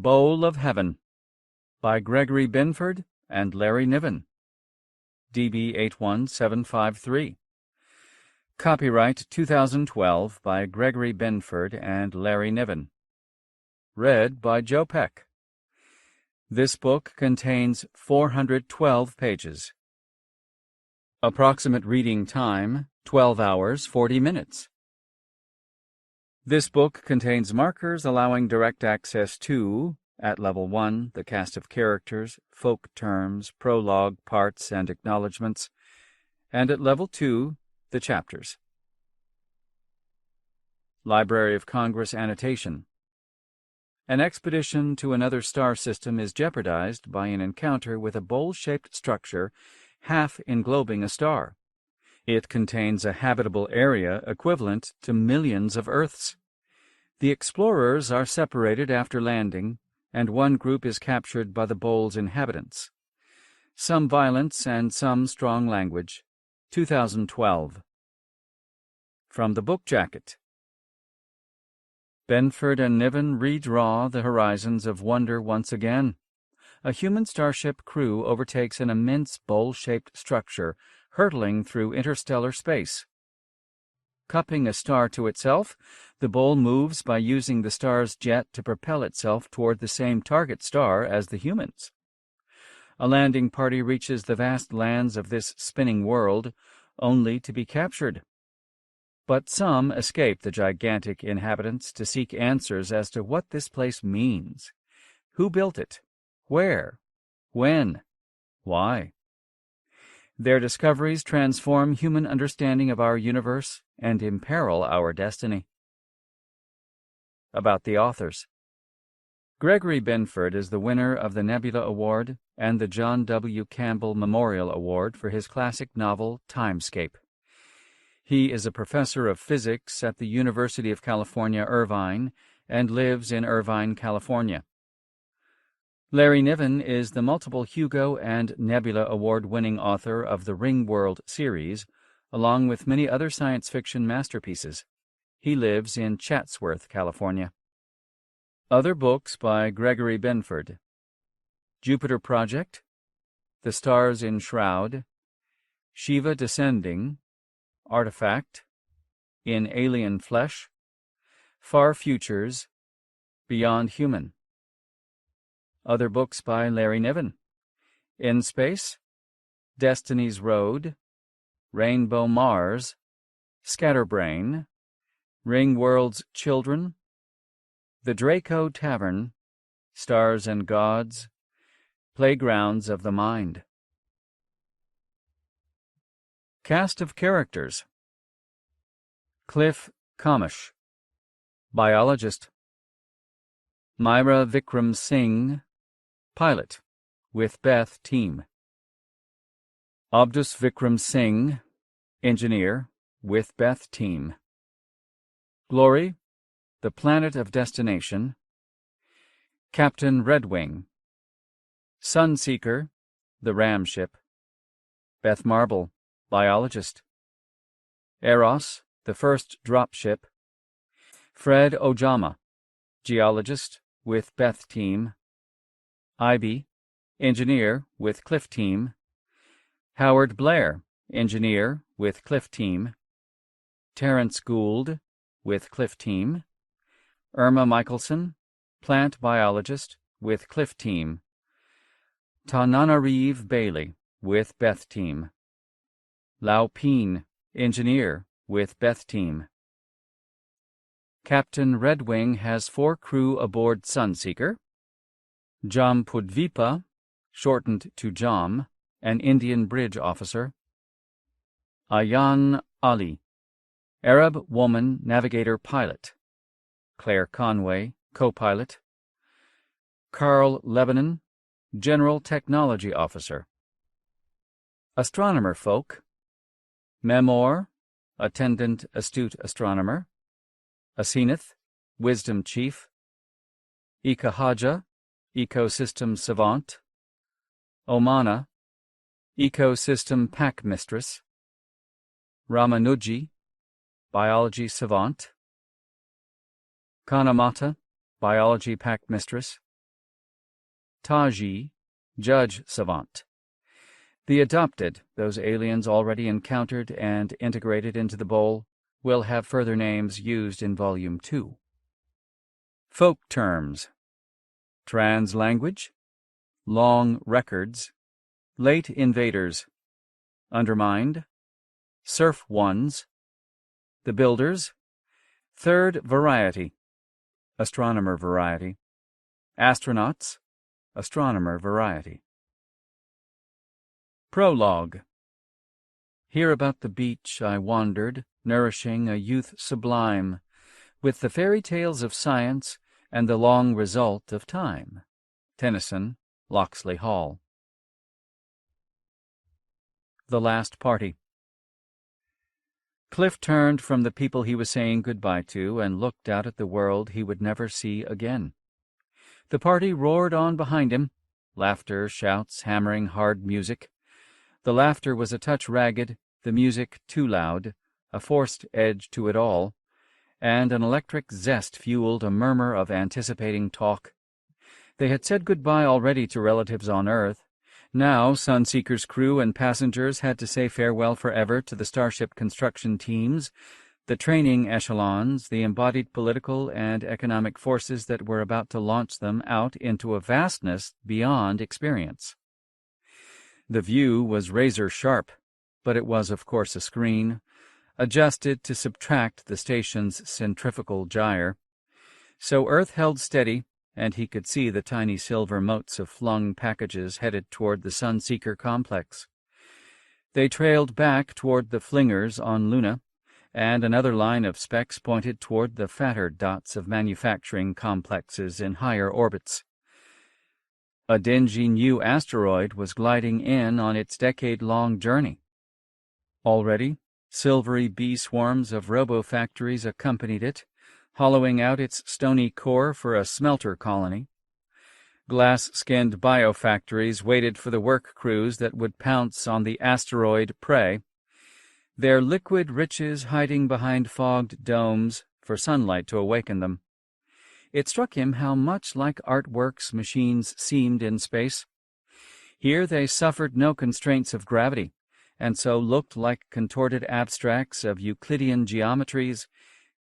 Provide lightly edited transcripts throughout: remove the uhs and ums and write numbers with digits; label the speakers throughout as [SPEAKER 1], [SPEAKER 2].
[SPEAKER 1] Bowl of Heaven by Gregory Benford and Larry Niven. DB 81753. Copyright 2012 by Gregory Benford and Larry Niven. Read by Joe Peck. This book contains 412 pages. Approximate reading time, 12 hours, 40 minutes. This book contains markers allowing direct access to, at Level 1, the cast of characters, folk terms, prologue, parts, and acknowledgments, and at Level 2, the chapters. Library of Congress annotation. An expedition to another star system is jeopardized by an encounter with a bowl-shaped structure half englobing a star. It contains a habitable area equivalent to millions of Earths. The explorers are separated after landing, and one group is captured by the bowl's inhabitants. Some violence and some strong language. 2012. From the book jacket. Benford and Niven redraw the horizons of wonder once again. A human starship crew overtakes an immense bowl-shaped structure hurtling through interstellar space. Cupping a star to itself, the bowl moves by using the star's jet to propel itself toward the same target star as the humans. A landing party reaches the vast lands of this spinning world, only to be captured. But some escape the gigantic inhabitants to seek answers as to what this place means. Who built it? Where? When? Why? Their discoveries transform human understanding of our universe and imperil our destiny. About the authors. Gregory Benford is the winner of the Nebula Award and the John W. Campbell Memorial Award for his classic novel Timescape. He is a professor of physics at the University of California, Irvine, and lives in Irvine, California. Larry Niven is the multiple Hugo and Nebula Award-winning author of the Ringworld series, along with many other science fiction masterpieces. He lives in Chatsworth, California. Other books by Gregory Benford: Jupiter Project, The Stars in Shroud, Shiva Descending, Artifact, In Alien Flesh, Far Futures, Beyond Human. Other books by Larry Niven: In Space, Destiny's Road, Rainbow Mars, Scatterbrain, Ringworld's Children, The Draco Tavern, Stars and Gods, Playgrounds of the Mind. Cast of Characters. Cliff Kamish, biologist. Myra Vikram Singh, pilot, with Beth team. Abdus Vikram Singh, engineer, with Beth team. Glory, the planet of destination. Captain Redwing. Sunseeker, the ram ship. Beth Marble, biologist. Eros, the first drop ship. Fred Ojama, geologist, with Beth team. Ivy, engineer, with Cliff team. Howard Blair, engineer, with Cliff team. Terrence Gould, with Cliff team. Irma Michelson, plant biologist, with Cliff team. Tananarive Bailey, with Beth team. Lau Peen, engineer, with Beth team. Captain Redwing has 4 crew aboard Sunseeker. Jam Pudvipa, shortened to Jam, an Indian bridge officer. Ayan Ali, Arab woman navigator pilot. Claire Conway, co-pilot. Carl Lebanon, general technology officer. Astronomer folk. Memor, attendant astute astronomer. Asenath, wisdom chief. Ikahaja, ecosystem savant. Omana, ecosystem pack mistress. Ramanuji, biology savant. Kanamata, biology pack mistress. Taji, judge savant. The adopted, those aliens already encountered and integrated into the bowl, will have further names used in Volume 2. Folk terms: trans-language, long records, late invaders, undermined, serf ones, the builders, third variety, astronomer variety, astronauts, astronomer variety. Prologue. Here about the beach I wandered, nourishing a youth sublime, with the fairy tales of science and the long result of time. Tennyson, Locksley Hall. The Last Party. Cliff turned from the people he was saying goodbye to and looked out at the world he would never see again. The party roared on behind him, laughter, shouts, hammering hard music. The laughter was a touch ragged, the music too loud, a forced edge to it all, and an electric zest fueled a murmur of anticipating talk. They had said goodbye already to relatives on Earth. Now Sunseeker's crew and passengers had to say farewell forever to the Starship construction teams, the training echelons, the embodied political and economic forces that were about to launch them out into a vastness beyond experience. The view was razor-sharp, but it was, of course, a screen, adjusted to subtract the station's centrifugal gyre. So Earth held steady, and he could see the tiny silver motes of flung packages headed toward the Sunseeker complex. They trailed back toward the flingers on Luna, and another line of specks pointed toward the fatter dots of manufacturing complexes in higher orbits. A dingy new asteroid was gliding in on its decade-long journey. Already, silvery bee swarms of robo-factories accompanied it, hollowing out its stony core for a smelter colony. Glass-skinned biofactories waited for the work crews that would pounce on the asteroid prey, their liquid riches hiding behind fogged domes for sunlight to awaken them. It struck him how much like artworks machines seemed in space. Here they suffered no constraints of gravity, and so looked like contorted abstracts of Euclidean geometries,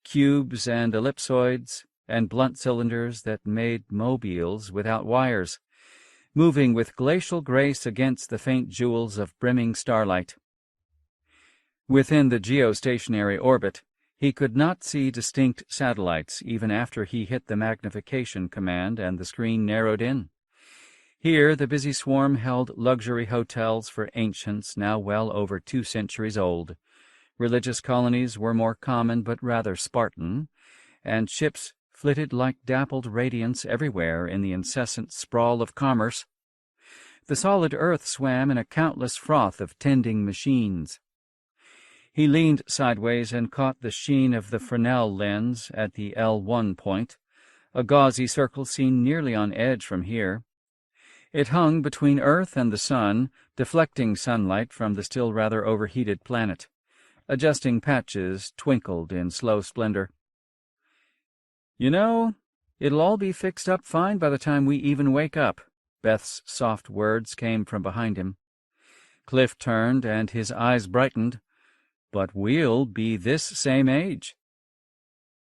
[SPEAKER 1] cubes and ellipsoids, and blunt cylinders that made mobiles without wires, moving with glacial grace against the faint jewels of brimming starlight. Within the geostationary orbit, he could not see distinct satellites even after he hit the magnification command and the screen narrowed in. Here the busy swarm held luxury hotels for ancients now well over 2 centuries old. Religious colonies were more common but rather Spartan, and ships flitted like dappled radiance everywhere in the incessant sprawl of commerce. The solid earth swam in a countless froth of tending machines. He leaned sideways and caught the sheen of the Fresnel lens at the L1 point, a gauzy circle seen nearly on edge from here. It hung between Earth and the sun, deflecting sunlight from the still rather overheated planet. Adjusting patches twinkled in slow splendor. "You know, it'll all be fixed up fine by the time we even wake up," Beth's soft words came from behind him. Cliff turned, and his eyes brightened. "But we'll be this same age."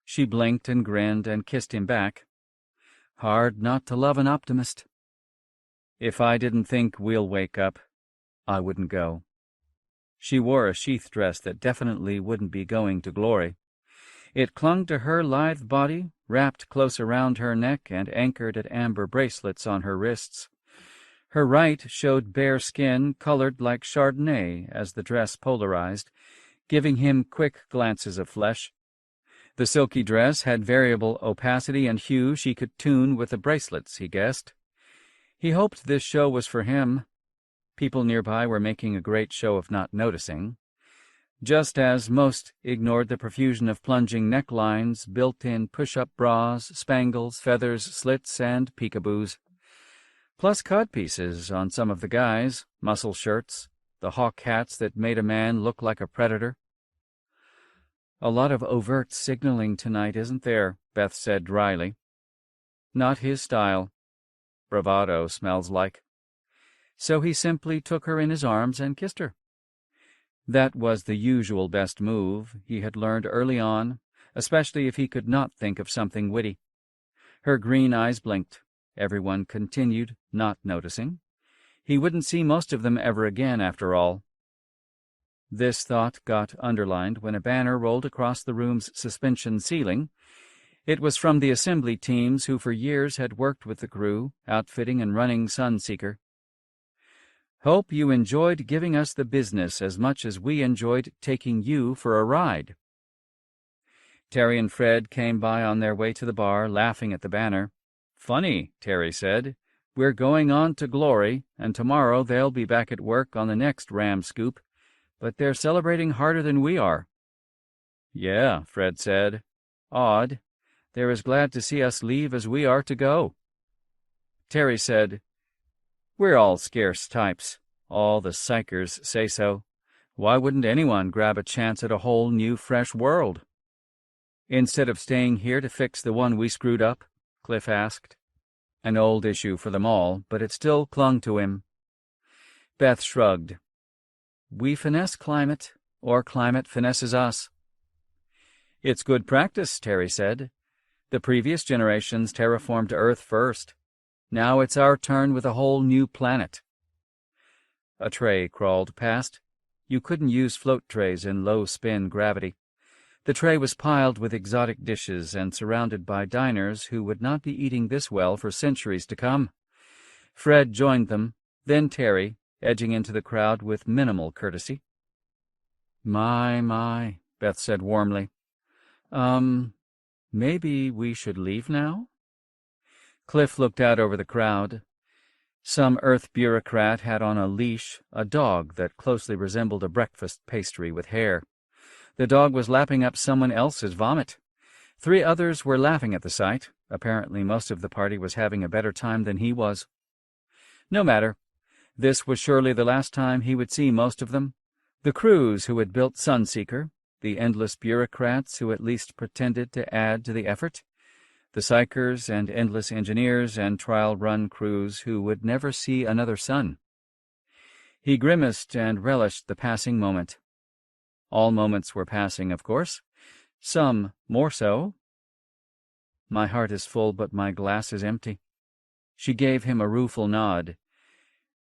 [SPEAKER 1] She blinked and grinned and kissed him back. "Hard not to love an optimist." "If I didn't think we'll wake up, I wouldn't go." She wore a sheath dress that definitely wouldn't be going to glory. It clung to her lithe body, wrapped close around her neck and anchored at amber bracelets on her wrists. Her right showed bare skin colored like Chardonnay as the dress polarized, giving him quick glances of flesh. The silky dress had variable opacity and hue she could tune with the bracelets, he guessed. He hoped this show was for him. People nearby were making a great show of not noticing, just as most ignored the profusion of plunging necklines, built-in push-up bras, spangles, feathers, slits, and peekaboos. Plus codpieces on some of the guys, muscle shirts, the hawk hats that made a man look like a predator. "A lot of overt signaling tonight, isn't there?" Beth said dryly. "Not his style." bravado smells like. So he simply took her in his arms and kissed her. That was the usual best move he had learned early on, especially if he could not think of something witty. Her green eyes blinked. Everyone continued, not noticing. He wouldn't see most of them ever again, after all. This thought got underlined when a banner rolled across the room's suspension ceiling. It was from the assembly teams who for years had worked with the crew, outfitting and running Sunseeker. Hope you enjoyed giving us the business as much as we enjoyed taking you for a ride. Terry and Fred came by on their way to the bar, laughing at the banner. Funny, Terry said. We're going on to glory, and tomorrow they'll be back at work on the next ram scoop, but they're celebrating harder than we are. Yeah, Fred said. Odd. They're as glad to see us leave as we are to go. Terry said, We're all scarce types. All the psychers say so. Why wouldn't anyone grab a chance at a whole new fresh world? Instead of staying here to fix the one we screwed up? Cliff asked. An old issue for them all, but it still clung to him. Beth shrugged. We finesse climate, or climate finesses us. It's good practice, Terry said. The previous generations terraformed Earth first. Now it's our turn with a whole new planet. A tray crawled past. You couldn't use float trays in low-spin gravity. The tray was piled with exotic dishes and surrounded by diners who would not be eating this well for centuries to come. Fred joined them, then Terry, edging into the crowd with minimal courtesy. My, Beth said warmly. Maybe we should leave now? Cliff looked out over the crowd. Some Earth bureaucrat had on a leash a dog that closely resembled a breakfast pastry with hair. The dog was lapping up someone else's vomit. 3 others were laughing at the sight. Apparently most of the party was having a better time than he was. No matter. This was surely the last time he would see most of them. The crews who had built Sunseeker, the endless bureaucrats who at least pretended to add to the effort, the psychers and endless engineers and trial-run crews who would never see another sun. He grimaced and relished the passing moment. All moments were passing, of course. Some more so. My heart is full, but my glass is empty. She gave him a rueful nod.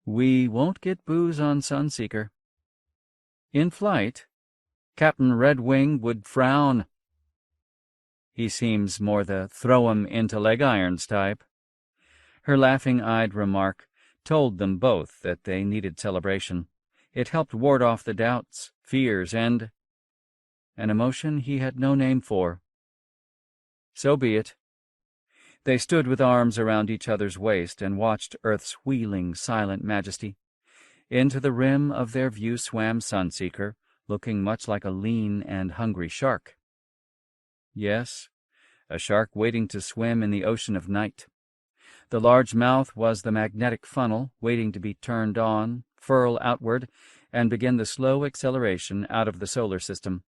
[SPEAKER 1] We won't get booze on Sunseeker. In flight, Captain Redwing would frown. He seems more the throw-'em-into-leg-irons type. Her laughing-eyed remark told them both that they needed celebration. It helped ward off the doubts, fears, and an emotion he had no name for. So be it. They stood with arms around each other's waist and watched Earth's wheeling, silent majesty. Into the rim of their view swam Sunseeker, looking much like a lean and hungry shark. Yes, a shark waiting to swim in the ocean of night. The large mouth was the magnetic funnel waiting to be turned on, furl outward, and begin the slow acceleration out of the solar system.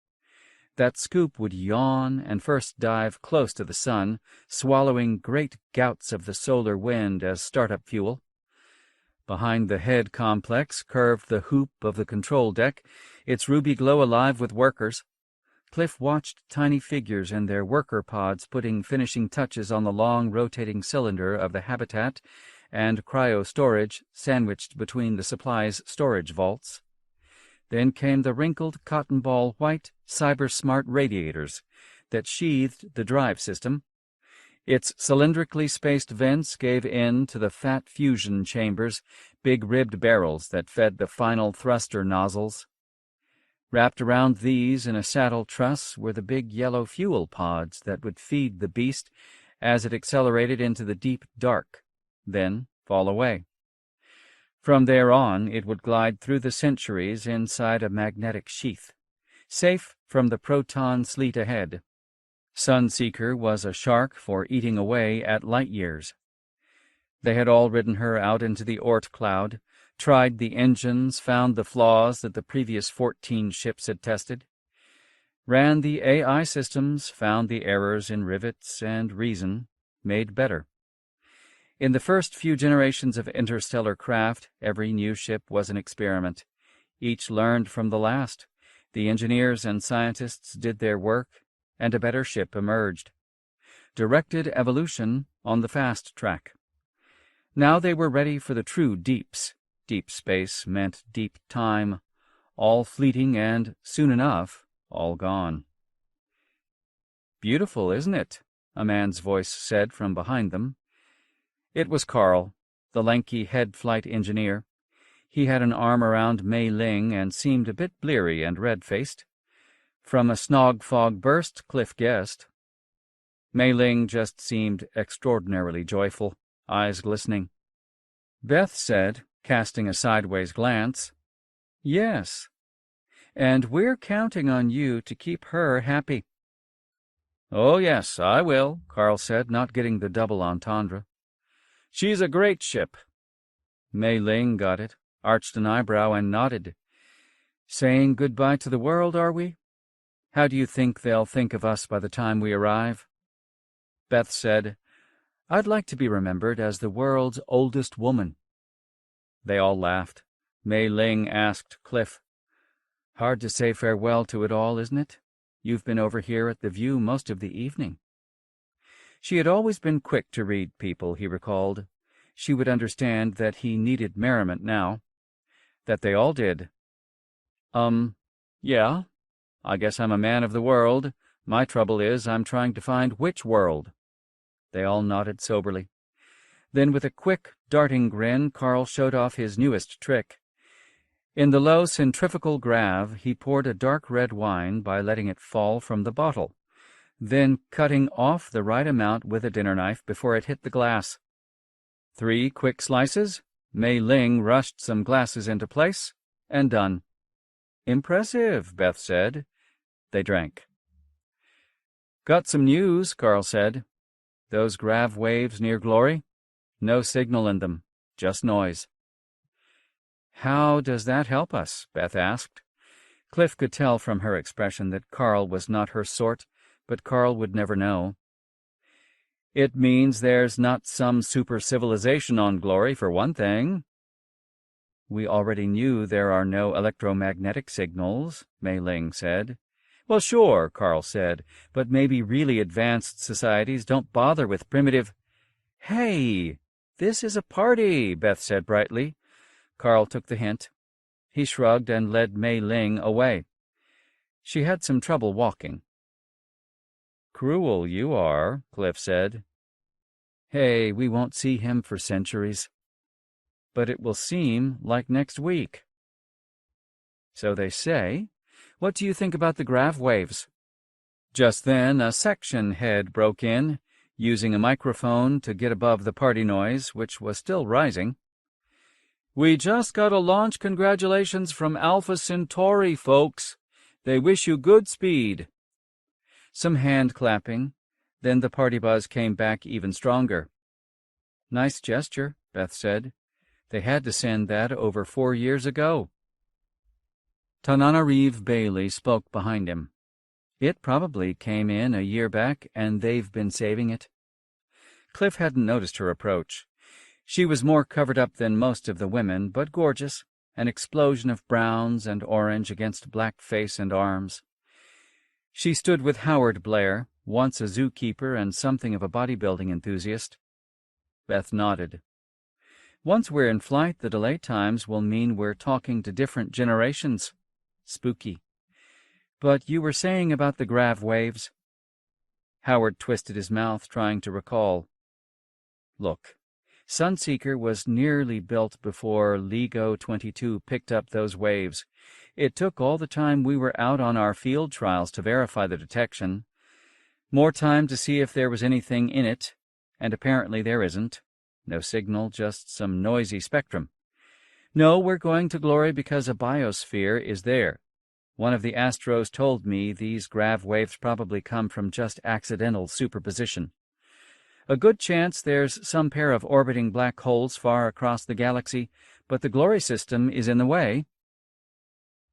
[SPEAKER 1] That scoop would yawn and first dive close to the sun, swallowing great gouts of the solar wind as startup fuel. Behind the head complex curved the hoop of the control deck, its ruby glow alive with workers. Cliff watched tiny figures in their worker pods putting finishing touches on the long rotating cylinder of the habitat and cryo-storage sandwiched between the supplies storage vaults. Then came the wrinkled cotton-ball white cyber-smart radiators that sheathed the drive system. Its cylindrically spaced vents gave in to the fat fusion chambers, big ribbed barrels that fed the final thruster nozzles. Wrapped around these in a saddle truss were the big yellow fuel pods that would feed the beast as it accelerated into the deep dark, then fall away. From there on, it would glide through the centuries inside a magnetic sheath, safe from the proton sleet ahead. Sunseeker was a shark for eating away at light years. They had all ridden her out into the Oort cloud, tried the engines, found the flaws that the previous 14 ships had tested, ran the AI systems, found the errors in rivets and reason, made better. In the first few generations of interstellar craft, every new ship was an experiment. Each learned from the last. The engineers and scientists did their work, and a better ship emerged. Directed evolution on the fast track. Now they were ready for the true deeps. Deep space meant deep time, all fleeting and, soon enough, all gone. "Beautiful, isn't it?" a man's voice said from behind them. It was Carl, the lanky head flight engineer. He had an arm around Mei Ling and seemed a bit bleary and red-faced. From a snog fog burst, Cliff guessed. Mei Ling just seemed extraordinarily joyful, eyes glistening. Beth said, casting a sideways glance, "Yes, and we're counting on you to keep her happy." "Oh, yes, I will," Carl said, not getting the double entendre. "She's a great ship." Mei Ling got it, arched an eyebrow, and nodded. "Saying goodbye to the world, are we? How do you think they'll think of us by the time we arrive?" Beth said, "I'd like to be remembered as the world's oldest woman." They all laughed. Mei Ling asked Cliff, "Hard to say farewell to it all, isn't it? You've been over here at the View most of the evening." She had always been quick to read people, he recalled. She would understand that he needed merriment now. That they all did. Yeah, I guess I'm a man of the world. My trouble is I'm trying to find which world." They all nodded soberly. Then with a quick, darting grin, Carl showed off his newest trick. In the low centrifugal grav, he poured a dark red wine by letting it fall from the bottle, then cutting off the right amount with a dinner knife before it hit the glass. 3 quick slices, Mei Ling rushed some glasses into place, and done. "Impressive," Beth said. They drank. "Got some news," Carl said. "Those grav waves near Glory? No signal in them, just noise." "How does that help us?" Beth asked. Cliff could tell from her expression that Carl was not her sort, but Carl would never know. "It means there's not some super civilization on Glory, for one thing." "We already knew there are no electromagnetic signals," Mei Ling said. "Well, sure," Carl said, "but maybe really advanced societies don't bother with primitive—" "Hey, this is a party," Beth said brightly. Carl took the hint. He shrugged and led Mei Ling away. She had some trouble walking. "Cruel you are," Cliff said. "Hey, we won't see him for centuries. But it will seem like next week." "So they say. What do you think about the grav waves?" Just then a section head broke in, using a microphone to get above the party noise, which was still rising. "We just got a launch congratulations from Alpha Centauri, folks. They wish you good speed." Some hand clapping, then the party buzz came back even stronger. "Nice gesture," Beth said. "They had to send that over 4 years ago." Tananarive Bailey spoke behind him. "It probably came in a year back, and they've been saving it." Cliff hadn't noticed her approach. She was more covered up than most of the women, but gorgeous, an explosion of browns and orange against black face and arms. She stood with Howard Blair, once a zookeeper and something of a bodybuilding enthusiast. Beth nodded. "Once we're in flight, the delay times will mean we're talking to different generations. Spooky. But you were saying about the grav waves." Howard twisted his mouth, trying to recall. "Look, Sunseeker was nearly built before LIGO 22 picked up those waves. It took all the time we were out on our field trials to verify the detection. More time to see if there was anything in it, and apparently there isn't. No signal, just some noisy spectrum. No, we're going to Glory because a biosphere is there. One of the Astros told me these grav waves probably come from just accidental superposition. A good chance there's some pair of orbiting black holes far across the galaxy, but the Glory system is in the way."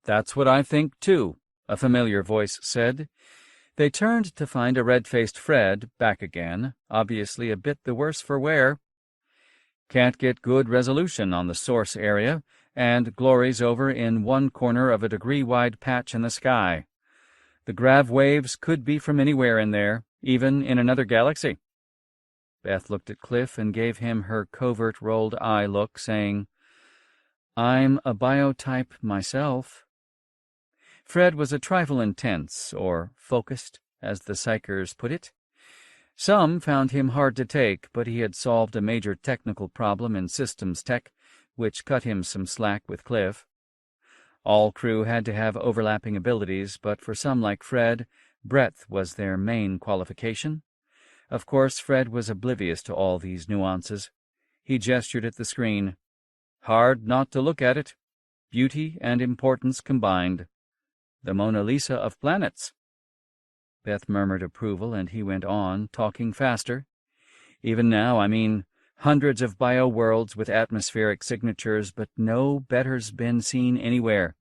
[SPEAKER 1] "That's what I think, too," a familiar voice said. They turned to find a red-faced Fred back again, obviously a bit the worse for wear. Can't get good resolution on the source area, and glories over in one corner of a degree-wide patch in the sky. The grav waves could be from anywhere in there, even in another galaxy. Beth looked at Cliff and gave him her covert rolled eye look, saying, "I'm a biotype myself." Fred was a trifle intense, or focused, as the psychers put it. Some found him hard to take, but he had solved a major technical problem in systems tech, which cut him some slack with Cliff. All crew had to have overlapping abilities, but for some like Fred, breadth was their main qualification. Of course, Fred was oblivious to all these nuances. He gestured at the screen. Hard not to look at it. Beauty and importance combined. The Mona Lisa of planets. Beth murmured approval, and he went on, talking faster. Even now, I mean, hundreds of bio-worlds with atmospheric signatures, but no better's been seen anywhere.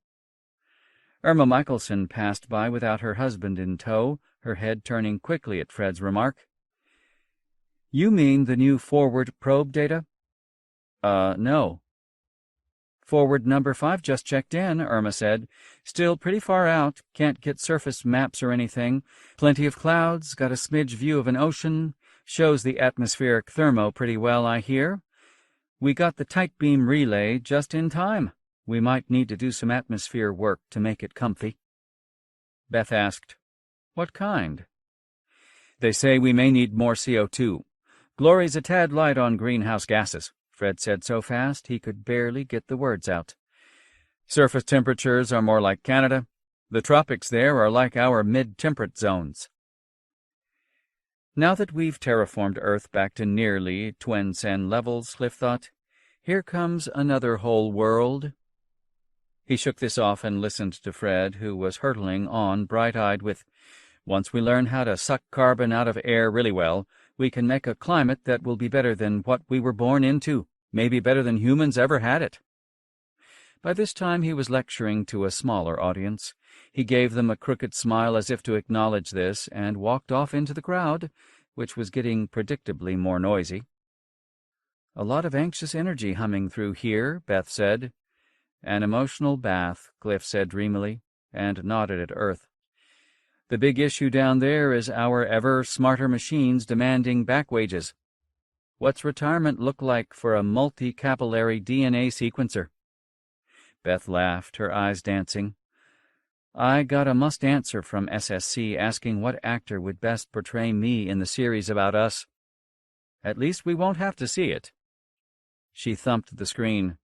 [SPEAKER 1] Irma Michelson passed by without her husband in tow, her head turning quickly at Fred's remark. "You mean the new forward probe data?" No. "Forward number 5 just checked in," Irma said. "Still pretty far out, can't get surface maps or anything. Plenty of clouds, got a smidge view of an ocean. Shows the atmospheric thermo pretty well, I hear. We got the tight beam relay just in time. We might need to do some atmosphere work to make it comfy." Beth asked, "What kind?" "They say we may need more CO2. Glory's a tad light on greenhouse gases," Fred said so fast he could barely get the words out. "Surface temperatures are more like Canada. The tropics there are like our mid-temperate zones." Now that we've terraformed Earth back to nearly twin sen levels, Cliff thought, here comes another whole world. He shook this off and listened to Fred, who was hurtling on, bright-eyed with, "Once we learn how to suck carbon out of air really well, we can make a climate that will be better than what we were born into, maybe better than humans ever had it." By this time he was lecturing to a smaller audience. He gave them a crooked smile as if to acknowledge this, and walked off into the crowd, which was getting predictably more noisy. "A lot of anxious energy humming through here," Beth said. "An emotional bath," Cliff said dreamily, and nodded at Earth. "The big issue down there is our ever-smarter machines demanding back wages. What's retirement look like for a multi-capillary DNA sequencer?" Beth laughed, her eyes dancing. "I got a must answer from SSC asking what actor would best portray me in the series about us. At least we won't have to see it." She thumped the screen.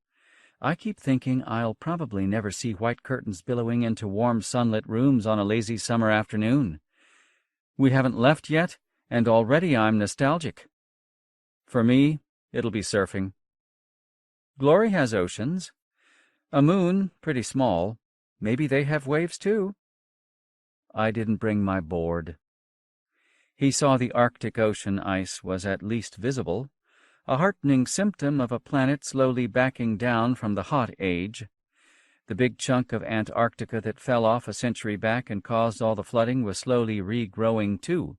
[SPEAKER 1] "I keep thinking I'll probably never see white curtains billowing into warm sunlit rooms on a lazy summer afternoon. We haven't left yet, and already I'm nostalgic. For me, it'll be surfing. Glory has oceans. A moon, pretty small. Maybe they have waves too." "I didn't bring my board." He saw the Arctic Ocean ice was at least visible, a heartening symptom of a planet slowly backing down from the hot age. The big chunk of Antarctica that fell off a century back and caused all the flooding was slowly regrowing too.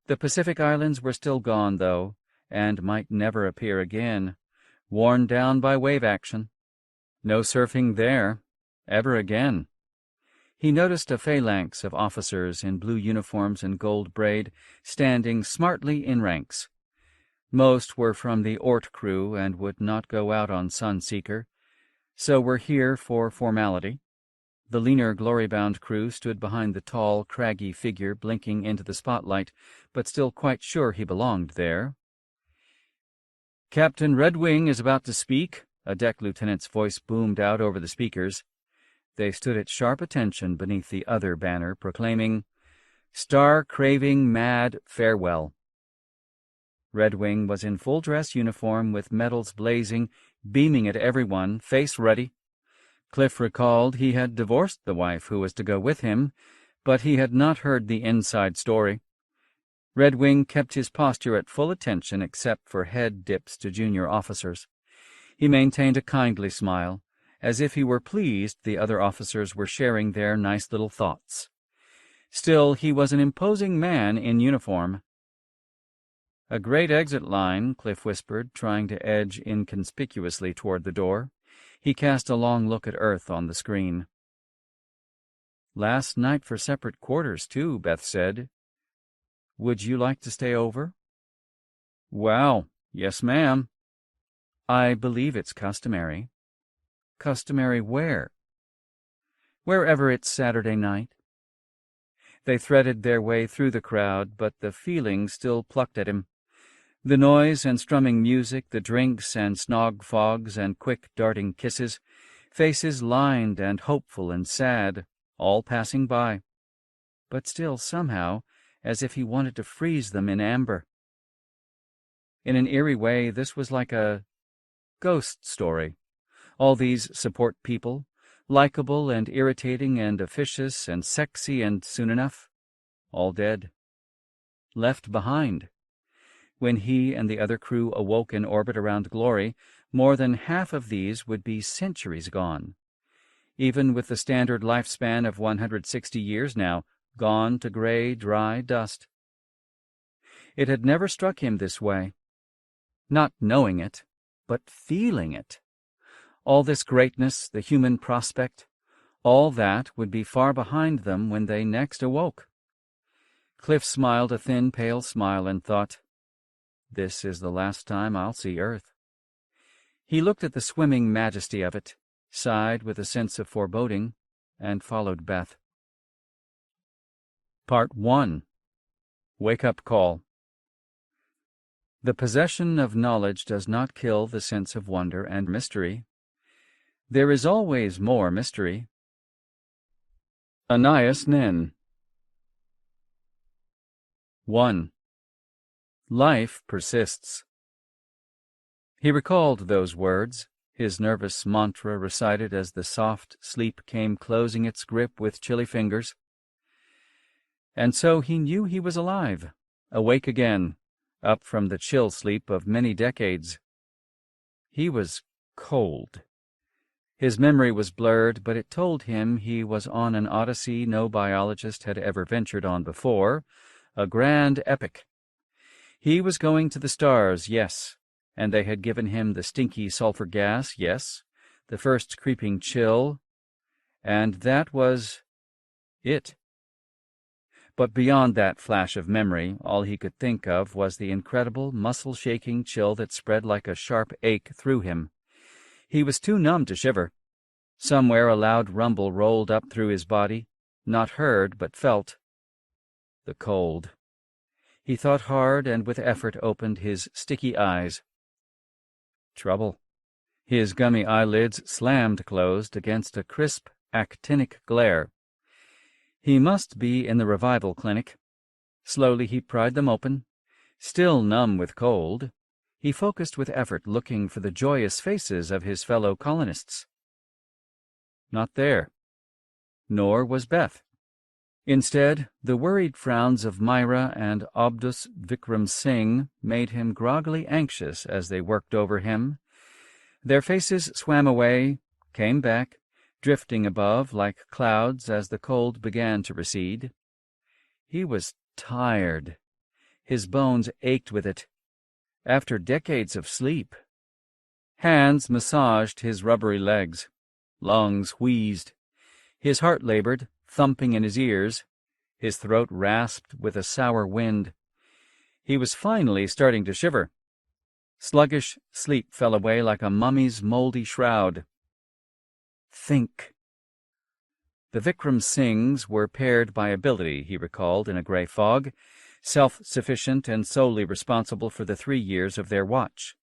[SPEAKER 1] The Pacific Islands were still gone, though, and might never appear again, worn down by wave action. No surfing there, ever again. He noticed a phalanx of officers in blue uniforms and gold braid, standing smartly in ranks. Most were from the Oort crew and would not go out on Sunseeker, so were here for formality. The leaner glory-bound crew stood behind the tall, craggy figure blinking into the spotlight, but still quite sure he belonged there. "Captain Red Wing is about to speak," a deck lieutenant's voice boomed out over the speakers. They stood at sharp attention beneath the other banner, proclaiming, "Star-craving mad farewell." Red Wing was in full-dress uniform with medals blazing, beaming at everyone, face ready. Cliff recalled he had divorced the wife who was to go with him, but he had not heard the inside story. Red Wing kept his posture at full attention except for head dips to junior officers. He maintained a kindly smile, as if he were pleased the other officers were sharing their nice little thoughts. Still, he was an imposing man in uniform. A great exit line, Cliff whispered, trying to edge inconspicuously toward the door. He cast a long look at Earth on the screen. Last night for separate quarters, too, Beth said. Would you like to stay over? Wow, yes, ma'am. I believe it's customary. Customary where? Wherever it's Saturday night. They threaded their way through the crowd, but the feeling still plucked at him. The noise and strumming music, the drinks and snog fogs and quick darting kisses, faces lined and hopeful and sad, all passing by. But still, somehow, as if he wanted to freeze them in amber. In an eerie way, this was like a ghost story. All these support people, likable and irritating and officious and sexy and soon enough, all dead. Left behind. When he and the other crew awoke in orbit around Glory, more than half of these would be centuries gone. Even with the standard lifespan of 160 years now, gone to gray, dry dust. It had never struck him this way. Not knowing it, but feeling it. All this greatness, the human prospect, all that would be far behind them when they next awoke. Cliff smiled a thin, pale smile and thought, this is the last time I'll see Earth. He looked at the swimming majesty of it, sighed with a sense of foreboding, and followed Beth. Part 1. Wake-up call. The possession of knowledge does not kill the sense of wonder and mystery. There is always more mystery. Anais Nin. 1. Life persists. He recalled those words, his nervous mantra recited as the soft sleep came closing its grip with chilly fingers. And so he knew he was alive, awake again, up from the chill sleep of many decades. He was cold. His memory was blurred, but it told him he was on an odyssey no biologist had ever ventured on before, a grand epic. He was going to the stars, yes, and they had given him the stinky sulfur gas, yes, the first creeping chill, and that was it. But beyond that flash of memory, all he could think of was the incredible, muscle-shaking chill that spread like a sharp ache through him. He was too numb to shiver. Somewhere a loud rumble rolled up through his body, not heard but felt. The cold. He thought hard and with effort opened his sticky eyes. Trouble. His gummy eyelids slammed closed against a crisp, actinic glare. He must be in the revival clinic. Slowly he pried them open. Still numb with cold, he focused with effort, looking for the joyous faces of his fellow colonists. Not there. Nor was Beth. Instead, the worried frowns of Myra and Abdus Vikram Singh made him groggily anxious as they worked over him. Their faces swam away, came back, drifting above like clouds as the cold began to recede. He was tired. His bones ached with it. After decades of sleep. Hands massaged his rubbery legs. Lungs wheezed. His heart labored, thumping in his ears. His throat rasped with a sour wind. He was finally starting to shiver. Sluggish sleep fell away like a mummy's moldy shroud. Think. The Vikram Singhs were paired by ability, he recalled in a gray fog, self-sufficient and solely responsible for the 3 years of their watch.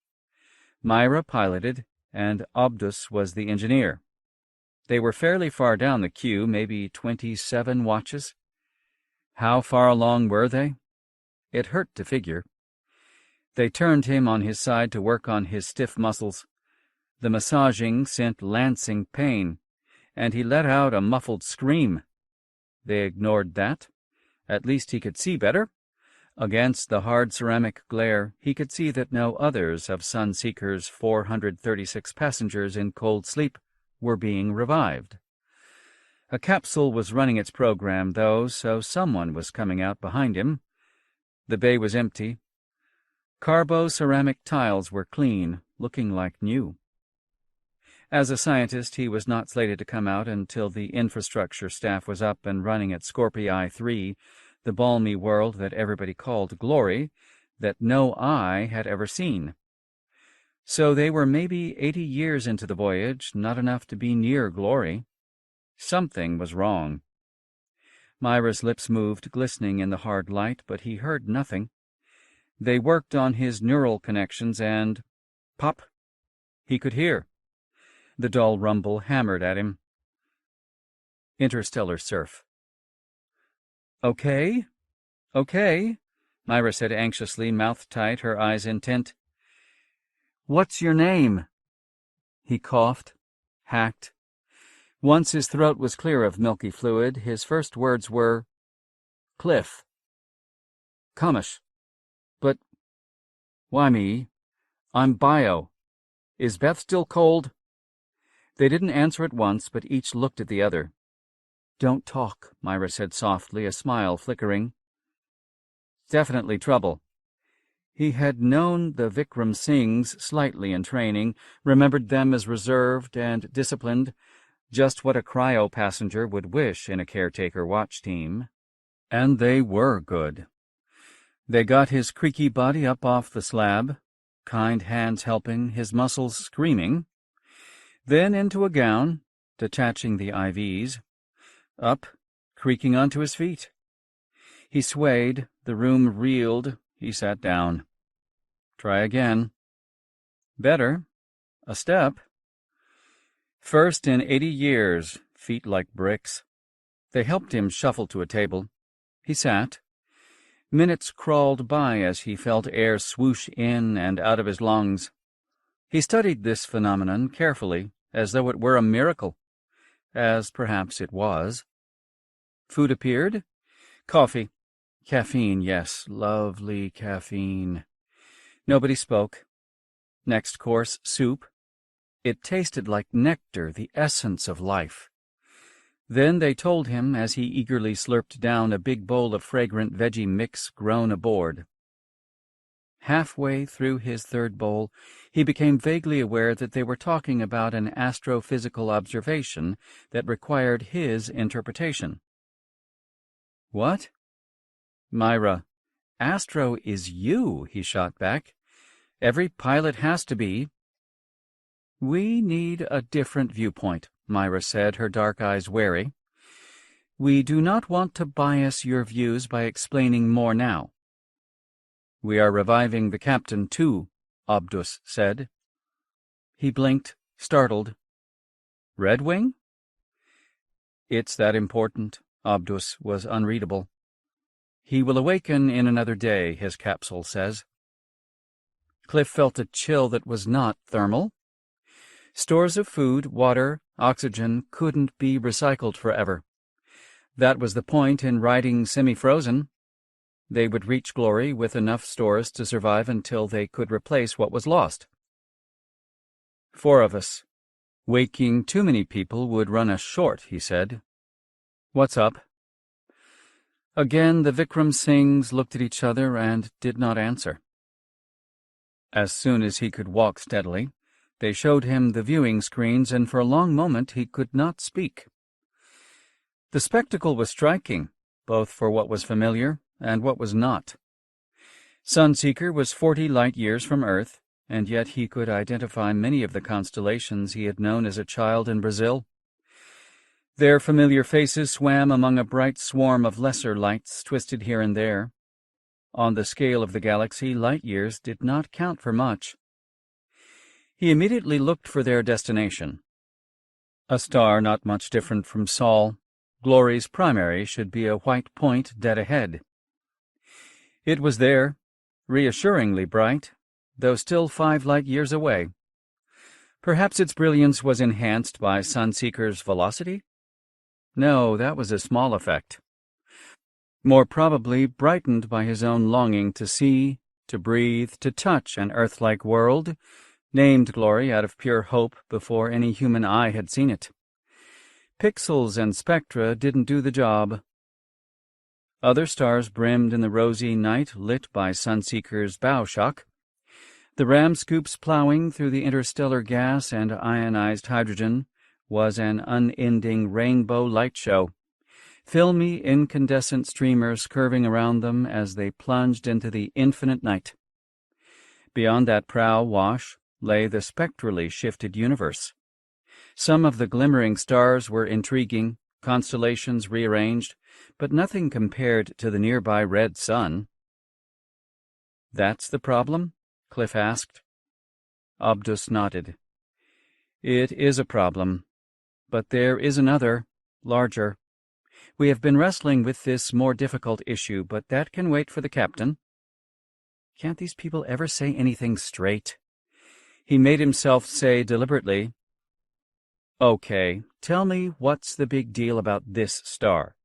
[SPEAKER 1] Myra piloted, and Abdus was the engineer. They were fairly far down the queue, maybe 27 watches. How far along were they? It hurt to figure. They turned him on his side to work on his stiff muscles. The massaging sent lancing pain, and he let out a muffled scream. They ignored that. At least he could see better. Against the hard ceramic glare, he could see that no others of Sunseeker's 436 passengers in cold sleep were being revived. A capsule was running its program, though, so someone was coming out behind him. The bay was empty. Carbo-ceramic tiles were clean, looking like new. As a scientist, he was not slated to come out until the infrastructure staff was up and running at Scorpii 3, the balmy world that everybody called Glory, that no eye had ever seen. So they were maybe 80 years into the voyage, not enough to be near Glory. Something was wrong. Myra's lips moved, glistening in the hard light, but he heard nothing. They worked on his neural connections and... pop! He could hear. The dull rumble hammered at him. Interstellar surf. "Okay, okay," Myra said anxiously, mouth tight, her eyes intent. "What's your name?" He coughed, hacked. Once his throat was clear of milky fluid, his first words were, "Cliff." "Cumish. But why me? I'm Bio. Is Beth still cold?" They didn't answer at once, but each looked at the other. "Don't talk," Myra said softly, a smile flickering. "Definitely trouble." He had known the Vikram Singhs slightly in training, remembered them as reserved and disciplined, just what a cryo passenger would wish in a caretaker watch team. And they were good. They got his creaky body up off the slab, kind hands helping, his muscles screaming, then into a gown, detaching the IVs, up, creaking onto his feet. He swayed, the room reeled, he sat down. Try again. Better. A step. First in 80 years, feet like bricks. They helped him shuffle to a table. He sat. Minutes crawled by as he felt air swoosh in and out of his lungs. He studied this phenomenon carefully, as though it were a miracle, as perhaps it was. Food appeared. Coffee. Caffeine, yes, lovely caffeine. Nobody spoke. Next course, soup. It tasted like nectar, the essence of life. Then they told him as he eagerly slurped down a big bowl of fragrant veggie mix grown aboard. Halfway through his third bowl, he became vaguely aware that they were talking about an astrophysical observation that required his interpretation. "What?" "Myra, Astro is you," he shot back. "Every pilot has to be." "We need a different viewpoint," Myra said, her dark eyes wary. "We do not want to bias your views by explaining more now." "We are reviving the captain, too," Abdus said. He blinked, startled. "Red Wing?" "It's that important." Abdus was unreadable. "He will awaken in another day, his capsule says." Cliff felt a chill that was not thermal. Stores of food, water, oxygen couldn't be recycled forever. That was the point in riding semi-frozen. They would reach Glory with enough stores to survive until they could replace what was lost. 4 of us. Waking too many people would run us short, he said. "What's up?" Again the Vikram Singhs looked at each other and did not answer. As soon as he could walk steadily, they showed him the viewing screens, and for a long moment he could not speak. The spectacle was striking, both for what was familiar and what was not. Sunseeker was 40 light-years from Earth, and yet he could identify many of the constellations he had known as a child in Brazil. Their familiar faces swam among a bright swarm of lesser lights twisted here and there. On the scale of the galaxy, light-years did not count for much. He immediately looked for their destination. A star not much different from Sol. Glory's primary should be a white point dead ahead. It was there, reassuringly bright, though still 5 light-years away. Perhaps its brilliance was enhanced by Sunseeker's velocity? No, that was a small effect. More probably brightened by his own longing to see, to breathe, to touch an Earth-like world, named Glory out of pure hope before any human eye had seen it. Pixels and spectra didn't do the job. Other stars brimmed in the rosy night lit by Sunseeker's bow shock. The ram scoops plowing through the interstellar gas and ionized hydrogen was an unending rainbow light show, filmy incandescent streamers curving around them as they plunged into the infinite night. Beyond that prow wash lay the spectrally shifted universe. Some of the glimmering stars were intriguing, constellations rearranged, but nothing compared to the nearby red sun. "That's the problem?" Cliff asked. Abdus nodded. "It is a problem, but there is another, larger. We have been wrestling with this more difficult issue, but that can wait for the captain." Can't these people ever say anything straight? He made himself say deliberately, "Okay, tell me what's the big deal about this star?"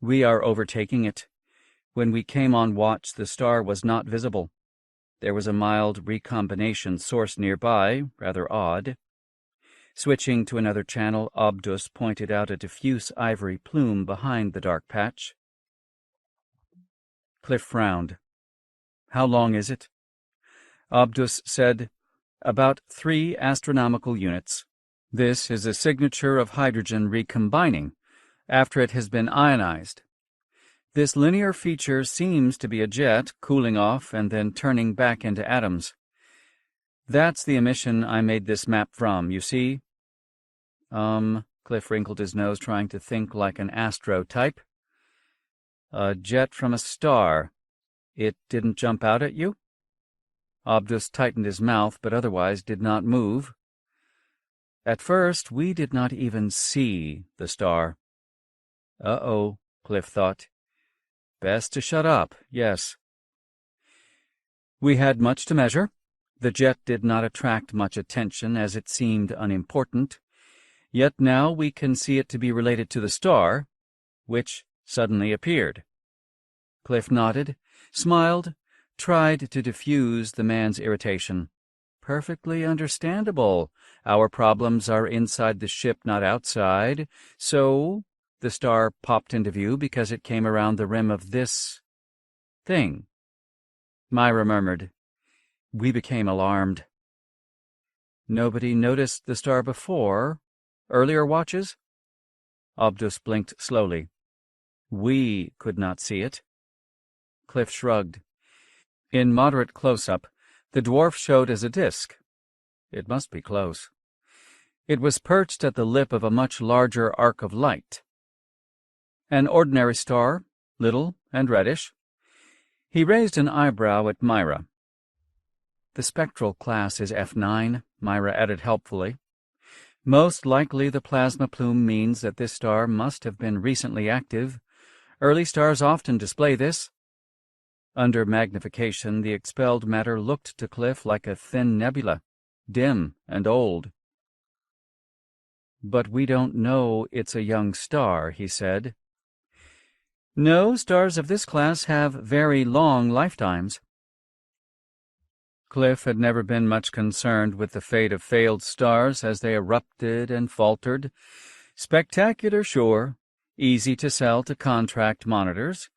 [SPEAKER 1] "We are overtaking it. When we came on watch, the star was not visible. There was a mild recombination source nearby, rather odd." Switching to another channel, Abdus pointed out a diffuse ivory plume behind the dark patch. Cliff frowned. "How long is it?" Abdus said, "About 3 astronomical units. This is a signature of hydrogen recombining after it has been ionized. This linear feature seems to be a jet cooling off and then turning back into atoms. That's the emission I made this map from, you see?" Cliff wrinkled his nose, trying to think like an astro type. "A jet from a star. It didn't jump out at you?" Abdus tightened his mouth, but otherwise did not move. "At first, we did not even see the star." Uh-oh, Cliff thought. Best to shut up, yes. "We had much to measure. The jet did not attract much attention as it seemed unimportant. Yet now we can see it to be related to the star, which suddenly appeared." Cliff nodded, smiled, tried to diffuse the man's irritation. "Perfectly understandable. Our problems are inside the ship, not outside. So the star popped into view because it came around the rim of this thing." Myra murmured. We became alarmed. "Nobody noticed the star before? Earlier watches?" Abdus blinked slowly. "We could not see it." Cliff shrugged. In moderate close-up, the dwarf showed as a disk. It must be close. It was perched at the lip of a much larger arc of light. An ordinary star, little and reddish. He raised an eyebrow at Myra. "The spectral class is F9, Myra added helpfully. "Most likely the plasma plume means that this star must have been recently active. Early stars often display this." Under magnification, the expelled matter looked to Cliff like a thin nebula, dim and old. "But we don't know it's a young star," he said. "No, stars of this class have very long lifetimes." Cliff had never been much concerned with the fate of failed stars as they erupted and faltered. Spectacular, sure, easy to sell to contract monitors,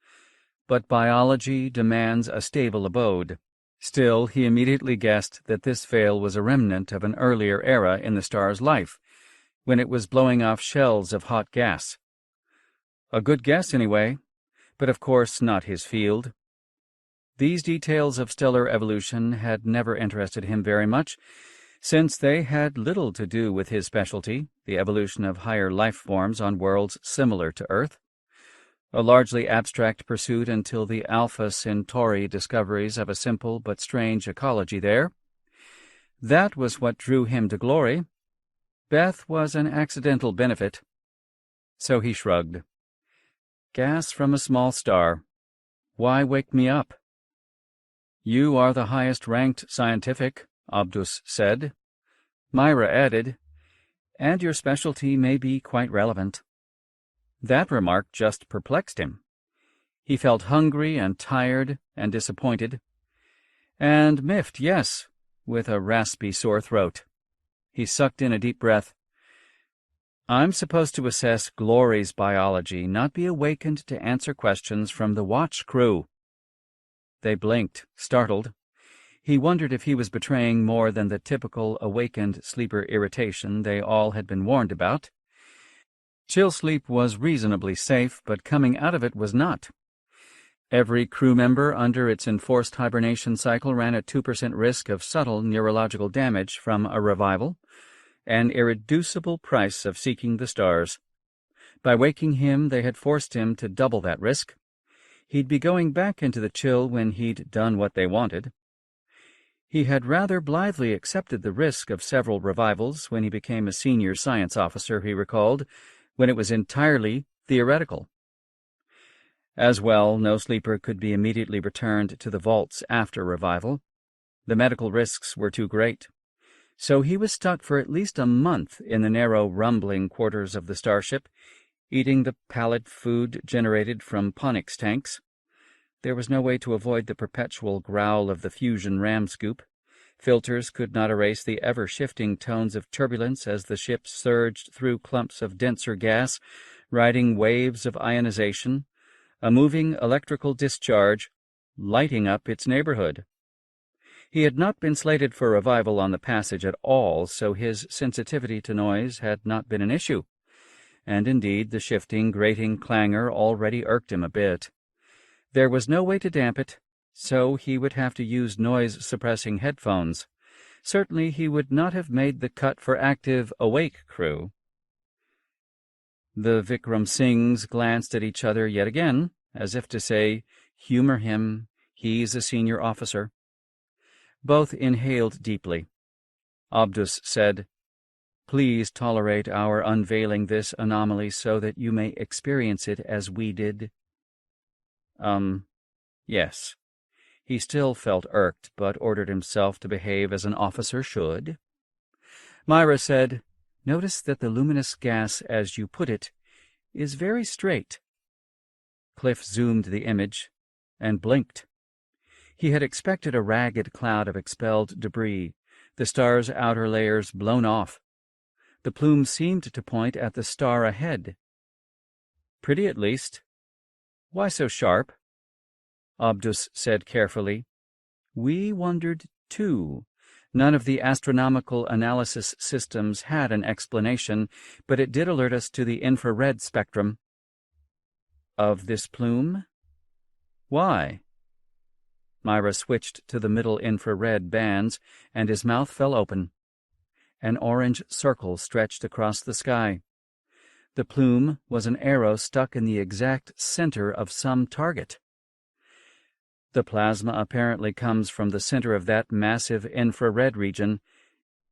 [SPEAKER 1] but biology demands a stable abode. Still, he immediately guessed that this fail was a remnant of an earlier era in the star's life, when it was blowing off shells of hot gas. A good guess, anyway, but of course not his field. These details of stellar evolution had never interested him very much, since they had little to do with his specialty, the evolution of higher life forms on worlds similar to Earth. A largely abstract pursuit until the Alpha Centauri discoveries of a simple but strange ecology there. That was what drew him to glory. Beth was an accidental benefit. So he shrugged. "Gas from a small star. Why wake me up?" "You are the highest-ranked scientific," Abdus said. Myra added, "And your specialty may be quite relevant." That remark just perplexed him. He felt hungry and tired and disappointed. And miffed, yes, with a raspy sore throat. He sucked in a deep breath. "I'm supposed to assess Glory's biology, not be awakened to answer questions from the watch crew." They blinked, startled. He wondered if he was betraying more than the typical awakened sleeper irritation they all had been warned about. Chill sleep was reasonably safe, but coming out of it was not. Every crew member under its enforced hibernation cycle ran a 2% risk of subtle neurological damage from a revival, an irreducible price of seeking the stars. By waking him, they had forced him to double that risk. He'd be going back into the chill when he'd done what they wanted. He had rather blithely accepted the risk of several revivals when he became a senior science officer, he recalled, when it was entirely theoretical. As well, no sleeper could be immediately returned to the vaults after revival. The medical risks were too great. So he was stuck for at least a month in the narrow, rumbling quarters of the starship, eating the pallid food generated from Ponix tanks. There was no way to avoid the perpetual growl of the fusion ram scoop. Filters could not erase the ever-shifting tones of turbulence as the ship surged through clumps of denser gas, riding waves of ionization, a moving electrical discharge, lighting up its neighborhood. He had not been slated for revival on the passage at all, so his sensitivity to noise had not been an issue. And indeed, the shifting, grating clangor already irked him a bit. There was no way to damp it, so he would have to use noise-suppressing headphones. Certainly he would not have made the cut for active, awake crew. The Vikram Singhs glanced at each other yet again, as if to say, "Humor him, he's a senior officer." Both inhaled deeply. Abdus said, "Please tolerate our unveiling this anomaly so that you may experience it as we did." Yes. He still felt irked, but ordered himself to behave as an officer should. Myra said, "Notice that the luminous gas, as you put it, is very straight." Cliff zoomed the image and blinked. He had expected a ragged cloud of expelled debris, the star's outer layers blown off. The plume seemed to point at the star ahead. Pretty, at least. "Why so sharp?" Abdus said carefully. "We wondered, too. None of the astronomical analysis systems had an explanation, but it did alert us to the infrared spectrum." "Of this plume? Why?" Myra switched to the middle infrared bands, and his mouth fell open. An orange circle stretched across the sky. The plume was an arrow stuck in the exact center of some target. "The plasma apparently comes from the center of that massive infrared region.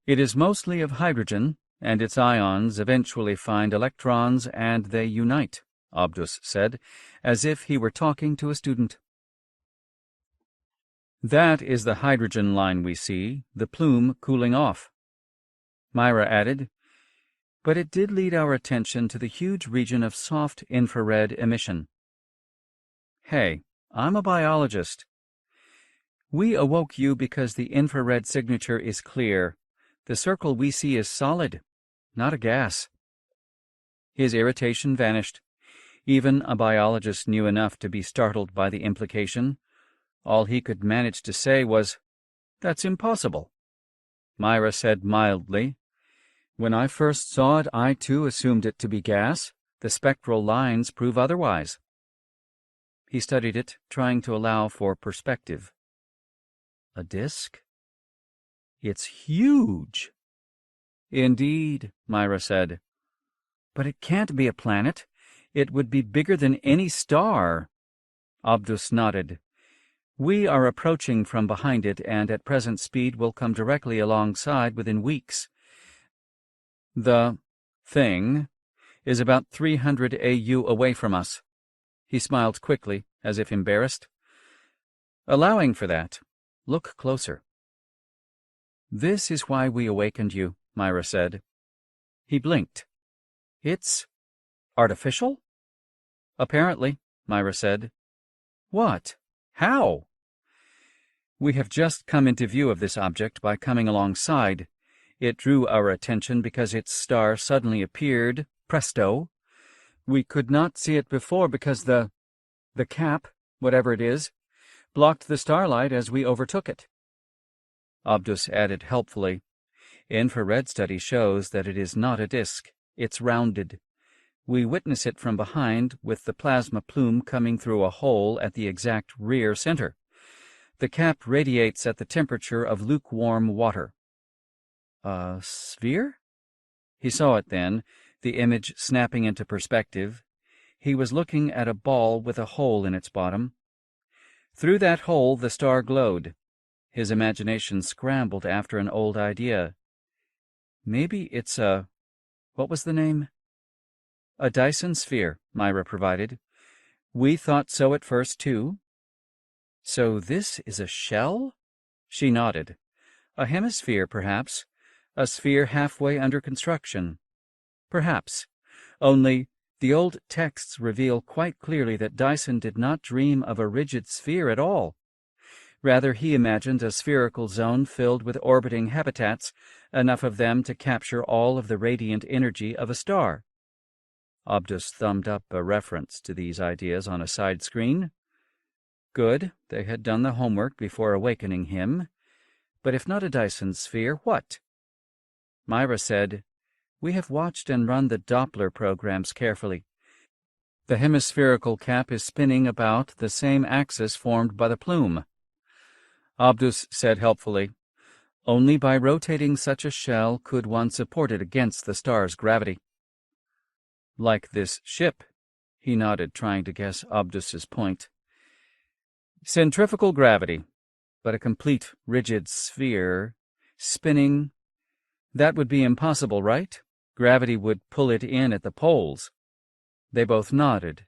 [SPEAKER 1] It is mostly of hydrogen, and its ions eventually find electrons and they unite," Abdus said, as if he were talking to a student. "That is the hydrogen line we see, the plume cooling off." Myra added, "But it did lead our attention to the huge region of soft infrared emission." "Hey, I'm a biologist." "We awoke you because the infrared signature is clear. The circle we see is solid, not a gas." His irritation vanished. Even a biologist knew enough to be startled by the implication. All he could manage to say was, "That's impossible." Myra said mildly, "When I first saw it, I too assumed it to be gas. The spectral lines prove otherwise." He studied it, trying to allow for perspective. "A disk? It's huge." "Indeed," Myra said. "But it can't be a planet. It would be bigger than any star." Abdus nodded. "We are approaching from behind it, and at present speed will come directly alongside within weeks. The thing is about 300 AU away from us." He smiled quickly, as if embarrassed. "Allowing for that, look closer." "This is why we awakened you," Myra said. He blinked. "It's artificial?" "Apparently," Myra said. "What? How?" "We have just come into view of this object by coming alongside. It drew our attention because its star suddenly appeared, presto. We could not see it before because the cap, whatever it is, blocked the starlight as we overtook it." Abdus added helpfully. Infrared study shows that it is not a disk. It's rounded. We witness it from behind with the plasma plume coming through a hole at the exact rear center. The cap radiates at the temperature of lukewarm water. A sphere? He saw it then, the image snapping into perspective. He was looking at a ball with a hole in its bottom. Through that hole the star glowed. His imagination scrambled after an old idea. Maybe it's a... what was the name? A Dyson sphere, Myra provided. We thought so at first, too. So this is a shell? She nodded. A hemisphere, perhaps. A sphere halfway under construction. Perhaps. Only the old texts reveal quite clearly that Dyson did not dream of a rigid sphere at all. Rather, he imagined a spherical zone filled with orbiting habitats, enough of them to capture all of the radiant energy of a star. Abdus thumbed up a reference to these ideas on a side screen. Good, they had done the homework before awakening him. But if not a Dyson sphere, what? Myra said, We have watched and run the Doppler programs carefully. The hemispherical cap is spinning about the same axis formed by the plume. Abdus said helpfully, Only by rotating such a shell could one support it against the star's gravity. Like this ship, he nodded, trying to guess Abdus's point. Centrifugal gravity, but a complete rigid sphere, spinning, that would be impossible, right? Gravity would pull it in at the poles. They both nodded.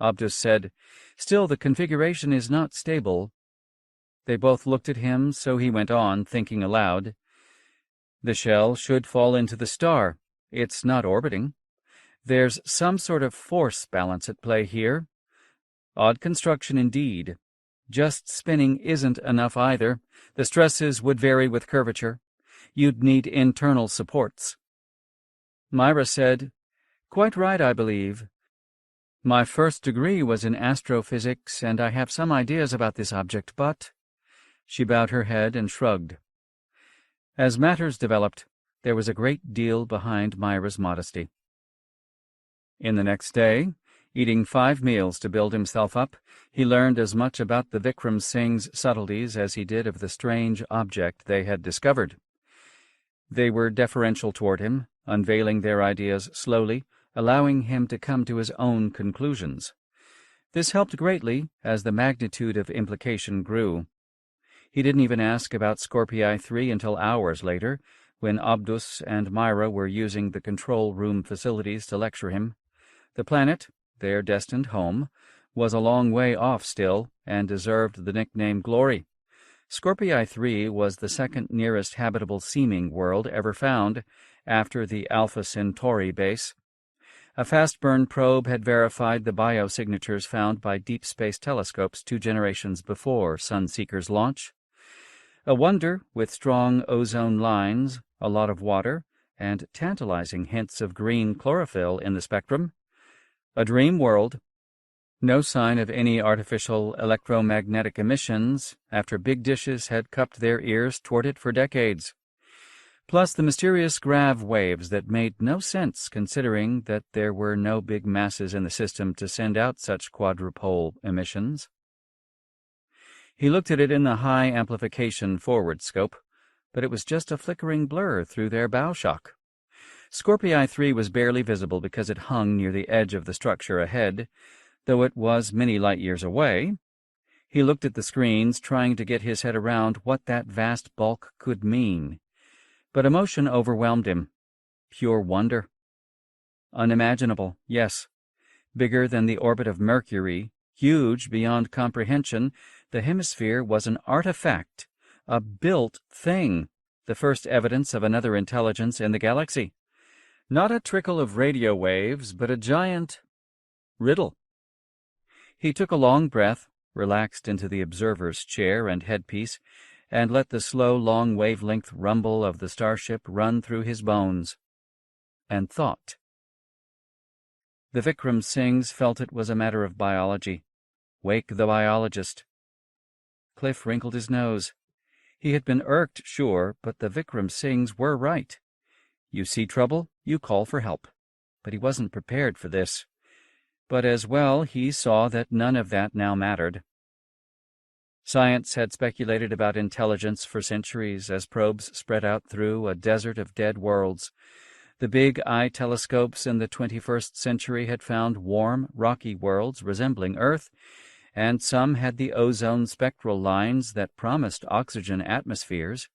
[SPEAKER 1] Abdus said, Still, the configuration is not stable. They both looked at him, so he went on, thinking aloud. The shell should fall into the star. It's not orbiting. There's some sort of force balance at play here. Odd construction indeed. Just spinning isn't enough either. The stresses would vary with curvature. You'd need internal supports. Myra said, Quite right, I believe. My first degree was in astrophysics, and I have some ideas about this object, but... She bowed her head and shrugged. As matters developed, there was a great deal behind Myra's modesty. In the next day, eating 5 meals to build himself up, he learned as much about the Vikram Singh's subtleties as he did of the strange object they had discovered. They were deferential toward him, unveiling their ideas slowly, allowing him to come to his own conclusions. This helped greatly as the magnitude of implication grew. He didn't even ask about Scorpii 3 until hours later, when Abdus and Myra were using the control room facilities to lecture him. The planet, their destined home, was a long way off still, and deserved the nickname Glory. Scorpii 3 was the second nearest habitable seeming world ever found, after the Alpha Centauri base. A fast-burn probe had verified the biosignatures found by deep space telescopes 2 generations before Sunseeker's launch. A wonder with strong ozone lines, a lot of water, and tantalizing hints of green chlorophyll in the spectrum. A dream world. No sign of any artificial electromagnetic emissions after big dishes had cupped their ears toward it for decades. Plus the mysterious grav waves that made no sense considering that there were no big masses in the system to send out such quadrupole emissions. He looked at it in the high amplification forward scope, but it was just a flickering blur through their bow shock. Scorpii 3 was barely visible because it hung near the edge of the structure ahead, though it was many light-years away. He looked at the screens, trying to get his head around what that vast bulk could mean. But emotion overwhelmed him. Pure wonder. Unimaginable, yes. Bigger than the orbit of Mercury, huge beyond comprehension, the hemisphere was an artifact, a built thing, the first evidence of another intelligence in the galaxy. Not a trickle of radio waves, but a giant riddle. He took a long breath, relaxed into the observer's chair and headpiece, and let the slow, long wavelength rumble of the starship run through his bones. And thought. The Vikram Singhs felt it was a matter of biology. Wake the biologist. Cliff wrinkled his nose. He had been irked, sure, but the Vikram Singhs were right. You see trouble, you call for help. But he wasn't prepared for this. But as well he saw that none of that now mattered. Science had speculated about intelligence for centuries as probes spread out through a desert of dead worlds. The big eye telescopes in the 21st century had found warm, rocky worlds resembling Earth, and some had the ozone spectral lines that promised oxygen atmospheres.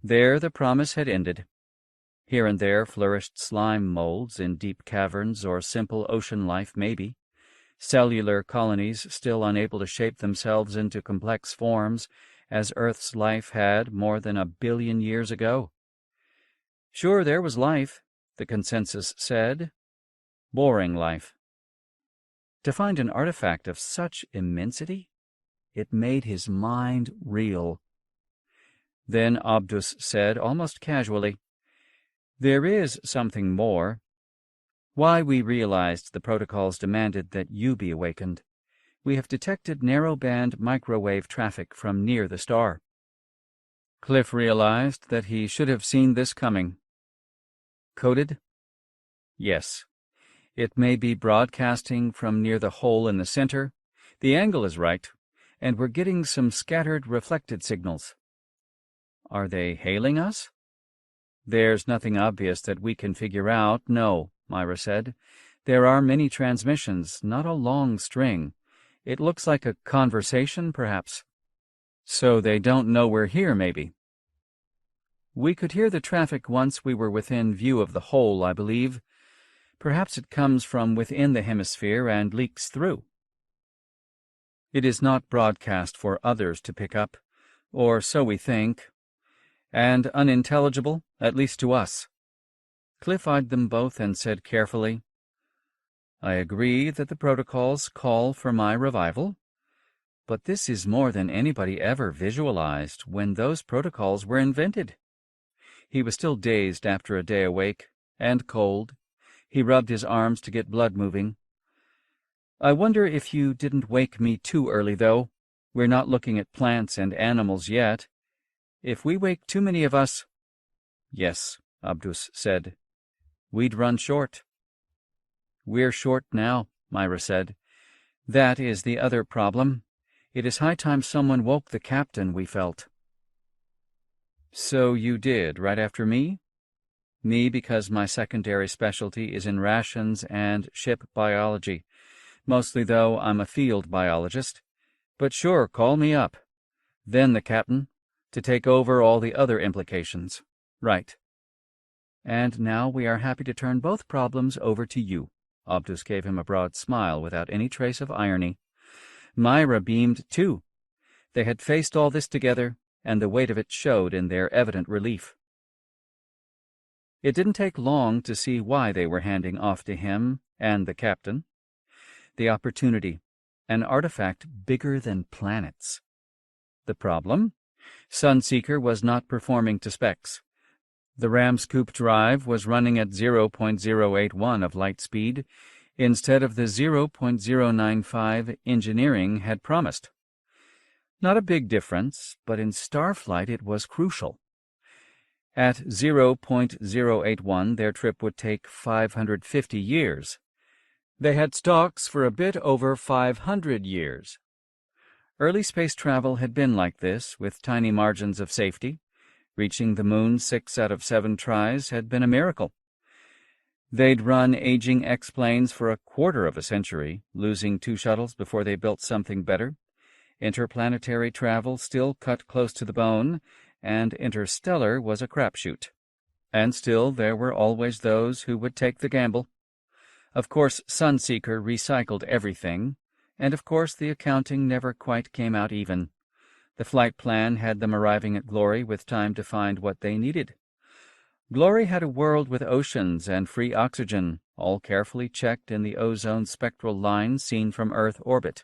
[SPEAKER 1] There the promise had ended. Here and there flourished slime molds in deep caverns or simple ocean life maybe, cellular colonies still unable to shape themselves into complex forms as Earth's life had more than 1 billion years ago. Sure, there was life, the consensus said. Boring life. To find an artifact of such immensity, it made his mind reel. Then Abdus said, almost casually, "There is something more. Why we realized the protocols demanded that you be awakened. We have detected narrow-band microwave traffic from near the star." Cliff realized that he should have seen this coming. Coded? Yes. It may be broadcasting from near the hole in the center. The angle is right, and we're getting some scattered reflected signals. Are they hailing us? There's nothing obvious that we can figure out, no, Myra said. There are many transmissions, not a long string. It looks like a conversation, perhaps. So they don't know we're here, maybe. We could hear the traffic once we were within view of the hole, I believe. Perhaps it comes from within the hemisphere and leaks through. It is not broadcast for others to pick up, or so we think, and unintelligible, at least to us. Cliff eyed them both and said carefully, I agree that the protocols call for my revival, but this is more than anybody ever visualized when those protocols were invented. He was still dazed after a day awake, and cold. He rubbed his arms to get blood moving. I wonder if you didn't wake me too early, though. We're not looking at plants and animals yet. If we wake too many of us— Yes, Abdus said. We'd run short. We're short now, Myra said. That is the other problem. It is high time someone woke the captain, we felt. So you did, right after me? Me because my secondary specialty is in rations and ship biology. Mostly, though, I'm a field biologist. But sure, call me up. Then the captain, to take over all the other implications. Right. And now we are happy to turn both problems over to you. Abdus gave him a broad smile without any trace of irony. Myra beamed, too. They had faced all this together, and the weight of it showed in their evident relief. It didn't take long to see why they were handing off to him and the captain. The opportunity, an artifact bigger than planets. The problem? Sunseeker was not performing to specs. The Ramscoop drive was running at 0.081 of light speed, instead of the 0.095 engineering had promised. Not a big difference, but in starflight it was crucial. At 0.081 their trip would take 550 years. They had stocks for a bit over 500 years. Early space travel had been like this, with tiny margins of safety. Reaching the moon 6 out of 7 tries had been a miracle. They'd run aging X-planes for a quarter of a century, losing 2 shuttles before they built something better. Interplanetary travel still cut close to the bone, and interstellar was a crapshoot. And still there were always those who would take the gamble. Of course, Sunseeker recycled everything, and of course the accounting never quite came out even. The flight plan had them arriving at Glory with time to find what they needed. Glory had a world with oceans and free oxygen, all carefully checked in the ozone spectral line seen from Earth orbit.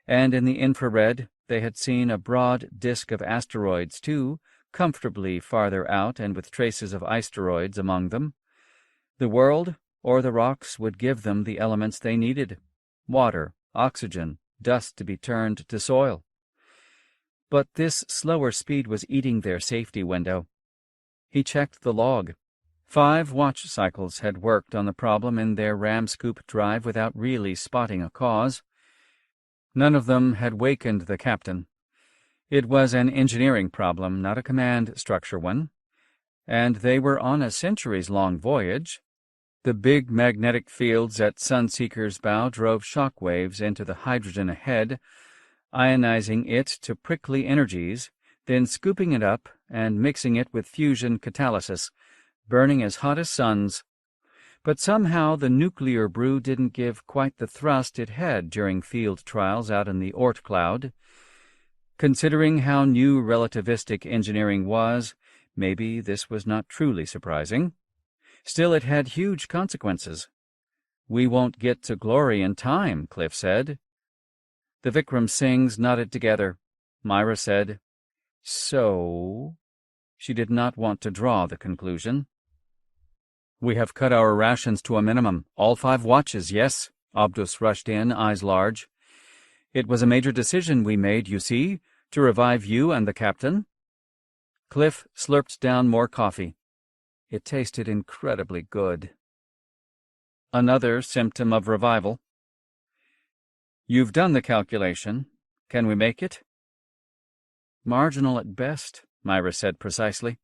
[SPEAKER 1] And in the infrared, they had seen a broad disk of asteroids, too, comfortably farther out and with traces of isteroids among them. The world, or the rocks, would give them the elements they needed: water, oxygen, dust to be turned to soil. But this slower speed was eating their safety window. He checked the log. 5 watch cycles had worked on the problem in their ram-scoop drive without really spotting a cause. None of them had wakened the captain. It was an engineering problem, not a command structure one, and they were on a centuries-long voyage. The big magnetic fields at Sunseeker's bow drove shock waves into the hydrogen ahead, ionizing it to prickly energies, then scooping it up and mixing it with fusion catalysis, burning as hot as suns. But somehow the nuclear brew didn't give quite the thrust it had during field trials out in the Oort cloud. Considering how new relativistic engineering was, maybe this was not truly surprising. Still, it had huge consequences. "We won't get to glory in time," Cliff said. The Vikram Singhs nodded together. Myra said, "So?" She did not want to draw the conclusion. "We have cut our rations to a minimum. All 5 watches, yes." Abdus rushed in, eyes large. "It was a major decision we made, you see, to revive you and the captain." Cliff slurped down more coffee. It tasted incredibly good. Another symptom of revival. "You've done the calculation. Can we make it?" "Marginal at best," Myra said precisely.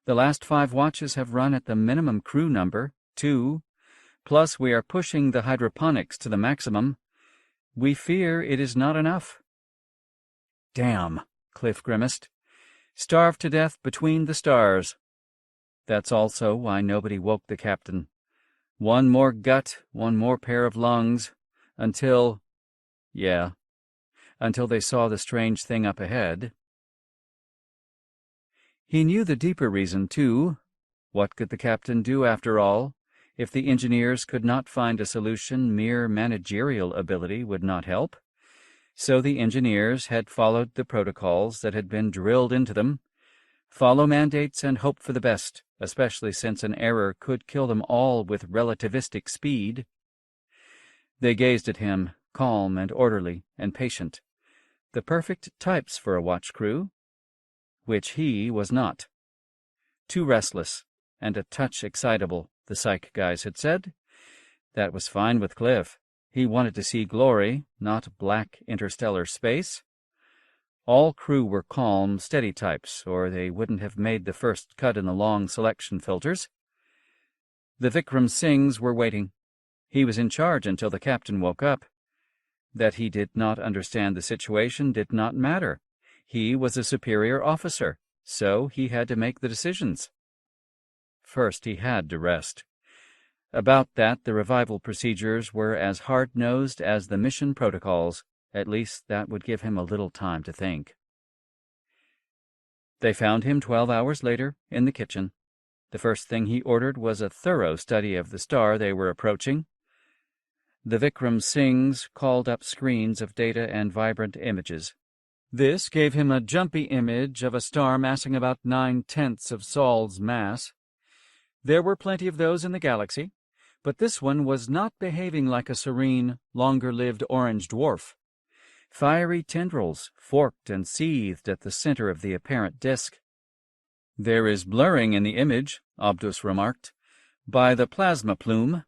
[SPEAKER 1] "The last 5 watches have run at the minimum crew number, 2, plus we are pushing the hydroponics to the maximum. We fear it is not enough." "Damn," Cliff grimaced. "Starved to death between the stars." That's also why nobody woke the captain. One more gut, one more pair of lungs, until they saw the strange thing up ahead. He knew the deeper reason, too. What could the captain do, after all? If the engineers could not find a solution, mere managerial ability would not help. So the engineers had followed the protocols that had been drilled into them. Follow mandates and hope for the best, especially since an error could kill them all with relativistic speed. They gazed at him, calm and orderly and patient. The perfect types for a watch crew, which he was not. Too restless and a touch excitable, the psych guys had said. That was fine with Cliff. He wanted to see glory, not black interstellar space. All crew were calm, steady types, or they wouldn't have made the first cut in the long selection filters. The Vikram Singhs were waiting. He was in charge until the captain woke up. That he did not understand the situation did not matter. He was a superior officer, so he had to make the decisions. First, he had to rest. About that, the revival procedures were as hard-nosed as the mission protocols. At least that would give him a little time to think. They found him 12 hours later in the kitchen. The first thing he ordered was a thorough study of the star they were approaching. The Vikram Singhs called up screens of data and vibrant images. This gave him a jumpy image of a star massing about 9/10 of Sol's mass. There were plenty of those in the galaxy, but this one was not behaving like a serene, longer-lived orange dwarf. Fiery tendrils forked and seethed at the center of the apparent disk. "There is blurring in the image," Abdus remarked, "by the plasma plume."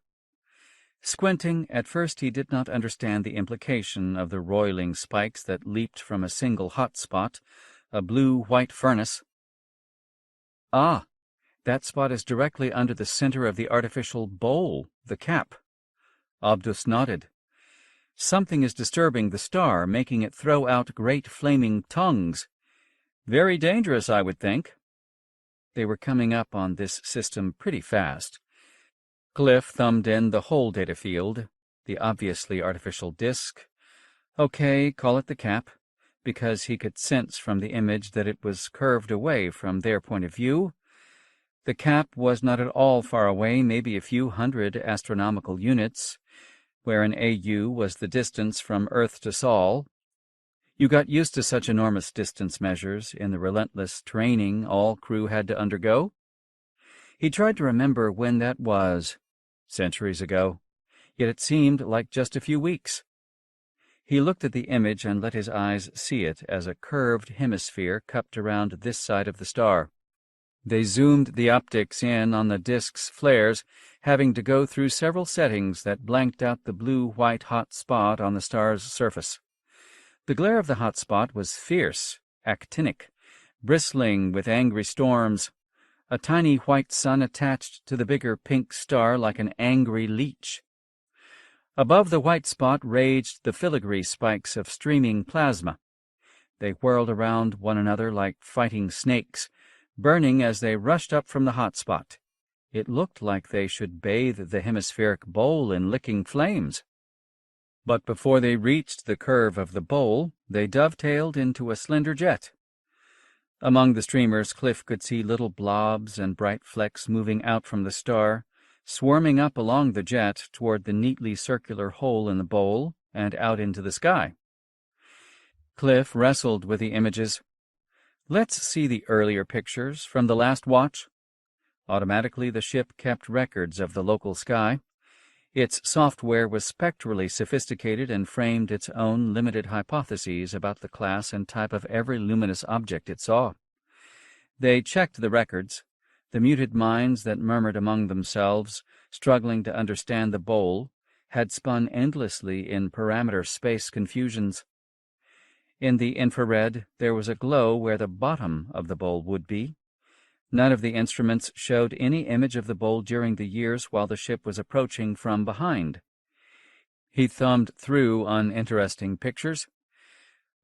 [SPEAKER 1] Squinting, at first he did not understand the implication of the roiling spikes that leaped from a single hot spot, a blue-white furnace. "Ah, that spot is directly under the center of the artificial bowl, the cap." Abdus nodded. "Something is disturbing the star, making it throw out great flaming tongues. Very dangerous, I would think." They were coming up on this system pretty fast. Cliff thumbed in the whole data field, the obviously artificial disk. Okay, call it the cap, because he could sense from the image that it was curved away from their point of view. The cap was not at all far away, maybe a few hundred astronomical units, where an AU was the distance from Earth to Sol. You got used to such enormous distance measures in the relentless training all crew had to undergo. He tried to remember when that was. Centuries ago. Yet it seemed like just a few weeks. He looked at the image and let his eyes see it as a curved hemisphere cupped around this side of the star. They zoomed the optics in on the disk's flares, having to go through several settings that blanked out the blue-white hot spot on the star's surface. The glare of the hot spot was fierce, actinic, bristling with angry storms. A tiny white sun attached to the bigger pink star like an angry leech. Above the white spot raged the filigree spikes of streaming plasma. They whirled around one another like fighting snakes, burning as they rushed up from the hot spot. It looked like they should bathe the hemispheric bowl in licking flames. But before they reached the curve of the bowl, they dovetailed into a slender jet. Among the streamers, Cliff could see little blobs and bright flecks moving out from the star, swarming up along the jet toward the neatly circular hole in the bowl and out into the sky. Cliff wrestled with the images. Let's see the earlier pictures from the last watch. Automatically, the ship kept records of the local sky. Its software was spectrally sophisticated and framed its own limited hypotheses about the class and type of every luminous object it saw. They checked the records. The muted minds that murmured among themselves, struggling to understand the bowl, had spun endlessly in parameter space confusions. In the infrared, there was a glow where the bottom of the bowl would be. None of the instruments showed any image of the bowl during the years while the ship was approaching from behind. He thumbed through uninteresting pictures.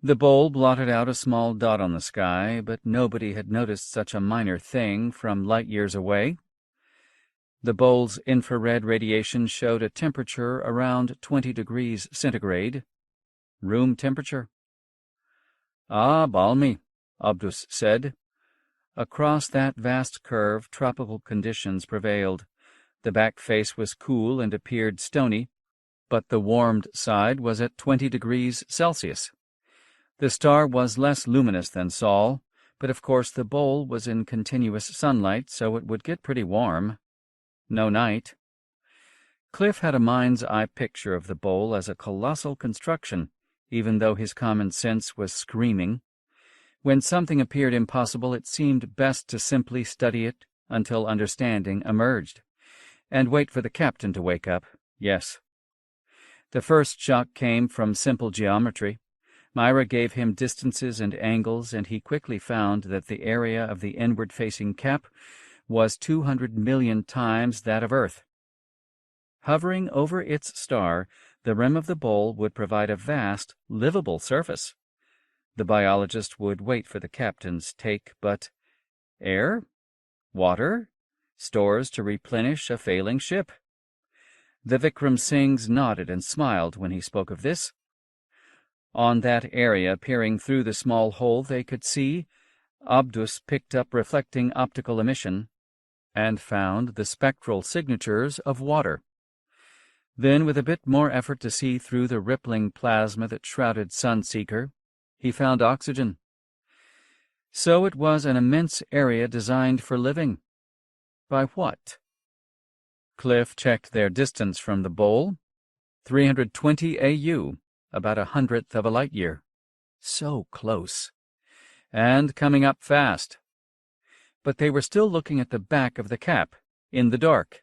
[SPEAKER 1] The bowl blotted out a small dot on the sky, but nobody had noticed such a minor thing from light years away. The bowl's infrared radiation showed a temperature around 20 degrees centigrade. Room temperature. "Ah, balmy," Abdus said. Across that vast curve, tropical conditions prevailed. The back face was cool and appeared stony, but the warmed side was at 20 degrees Celsius. The star was less luminous than Sol, but of course the bowl was in continuous sunlight, so it would get pretty warm. No night. Cliff had a mind's-eye picture of the bowl as a colossal construction, even though his common sense was screaming. When something appeared impossible, it seemed best to simply study it until understanding emerged, and wait for the captain to wake up. Yes. The first shock came from simple geometry. Myra gave him distances and angles, and he quickly found that the area of the inward-facing cap was 200 million times that of Earth. Hovering over its star, the rim of the bowl would provide a vast, livable surface. The biologist would wait for the captain's take, but air? Water? Stores to replenish a failing ship. The Vikram Singhs nodded and smiled when he spoke of this. On that area, peering through the small hole they could see, Abdus picked up reflecting optical emission and found the spectral signatures of water. Then, with a bit more effort to see through the rippling plasma that shrouded Sunseeker, he found oxygen. So it was an immense area designed for living. By what? Cliff checked their distance from the bowl. 320 AU, about 100th of a light year. So close. And coming up fast. But they were still looking at the back of the cap, in the dark.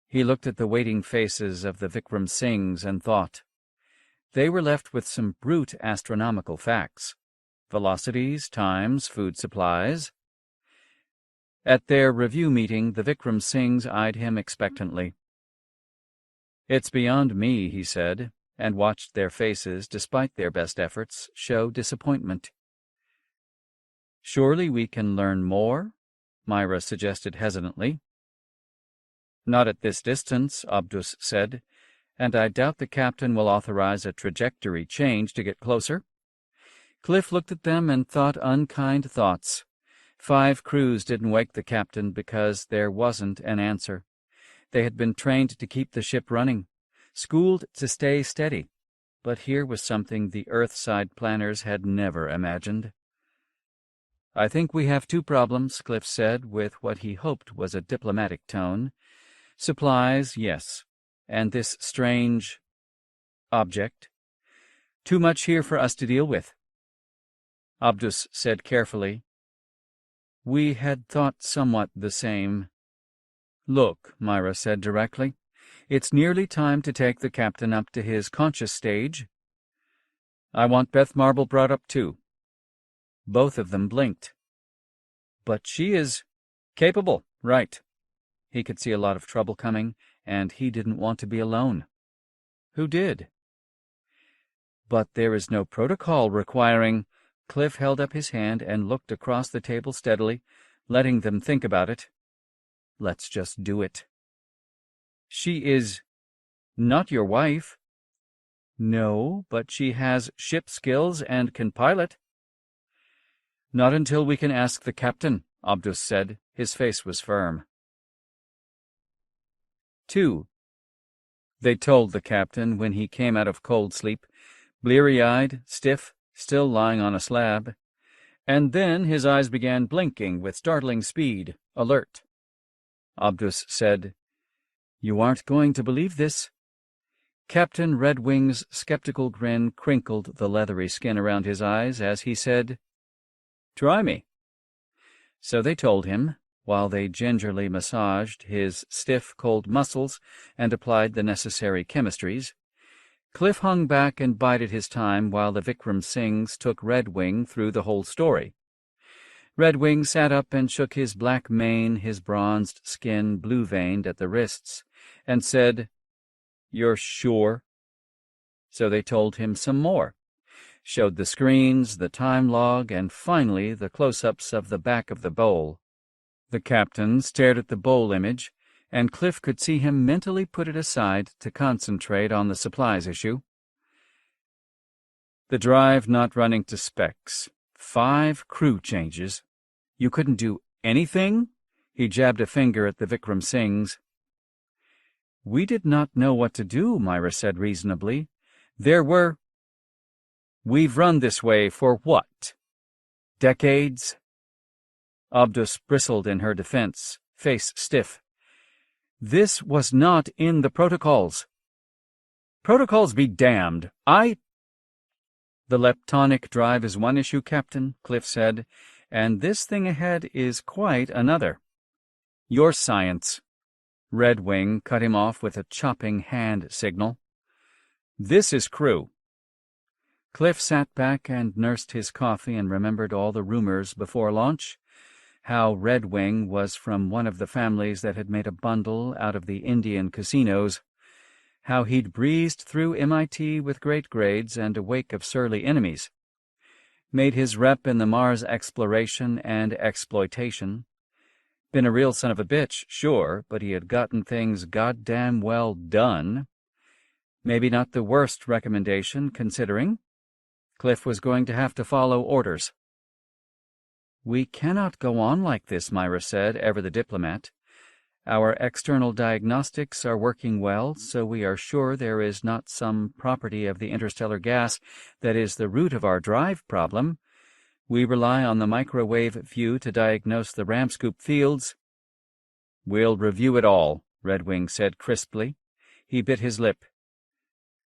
[SPEAKER 1] He looked at the waiting faces of the Vikram Singhs and thought. They were left with some brute astronomical facts. Velocities, times, food supplies. At their review meeting, the Vikram Singhs eyed him expectantly. "It's beyond me," he said, and watched their faces, despite their best efforts, show disappointment. "Surely we can learn more?" Myra suggested hesitantly. "Not at this distance," Abdus said, "and I doubt the captain will authorize a trajectory change to get closer." Cliff looked at them and thought unkind thoughts. 5 crews didn't wake the captain because there wasn't an answer. They had been trained to keep the ship running, schooled to stay steady, but here was something the Earthside planners had never imagined. "I think we have 2 problems," Cliff said, with what he hoped was a diplomatic tone. "Supplies, yes, and this strange object. Too much here for us to deal with. Abdus said carefully. We had thought somewhat the same. Look, Myra said directly, it's nearly time to take the captain up to his conscious stage. I want Beth Marble brought up too. Both of them blinked. But she is capable, right? He could see a lot of trouble coming, and he didn't want to be alone. Who did? But there is no protocol requiring... Cliff held up his hand and looked across the table steadily, letting them think about it. Let's just do it. She is not your wife. No, but she has ship skills and can pilot. Not until we can ask the captain, Abdus said. His face was firm. 2. They told the captain when he came out of cold sleep, bleary-eyed, stiff, still lying on a slab, and then his eyes began blinking with startling speed, alert. Abdus said, You aren't going to believe this. Captain Redwing's skeptical grin crinkled the leathery skin around his eyes as he said, Try me. So they told him, while they gingerly massaged his stiff, cold muscles and applied the necessary chemistries. Cliff hung back and bided his time while the Vikram Singhs took Redwing through the whole story. Redwing sat up and shook his black mane, his bronzed skin blue-veined at the wrists, and said, You're sure? So they told him some more, showed the screens, the time log, and finally the close-ups of the back of the bowl. The captain stared at the bowl image, and Cliff could see him mentally put it aside to concentrate on the supplies issue. The drive not running to specs. 5 crew changes. You couldn't do anything? He jabbed a finger at the Vikram Singhs. We did not know what to do, Myra said reasonably. We've run this way for what? Decades? Abdus bristled in her defense, face stiff. This was not in the protocols. Protocols be damned. The leptonic drive is one issue, Captain, Cliff said, and this thing ahead is quite another. Your science. Redwing cut him off with a chopping hand signal. This is crew. Cliff sat back and nursed his coffee and remembered all the rumors before launch. How Redwing was from one of the families that had made a bundle out of the Indian casinos, how he'd breezed through MIT with great grades and a wake of surly enemies, made his rep in the Mars exploration and exploitation, been a real son of a bitch, sure, but he had gotten things goddamn well done. Maybe not the worst recommendation, considering. Cliff was going to have to follow orders. We cannot go on like this, Myra said, ever the diplomat. Our external diagnostics are working well, so we are sure there is not some property of the interstellar gas that is the root of our drive problem. We rely on the microwave view to diagnose the Ramscoop fields. We'll review it all, Redwing said crisply. He bit his lip.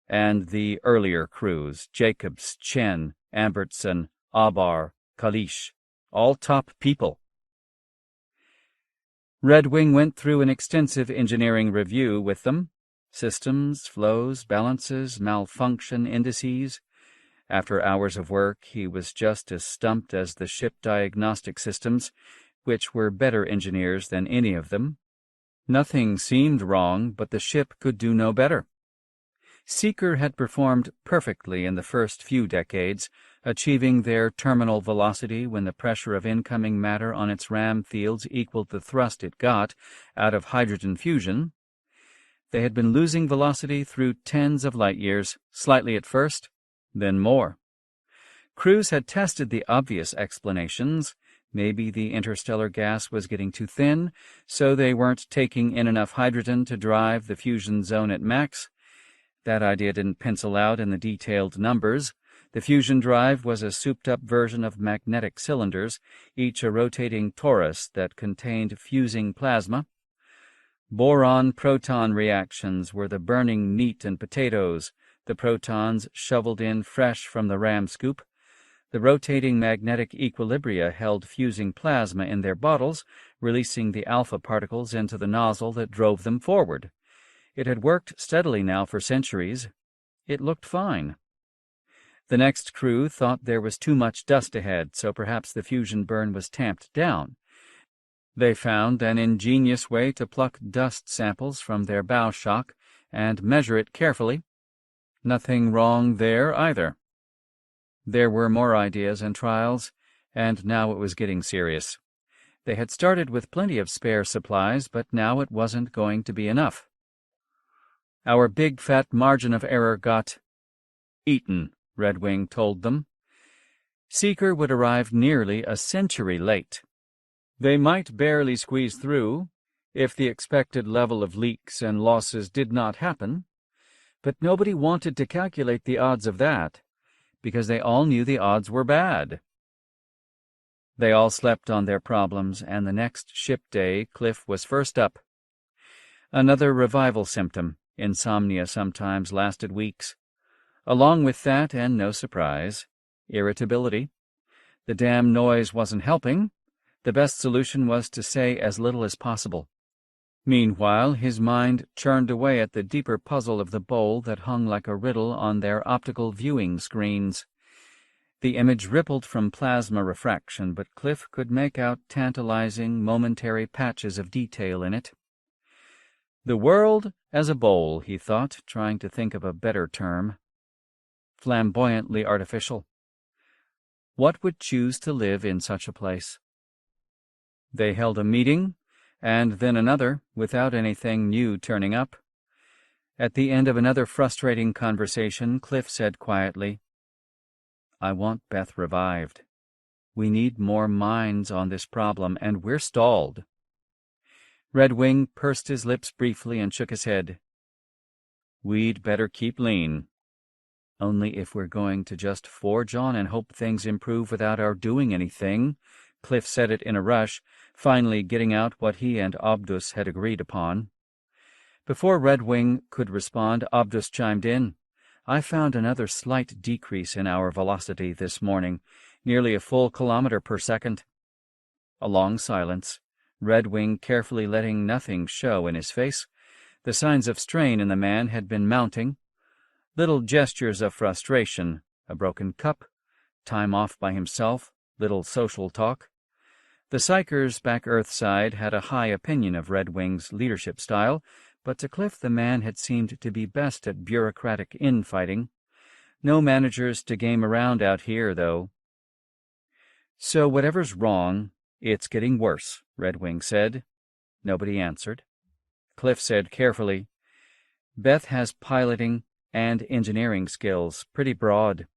[SPEAKER 1] And the earlier crews, Jacobs, Chen, Ambertson, Abar, Kalish. All top people. Redwing went through an extensive engineering review with them. Systems, flows, balances, malfunction indices. After hours of work, he was just as stumped as the ship diagnostic systems, which were better engineers than any of them. Nothing seemed wrong, but the ship could do no better. Seeker had performed perfectly in the first few decades, achieving their terminal velocity when the pressure of incoming matter on its ram fields equaled the thrust it got out of hydrogen fusion. They had been losing velocity through tens of light years, slightly at first, then more. Crews had tested the obvious explanations. Maybe the interstellar gas was getting too thin, so they weren't taking in enough hydrogen to drive the fusion zone at max. That idea didn't pencil out in the detailed numbers. The fusion drive was a souped-up version of magnetic cylinders, each a rotating torus that contained fusing plasma. Boron-proton reactions were the burning meat and potatoes, the protons shoveled in fresh from the ram scoop. The rotating magnetic equilibria held fusing plasma in their bottles, releasing the alpha particles into the nozzle that drove them forward. It had worked steadily now for centuries. It looked fine. The next crew thought there was too much dust ahead, so perhaps the fusion burn was tamped down. They found an ingenious way to pluck dust samples from their bow shock and measure it carefully. Nothing wrong there either. There were more ideas and trials, and now it was getting serious. They had started with plenty of spare supplies, but now it wasn't going to be enough. Our big fat margin of error got eaten, Redwing told them. Seeker would arrive nearly a century late. They might barely squeeze through if the expected level of leaks and losses did not happen, but nobody wanted to calculate the odds of that, because they all knew the odds were bad. They all slept on their problems, and the next ship day Cliff was first up. Another revival symptom, insomnia sometimes lasted weeks. Along with that, and no surprise, irritability. The damn noise wasn't helping. The best solution was to say as little as possible. Meanwhile, his mind churned away at the deeper puzzle of the bowl that hung like a riddle on their optical viewing screens. The image rippled from plasma refraction, but Cliff could make out tantalizing, momentary patches of detail in it. The world as a bowl, he thought, trying to think of a better term. Flamboyantly artificial. What would choose to live in such a place? They held a meeting, and then another, without anything new turning up. At the end of another frustrating conversation, Cliff said quietly, "I want Beth revived. We need more minds on this problem, and we're stalled." Redwing pursed his lips briefly and shook his head. "We'd better keep lean. Only if we're going to just forge on and hope things improve without our doing anything." Cliff said it in a rush, finally getting out what he and Obdus had agreed upon. Before Redwing could respond, Obdus chimed in. "I found another slight decrease in our velocity this morning, nearly a full kilometer per second." A long silence, Redwing carefully letting nothing show in his face. The signs of strain in the man had been mounting. Little gestures of frustration, a broken cup, time off by himself, little social talk. The psychers back Earthside had a high opinion of Redwing's leadership style, but to Cliff the man had seemed to be best at bureaucratic infighting. No managers to game around out here, though. "So whatever's wrong, it's getting worse," Redwing said. Nobody answered. Cliff said carefully, "Beth has piloting and engineering skills, pretty broad."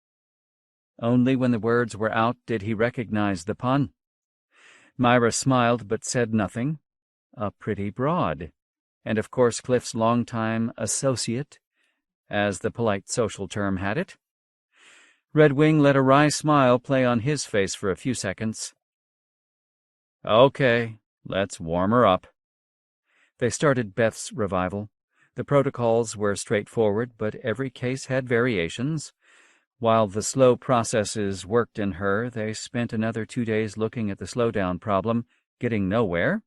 [SPEAKER 1] Only when the words were out did he recognize the pun. Myra smiled but said nothing. A pretty broad. And of course Cliff's longtime associate, as the polite social term had it. Redwing let a wry smile play on his face for a few seconds. "Okay, let's warm her up." They started Beth's revival. The protocols were straightforward, but every case had variations. While the slow processes worked in her, they spent another 2 days looking at the slowdown problem, getting nowhere.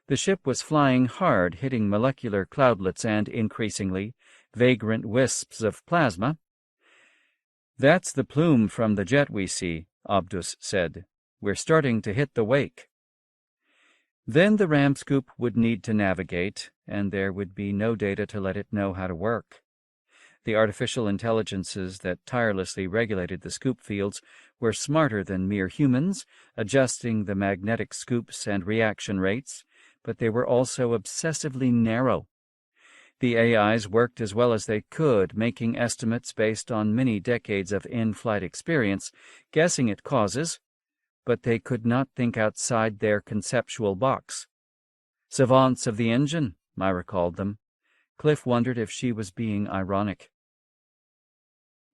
[SPEAKER 1] The ship was flying hard, hitting molecular cloudlets and, increasingly, vagrant wisps of plasma. "That's the plume from the jet we see," Obdus said. "We're starting to hit the wake." Then the ram scoop would need to navigate, and there would be no data to let it know how to work. The artificial intelligences that tirelessly regulated the scoop fields were smarter than mere humans, adjusting the magnetic scoops and reaction rates, but they were also obsessively narrow. The AIs worked as well as they could, making estimates based on many decades of in-flight experience, guessing at causes, but they could not think outside their conceptual box. Savants of the engine, Myra called them. Cliff wondered if she was being ironic.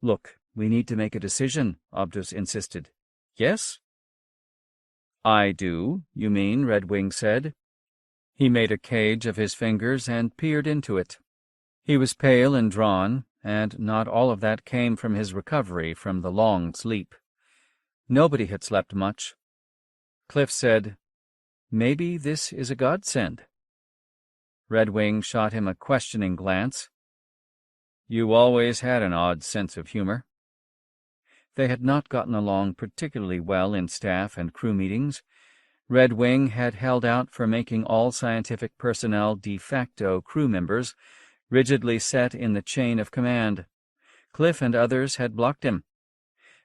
[SPEAKER 1] "Look, we need to make a decision," Obdus insisted. "Yes?" "I do, you mean," Redwing said. He made a cage of his fingers and peered into it. He was pale and drawn, and not all of that came from his recovery from the long sleep. Nobody had slept much. Cliff said, "Maybe this is a godsend." Redwing shot him a questioning glance. "You always had an odd sense of humor." They had not gotten along particularly well in staff and crew meetings. Redwing had held out for making all scientific personnel de facto crew members, rigidly set in the chain of command. Cliff and others had blocked him.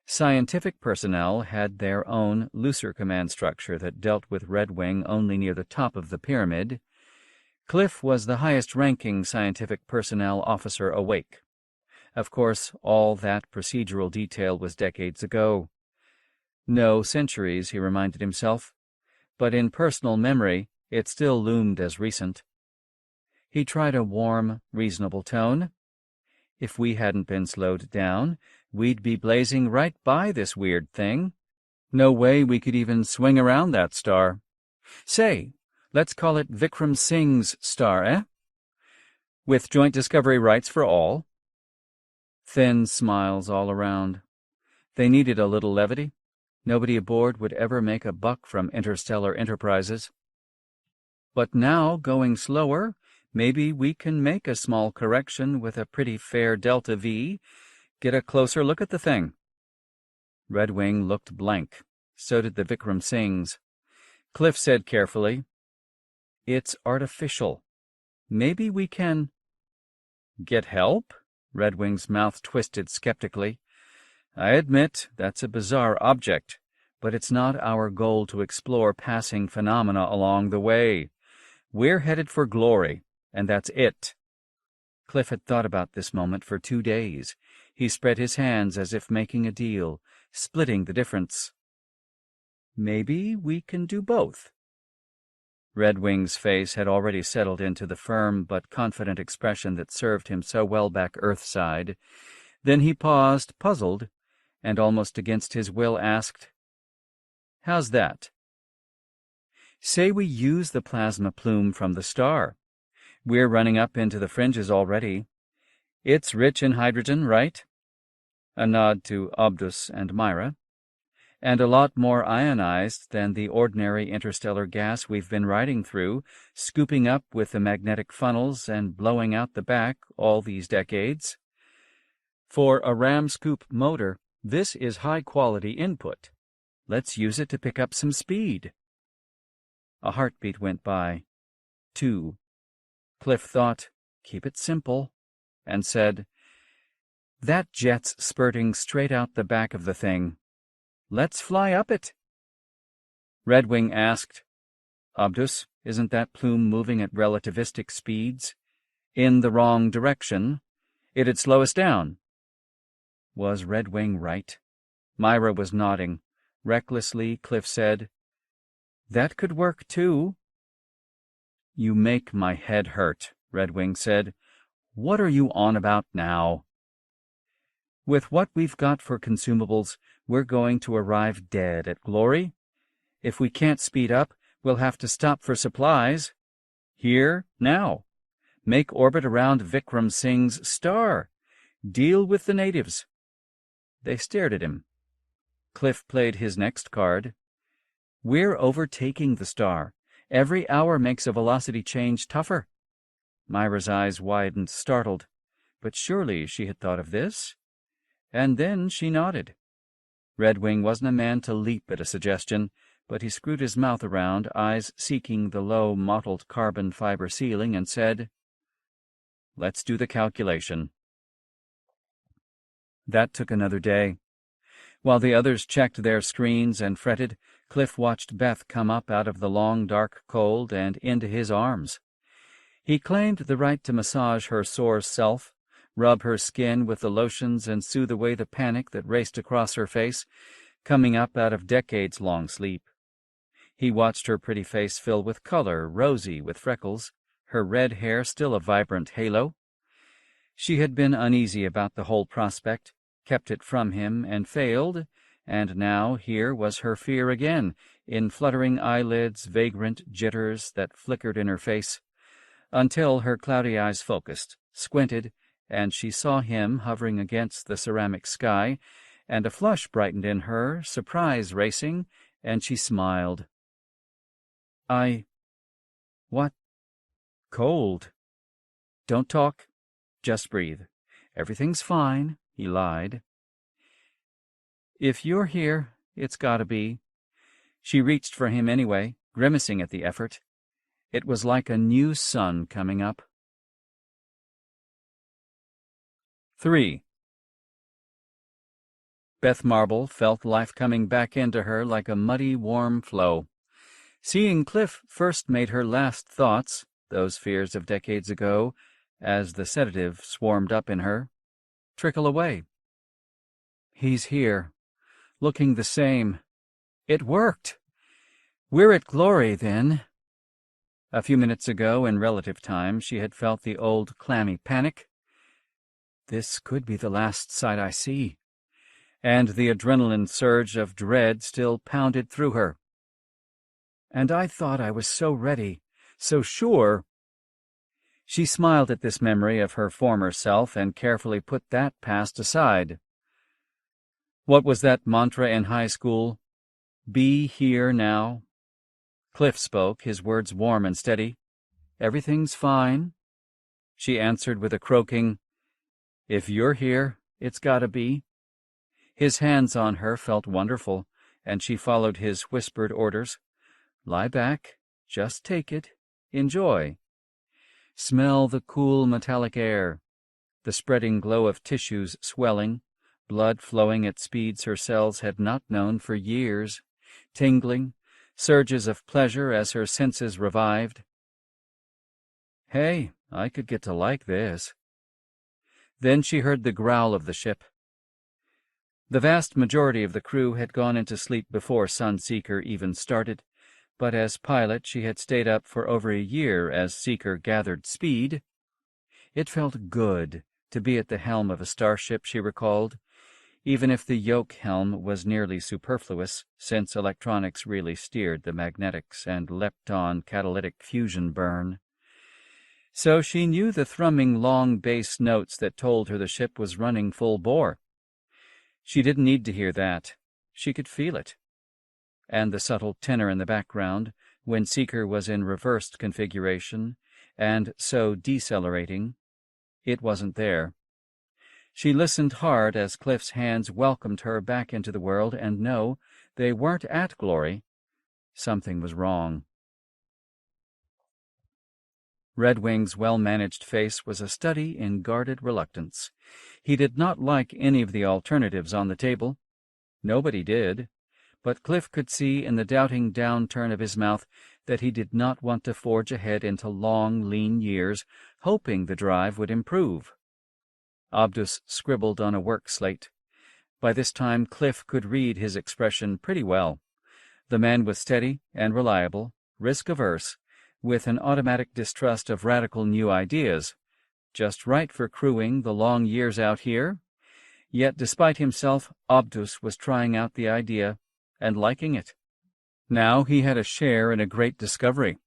[SPEAKER 1] Scientific personnel had their own looser command structure that dealt with Redwing only near the top of the pyramid. Cliff was the highest-ranking scientific personnel officer awake. Of course, all that procedural detail was decades ago. No centuries, he reminded himself, but in personal memory it still loomed as recent. He tried a warm, reasonable tone. "If we hadn't been slowed down, we'd be blazing right by this weird thing. No way we could even swing around that star. Say, let's call it Vikram Singh's star, eh? With joint discovery rights for all." Thin smiles all around. They needed a little levity. Nobody aboard would ever make a buck from interstellar enterprises. "But now, going slower, maybe we can make a small correction with a pretty fair delta V, get a closer look at the thing." Redwing looked blank. So did the Vikram Singhs. Cliff said carefully, "It's artificial. Maybe we can—" "Get help?" Redwing's mouth twisted skeptically. "I admit that's a bizarre object, but it's not our goal to explore passing phenomena along the way. We're headed for glory, and that's it." Cliff had thought about this moment for 2 days. He spread his hands as if making a deal, splitting the difference. "Maybe we can do both." Redwing's face had already settled into the firm but confident expression that served him so well back Earthside. Then he paused, puzzled, and almost against his will asked, "How's that?" "Say we use the plasma plume from the star. We're running up into the fringes already. It's rich in hydrogen, right?" A nod to Abdus and Myra. "And a lot more ionized than the ordinary interstellar gas we've been riding through, scooping up with the magnetic funnels and blowing out the back all these decades. For a ram scoop motor, this is high-quality input. Let's use it to pick up some speed." A heartbeat went by. 2. Cliff thought, "Keep it simple," and said, "That jet's spurting straight out the back of the thing. Let's fly up it." Redwing asked, "Abdus, isn't that plume moving at relativistic speeds? In the wrong direction. It'd slow us down." Was Redwing right? Myra was nodding. Recklessly, Cliff said, "That could work, too." "You make my head hurt," Redwing said. "What are you on about now?" "With what we've got for consumables, we're going to arrive dead at glory. If we can't speed up, we'll have to stop for supplies. Here, now. Make orbit around Vikram Singh's star. Deal with the natives." They stared at him. Cliff played his next card. "We're overtaking the star. Every hour makes a velocity change tougher." Myra's eyes widened, startled. But surely she had thought of this? And then she nodded. Redwing wasn't a man to leap at a suggestion, but he screwed his mouth around, eyes seeking the low, mottled carbon fiber ceiling, and said, "Let's do the calculation." That took another day. While the others checked their screens and fretted, Cliff watched Beth come up out of the long, dark cold and into his arms. He claimed the right to massage her sore self, rub her skin with the lotions, and soothe away the panic that raced across her face, coming up out of decades-long sleep. He watched her pretty face fill with color, rosy with freckles, her red hair still a vibrant halo. She had been uneasy about the whole prospect, kept it from him and failed, and now here was her fear again, in fluttering eyelids, vagrant jitters that flickered in her face, until her cloudy eyes focused, squinted, and she saw him hovering against the ceramic sky, and a flush brightened in her, surprise racing, and she smiled. What? Cold. Don't talk. Just breathe. Everything's fine, he lied. If you're here, it's gotta be. She reached for him anyway, grimacing at the effort. It was like a new sun coming up. 3. Beth Marble felt life coming back into her like a muddy, warm flow. Seeing Cliff first made her last thoughts, those fears of decades ago, as the sedative swarmed up in her, trickle away. He's here, looking the same. It worked. We're at glory, then. A few minutes ago, in relative time, she had felt the old clammy panic. This could be the last sight I see. And the adrenaline surge of dread still pounded through her. And I thought I was so ready, so sure. She smiled at this memory of her former self and carefully put that past aside. What was that mantra in high school? Be here now. Cliff spoke, his words warm and steady. Everything's fine. She answered with a croaking, If you're here, it's gotta be. His hands on her felt wonderful, and she followed his whispered orders. Lie back, just take it, enjoy. Smell the cool metallic air, the spreading glow of tissues swelling, blood flowing at speeds her cells had not known for years, tingling, surges of pleasure as her senses revived. Hey, I could get to like this. Then she heard the growl of the ship. The vast majority of the crew had gone into sleep before Sunseeker even started, but as pilot she had stayed up for over a year as Seeker gathered speed. It felt good to be at the helm of a starship, she recalled, even if the yoke helm was nearly superfluous, since electronics really steered the magnetics and lepton catalytic fusion burn. So she knew the thrumming long bass notes that told her the ship was running full bore. She didn't need to hear that. She could feel it. And the subtle tenor in the background, when Seeker was in reversed configuration, and so decelerating, it wasn't there. She listened hard as Cliff's hands welcomed her back into the world, and no, they weren't at glory. Something was wrong. Red Wing's well-managed face was a study in guarded reluctance. He did not like any of the alternatives on the table. Nobody did. But Cliff could see in the doubting downturn of his mouth that he did not want to forge ahead into long, lean years, hoping the drive would improve. Abdus scribbled on a work slate. By this time Cliff could read his expression pretty well. The man was steady and reliable, risk-averse, with an automatic distrust of radical new ideas, just right for crewing the long years out here. Yet despite himself, Abdus was trying out the idea and liking it. Now he had a share in a great discovery,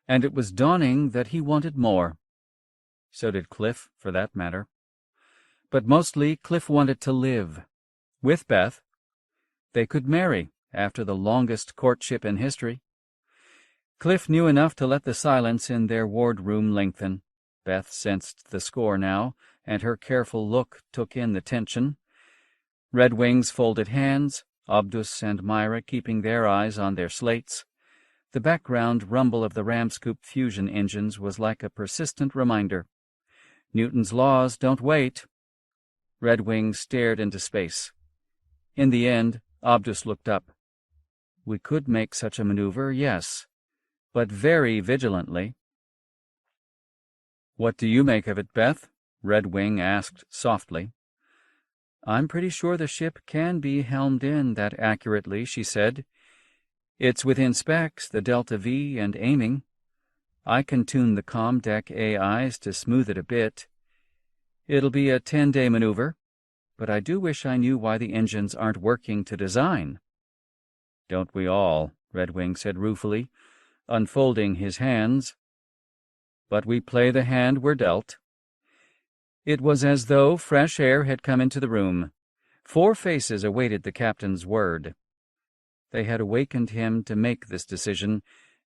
[SPEAKER 1] and it was dawning that he wanted more. So did Cliff, for that matter. But mostly Cliff wanted to live. With Beth. They could marry after the longest courtship in history. Cliff knew enough to let the silence in their wardroom lengthen. Beth sensed the score now, and her careful look took in the tension. Red Wing's folded hands, Abdus and Myra keeping their eyes on their slates. The background rumble of the Ramscoop fusion engines was like a persistent reminder. Newton's laws don't wait. Red Wing stared into space. In the end, Abdus looked up. We could make such a maneuver, yes, but very vigilantly. What do you make of it, Beth? Red Wing asked softly. I'm pretty sure the ship can be helmed in that accurately, she said. It's within specs, the Delta V and aiming. I can tune the comm deck AIs to smooth it a bit. It'll be a 10-day maneuver, but I do wish I knew why the engines aren't working to design. Don't we all? Red Wing said ruefully, unfolding his hands. But we play the hand we're dealt. It was as though fresh air had come into the room. 4 faces awaited the captain's word. They had awakened him to make this decision,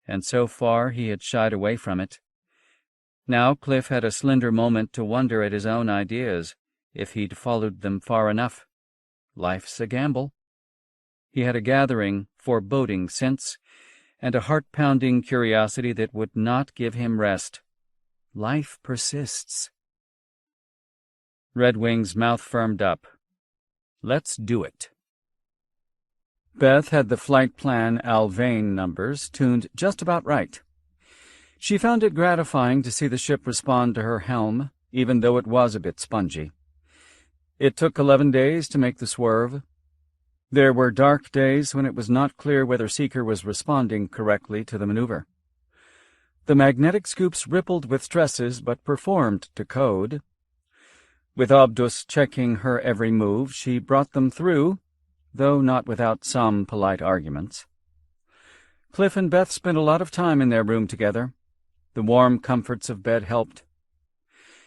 [SPEAKER 1] and so far he had shied away from it. Now Cliff had a slender moment to wonder at his own ideas, if he'd followed them far enough. Life's a gamble. He had a gathering, foreboding sense, and a heart-pounding curiosity that would not give him rest. Life persists. Redwing's mouth firmed up. Let's do it. Beth had the flight plan Alvane numbers tuned just about right. She found it gratifying to see the ship respond to her helm, even though it was a bit spongy. It took 11 days to make the swerve. There were dark days when it was not clear whether Seeker was responding correctly to the maneuver. The magnetic scoops rippled with stresses but performed to code. With Obdus checking her every move, she brought them through, though not without some polite arguments. Cliff and Beth spent a lot of time in their room together. The warm comforts of bed helped.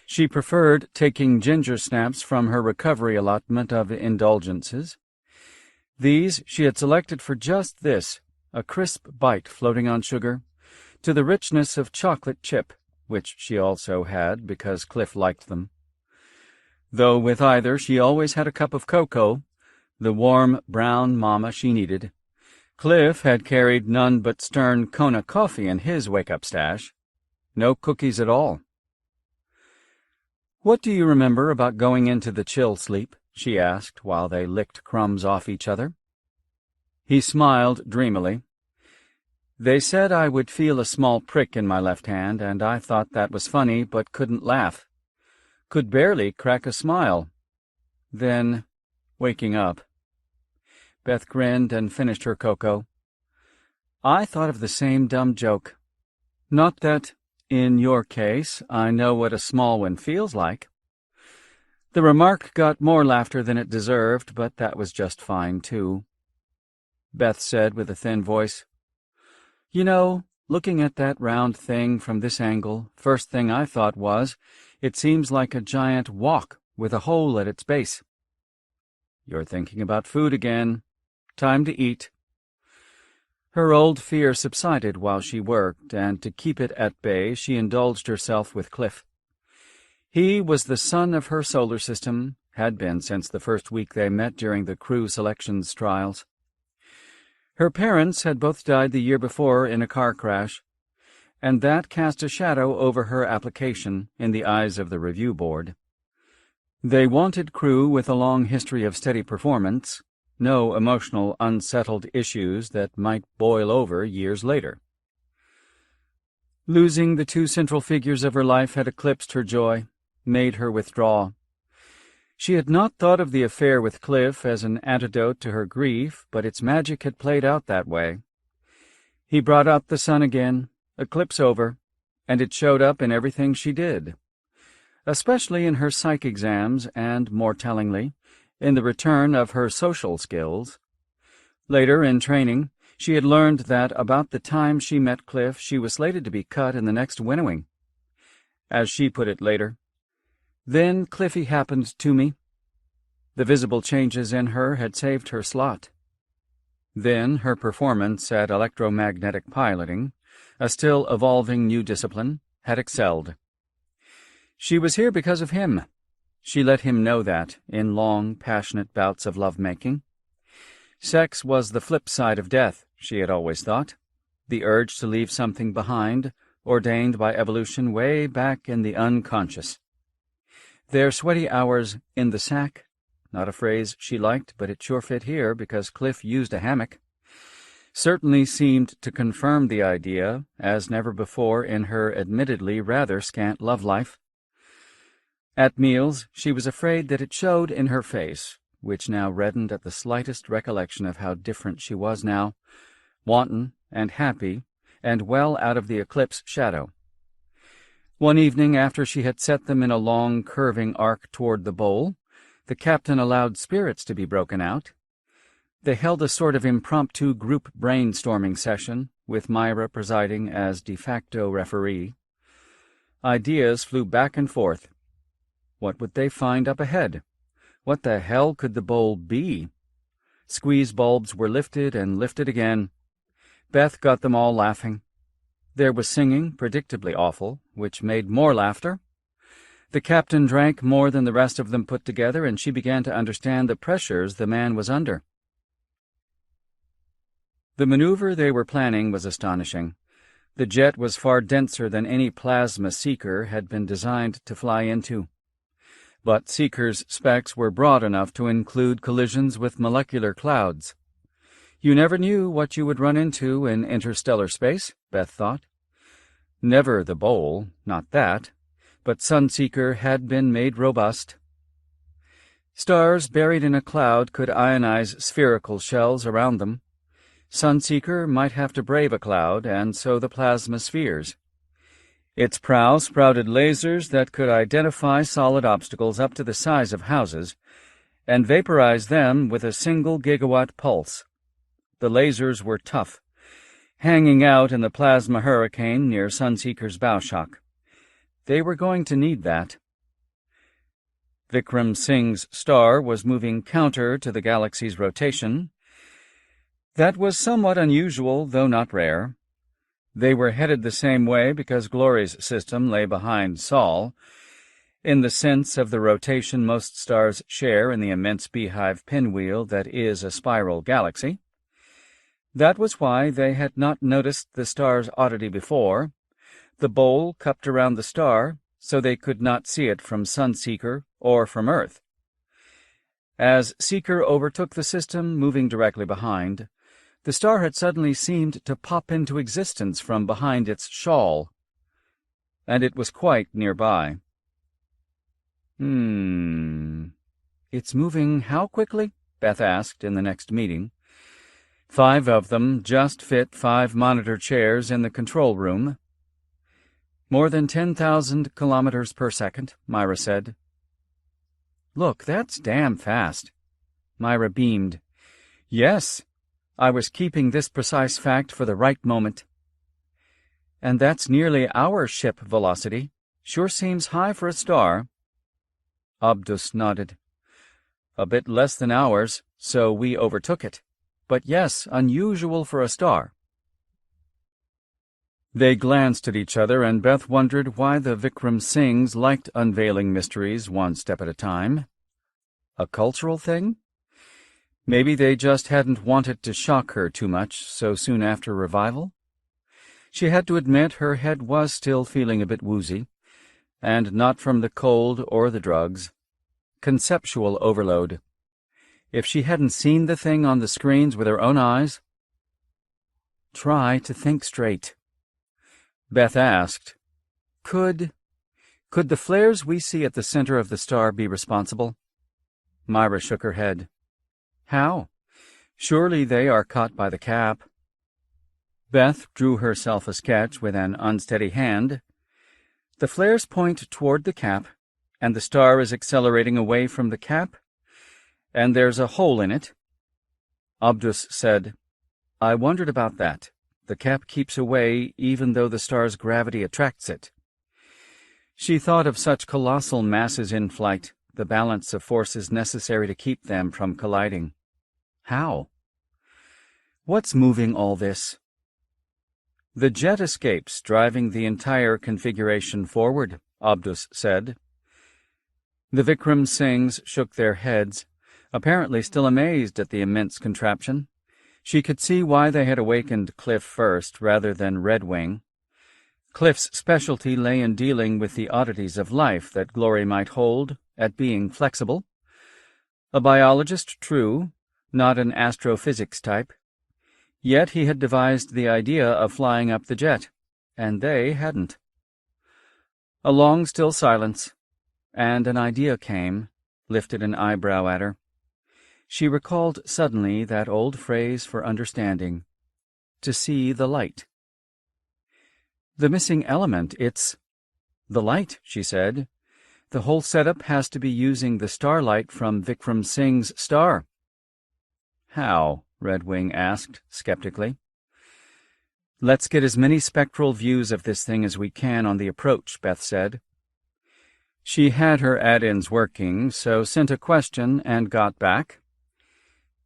[SPEAKER 1] She preferred taking ginger snaps from her recovery allotment of indulgences. These she had selected for just this, a crisp bite floating on sugar, to the richness of chocolate chip, which she also had because Cliff liked them. Though with either she always had a cup of cocoa, the warm brown mama she needed. Cliff had carried none but stern Kona coffee in his wake-up stash. No cookies at all. "What do you remember about going into the chill sleep?" she asked while they licked crumbs off each other. He smiled dreamily. "They said I would feel a small prick in my left hand, and I thought that was funny but couldn't laugh. Could barely crack a smile. Then, waking up." Beth grinned and finished her cocoa. "I thought of the same dumb joke. Not that, in your case, I know what a small one feels like." The remark got more laughter than it deserved, but that was just fine, too. Beth said with a thin voice, "You know, looking at that round thing from this angle, first thing I thought was, it seems like a giant wok with a hole at its base." "You're thinking about food again. Time to eat." Her old fear subsided while she worked, and to keep it at bay she indulged herself with Cliff. He was the sun of her solar system, had been since the first week they met during the crew selections trials. Her parents had both died the year before in a car crash, and that cast a shadow over her application in the eyes of the review board. They wanted crew with a long history of steady performance, no emotional, unsettled issues that might boil over years later. Losing the 2 central figures of her life had eclipsed her joy, made her withdraw. She had not thought of the affair with Cliff as an antidote to her grief, but its magic had played out that way. He brought out the sun again, eclipse over, and it showed up in everything she did, especially in her psych exams and, more tellingly, in the return of her social skills. Later, in training, she had learned that about the time she met Cliff, she was slated to be cut in the next winnowing. As she put it later, "Then Cliffy happened to me." The visible changes in her had saved her slot. Then her performance at electromagnetic piloting, a still evolving new discipline, had excelled. She was here because of him. She let him know that in long, passionate bouts of love-making. Sex was the flip side of death, she had always thought, the urge to leave something behind, ordained by evolution way back in the unconscious. Their sweaty hours in the sack, not a phrase she liked, but it sure fit here because Cliff used a hammock, certainly seemed to confirm the idea, as never before in her admittedly rather scant love life. At meals, she was afraid that it showed in her face, which now reddened at the slightest recollection of how different she was now, wanton and happy, and well out of the eclipse shadow. One evening, after she had set them in a long, curving arc toward the bowl, the captain allowed spirits to be broken out. They held a sort of impromptu group brainstorming session, with Myra presiding as de facto referee. Ideas flew back and forth. What would they find up ahead? What the hell could the bowl be? Squeeze bulbs were lifted and lifted again. Beth got them all laughing. There was singing, predictably awful, which made more laughter. The captain drank more than the rest of them put together, and she began to understand the pressures the man was under. The maneuver they were planning was astonishing. The jet was far denser than any plasma seeker had been designed to fly into. But Seeker's specs were broad enough to include collisions with molecular clouds. You never knew what you would run into in interstellar space, Beth thought. Never the bowl, not that, but Sunseeker had been made robust. Stars buried in a cloud could ionize spherical shells around them. Sunseeker might have to brave a cloud, and so the plasma spheres. Its prow sprouted lasers that could identify solid obstacles up to the size of houses and vaporize them with a single gigawatt pulse. The lasers were tough, hanging out in the plasma hurricane near Sunseeker's bow shock. They were going to need that. Vikram Singh's star was moving counter to the galaxy's rotation. That was somewhat unusual, though not rare. They were headed the same way because Glory's system lay behind Sol, in the sense of the rotation most stars share in the immense beehive pinwheel that is a spiral galaxy. That was why they had not noticed the star's oddity before, the bowl cupped around the star so they could not see it from Sunseeker or from Earth. As Seeker overtook the system, moving directly behind, the star had suddenly seemed to pop into existence from behind its shawl, and it was quite nearby. It's moving how quickly? Beth asked in the next meeting. 5 of them just fit 5 monitor chairs in the control room. More than 10,000 kilometers per second, Myra said. Look, that's damn fast. Myra beamed. Yes, I was keeping this precise fact for the right moment. And that's nearly our ship velocity. Sure seems high for a star. Abdus nodded. A bit less than ours, so we overtook it. But yes, unusual for a star. They glanced at each other, and Beth wondered why the Vikram Singhs liked unveiling mysteries one step at a time. A cultural thing? Maybe they just hadn't wanted to shock her too much so soon after revival? She had to admit her head was still feeling a bit woozy, and not from the cold or the drugs. Conceptual overload. If she hadn't seen the thing on the screens with her own eyes... Try to think straight. Beth asked, Could the flares we see at the center of the star be responsible? Myra shook her head. How? Surely they are caught by the cap. Beth drew herself a sketch with an unsteady hand. The flares point toward the cap, and the star is accelerating away from the cap, and there's a hole in it. Abdus said, I wondered about that. The cap keeps away even though the star's gravity attracts it. She thought of such colossal masses in flight, the balance of forces necessary to keep them from colliding. How? What's moving all this? The jet escapes driving the entire configuration forward, Abdus said. The Vikram Singhs shook their heads, apparently still amazed at the immense contraption. She could see why they had awakened Cliff first rather than Redwing. Cliff's specialty lay in dealing with the oddities of life that Glory might hold, at being flexible. A biologist, true, not an astrophysics type. Yet he had devised the idea of flying up the jet, and they hadn't. A long, still silence, and an idea came, lifted an eyebrow at her. She recalled suddenly that old phrase for understanding, to see the light. The missing element, it's the light, she said. The whole setup has to be using the starlight from Vikram Singh's star. How? Redwing asked, skeptically. Let's get as many spectral views of this thing as we can on the approach, Beth said. She had her add-ins working, so sent a question and got back.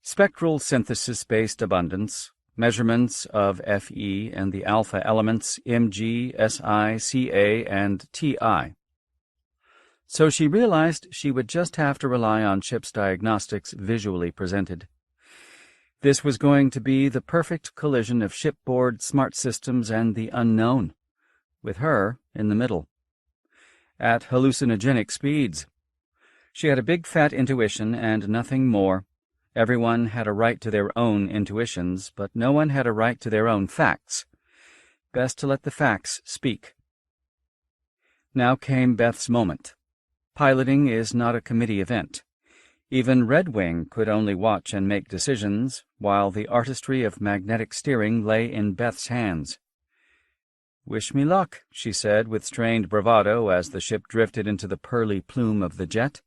[SPEAKER 1] Spectral synthesis-based abundance, measurements of Fe and the alpha elements Mg, Si, Ca, and Ti. So she realized she would just have to rely on Chip's diagnostics visually presented. This was going to be the perfect collision of shipboard smart systems and the unknown, with her in the middle. At hallucinogenic speeds. She had a big fat intuition and nothing more. Everyone had a right to their own intuitions, but no one had a right to their own facts. Best to let the facts speak. Now came Beth's moment. Piloting is not a committee event. Even Red Wing could only watch and make decisions, while the artistry of magnetic steering lay in Beth's hands. "Wish me luck," she said with strained bravado as the ship drifted into the pearly plume of the jet.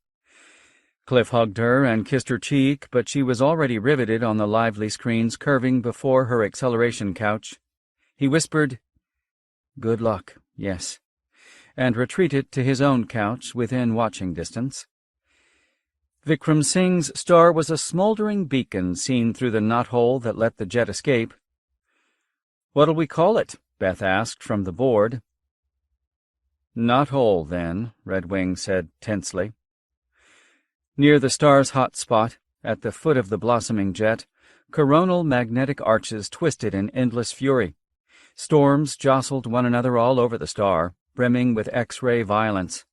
[SPEAKER 1] Cliff hugged her and kissed her cheek, but she was already riveted on the lively screens curving before her acceleration couch. He whispered, "Good luck, yes," and retreated to his own couch within watching distance. Vikram Singh's star was a smoldering beacon seen through the knothole that let the jet escape. "What'll we call it?" Beth asked from the board. "Knothole, then," Red Wing said tensely. Near the star's hot spot, at the foot of the blossoming jet, coronal magnetic arches twisted in endless fury. Storms jostled one another all over the star, brimming with X-ray violence.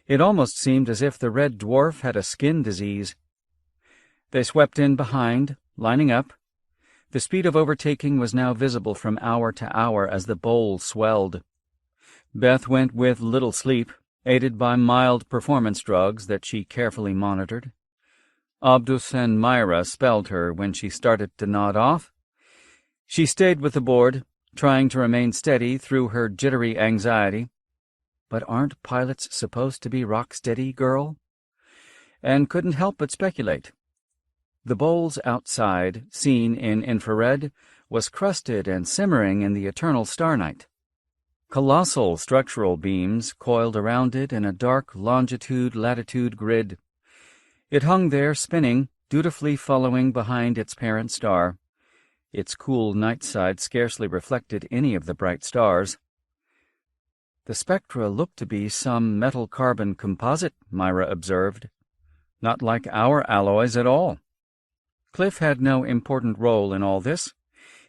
[SPEAKER 1] It almost seemed as if the red dwarf had a skin disease. They swept in behind, lining up. The speed of overtaking was now visible from hour to hour as the bowl swelled. Beth went with little sleep, aided by mild performance drugs that she carefully monitored. Abdus and Myra spelled her when she started to nod off. She stayed with the board, trying to remain steady through her jittery anxiety. But aren't pilots supposed to be rock-steady, girl? And couldn't help but speculate. The bowls outside, seen in infrared, was crusted and simmering in the eternal starnight. Colossal structural beams coiled around it in a dark longitude-latitude grid. It hung there spinning, dutifully following behind its parent star. Its cool night side scarcely reflected any of the bright stars. "The spectra looked to be some metal-carbon composite," Myra observed. "Not like our alloys at all." Cliff had no important role in all this.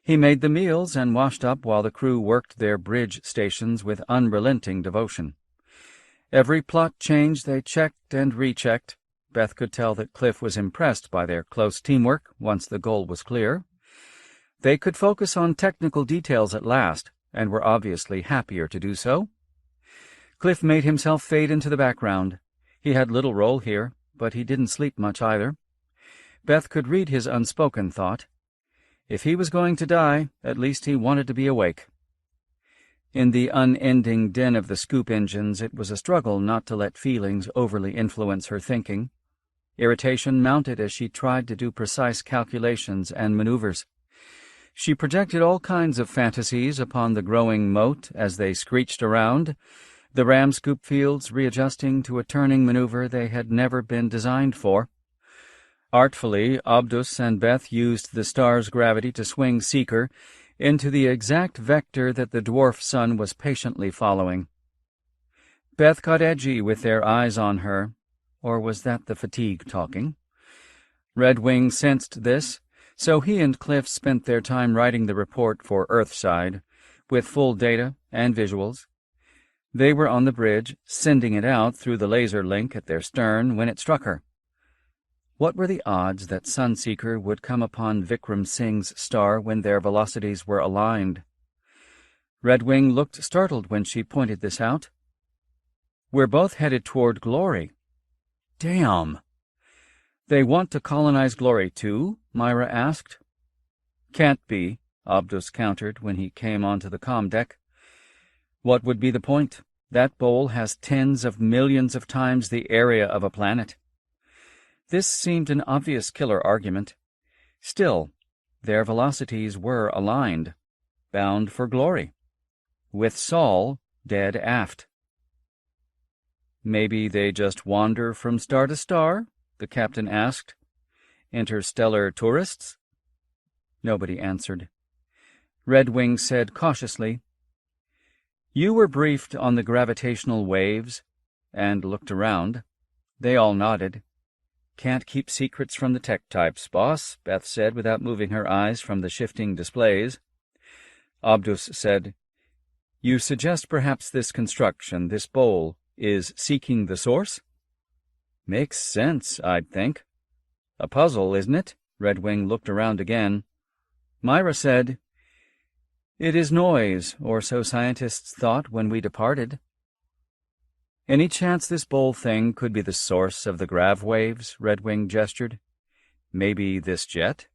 [SPEAKER 1] He made the meals and washed up while the crew worked their bridge stations with unrelenting devotion. Every plot change they checked and rechecked. Beth could tell that Cliff was impressed by their close teamwork once the goal was clear. They could focus on technical details at last, and were obviously happier to do so. Cliff made himself fade into the background. He had little role here, but he didn't sleep much either. Beth could read his unspoken thought. If he was going to die, at least he wanted to be awake. In the unending din of the scoop engines, it was a struggle not to let feelings overly influence her thinking. Irritation mounted as she tried to do precise calculations and maneuvers. She projected all kinds of fantasies upon the growing moat as they screeched around, the ram scoop fields readjusting to a turning maneuver they had never been designed for. Artfully, Abdus and Beth used the star's gravity to swing Seeker into the exact vector that the dwarf sun was patiently following. Beth got edgy with their eyes on her, or was that the fatigue talking? Red Wing sensed this, so he and Cliff spent their time writing the report for Earthside, with full data and visuals. They were on the bridge, sending it out through the laser link at their stern when it struck her. What were the odds that Sunseeker would come upon Vikram Singh's star when their velocities were aligned? Red Wing looked startled when she pointed this out. "We're both headed toward Glory." "Damn!" "They want to colonize Glory, too?" Myra asked. "Can't be," Abdus countered when he came onto the comm deck. "What would be the point? That bowl has tens of millions of times the area of a planet." This seemed an obvious killer argument. Still, their velocities were aligned, bound for Glory, with Saul dead aft. Maybe they just wander from star to star? The captain asked. Interstellar tourists? Nobody answered. Redwing said cautiously, "You were briefed on the gravitational waves," and looked around. They all nodded. "Can't keep secrets from the tech types, boss," Beth said without moving her eyes from the shifting displays. Abdus said, "You suggest perhaps this construction, this bowl, is seeking the source?" "Makes sense, I'd think." "A puzzle, isn't it?" Redwing looked around again. Myra said, "It is noise, or so scientists thought when we departed." "Any chance this bowl thing could be the source of the grav waves?" Redwing gestured. "Maybe this jet?"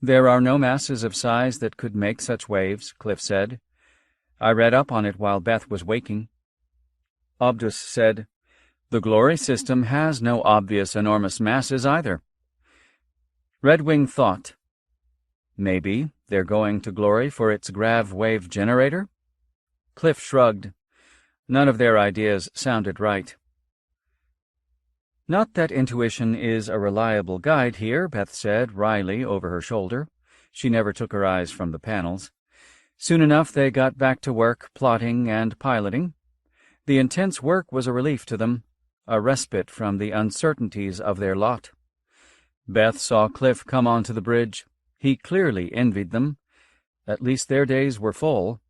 [SPEAKER 1] "There are no masses of size that could make such waves," Cliff said. "I read up on it while Beth was waking." Abdus said, "The Glory system has no obvious enormous masses either." Redwing thought, "Maybe they're going to Glory for its grav wave generator?" Cliff shrugged. None of their ideas sounded right. "Not that intuition is a reliable guide here," Beth said wryly over her shoulder. She never took her eyes from the panels. Soon enough they got back to work, plotting and piloting. The intense work was a relief to them, a respite from the uncertainties of their lot. Beth saw Cliff come onto the bridge. He clearly envied them. At least their days were full.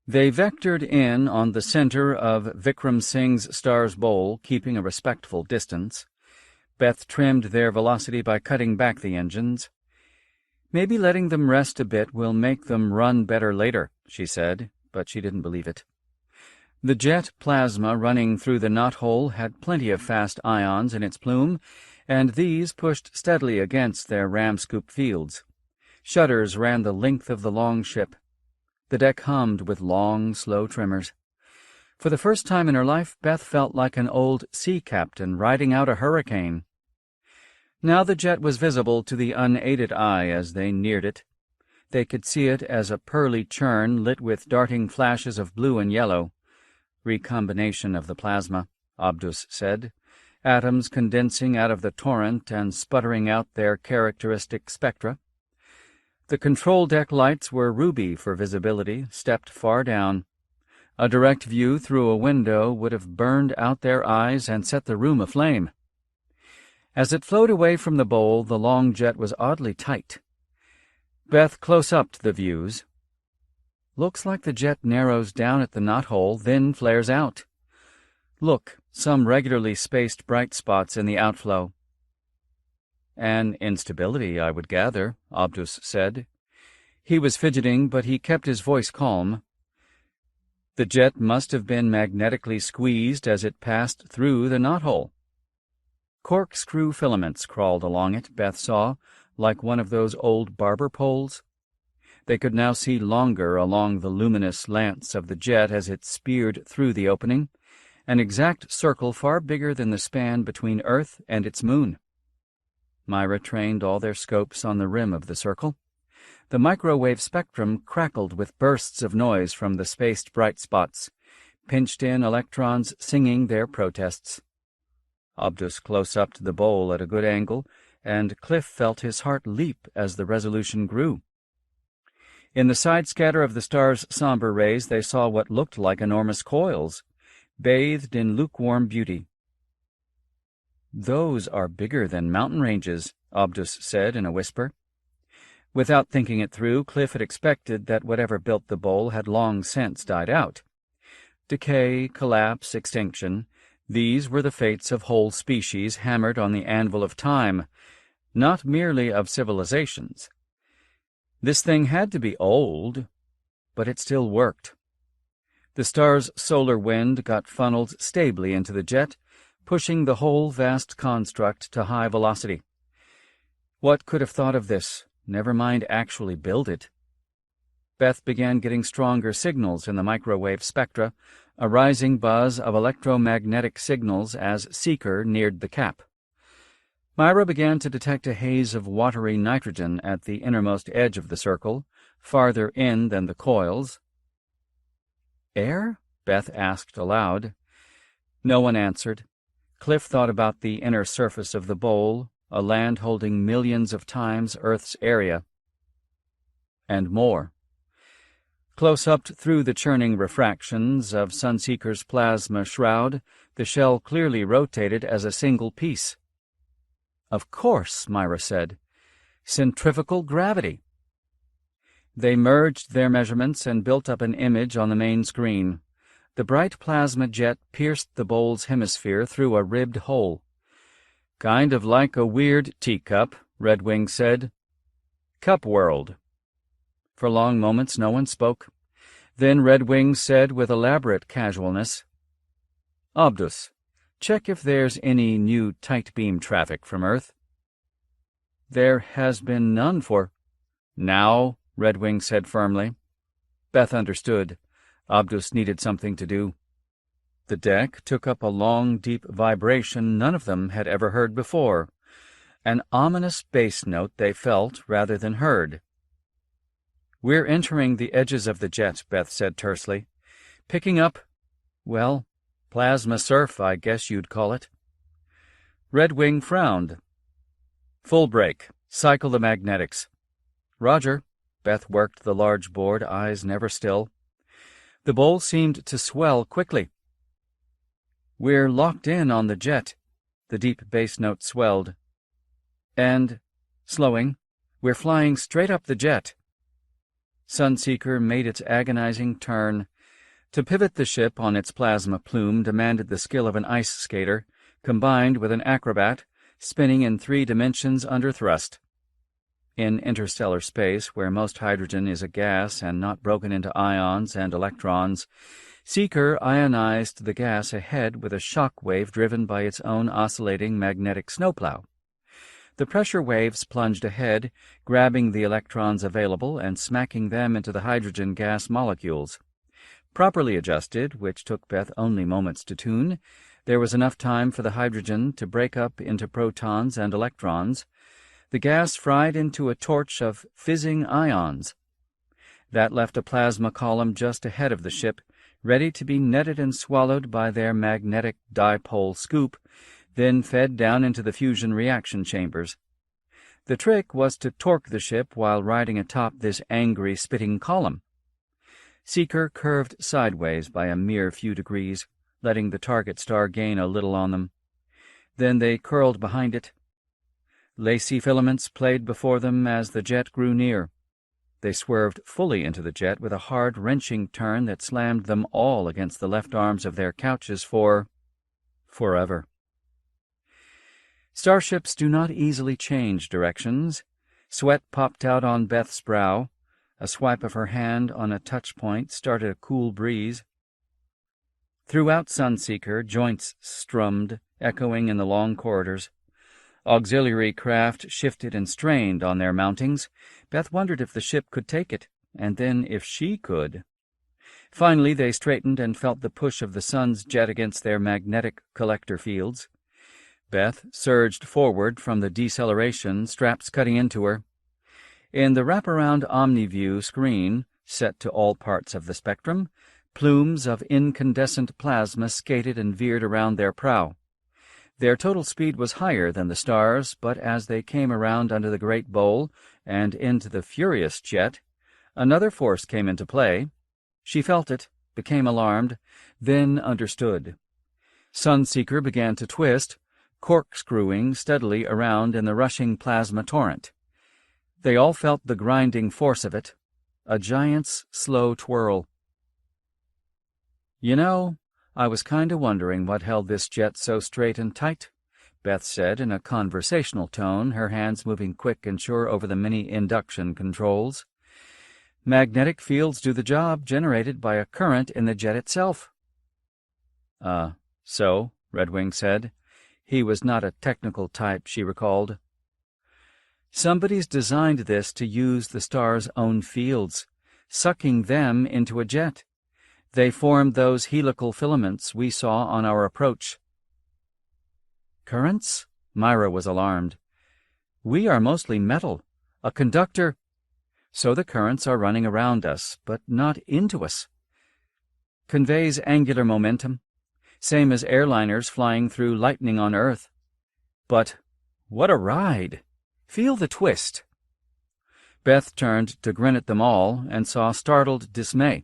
[SPEAKER 1] They vectored in on the center of Vikram Singh's Stars Bowl, keeping a respectful distance. Beth trimmed their velocity by cutting back the engines. "Maybe letting them rest a bit will make them run better later," she said, but she didn't believe it. The jet plasma running through the knothole had plenty of fast ions in its plume, and these pushed steadily against their ram-scoop fields. Shutters ran the length of the long ship. The deck hummed with long, slow tremors. For the first time in her life, Beth felt like an old sea captain riding out a hurricane. Now the jet was visible to the unaided eye as they neared it. They could see it as a pearly churn lit with darting flashes of blue and yellow. "Recombination of the plasma," Abdus said, "atoms condensing out of the torrent and sputtering out their characteristic spectra." The control deck lights were ruby for visibility, stepped far down. A direct view through a window would have burned out their eyes and set the room aflame. As it flowed away from the bowl, the long jet was oddly tight. Beth close-upped the views. "Looks like the jet narrows down at the knothole, then flares out. Look, some regularly spaced bright spots in the outflow." "An instability, I would gather," Abdus said. He was fidgeting, but he kept his voice calm. "The jet must have been magnetically squeezed as it passed through the knothole." Corkscrew filaments crawled along it, Beth saw, like one of those old barber poles. They could now see longer along the luminous lance of the jet as it speared through the opening, an exact circle far bigger than the span between Earth and its moon. Myra trained all their scopes on the rim of the circle. The microwave spectrum crackled with bursts of noise from the spaced bright spots, pinched-in electrons singing their protests. Abdus close-upped the bowl at a good angle, and Cliff felt his heart leap as the resolution grew. In the side scatter of the star's somber rays they saw what looked like enormous coils, bathed in lukewarm beauty. "Those are bigger than mountain ranges," Abdus said in a whisper. Without thinking it through, Cliff had expected that whatever built the bowl had long since died out. Decay, collapse, extinction, these were the fates of whole species hammered on the anvil of time, not merely of civilizations. This thing had to be old, but it still worked. The star's solar wind got funneled stably into the jet, pushing the whole vast construct to high velocity. What could have thought of this? Never mind actually build it. Beth began getting stronger signals in the microwave spectra, a rising buzz of electromagnetic signals as Seeker neared the cap. Myra began to detect a haze of watery nitrogen at the innermost edge of the circle, farther in than the coils. "Air?" Beth asked aloud. No one answered. Cliff thought about the inner surface of the bowl, a land holding millions of times Earth's area. And more. Close up through the churning refractions of Sunseeker's plasma shroud, the shell clearly rotated as a single piece. Of course, Myra said. Centrifugal gravity. They merged their measurements and built up an image on the main screen. The bright plasma jet pierced the bowl's hemisphere through a ribbed hole. Kind of like a weird teacup, Redwing said. Cup world. For long moments no one spoke. Then Redwing said with elaborate casualness, Obdus, check if there's any new tight beam traffic from Earth. There has been none for... Now, Redwing said firmly. Beth understood. Obdus needed something to do. The deck took up a long, deep vibration none of them had ever heard before, an ominous bass note they felt rather than heard. We're entering the edges of the jet, Beth said tersely. Picking up, well, plasma surf, I guess you'd call it. Redwing frowned. Full brake. Cycle the magnetics. Roger. Beth worked the large board, eyes never still. The bowl seemed to swell quickly. We're locked in on the jet. The deep bass note swelled. And, slowing, we're flying straight up the jet. Sunseeker made its agonizing turn. To pivot the ship on its plasma plume demanded the skill of an ice skater, combined with an acrobat, spinning in 3 dimensions under thrust. In interstellar space, where most hydrogen is a gas and not broken into ions and electrons, Seeker ionized the gas ahead with a shock wave driven by its own oscillating magnetic snowplow. The pressure waves plunged ahead, grabbing the electrons available and smacking them into the hydrogen gas molecules. Properly adjusted, which took Beth only moments to tune, there was enough time for the hydrogen to break up into protons and electrons. The gas fried into a torch of fizzing ions. That left a plasma column just ahead of the ship, ready to be netted and swallowed by their magnetic dipole scoop, then fed down into the fusion reaction chambers. The trick was to torque the ship while riding atop this angry, spitting column. Seeker curved sideways by a mere few degrees, letting the target star gain a little on them. Then they curled behind it. Lacy filaments played before them as the jet grew near. They swerved fully into the jet with a hard, wrenching turn that slammed them all against the left arms of their couches for forever. Starships do not easily change directions. Sweat popped out on Beth's brow. A swipe of her hand on a touch point started a cool breeze. Throughout Sunseeker, joints strummed, echoing in the long corridors. Auxiliary craft shifted and strained on their mountings. Beth wondered if the ship could take it, and then if she could. Finally, they straightened and felt the push of the sun's jet against their magnetic collector fields. Beth surged forward from the deceleration, straps cutting into her. In the wraparound OmniView screen, set to all parts of the spectrum, plumes of incandescent plasma skated and veered around their prow. Their total speed was higher than the stars, but as they came around under the great bowl and into the furious jet, another force came into play. She felt it, became alarmed, then understood. Sunseeker began to twist, corkscrewing steadily around in the rushing plasma torrent. They all felt the grinding force of it, a giant's slow twirl. You know, I was kind of wondering what held this jet so straight and tight, Beth said in a conversational tone, her hands moving quick and sure over the many induction controls. Magnetic fields do the job generated by a current in the jet itself. So, Redwing said. He was not a technical type, she recalled. Somebody's designed this to use the star's own fields, sucking them into a jet. They formed those helical filaments we saw on our approach. Currents? Myra was alarmed. We are mostly metal. A conductor. So the currents are running around us, but not into us. Conveys angular momentum. same as airliners flying through lightning on Earth. But what a ride! Feel the twist. Beth turned to grin at them all and saw startled dismay.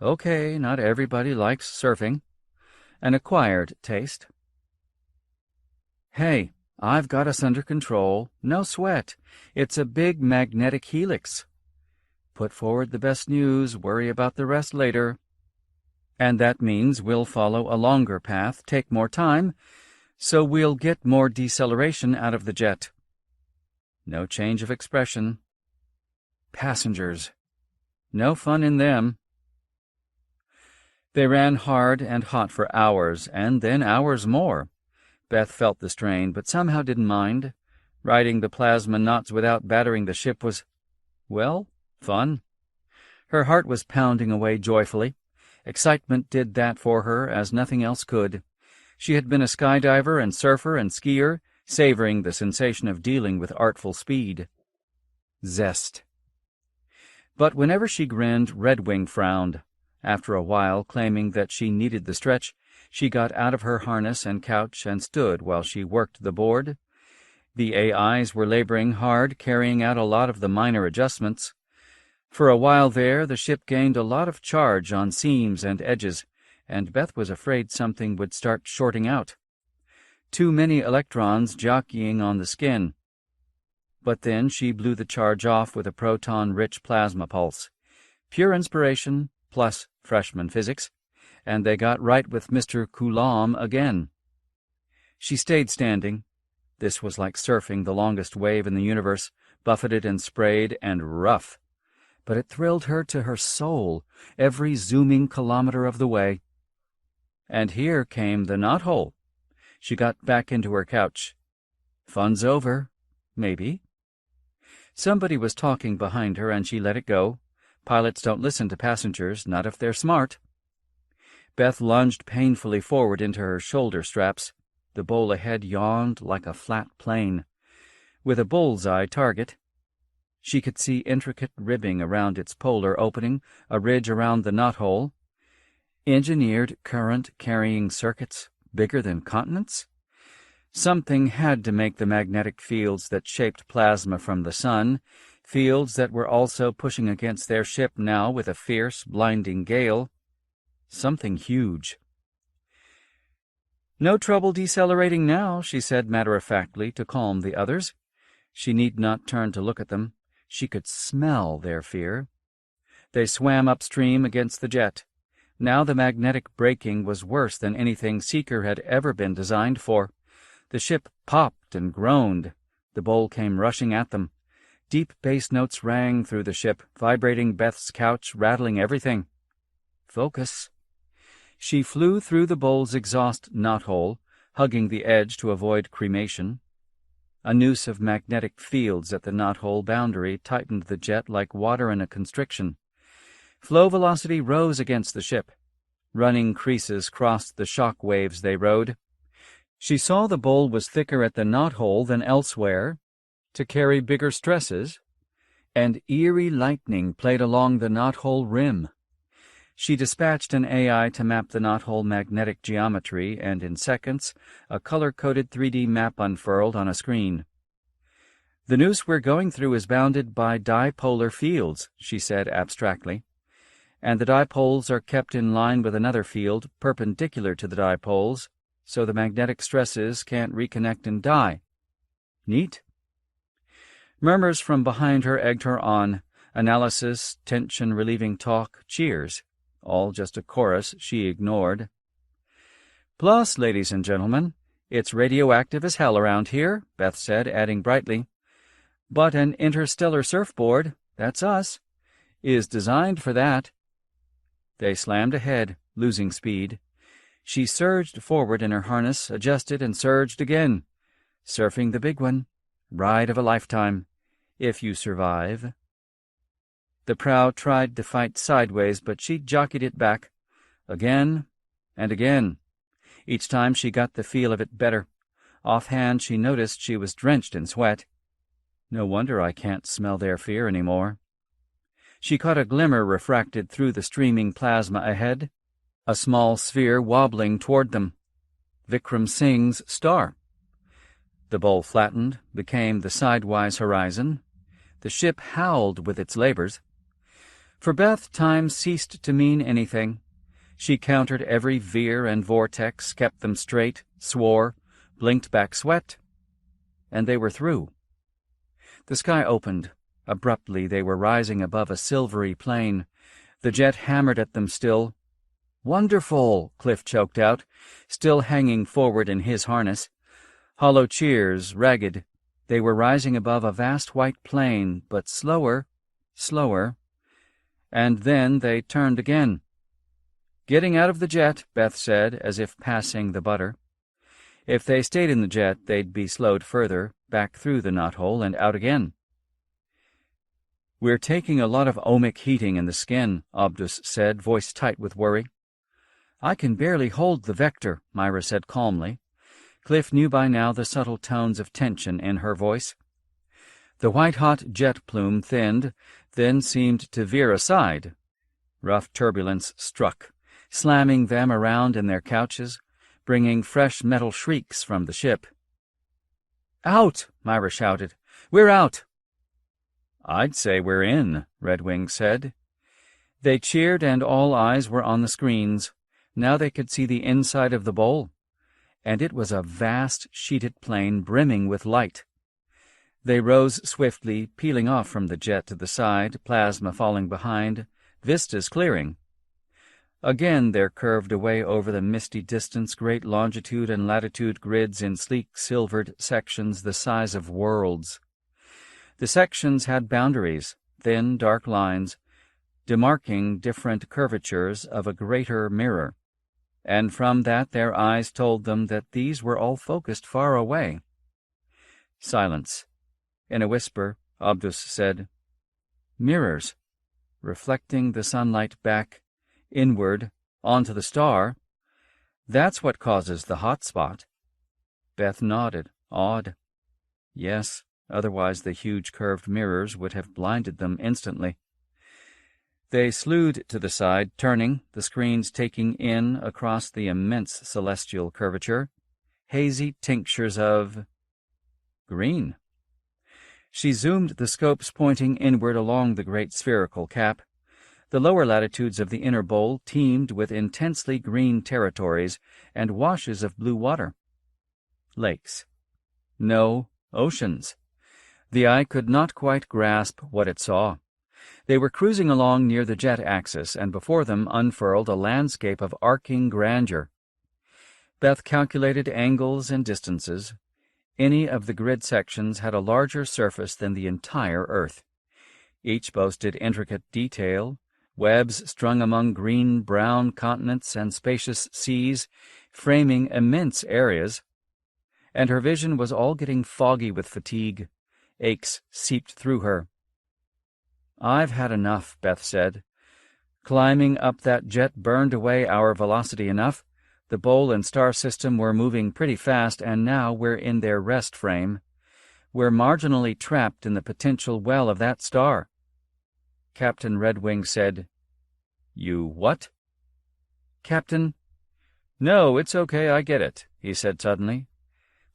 [SPEAKER 1] Okay, not everybody likes surfing. An acquired taste. Hey, I've got us under control. No sweat. It's a big magnetic helix. Put forward the best news, worry about the rest later. And that means we'll follow a longer path, take more time, so we'll get more deceleration out of the jet. No change of expression. Passengers. No fun in them. They ran hard and hot for hours, and then hours more. Beth felt the strain, but somehow didn't mind. Riding the plasma knots without battering the ship was, well, fun. Her heart was pounding away joyfully. Excitement did that for her as nothing else could. She had been a skydiver and surfer and skier, savoring the sensation of dealing with artful speed. Zest. But whenever she grinned, Redwing frowned. After a while, claiming that she needed the stretch, she got out of her harness and couch and stood while she worked the board. The AIs were laboring hard, carrying out a lot of the minor adjustments. For a while there, the ship gained a lot of charge on seams and edges, and Beth was afraid something would start shorting out. Too many electrons jockeying on the skin. But then she blew the charge off with a proton-rich plasma pulse. Pure inspiration plus freshman physics, and they got right with Mr. Coulomb again. She stayed standing. This was like surfing the longest wave in the universe, buffeted and sprayed and rough. But it thrilled her to her soul every zooming kilometer of the way. And here came the knothole. She got back into her couch. Fun's over, maybe. Somebody was talking behind her, and she let it go. Pilots don't listen to passengers, not if they're smart. Beth lunged painfully forward into her shoulder straps. The bowl ahead yawned like a flat plane. With a bullseye target, she could see intricate ribbing around its polar opening, a ridge around the knothole. Engineered current-carrying circuits, bigger than continents? Something had to make the magnetic fields that shaped plasma from the sun, fields that were also pushing against their ship now with a fierce, blinding gale. Something huge. No trouble decelerating now, she said matter-of-factly to calm the others. She need not turn to look at them. She could smell their fear. They swam upstream against the jet. Now the magnetic braking was worse than anything Seeker had ever been designed for. The ship popped and groaned. The bowl came rushing at them. Deep bass notes rang through the ship, vibrating Beth's couch, rattling everything. Focus. She flew through the bowl's exhaust knothole, hugging the edge to avoid cremation. A noose of magnetic fields at the knothole boundary tightened the jet like water in a constriction. Flow velocity rose against the ship. Running creases crossed the shock waves they rode. She saw the bowl was thicker at the knothole than elsewhere, to carry bigger stresses, and eerie lightning played along the knothole rim. She dispatched an AI to map the knothole magnetic geometry, and in seconds, a color-coded 3D map unfurled on a screen. The noose we're going through is bounded by dipolar fields, she said abstractly, and the dipoles are kept in line with another field perpendicular to the dipoles, so the magnetic stresses can't reconnect and die. Neat. Murmurs from behind her egged her on. Analysis, tension-relieving talk, cheers. All just a chorus she ignored. Plus, ladies and gentlemen, it's radioactive as hell around here, Beth said, adding brightly. But an interstellar surfboard, that's us, is designed for that. They slammed ahead, losing speed. She surged forward in her harness, adjusted and surged again. Surfing the big one. Ride of a lifetime. If you survive. The prow tried to fight sideways, but she jockeyed it back. Again and again. Each time she got the feel of it better. Offhand she noticed she was drenched in sweat. No wonder I can't smell their fear any more. She caught a glimmer refracted through the streaming plasma ahead. a small sphere wobbling toward them. Vikram Singh's star. The bowl flattened, became the sidewise horizon. The ship howled with its labors. For Beth, time ceased to mean anything. She countered every veer and vortex, kept them straight, swore, blinked back sweat, and they were through. The sky opened. Abruptly they were rising above a silvery plain. The jet hammered at them still. "Wonderful!" Cliff choked out, still hanging forward in his harness. Hollow cheers, ragged. They were rising above a vast white plain, but slower, slower. And then they turned again. "Getting out of the jet," Beth said, as if passing the butter. If they stayed in the jet, they'd be slowed further, back through the knothole and out again. "We're taking a lot of ohmic heating in the skin," Abdus said, voice tight with worry. "I can barely hold the vector," Myra said calmly. Cliff knew by now the subtle tones of tension in her voice. The white-hot jet plume thinned, then seemed to veer aside. Rough turbulence struck, slamming them around in their couches, bringing fresh metal shrieks from the ship. "Out!" Myra shouted. "We're out!" "I'd say we're in," Redwing said. They cheered, and all eyes were on the screens. Now they could see the inside of the bowl, and it was a vast, sheeted plain brimming with light. They rose swiftly, peeling off from the jet to the side, plasma falling behind, vistas clearing. Again there curved away over the misty distance great longitude and latitude grids in sleek silvered sections the size of worlds. The sections had boundaries, thin, dark lines, demarking different curvatures of a greater mirror, and from that their eyes told them that these were all focused far away. Silence. In a whisper, Abdus said, "Mirrors, reflecting the sunlight back, inward, onto the star. That's what causes the hot spot." Beth nodded, awed. Yes, otherwise the huge curved mirrors would have blinded them instantly. They slewed to the side, turning, the screens taking in across the immense celestial curvature, hazy tinctures of green. She zoomed the scopes pointing inward along the great spherical cap. The lower latitudes of the inner bowl teemed with intensely green territories and washes of blue water. Lakes. No, oceans. The eye could not quite grasp what it saw. They were cruising along near the jet axis, and before them unfurled a landscape of arcing grandeur. Beth calculated angles and distances. Any of the grid sections had a larger surface than the entire Earth. Each boasted intricate detail, webs strung among green-brown continents and spacious seas, framing immense areas. And her vision was all getting foggy with fatigue. Aches seeped through her. "I've had enough," Beth said. "Climbing up that jet burned away our velocity enough. The bowl and star system were moving pretty fast, and now we're in their rest frame. We're marginally trapped in the potential well of that star." Captain Redwing said, "You what?" "Captain—" "No, it's okay, I get it," he said suddenly.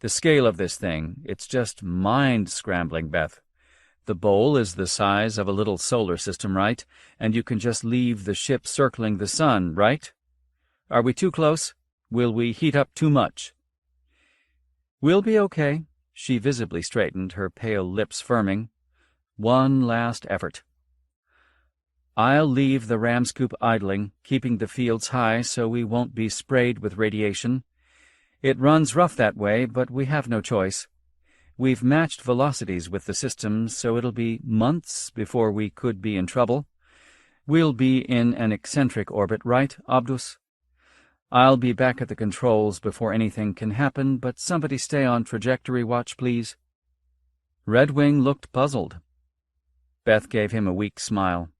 [SPEAKER 1] "The scale of this thing, it's just mind-scrambling, Beth. The bowl is the size of a little solar system, right? And you can just leave the ship circling the sun, right? Are we too close? Will we heat up too much?" "We'll be okay." She visibly straightened, her pale lips firming. "One last effort. I'll leave the ram scoop idling, keeping the fields high so we won't be sprayed with radiation. It runs rough that way, but we have no choice. We've matched velocities with the systems, so it'll be months before we could be in trouble. We'll be in an eccentric orbit, right, Abdus? I'll be back at the controls before anything can happen, but somebody stay on trajectory watch, please." Redwing looked puzzled. Beth gave him a weak smile.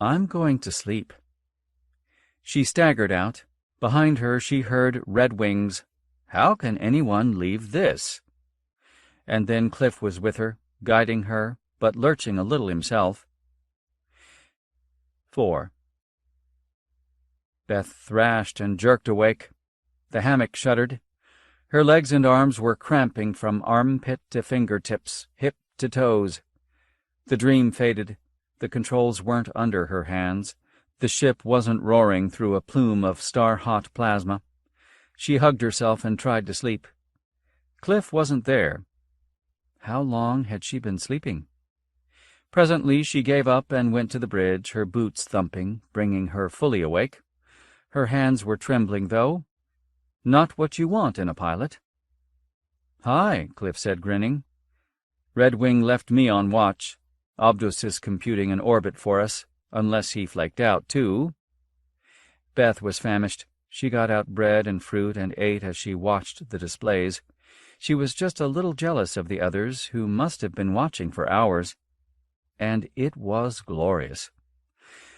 [SPEAKER 1] "I'm going to sleep." She staggered out. Behind her she heard Redwing's, "How can anyone leave this?" And then Cliff was with her, guiding her, but lurching a little himself. 4. Beth thrashed and jerked awake. The hammock shuddered. Her legs and arms were cramping from armpit to fingertips, hip to toes. The dream faded. The controls weren't under her hands. The ship wasn't roaring through a plume of star-hot plasma. She hugged herself and tried to sleep. Cliff wasn't there. How long had she been sleeping? Presently she gave up and went to the bridge, her boots thumping, bringing her fully awake. Her hands were trembling, though. Not what you want in a pilot. "Hi," Cliff said, grinning. "Red Wing left me on watch. Obdus is computing an orbit for us, unless he flaked out, too." Beth was famished. She got out bread and fruit and ate as she watched the displays. She was just a little jealous of the others, who must have been watching for hours. And it was glorious.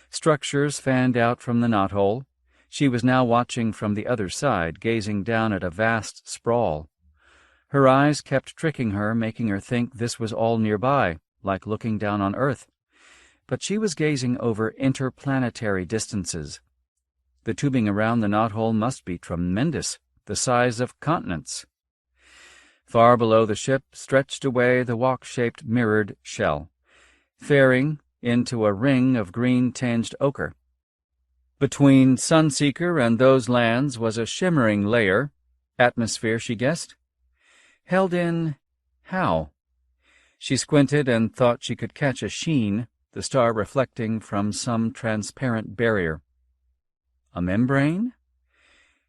[SPEAKER 1] Structures fanned out from the knothole. She was now watching from the other side, gazing down at a vast sprawl. Her eyes kept tricking her, making her think this was all nearby, like looking down on Earth. But she was gazing over interplanetary distances. The tubing around the knothole must be tremendous, the size of continents. Far below the ship stretched away the walk-shaped mirrored shell, fairing into a ring of green-tinged ochre. Between Sunseeker and those lands was a shimmering layer, atmosphere, she guessed. Held in how? She squinted and thought she could catch a sheen, the star reflecting from some transparent barrier. A membrane?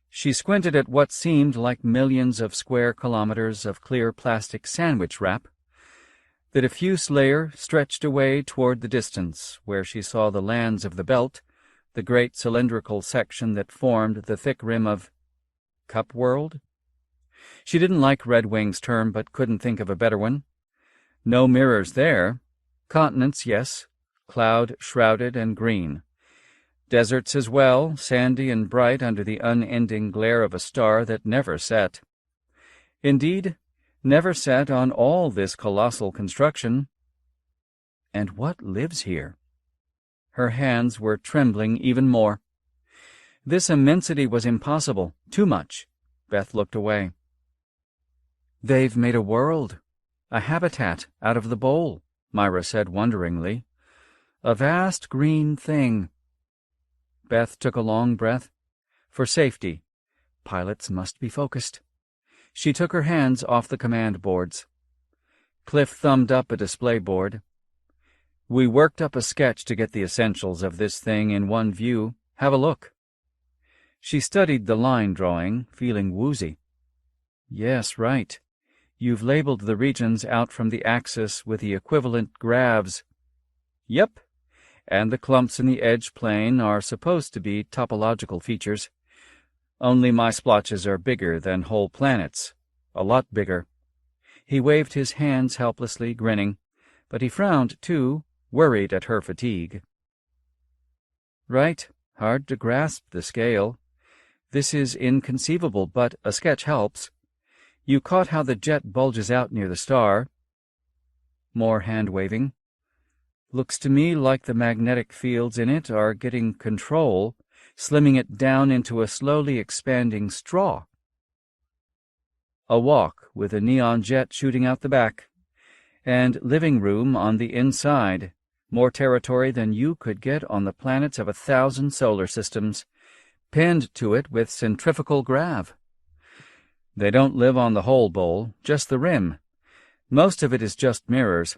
[SPEAKER 1] She squinted at what seemed like millions of square kilometers of clear plastic sandwich wrap. The diffuse layer stretched away toward the distance, where she saw the lands of the belt, the great cylindrical section that formed the thick rim of Cup World? She didn't like Red Wing's term, but couldn't think of a better one. No mirrors there. Continents, yes, cloud-shrouded and green. Deserts as well, sandy and bright under the unending glare of a star that never set. Indeed, never set on all this colossal construction. And what lives here? Her hands were trembling even more. This immensity was impossible, too much. Beth looked away. "They've made a world, a habitat out of the bowl," Myra said wonderingly. "A vast green thing." Beth took a long breath. For safety, pilots must be focused. She took her hands off the command boards. Cliff thumbed up a display board. "We worked up a sketch to get the essentials of this thing in one view. Have a look." She studied the line drawing, feeling woozy. "Yes, right. You've labeled the regions out from the axis with the equivalent gravs." "Yep. And the clumps in the edge plane are supposed to be topological features. Only my splotches are bigger than whole planets. A lot bigger." He waved his hands helplessly, grinning, but he frowned, too, worried at her fatigue. "Right. Hard to grasp the scale. This is inconceivable, but a sketch helps. You caught how the jet bulges out near the star." More hand-waving. "Looks to me like the magnetic fields in it are getting control, slimming it down into a slowly expanding straw." A walk with a neon jet shooting out the back, and living room on the inside, more territory than you could get on the planets of 1,000 solar systems, pinned to it with centrifugal grav. They don't live on the whole bowl, just the rim. Most of it is just mirrors.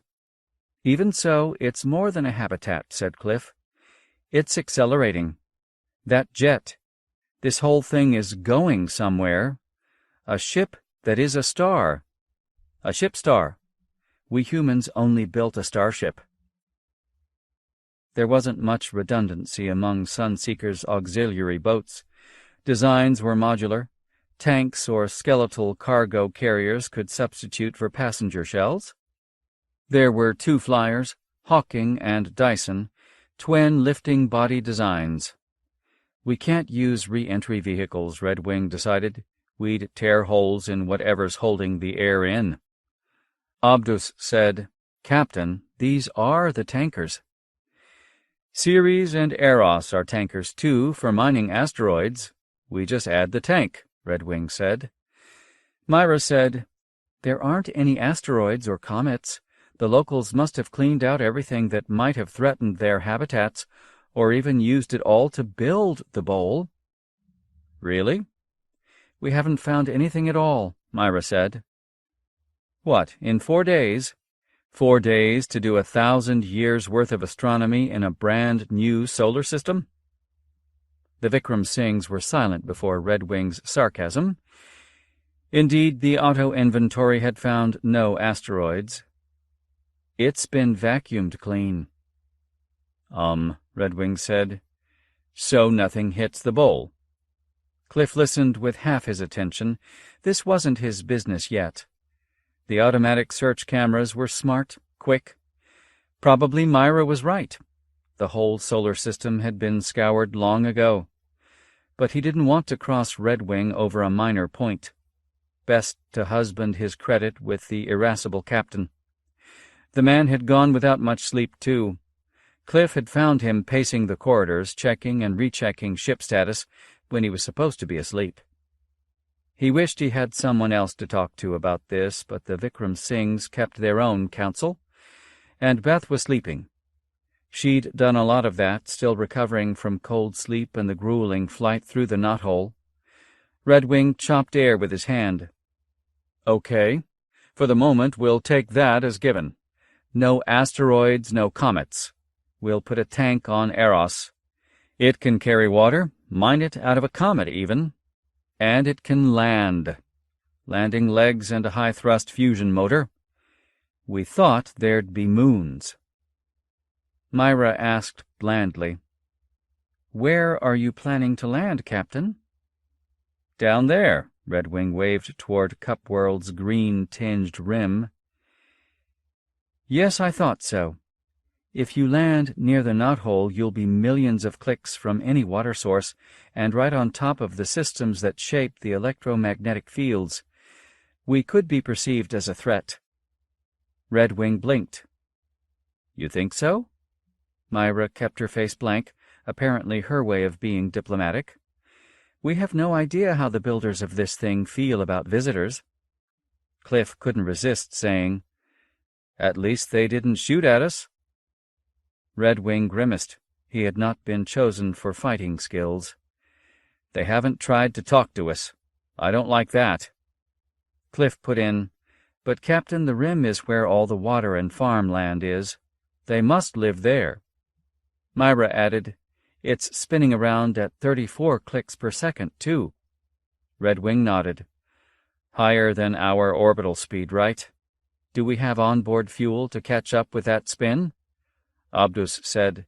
[SPEAKER 1] Even so, it's more than a habitat, said Cliff. It's accelerating. That jet. This whole thing is going somewhere. A ship that is a star. A ship star. We humans only built a starship. There wasn't much redundancy among Sunseeker's auxiliary boats. Designs were modular. Tanks or skeletal cargo carriers could substitute for passenger shells. There were 2 flyers, Hawking and Dyson, twin lifting body designs. We can't use re-entry vehicles, Red Wing decided. We'd tear holes in whatever's holding the air in. Obdus said, Captain, these are the tankers. Ceres and Eros are tankers too for mining asteroids. We just add the tank, Redwing said. Myra said, There aren't any asteroids or comets. The locals must have cleaned out everything that might have threatened their habitats, or even used it all to build the bowl. Really? We haven't found anything at all, Myra said. What, in 4 days? 4 days to do 1,000 years' worth of astronomy in a brand-new solar system? The Vikram Singhs were silent before Redwing's sarcasm. Indeed, the auto-inventory had found no asteroids. It's been vacuumed clean. Redwing said. So nothing hits the bowl. Cliff listened with half his attention. This wasn't his business yet. The automatic search cameras were smart, quick. Probably Myra was right. The whole solar system had been scoured long ago. But he didn't want to cross Redwing over a minor point. Best to husband his credit with the irascible captain. The man had gone without much sleep, too. Cliff had found him pacing the corridors, checking and rechecking ship status when he was supposed to be asleep. He wished he had someone else to talk to about this, but the Vikram Singhs kept their own counsel, and Beth was sleeping. She'd done a lot of that, still recovering from cold sleep and the grueling flight through the knothole. Redwing chopped air with his hand. Okay, for the moment we'll take that as given. No asteroids, no comets. We'll put a tank on Eros. It can carry water, mine it out of a comet even. And it can land. Landing legs and a high-thrust fusion motor. We thought there'd be moons. Myra asked blandly, Where are you planning to land, Captain? Down there, Redwing waved toward Cupworld's green-tinged rim. Yes, I thought so. If you land near the knothole, you'll be millions of clicks from any water source, and right on top of the systems that shape the electromagnetic fields. We could be perceived as a threat. Redwing blinked. You think so? Myra kept her face blank, apparently her way of being diplomatic. We have no idea how the builders of this thing feel about visitors. Cliff couldn't resist saying, At least they didn't shoot at us. Redwing grimaced. He had not been chosen for fighting skills. They haven't tried to talk to us. I don't like that. Cliff put in, But, Captain, the rim is where all the water and farmland is. They must live there. Myra added, It's spinning around at 34 clicks per second, too. Redwing nodded. Higher than our orbital speed, right? Do we have onboard fuel to catch up with that spin? Abdus said,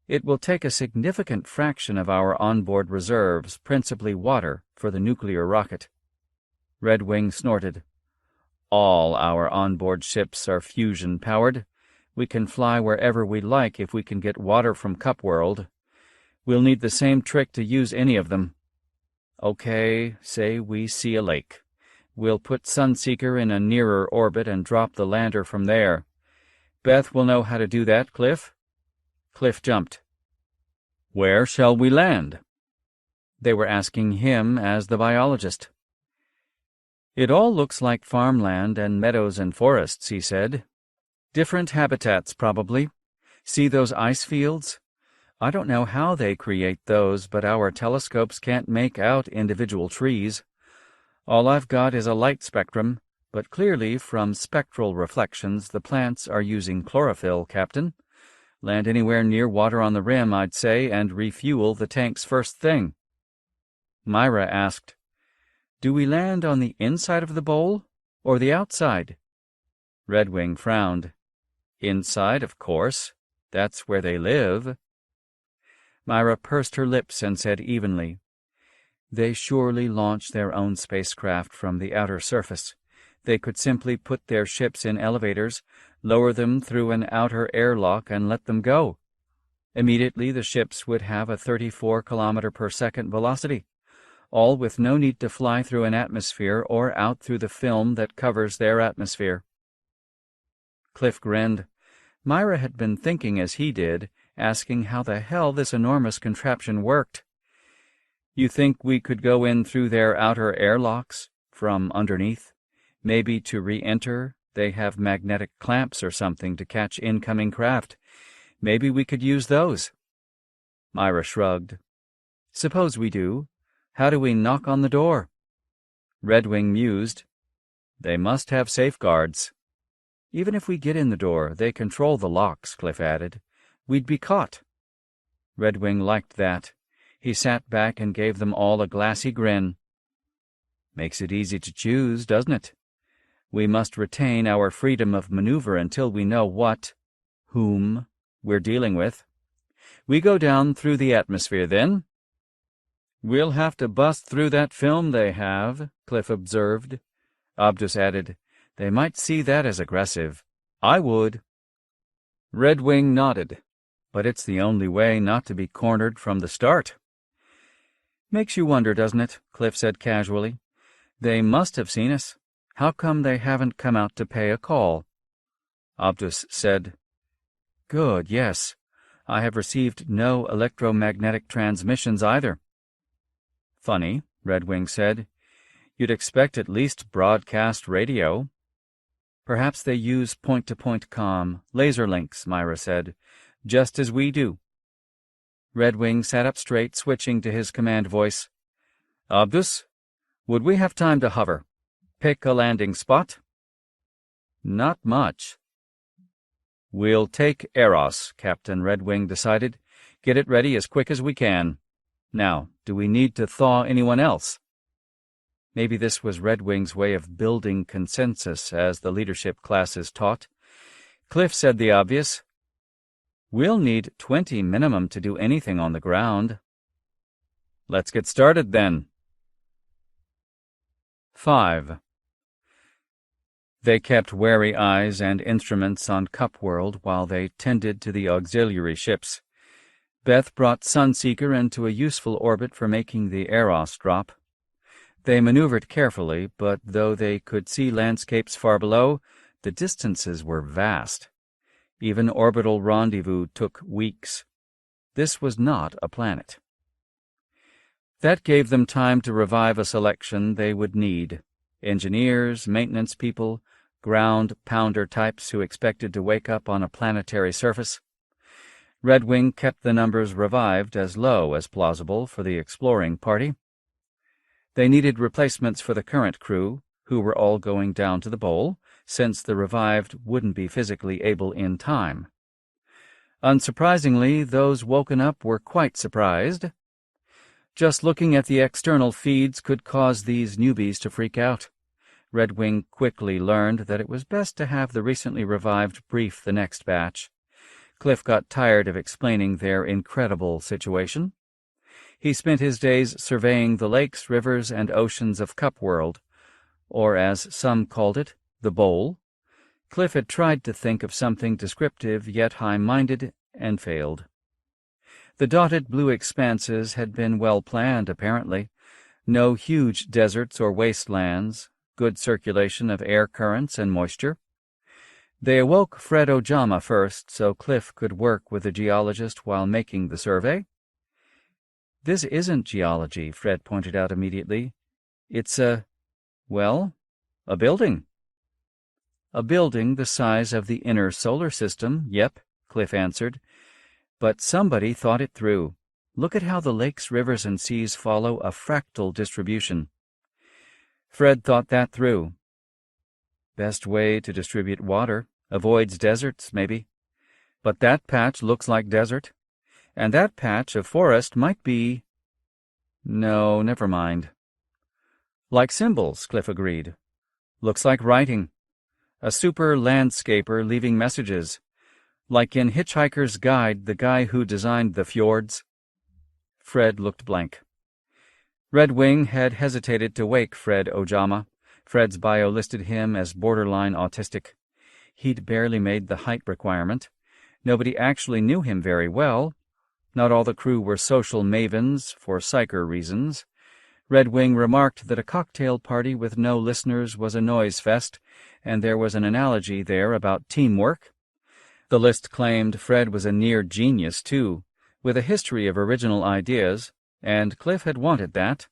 [SPEAKER 1] It will take a significant fraction of our onboard reserves, principally water, for the nuclear rocket. Redwing snorted. All our onboard ships are fusion-powered. We can fly wherever we like if we can get water from Cupworld. We'll need the same trick to use any of them. Okay, say we see a lake. We'll put Sunseeker in a nearer orbit and drop the lander from there. Beth will know how to do that, Cliff. Cliff jumped. Where shall we land? They were asking him as the biologist. It all looks like farmland and meadows and forests, he said. Different habitats, probably. See those ice fields? I don't know how they create those, but our telescopes can't make out individual trees. All I've got is a light spectrum, but clearly from spectral reflections the plants are using chlorophyll, Captain. Land anywhere near water on the rim, I'd say, and refuel the tanks first thing. Myra asked, Do we land on the inside of the bowl or the outside? Redwing frowned. Inside, of course. That's where they live. Myra pursed her lips and said evenly, They surely launch their own spacecraft from the outer surface. They could simply put their ships in elevators, lower them through an outer airlock, and let them go. Immediately the ships would have a 34-kilometer-per-second velocity, all with no need to fly through an atmosphere or out through the film that covers their atmosphere. Cliff grinned. Myra had been thinking as he did, asking how the hell this enormous contraption worked. "You think we could go in through their outer airlocks, from underneath? Maybe to re-enter, they have magnetic clamps or something to catch incoming craft. Maybe we could use those." Myra shrugged. "Suppose we do. How do we knock on the door?" Redwing mused. "They must have safeguards." "Even if we get in the door, they control the locks," Cliff added. "We'd be caught." Redwing liked that. He sat back and gave them all a glassy grin. "Makes it easy to choose, doesn't it? We must retain our freedom of maneuver until we know whom we're dealing with. We go down through the atmosphere, then." "We'll have to bust through that film they have," Cliff observed. Abdus added, "They might see that as aggressive. I would." Redwing nodded. "But it's the only way not to be cornered from the start." "Makes you wonder, doesn't it?" Cliff said casually. "They must have seen us. How come they haven't come out to pay a call?" Abdus said, "Good, yes. I have received no electromagnetic transmissions either." "Funny," Redwing said. "You'd expect at least broadcast radio." "Perhaps they use point-to-point comm, laser links," Myra said, "just as we do." Redwing sat up straight, switching to his command voice. "Abdus, would we have time to hover? Pick a landing spot?" "Not much." "We'll take Eros," Captain Redwing decided. "Get it ready as quick as we can. Now, do we need to thaw anyone else?" Maybe this was Redwing's way of building consensus, as the leadership classes taught. Cliff said the obvious. "We'll need 20 minimum to do anything on the ground." "Let's get started, then." 5. They kept wary eyes and instruments on Cupworld while they tended to the auxiliary ships. Beth brought Sunseeker into a useful orbit for making the Eros drop. They maneuvered carefully, but though they could see landscapes far below, the distances were vast. Even orbital rendezvous took weeks. This was not a planet. That gave them time to revive a selection they would need: engineers, maintenance people, ground pounder types who expected to wake up on a planetary surface. Redwing kept the numbers revived as low as plausible for the exploring party. They needed replacements for the current crew, who were all going down to the bowl, since the revived wouldn't be physically able in time. Unsurprisingly, those woken up were quite surprised. Just looking at the external feeds could cause these newbies to freak out. Redwing quickly learned that it was best to have the recently revived brief the next batch. Cliff got tired of explaining their incredible situation. He spent his days surveying the lakes, rivers, and oceans of Cupworld, or as some called it, the Bowl. Cliff had tried to think of something descriptive yet high-minded, and failed. The dotted blue expanses had been well planned, apparently. No huge deserts or wastelands, good circulation of air currents and moisture. They awoke Fred Ojama first, so Cliff could work with the geologist while making the survey. "This isn't geology," Fred pointed out immediately. "It's a building." "A building the size of the inner solar system, yep," Cliff answered. "But somebody thought it through. Look at how the lakes, rivers, and seas follow a fractal distribution." Fred thought that through. "Best way to distribute water. Avoids deserts, maybe. But that patch looks like desert. And that patch of forest might be... No, never mind." "Like symbols," Cliff agreed. "Looks like writing. A super landscaper leaving messages. Like in Hitchhiker's Guide, the guy who designed the fjords." Fred looked blank. Redwing had hesitated to wake Fred Ojama. Fred's bio listed him as borderline autistic. He'd barely made the height requirement. Nobody actually knew him very well. Not all the crew were social mavens for psycher reasons. Redwing remarked that a cocktail party with no listeners was a noise fest, and there was an analogy there about teamwork. The list claimed Fred was a near genius, too, with a history of original ideas, and Cliff had wanted that.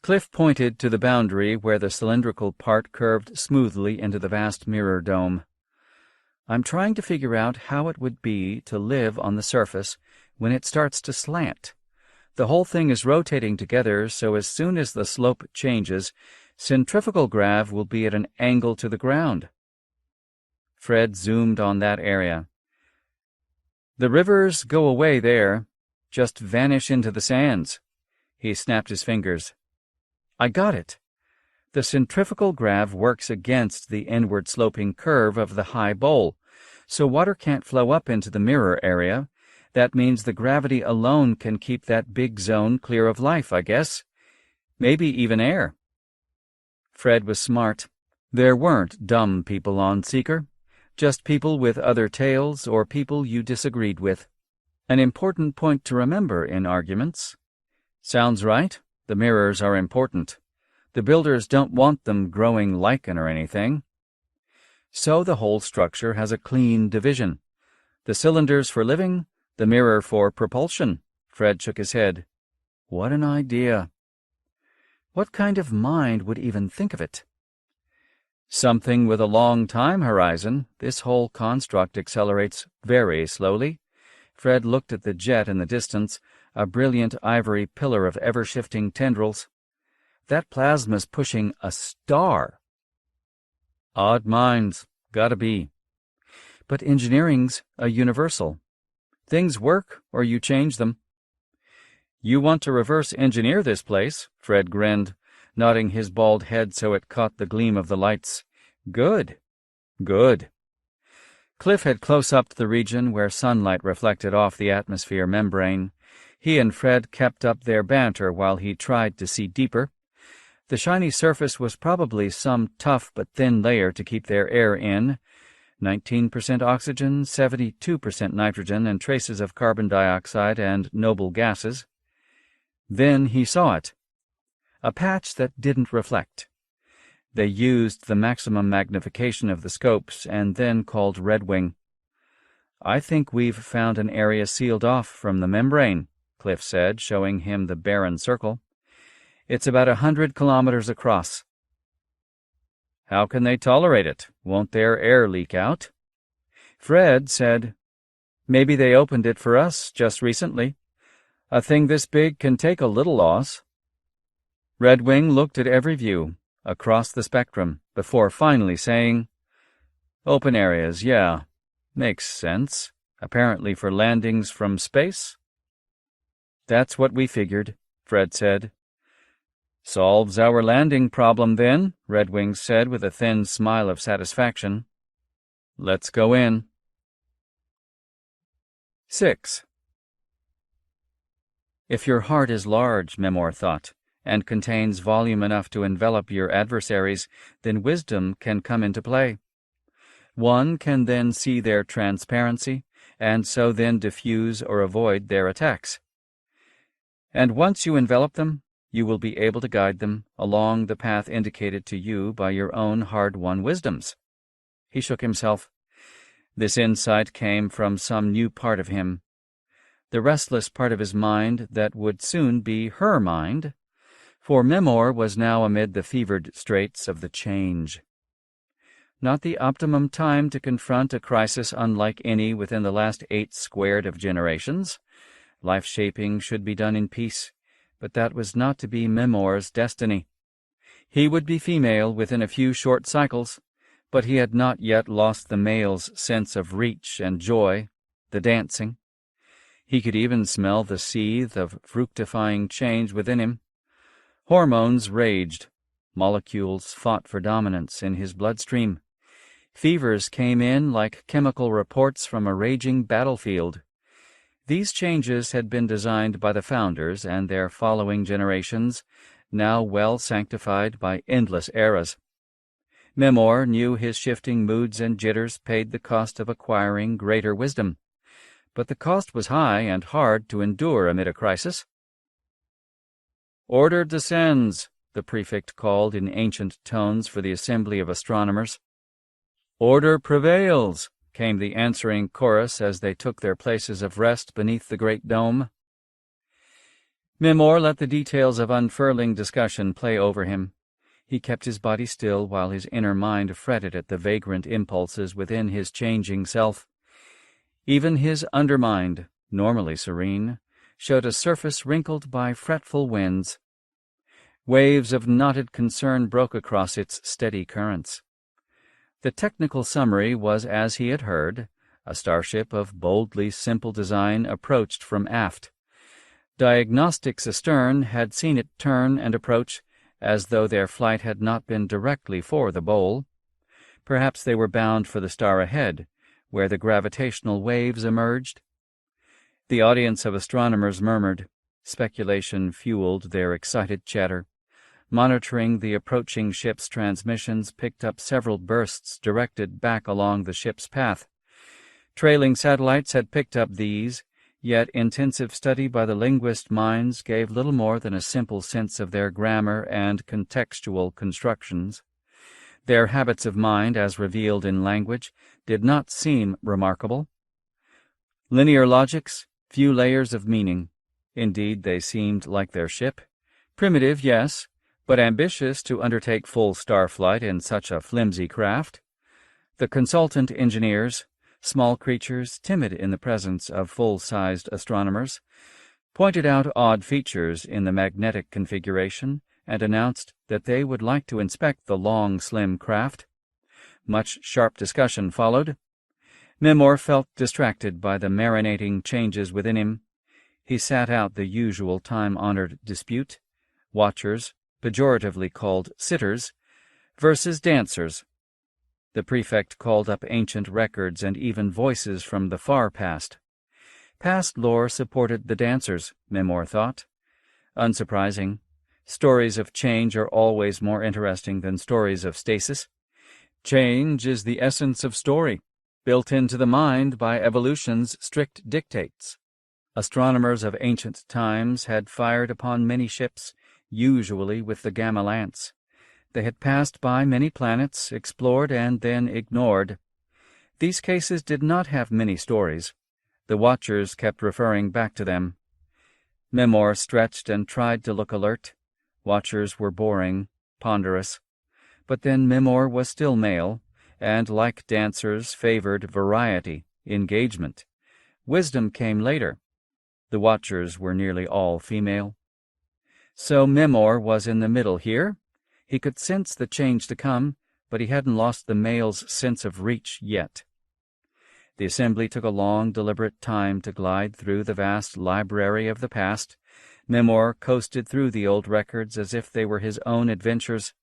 [SPEAKER 1] Cliff pointed to the boundary where the cylindrical part curved smoothly into the vast mirror dome. I'm trying to figure out how it would be to live on the surface when it starts to slant. The whole thing is rotating together, so as soon as the slope changes, centrifugal grav will be at an angle to the ground. Fred zoomed on that area. The rivers go away there, just vanish into the sands. He snapped his fingers. I got it. The centrifugal grav works against the inward-sloping curve of the high bowl, so water can't flow up into the mirror area. That means the gravity alone can keep that big zone clear of life, I guess. Maybe even air. Fred was smart. There weren't dumb people on Seeker, just people with other tales or people you disagreed with. An important point to remember in arguments. Sounds right. The mirrors are important. The builders don't want them growing lichen or anything. So the whole structure has a clean division. The cylinders for living, the mirror for propulsion. Fred shook his head. What an idea. What kind of mind would even think of it? Something with a long time horizon. This whole construct accelerates very slowly. Fred looked at the jet in the distance, a brilliant ivory pillar of ever-shifting tendrils. That plasma's pushing a star. Odd minds. Gotta be. But engineering's a universal. Things work, or you change them. You want to reverse engineer this place, Fred grinned, nodding his bald head so it caught the gleam of the lights. Good. Good. Cliff had close-upped the region where sunlight reflected off the atmosphere membrane. He and Fred kept up their banter while he tried to see deeper. The shiny surface was probably some tough but thin layer to keep their air in. 19% oxygen, 72% nitrogen, and traces of carbon dioxide and noble gases. Then he saw it. A patch that didn't reflect. They used the maximum magnification of the scopes and then called Redwing. I think we've found an area sealed off from the membrane, Cliff said, showing him the barren circle. It's about 100 kilometers across. How can they tolerate it? Won't their air leak out? Fred said, maybe they opened it for us just recently. A thing this big can take a little loss. Redwing looked at every view, across the spectrum, before finally saying, open areas, yeah. Makes sense. Apparently for landings from space. That's what we figured, Fred said. Solves our landing problem, then, Redwing said with a thin smile of satisfaction. Let's go in. 6. If your heart is large, Memor thought, and contains volume enough to envelop your adversaries, then wisdom can come into play. One can then see their transparency, and so then diffuse or avoid their attacks. And once you envelop them, you will be able to guide them along the path indicated to you by your own hard-won wisdoms. He shook himself. This insight came from some new part of him, the restless part of his mind that would soon be her mind, for Memor was now amid the fevered straits of the change. Not the optimum time to confront a crisis unlike any within the last 8 squared of generations. Life-shaping should be done in peace, but that was not to be Memor's destiny. He would be female within a few short cycles, but he had not yet lost the male's sense of reach and joy, the dancing. He could even smell the seethe of fructifying change within him. Hormones raged. Molecules fought for dominance in his bloodstream. Fevers came in like chemical reports from a raging battlefield. These changes had been designed by the founders and their following generations, now well sanctified by endless eras. Memor knew his shifting moods and jitters paid the cost of acquiring greater wisdom, but the cost was high and hard to endure amid a crisis. Order descends, the prefect called in ancient tones for the assembly of astronomers. Order prevails, came the answering chorus as they took their places of rest beneath the great dome. Memor let the details of unfurling discussion play over him. He kept his body still while his inner mind fretted at the vagrant impulses within his changing self. Even his undermind, normally serene, showed a surface wrinkled by fretful winds. Waves of knotted concern broke across its steady currents. The technical summary was as he had heard. A starship of boldly simple design approached from aft. Diagnostics astern had seen it turn and approach as though their flight had not been directly for the bowl. Perhaps they were bound for the star ahead, where the gravitational waves emerged. The audience of astronomers murmured. Speculation fueled their excited chatter. Monitoring the approaching ship's transmissions picked up several bursts directed back along the ship's path. Trailing satellites had picked up these, yet intensive study by the linguist minds gave little more than a simple sense of their grammar and contextual constructions. Their habits of mind, as revealed in language, did not seem remarkable. Linear logics, few layers of meaning. Indeed, they seemed like their ship. Primitive, yes, but ambitious to undertake full starflight in such a flimsy craft. The consultant engineers, small creatures timid in the presence of full-sized astronomers, pointed out odd features in the magnetic configuration and announced that they would like to inspect the long, slim craft. Much sharp discussion followed. Memor felt distracted by the marinating changes within him. He sat out the usual time-honored dispute, watchers, pejoratively called sitters, versus dancers. The prefect called up ancient records and even voices from the far past. Past lore supported the dancers, Memor thought. Unsurprising. Stories of change are always more interesting than stories of stasis. Change is the essence of story, built into the mind by evolution's strict dictates. Astronomers of ancient times had fired upon many ships, usually with the Gamma Lance. They had passed by many planets, explored, and then ignored. These cases did not have many stories. The watchers kept referring back to them. Memor stretched and tried to look alert. Watchers were boring, ponderous. But then Memor was still male, and, like dancers, favored variety, engagement. Wisdom came later. The watchers were nearly all female. So Memor was in the middle here. He could sense the change to come, but he hadn't lost the male's sense of reach yet. The assembly took a long, deliberate time to glide through the vast library of the past. Memor coasted through the old records as if they were his own adventures.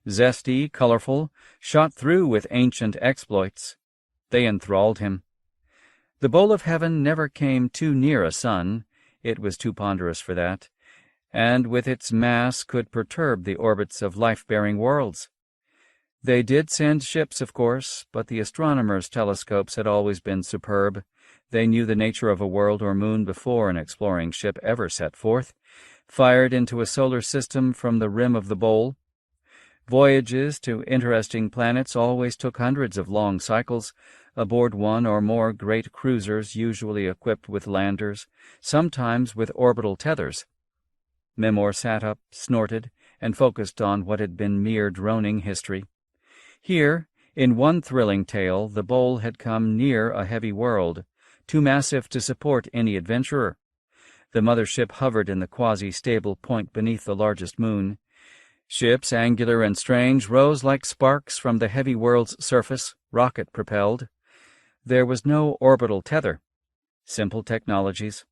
[SPEAKER 1] Zesty, colorful, shot through with ancient exploits. They enthralled him. The bowl of heaven never came too near a sun. It was too ponderous for that, and with its mass could perturb the orbits of life-bearing worlds. They did send ships, of course, but the astronomers' telescopes had always been superb. They knew the nature of a world or moon before an exploring ship ever set forth, fired into a solar system from the rim of the bowl. Voyages to interesting planets always took hundreds of long cycles, aboard one or more great cruisers usually equipped with landers, sometimes with orbital tethers. Memor sat up, snorted, and focused on what had been mere droning history. Here, in one thrilling tale, the bowl had come near a heavy world, too massive to support any adventurer. The mothership hovered in the quasi-stable point beneath the largest moon. Ships, angular and strange, rose like sparks from the heavy world's surface, rocket-propelled. There was no orbital tether. Simple technologies.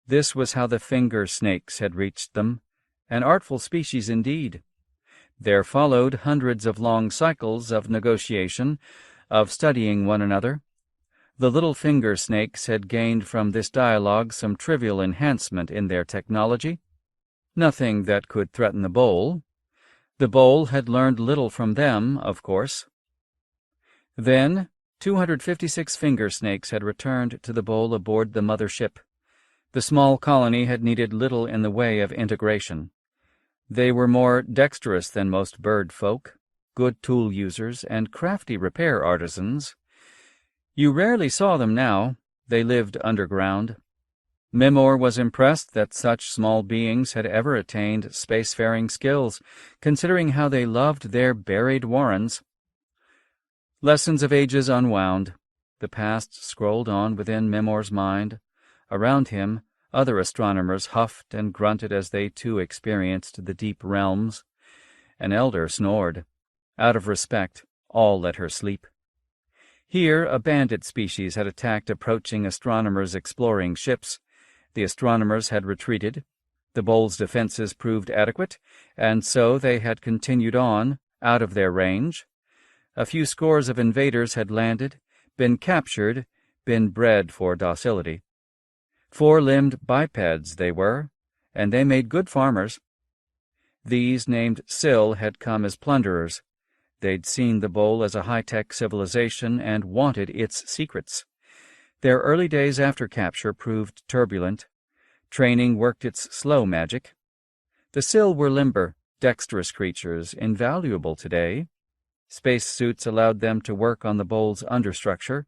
[SPEAKER 1] This was how the finger snakes had reached them, an artful species indeed. There followed hundreds of long cycles of negotiation, of studying one another. The little finger snakes had gained from this dialogue some trivial enhancement in their technology. Nothing that could threaten the bowl. The bowl had learned little from them, of course. Then 256 finger snakes had returned to the bowl aboard the mothership. The small colony had needed little in the way of integration. They were more dexterous than most bird folk, good tool users, and crafty repair artisans. You rarely saw them now. They lived underground. Memor was impressed that such small beings had ever attained spacefaring skills, considering how they loved their buried warrens. Lessons of ages unwound. The past scrolled on within Memor's mind. Around him, other astronomers huffed and grunted as they too experienced the deep realms. An elder snored. Out of respect, all let her sleep. Here, a bandit species had attacked approaching astronomers exploring ships. The astronomers had retreated. The Bold's defenses proved adequate, and so they had continued on, out of their range. A few scores of invaders had landed, been captured, been bred for docility. Four-limbed bipeds they were, and they made good farmers. These, named Syl, had come as plunderers. They'd seen the Bowl as a high-tech civilization and wanted its secrets. Their early days after capture proved turbulent. Training worked its slow magic. The Syl were limber, dexterous creatures, invaluable today. Space suits allowed them to work on the Bowl's understructure.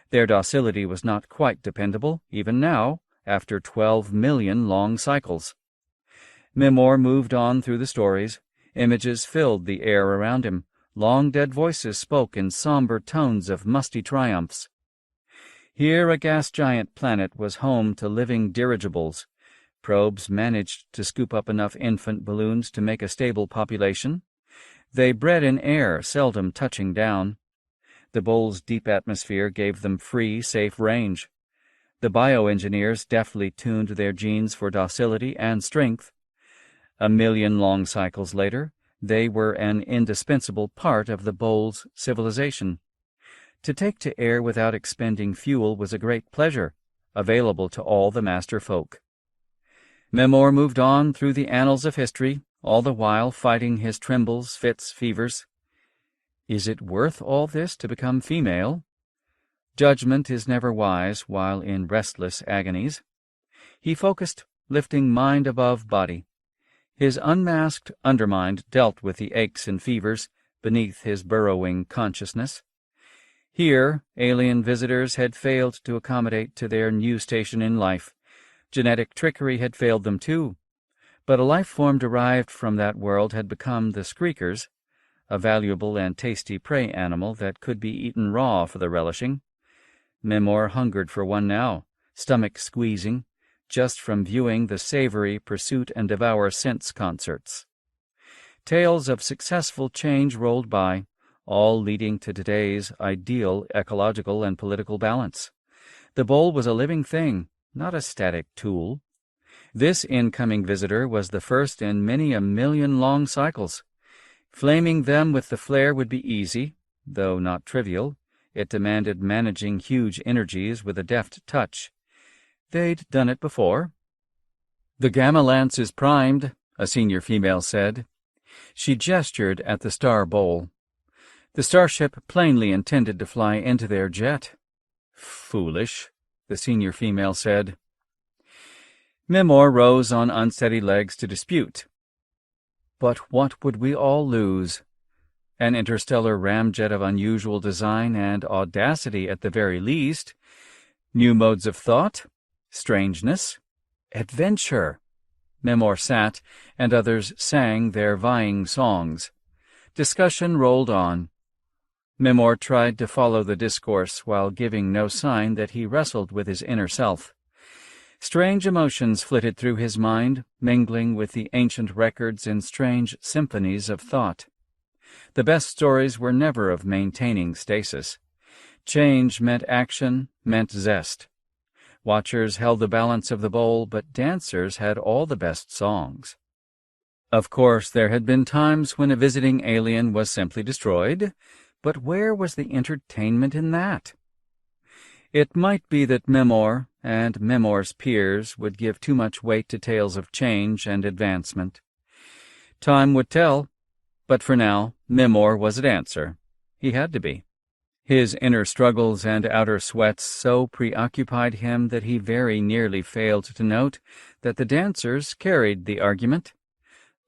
[SPEAKER 1] Their docility was not quite dependable, even now, after 12 million long cycles. Memor moved on through the stories. Images filled the air around him. Long-dead voices spoke in somber tones of musty triumphs. Here a gas-giant planet was home to living dirigibles. Probes managed to scoop up enough infant balloons to make a stable population. They bred in air, seldom touching down. The Bowl's deep atmosphere gave them free, safe range. The bioengineers deftly tuned their genes for docility and strength. A million long cycles later, they were an indispensable part of the Bowl's civilization. To take to air without expending fuel was a great pleasure, available to all the master folk. Memor moved on through the annals of history, all the while fighting his trembles, fits, fevers. Is it worth all this to become female? Judgment is never wise while in restless agonies. He focused, lifting mind above body. His unmasked undermind dealt with the aches and fevers beneath his burrowing consciousness. Here, alien visitors had failed to accommodate to their new station in life. Genetic trickery had failed them too. But a life form derived from that world had become the Skreekers, a valuable and tasty prey animal that could be eaten raw for the relishing. Memor hungered for one now, stomach squeezing, just from viewing the savory Pursuit and Devour Sense concerts. Tales of successful change rolled by, all leading to today's ideal ecological and political balance. The Bowl was a living thing, not a static tool. This incoming visitor was the first in many a million long cycles. Flaming them with the flare would be easy, though not trivial. It demanded managing huge energies with a deft touch. They'd done it before. "The Gamma Lance is primed," a senior female said. She gestured at the Star Bowl. The starship plainly intended to fly into their jet. "Foolish," the senior female said. Memor rose on unsteady legs to dispute. But what would we all lose? An interstellar ramjet of unusual design and audacity at the very least. New modes of thought, strangeness, adventure. Memor sat, and others sang their vying songs. Discussion rolled on. Memor tried to follow the discourse while giving no sign that he wrestled with his inner self. Strange emotions flitted through his mind, mingling with the ancient records in strange symphonies of thought. The best stories were never of maintaining stasis. Change meant action, meant zest. Watchers held the balance of the Bowl, but dancers had all the best songs. Of course, there had been times when a visiting alien was simply destroyed, but where was the entertainment in that? It might be that Memor and Memor's peers would give too much weight to tales of change and advancement. Time would tell, but for now, Memor was a dancer. He had to be. His inner struggles and outer sweats so preoccupied him that he very nearly failed to note that the dancers carried the argument.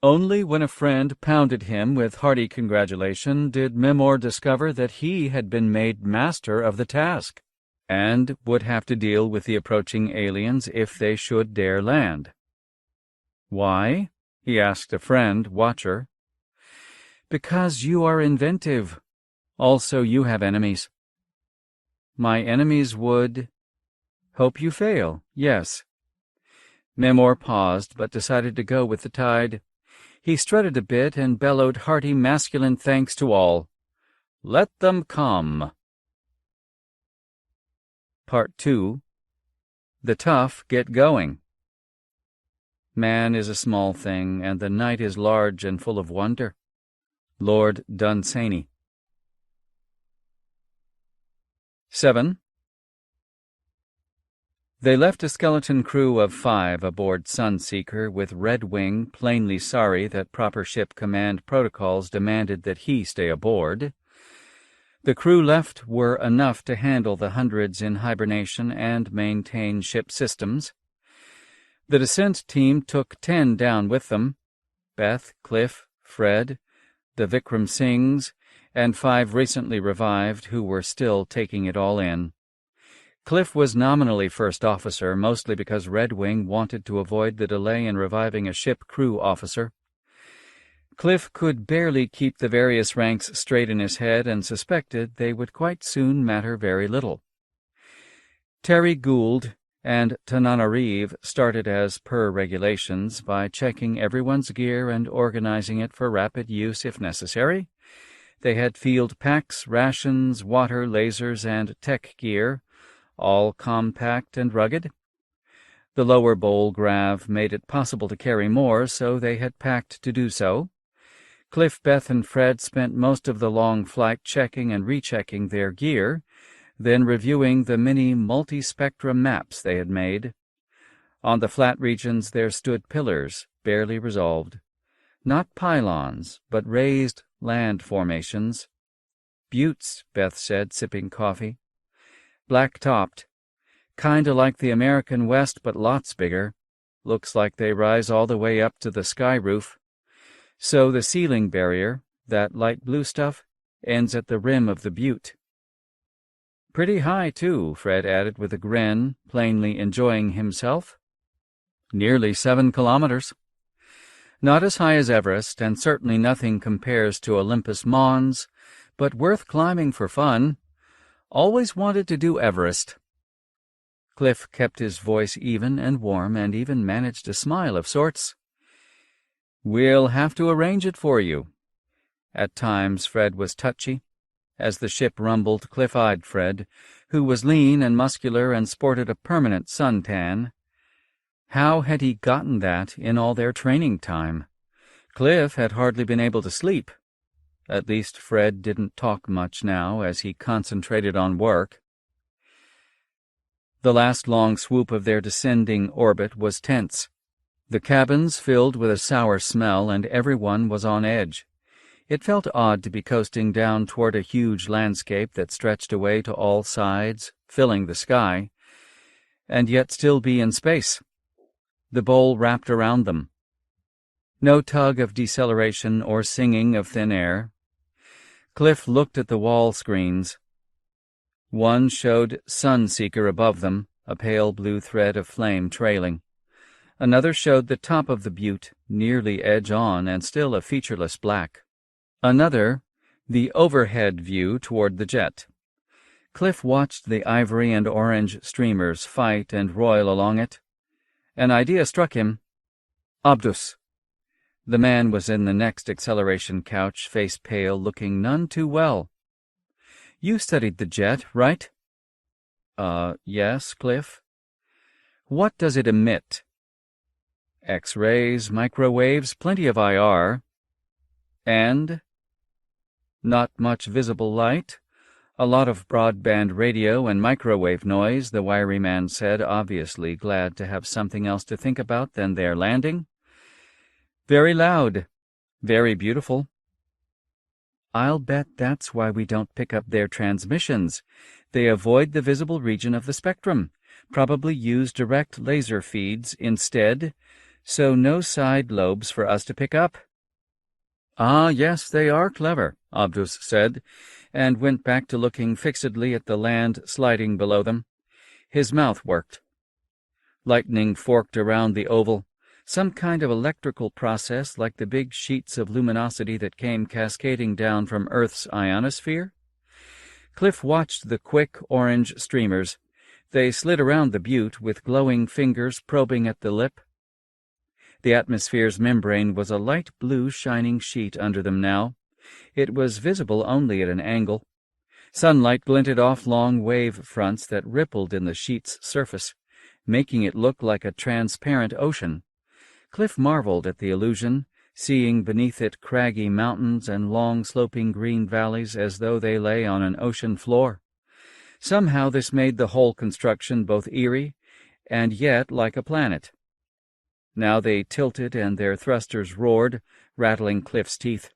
[SPEAKER 1] Only when a friend pounded him with hearty congratulation did Memor discover that he had been made master of the task, and would have to deal with the approaching aliens if they should dare land. "Why?" he asked a friend, Watcher. "Because you are inventive. Also, you have enemies." "My enemies would hope you fail, yes." Memor paused, but decided to go with the tide. He strutted a bit and bellowed hearty masculine thanks to all. "Let them come." Part 2. The Tough Get Going. Man is a small thing, and the night is large and full of wonder. Lord Dunsany. 7. They left a skeleton crew of 5 aboard Sunseeker, with Red Wing plainly sorry that proper ship command protocols demanded that he stay aboard. The crew left were enough to handle the hundreds in hibernation and maintain ship systems. The descent team took 10 down with them: Beth, Cliff, Fred, the Vikram Singhs, and 5 recently revived who were still taking it all in. Cliff was nominally first officer, mostly because Red Wing wanted to avoid the delay in reviving a ship crew officer. Cliff could barely keep the various ranks straight in his head and suspected they would quite soon matter very little. Terry Gould and Tananarive started as per regulations by checking everyone's gear and organizing it for rapid use if necessary. They had field packs, rations, water, lasers, and tech gear, all compact and rugged. The lower bowl grav made it possible to carry more, so they had packed to do so. Cliff, Beth, and Fred spent most of the long flight checking and rechecking their gear, then reviewing the many multi-spectrum maps they had made. On the flat regions there stood pillars, barely resolved. Not pylons, but raised land formations. Buttes, Beth said, sipping coffee. Black-topped. Kinda like the American West, but lots bigger. Looks like they rise all the way up to the sky roof. So the ceiling barrier, that light blue stuff, ends at the rim of the butte. Pretty high, too, Fred added with a grin, plainly enjoying himself. Nearly 7 kilometers. Not as high as Everest, and certainly nothing compares to Olympus Mons, but worth climbing for fun. Always wanted to do Everest. Cliff kept his voice even and warm, and even managed a smile of sorts. "We'll have to arrange it for you." At times Fred was touchy. As the ship rumbled, Cliff eyed Fred, who was lean and muscular and sported a permanent suntan. How had he gotten that in all their training time? Cliff had hardly been able to sleep. At least Fred didn't talk much now as he concentrated on work. The last long swoop of their descending orbit was tense. The cabins filled with a sour smell, and everyone was on edge. It felt odd to be coasting down toward a huge landscape that stretched away to all sides, filling the sky, and yet still be in space. The bowl wrapped around them. No tug of deceleration or singing of thin air. Cliff looked at the wall screens. One showed Sunseeker above them, a pale blue thread of flame trailing. Another showed the top of the butte, nearly edge-on and still a featureless black. Another, the overhead view toward the jet. Cliff watched the ivory and orange streamers fight and roil along it. An idea struck him. Abdus. The man was in the next acceleration couch, face pale, looking none too well. "You studied the jet, right?" Yes, Cliff." "What does it emit?" "X-rays, microwaves, plenty of IR." "And?" "Not much visible light. A lot of broadband radio and microwave noise," the wiry man said, obviously glad to have something else to think about than their landing. "Very loud. Very beautiful." "I'll bet that's why we don't pick up their transmissions. They avoid the visible region of the spectrum, probably use direct laser feeds instead. So no side lobes for us to pick up? Ah, yes, they are clever, Abdus said, and went back to looking fixedly at the land sliding below them. His mouth worked. Lightning forked around the oval, some kind of electrical process like the big sheets of luminosity that came cascading down from Earth's ionosphere. Cliff watched the quick orange streamers. They slid around the butte with glowing fingers probing at the lip. The atmosphere's membrane was a light blue shining sheet under them now. It was visible only at an angle. Sunlight glinted off long wave fronts that rippled in the sheet's surface, making it look like a transparent ocean. Cliff marveled at the illusion, seeing beneath it craggy mountains and long sloping green valleys as though they lay on an ocean floor. Somehow this made the whole construction both eerie and yet like a planet. Now they tilted and their thrusters roared, rattling Cliff's teeth.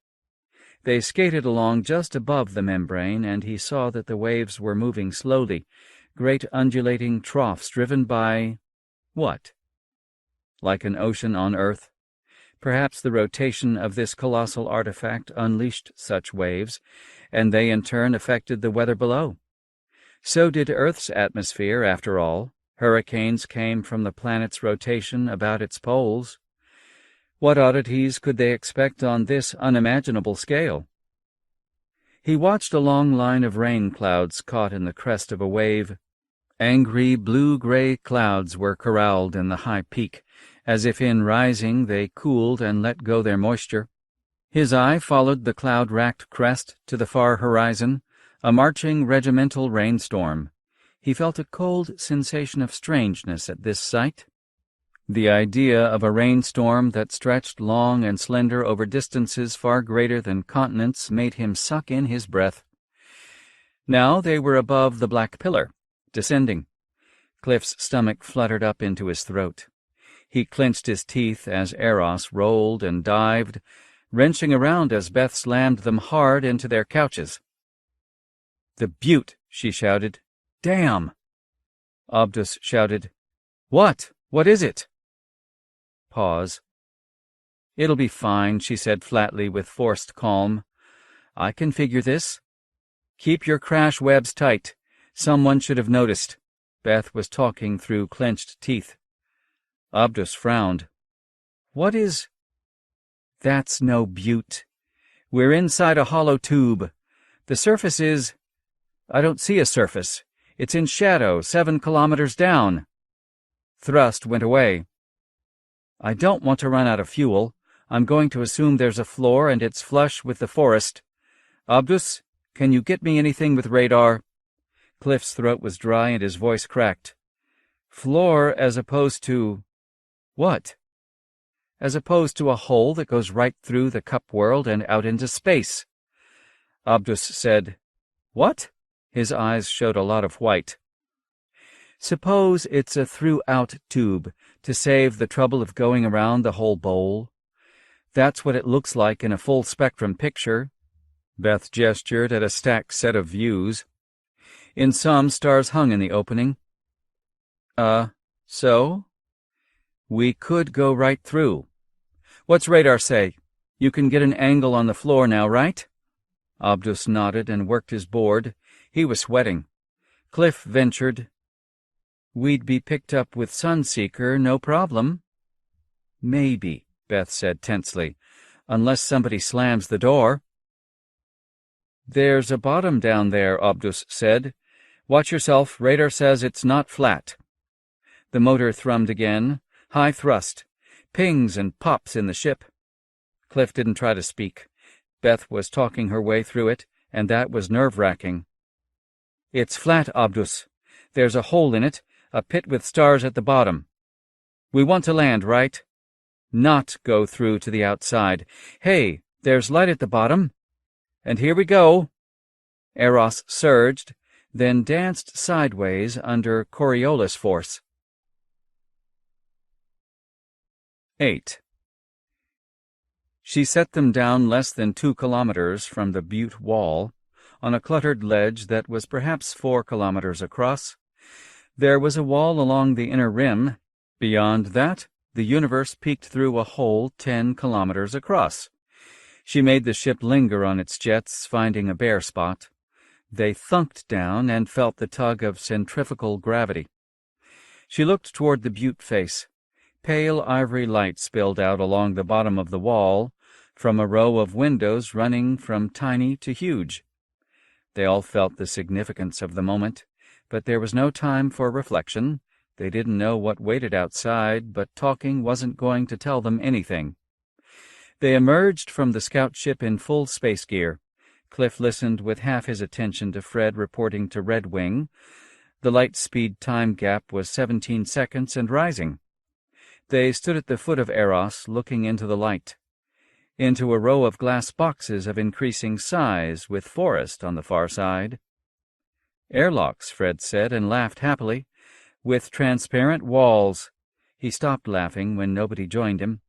[SPEAKER 1] They skated along just above the membrane, and he saw that the waves were moving slowly, great undulating troughs driven by... what? Like an ocean on Earth. Perhaps the rotation of this colossal artifact unleashed such waves, and they in turn affected the weather below. So did Earth's atmosphere, after all. Hurricanes came from the planet's rotation about its poles. What oddities could they expect on this unimaginable scale? He watched a long line of rain clouds caught in the crest of a wave. Angry blue-gray clouds were corralled in the high peak, as if in rising they cooled and let go their moisture. His eye followed the cloud-racked crest to the far horizon, a marching regimental rainstorm. He felt a cold sensation of strangeness at this sight. The idea of a rainstorm that stretched long and slender over distances far greater than continents made him suck in his breath. Now they were above the black pillar, descending. Cliff's stomach fluttered up into his throat. He clenched his teeth as Eros rolled and dived, wrenching around as Beth slammed them hard into their couches. "The butte!" she shouted. "Damn!" Abdus shouted, "What? What is it?" Pause. "It'll be fine," she said flatly with forced calm. "I can figure this. Keep your crash webs tight. Someone should have noticed." Beth was talking through clenched teeth. Abdus frowned. "What is—" "That's no butte. We're inside a hollow tube. The surface is— I don't see a surface. It's in shadow, 7 kilometers down." Thrust went away. "I don't want to run out of fuel. I'm going to assume there's a floor and it's flush with the forest. Abdus, can you get me anything with radar?" Cliff's throat was dry and his voice cracked. "Floor as opposed to—" "What?" "As opposed to a hole that goes right through the cup world and out into space." Abdus said, "What?" His eyes showed a lot of white. "Suppose it's a through-out tube to save the trouble of going around the whole bowl. That's what it looks like in a full-spectrum picture." Beth gestured at a stacked set of views. "In some, stars hung in the opening." So? We could go right through. What's radar say? You can get an angle on the floor now, right?" Abdus nodded and worked his board. He was sweating. Cliff ventured, "We'd be picked up with Sunseeker, no problem." "Maybe," Beth said tensely, "unless somebody slams the door." "There's a bottom down there," Abdus said. "Watch yourself. Radar says it's not flat." The motor thrummed again, high thrust, pings and pops in the ship. Cliff didn't try to speak. Beth was talking her way through it, and that was nerve-wracking. "It's flat, Abdus. There's a hole in it, a pit with stars at the bottom. We want to land, right? Not go through to the outside. Hey, there's light at the bottom. And here we go." Eros surged, then danced sideways under Coriolis force. 8. She set them down less than 2 kilometers from the butte wall, on a cluttered ledge that was perhaps 4 kilometers across. There was a wall along the inner rim. Beyond that, the universe peeked through a hole 10 kilometers across. She made the ship linger on its jets, finding a bare spot. They thunked down and felt the tug of centrifugal gravity. She looked toward the butte face. Pale ivory light spilled out along the bottom of the wall from a row of windows running from tiny to huge. They all felt the significance of the moment, but there was no time for reflection. They didn't know what waited outside, but talking wasn't going to tell them anything. They emerged from the scout ship in full space gear. Cliff listened with half his attention to Fred reporting to Red Wing. The light speed time gap was 17 seconds and rising. They stood at the foot of Eros, looking into the light, into a row of glass boxes of increasing size with forest on the far side. "Airlocks," Fred said, and laughed happily. "With transparent walls." He stopped laughing when nobody joined him.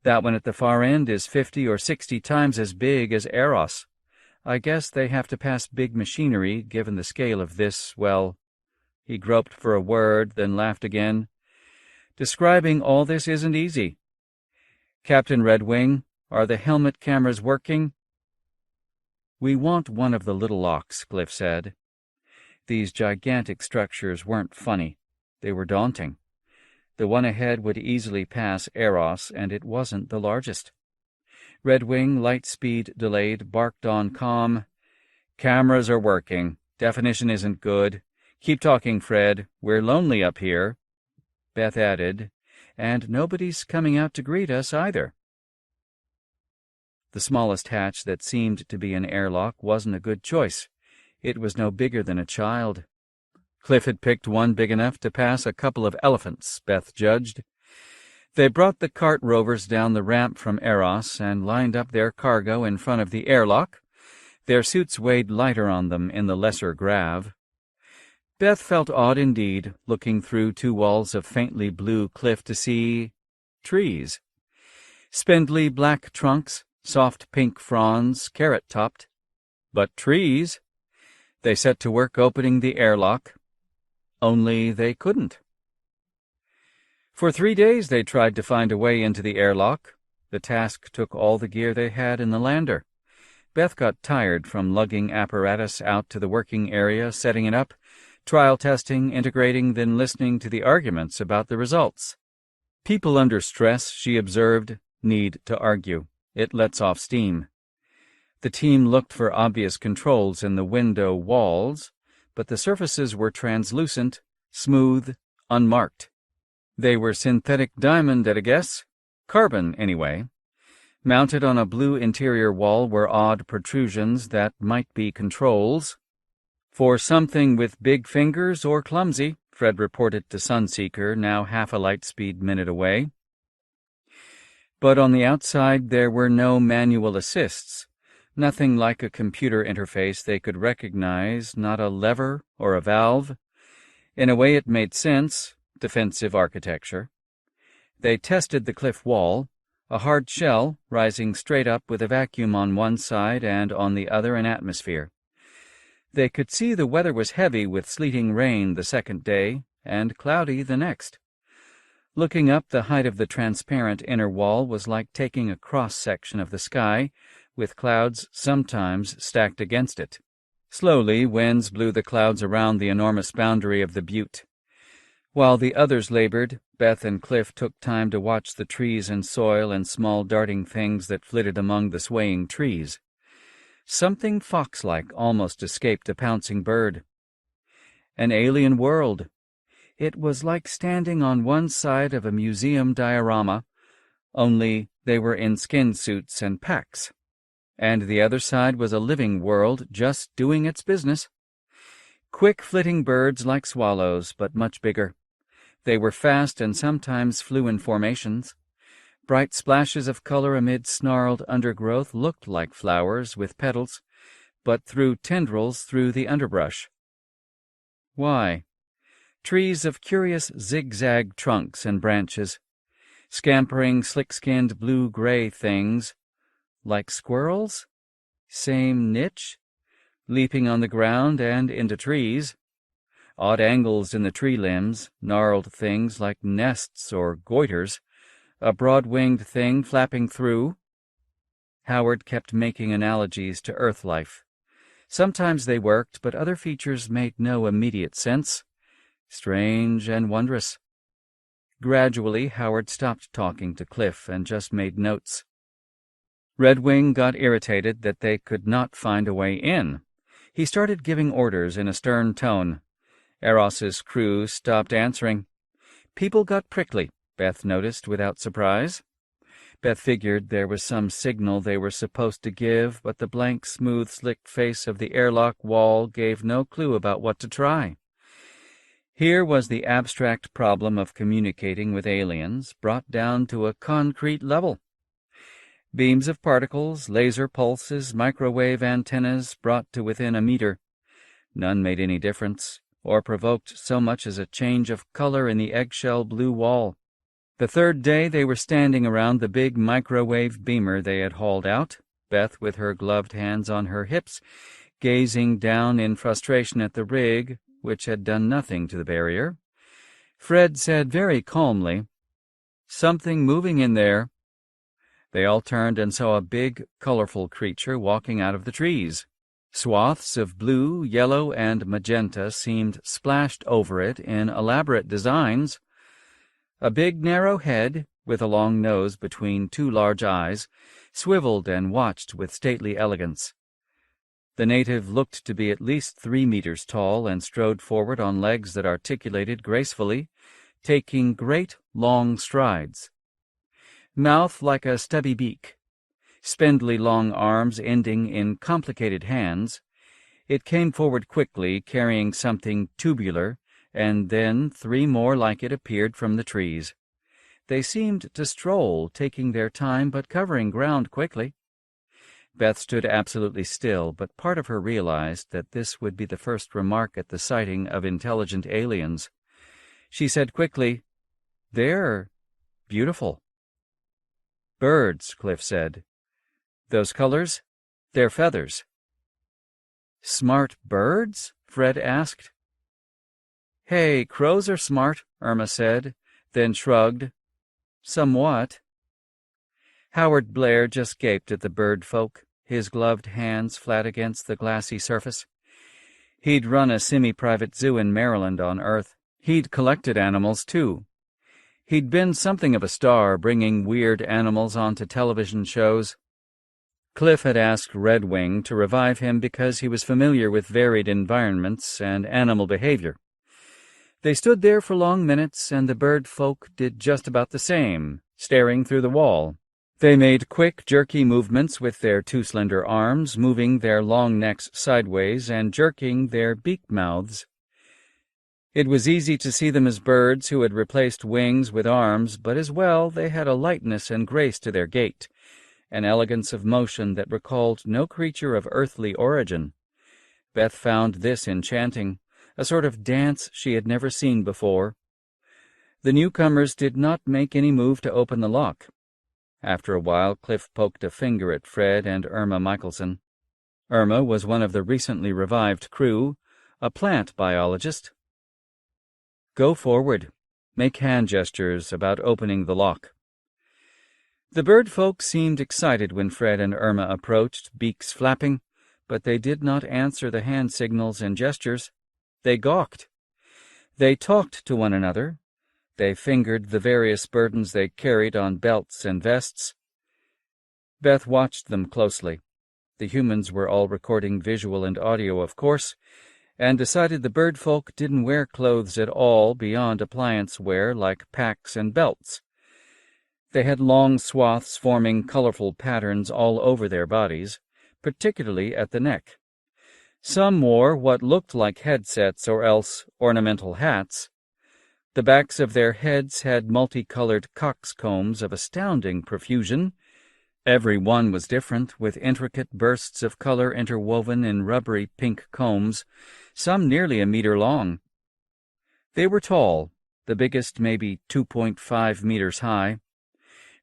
[SPEAKER 1] "That one at the far end is 50 or 60 times as big as Eros. I guess they have to pass big machinery, given the scale of this, well—" He groped for a word, then laughed again. "Describing all this isn't easy. Captain Red Wing, are the helmet cameras working?" "We want one of the little locks," Cliff said. These gigantic structures weren't funny. They were daunting. The one ahead would easily pass Eros, and it wasn't the largest. Red Wing, light speed delayed, barked on calm. "Cameras are working. Definition isn't good. Keep talking, Fred. We're lonely up here." Beth added, "And nobody's coming out to greet us either." The smallest hatch that seemed to be an airlock wasn't a good choice. It was no bigger than a child. Cliff had picked one big enough to pass a couple of elephants, Beth judged. They brought the cart rovers down the ramp from Eros and lined up their cargo in front of the airlock. Their suits weighed lighter on them in the lesser grav. Beth felt odd indeed, looking through 2 walls of faintly blue cliff to see trees. Spindly black trunks, soft pink fronds, carrot-topped. But trees. They set to work opening the airlock. Only they couldn't. For 3 days they tried to find a way into the airlock. The task took all the gear they had in the lander. Beth got tired from lugging apparatus out to the working area, setting it up, trial testing, integrating, then listening to the arguments about the results. People under stress, she observed, need to argue. It lets off steam. The team looked for obvious controls in the window walls, but the surfaces were translucent, smooth, unmarked. They were synthetic diamond at a guess. Carbon, anyway. Mounted on a blue interior wall were odd protrusions that might be controls. "For something with big fingers or clumsy," Fred reported to Sunseeker, now half a light speed minute away. But on the outside there were no manual assists. Nothing like a computer interface they could recognize, not a lever or a valve. In a way it made sense, defensive architecture. They tested the cliff wall, a hard shell rising straight up with a vacuum on one side and on the other an atmosphere. They could see the weather was heavy with sleeting rain the second day and cloudy the next. Looking up, the height of the transparent inner wall was like taking a cross-section of the sky, with clouds sometimes stacked against it. Slowly, winds blew the clouds around the enormous boundary of the butte. While the others labored, Beth and Cliff took time to watch the trees and soil and small darting things that flitted among the swaying trees. Something fox-like almost escaped a pouncing bird. An alien world. It was like standing on one side of a museum diorama, only they were in skin suits and packs. And the other side was a living world just doing its business. Quick flitting birds like swallows, but much bigger. They were fast and sometimes flew in formations. Bright splashes of color amid snarled undergrowth looked like flowers with petals, but threw tendrils through the underbrush. Why? Trees of curious zigzag trunks and branches, scampering slick-skinned blue-gray things, like squirrels? Same niche? Leaping on the ground and into trees. odd angles in the tree limbs, gnarled things like nests or goiters, a broad-winged thing flapping through. Howard kept making analogies to Earth life. Sometimes they worked, but other features made no immediate sense. Strange and wondrous. Gradually, Howard stopped talking to Cliff and just made notes. Redwing got irritated that they could not find a way in. He started giving orders in a stern tone. Eros's crew stopped answering. People got prickly, Beth noticed without surprise. Beth figured there was some signal they were supposed to give, but the blank, smooth, slick face of the airlock wall gave no clue about what to try. Here was the abstract problem of communicating with aliens brought down to a concrete level. Beams of particles, laser pulses, microwave antennas brought to within a meter. None made any difference, or provoked so much as a change of color in the eggshell blue wall. The third day they were standing around the big microwave beamer they had hauled out, Beth with her gloved hands on her hips, gazing down in frustration at the rig, which had done nothing to the barrier. Fred said very calmly, "Something moving in there." They all turned and saw a big, colorful creature walking out of the trees. Swaths of blue, yellow, and magenta seemed splashed over it in elaborate designs. A big, narrow head, with a long nose between two large eyes, swiveled and watched with stately elegance. The native looked to be at least 3 meters tall and strode forward on legs that articulated gracefully, taking great, long strides. Mouth like a stubby beak, spindly long arms ending in complicated hands, it came forward quickly, carrying something tubular, and then 3 more like it appeared from the trees. They seemed to stroll, taking their time but covering ground quickly. Beth stood absolutely still, but part of her realized that this would be the first remark at the sighting of intelligent aliens. She said quickly, "They're beautiful." "Birds," Cliff said. "Those colors? They're feathers." "Smart birds?" Fred asked. "Hey, crows are smart," Irma said, then shrugged. "Somewhat." Howard Blair just gaped at the bird folk, his gloved hands flat against the glassy surface. He'd run a semi-private zoo in Maryland on Earth. He'd collected animals, too. He'd been something of a star, bringing weird animals onto television shows. Cliff had asked Redwing to revive him because he was familiar with varied environments and animal behavior. They stood there for long minutes, and the bird folk did just about the same, staring through the wall. They made quick, jerky movements with their 2 slender arms, moving their long necks sideways and jerking their beak mouths. It was easy to see them as birds who had replaced wings with arms, but as well they had a lightness and grace to their gait, an elegance of motion that recalled no creature of earthly origin. Beth found this enchanting, a sort of dance she had never seen before. The newcomers did not make any move to open the lock. After a while, Cliff poked a finger at Fred and Irma Michelson. Irma was one of the recently revived crew, a plant biologist. "Go forward. Make hand gestures about opening the lock." The bird folk seemed excited when Fred and Irma approached, beaks flapping, but they did not answer the hand signals and gestures. They gawked. They talked to one another. They fingered the various burdens they carried on belts and vests. Beth watched them closely. The humans were all recording visual and audio, of course, and decided the bird folk didn't wear clothes at all beyond appliance wear like packs and belts. They had long swaths forming colorful patterns all over their bodies, particularly at the neck. Some wore what looked like headsets or else ornamental hats. The backs of their heads had multicolored coxcombs of astounding profusion. Every one was different, with intricate bursts of color interwoven in rubbery pink combs, some nearly a meter long. They were tall, the biggest maybe 2.5 meters high.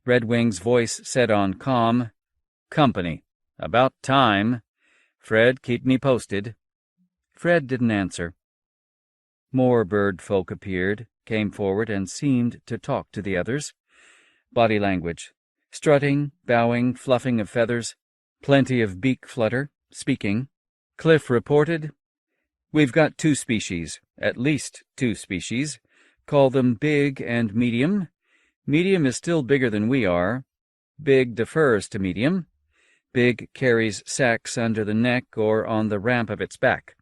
[SPEAKER 1] Redwing's voice said on comm, "Company. About time. Fred, keep me posted." Fred didn't answer. More bird folk appeared, came forward, and seemed to talk to the others. Body language. Strutting, bowing, fluffing of feathers. Plenty of beak flutter, speaking. Cliff reported, "We've got 2 species, at least 2 species. Call them big and medium. Medium is still bigger than we are. Big defers to medium. Big carries sacks under the neck or on the ramp of its back."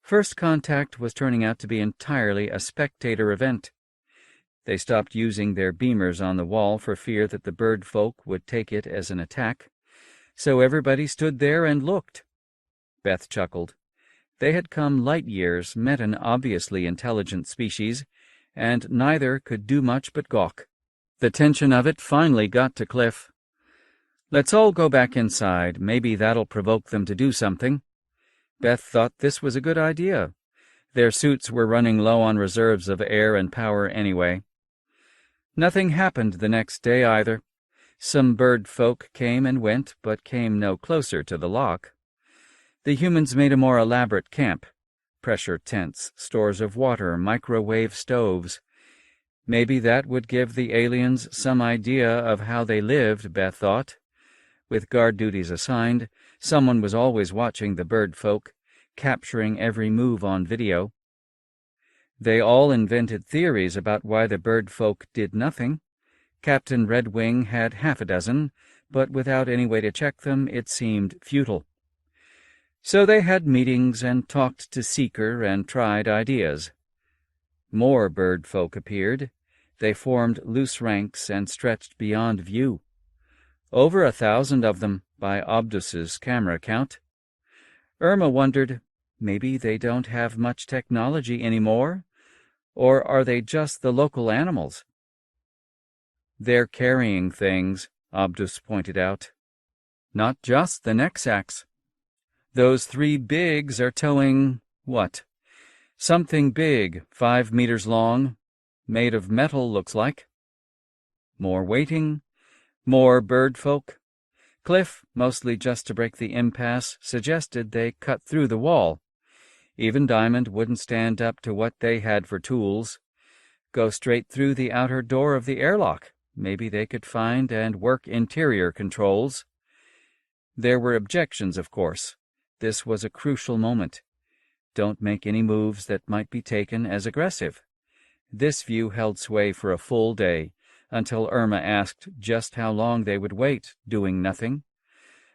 [SPEAKER 1] First contact was turning out to be entirely a spectator event. They stopped using their beamers on the wall for fear that the bird folk would take it as an attack, so everybody stood there and looked. Beth chuckled. They had come light years, met an obviously intelligent species, and neither could do much but gawk. The tension of it finally got to Cliff. "Let's all go back inside. Maybe that'll provoke them to do something." Beth thought this was a good idea. Their suits were running low on reserves of air and power anyway. Nothing happened the next day either. Some bird folk came and went, but came no closer to the lock. The humans made a more elaborate camp. Pressure tents, stores of water, microwave stoves. Maybe that would give the aliens some idea of how they lived, Beth thought. With guard duties assigned, someone was always watching the bird folk, capturing every move on video. They all invented theories about why the bird folk did nothing. Captain Redwing had 6, but without any way to check them, it seemed futile. So they had meetings and talked to Seeker and tried ideas. More bird folk appeared. They formed loose ranks and stretched beyond view. Over 1,000 of them, by Obdus's camera count. Irma wondered, maybe they don't have much technology anymore, or are they just the local animals? "They're carrying things," Obdus pointed out. "Not just the neck sacks. Those 3 bigs are towing, what? Something big, 5 meters long, made of metal, looks like." More waiting, more bird folk. Cliff, mostly just to break the impasse, suggested they cut through the wall. Even Diamond wouldn't stand up to what they had for tools. Go straight through the outer door of the airlock. Maybe they could find and work interior controls. There were objections, of course. This was a crucial moment. Don't make any moves that might be taken as aggressive. This view held sway for a full day, until Irma asked just how long they would wait, doing nothing.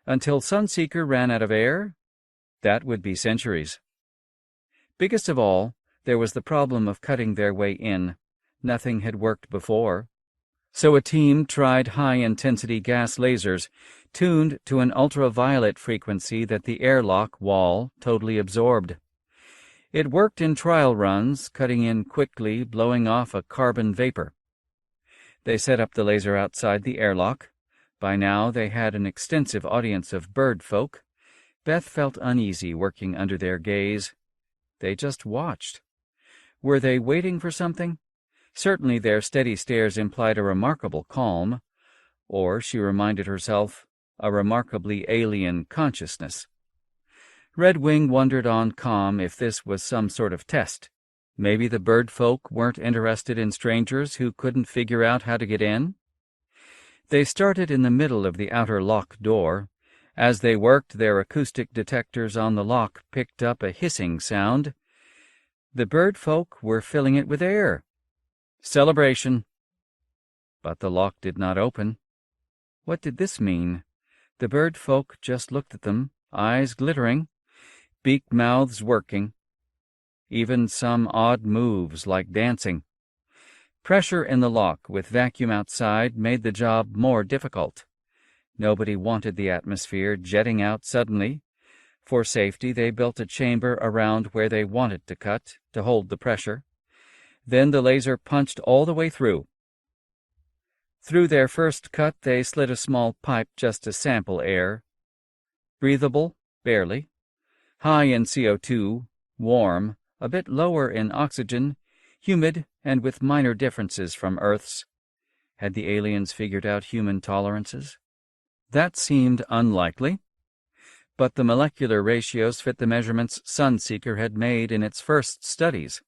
[SPEAKER 1] Until Sunseeker ran out of air? That would be centuries. Biggest of all, there was the problem of cutting their way in. Nothing had worked before. So a team tried high-intensity gas lasers, tuned to an ultraviolet frequency that the airlock wall totally absorbed. It worked in trial runs, cutting in quickly, blowing off a carbon vapor. They set up the laser outside the airlock. By now they had an extensive audience of bird folk. Beth felt uneasy working under their gaze. They just watched. Were they waiting for something? Certainly their steady stares implied a remarkable calm, or, she reminded herself, a remarkably alien consciousness. Redwing wondered on calm if this was some sort of test. Maybe the bird folk weren't interested in strangers who couldn't figure out how to get in? They started in the middle of the outer lock door. As they worked, their acoustic detectors on the lock picked up a hissing sound. The bird folk were filling it with air. Celebration. But the lock did not open. What did this mean? The bird folk just looked at them, eyes glittering, beak mouths working. Even some odd moves like dancing. Pressure in the lock with vacuum outside made the job more difficult. Nobody wanted the atmosphere jetting out suddenly. For safety, they built a chamber around where they wanted to cut to hold the pressure. Then the laser punched all the way through. Through their first cut, they slid a small pipe just to sample air. Breathable, barely. High in CO2, warm, a bit lower in oxygen, humid, and with minor differences from Earth's. Had the aliens figured out human tolerances? That seemed unlikely. but the molecular ratios fit the measurements Sunseeker had made in its first studies.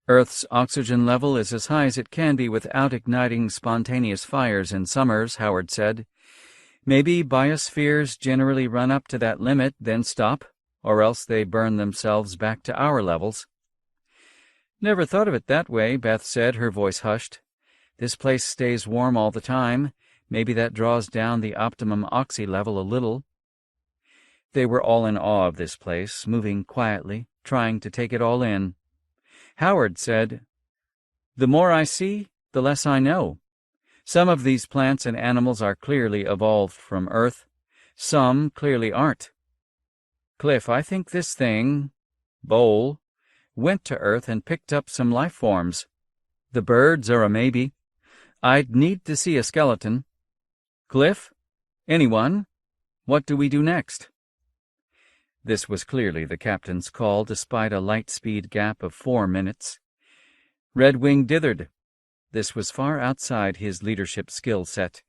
[SPEAKER 1] Earth's oxygen level is as high as it can be without igniting spontaneous fires in summers, Howard said. Maybe biospheres generally run up to that limit, then stop, or else they burn themselves back to our levels. Never thought of it that way, Beth said, her voice hushed. This place stays warm all the time. Maybe that draws down the optimum oxy level a little. They were all in awe of this place, moving quietly, trying to take it all in. Howard said, "The more I see, the less I know. Some of these plants and animals are clearly evolved from Earth. Some clearly aren't. Cliff, I think this thing, bowl, went to Earth and picked up some life forms. The birds are a maybe. I'd need to see a skeleton. Cliff? Anyone? What do we do next?" This was clearly the captain's call, despite a light-speed gap of 4 minutes. Red-Wing dithered. This was far outside his leadership skill set.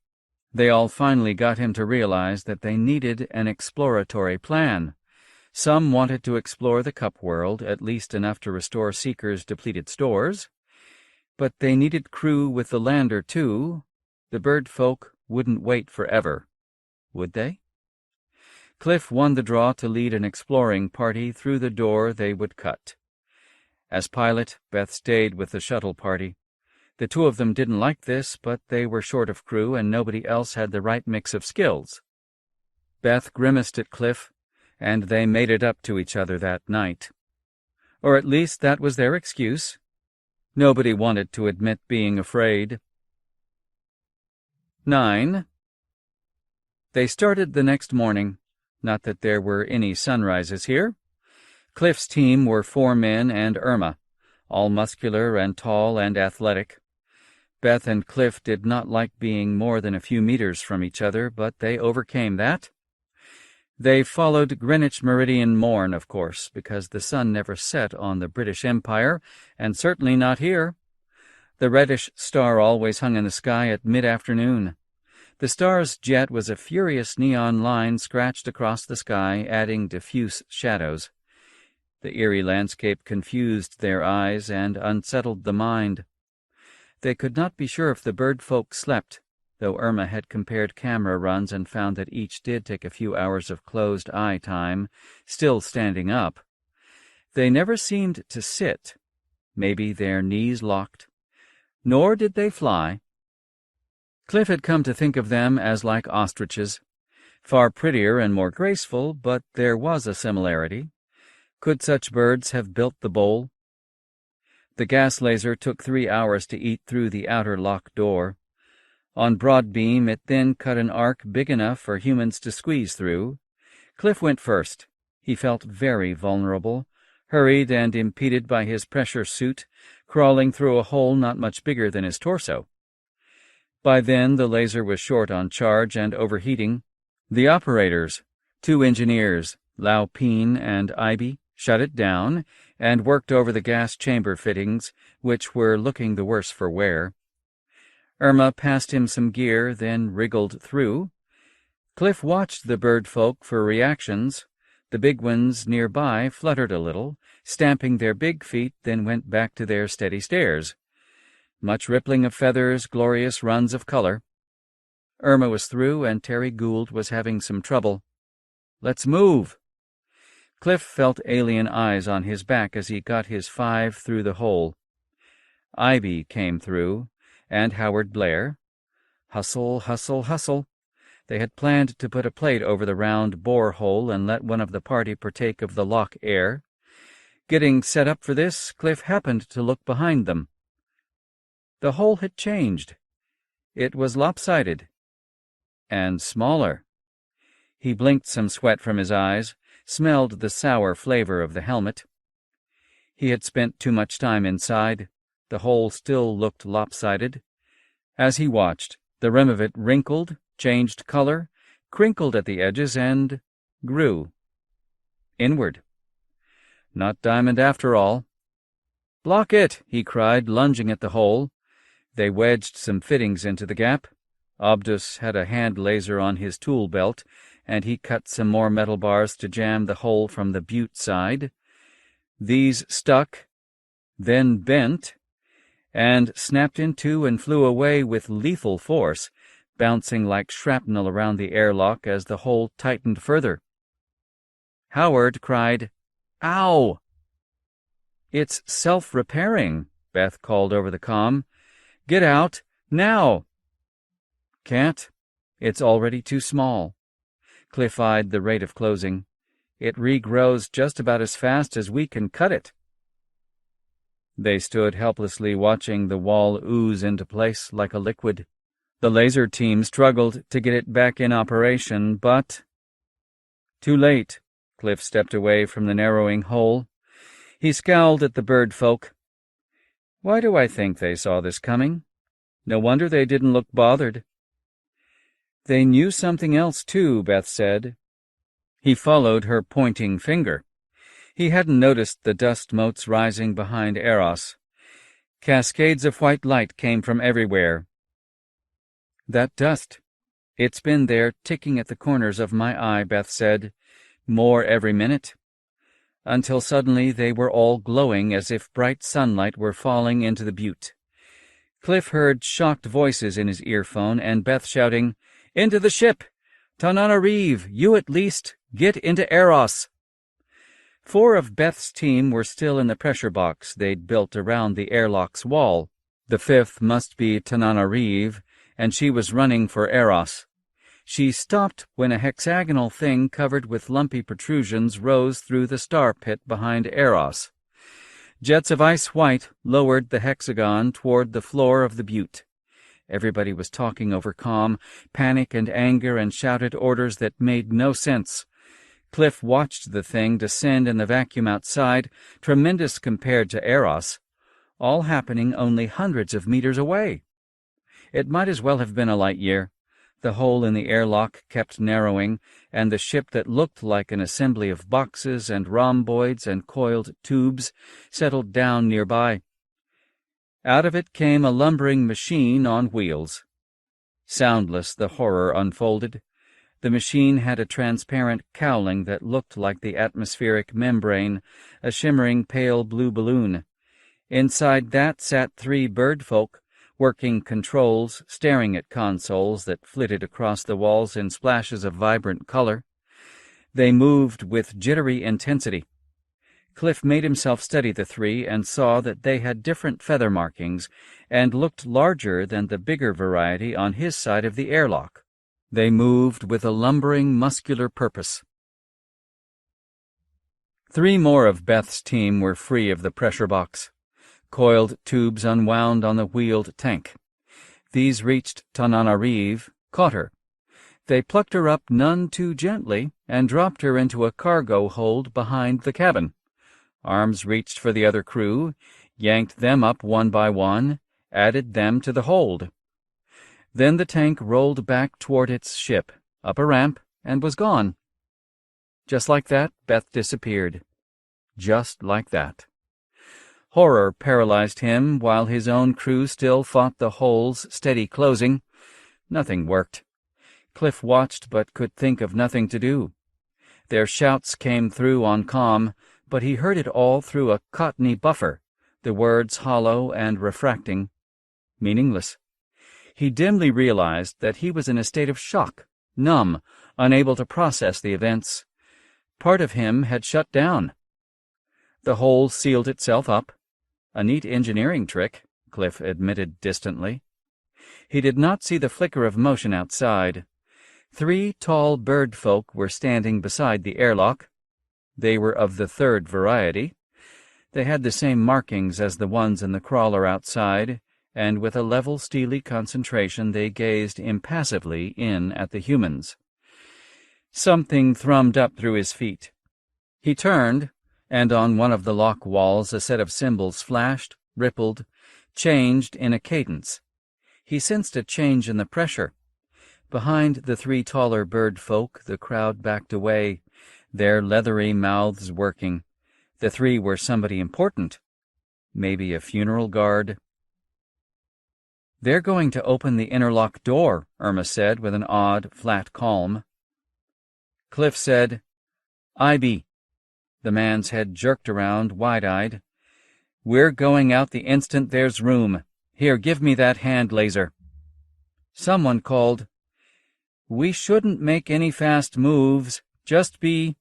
[SPEAKER 1] They all finally got him to realize that they needed an exploratory plan. Some wanted to explore the Cup world, at least enough to restore Seeker's depleted stores. But they needed crew with the lander, too. The bird folk wouldn't wait forever. Would they? Cliff won the draw to lead an exploring party through the door they would cut. As pilot, Beth stayed with the shuttle party. The two of them didn't like this, but they were short of crew and nobody else had the right mix of skills. Beth grimaced at Cliff, and they made it up to each other that night. Or at least that was their excuse. Nobody wanted to admit being afraid. 9. They started the next morning. Not that there were any sunrises here. Cliff's team were 4 men and Irma, all muscular and tall and athletic. Beth and Cliff did not like being more than a few meters from each other, but they overcame that. They followed Greenwich Meridian morn, of course, because the sun never set on the British Empire, and certainly not here. The reddish star always hung in the sky at mid-afternoon. The star's jet was a furious neon line scratched across the sky, adding diffuse shadows. The eerie landscape confused their eyes and unsettled the mind. They could not be sure if the bird folk slept, though Irma had compared camera runs and found that each did take a few hours of closed eye time, still standing up. They never seemed to sit. Maybe their knees locked. Nor did they fly. Cliff had come to think of them as like ostriches, far prettier and more graceful, but there was a similarity. Could such birds have built the bowl? The gas laser took 3 hours to eat through the outer lock door. On broad beam, it then cut an arc big enough for humans to squeeze through. Cliff went first. He felt very vulnerable, hurried and impeded by his pressure suit, crawling through a hole not much bigger than his torso. By then, the laser was short on charge and overheating. The operators, 2 engineers, Lau Peen and Ibe, shut it down and worked over the gas chamber fittings, which were looking the worse for wear. Irma passed him some gear, then wriggled through. Cliff watched the bird folk for reactions. The big ones nearby fluttered a little, stamping their big feet, then went back to their steady stares. Much rippling of feathers, glorious runs of color. Irma was through, and Terry Gould was having some trouble. "Let's move." Cliff felt alien eyes on his back as he got his 5 through the hole. Ibe came through, and Howard Blair. Hustle, hustle, hustle. They had planned to put a plate over the round bore hole and let one of the party partake of the lock air. Getting set up for this, Cliff happened to look behind them. The hole had changed. It was lopsided. And smaller. He blinked some sweat from his eyes, smelled the sour flavor of the helmet. He had spent too much time inside. The hole still looked lopsided. As he watched, the rim of it wrinkled, changed color, crinkled at the edges, and grew. Inward. Not diamond after all. "Block it!" he cried, lunging at the hole. They wedged some fittings into the gap. Obdus had a hand laser on his tool belt, and he cut some more metal bars to jam the hole from the butte side. These stuck, then bent, and snapped in two and flew away with lethal force, bouncing like shrapnel around the airlock as the hole tightened further. Howard cried, "Ow!" "It's self-repairing," Beth called over the comm. "Get out, now!" "Can't. It's already too small." Cliff eyed the rate of closing. "It regrows just about as fast as we can cut it." They stood helplessly watching the wall ooze into place like a liquid. The laser team struggled to get it back in operation, but... Too late. Cliff stepped away from the narrowing hole. He scowled at the bird folk. "Why do I think they saw this coming? No wonder they didn't look bothered." "They knew something else, too," Beth said. He followed her pointing finger. He hadn't noticed the dust motes rising behind Eros. Cascades of white light came from everywhere. "That dust. It's been there, ticking at the corners of my eye," Beth said. "More every minute." Until suddenly they were all glowing as if bright sunlight were falling into the butte. Cliff heard shocked voices in his earphone and Beth shouting, "Into the ship! Tananarive, you at least! Get into Eros!" 4 of Beth's team were still in the pressure box they'd built around the airlock's wall. The 5th must be Tananarive, and she was running for Eros. She stopped when a hexagonal thing covered with lumpy protrusions rose through the star pit behind Eros. Jets of ice white lowered the hexagon toward the floor of the butte. Everybody was talking over comm, panic and anger, and shouted orders that made no sense. Cliff watched the thing descend in the vacuum outside, tremendous compared to Eros, all happening only hundreds of meters away. It might as well have been a light year. The hole in the airlock kept narrowing, and the ship that looked like an assembly of boxes and rhomboids and coiled tubes settled down nearby. Out of it came a lumbering machine on wheels. Soundless, the horror unfolded. The machine had a transparent cowling that looked like the atmospheric membrane, a shimmering pale blue balloon. Inside that sat 3 birdfolk, working controls, staring at consoles that flitted across the walls in splashes of vibrant color. They moved with jittery intensity. Cliff made himself study the 3 and saw that they had different feather markings and looked larger than the bigger variety on his side of the airlock. They moved with a lumbering, muscular purpose. 3 more of Beth's team were free of the pressure box. Coiled tubes unwound on the wheeled tank. These reached Tananarive, caught her. They plucked her up none too gently and dropped her into a cargo hold behind the cabin. Arms reached for the other crew, yanked them up one by one, added them to the hold. Then the tank rolled back toward its ship, up a ramp, and was gone. Just like that, Beth disappeared. Just like that. Horror paralyzed him while his own crew still fought the hole's steady closing. Nothing worked. Cliff watched but could think of nothing to do. Their shouts came through on comm, but he heard it all through a cottony buffer, the words hollow and refracting. Meaningless. He dimly realized that he was in a state of shock, numb, unable to process the events. Part of him had shut down. The hole sealed itself up. A neat engineering trick, Cliff admitted distantly. He did not see the flicker of motion outside. 3 tall bird folk were standing beside the airlock. They were of the 3rd variety. They had the same markings as the ones in the crawler outside, and with a level, steely concentration they gazed impassively in at the humans. Something thrummed up through his feet. He turned, and on one of the lock walls a set of symbols flashed, rippled, changed in a cadence. He sensed a change in the pressure. Behind the 3 taller bird folk the crowd backed away, their leathery mouths working. The 3 were somebody important. Maybe a funeral guard. "They're going to open the interlock door," Irma said with an odd, flat calm. Cliff said, "IB." The man's head jerked around, wide-eyed. "We're going out the instant there's room. Here, give me that hand laser." Someone called, "We shouldn't make any fast moves. Just be—"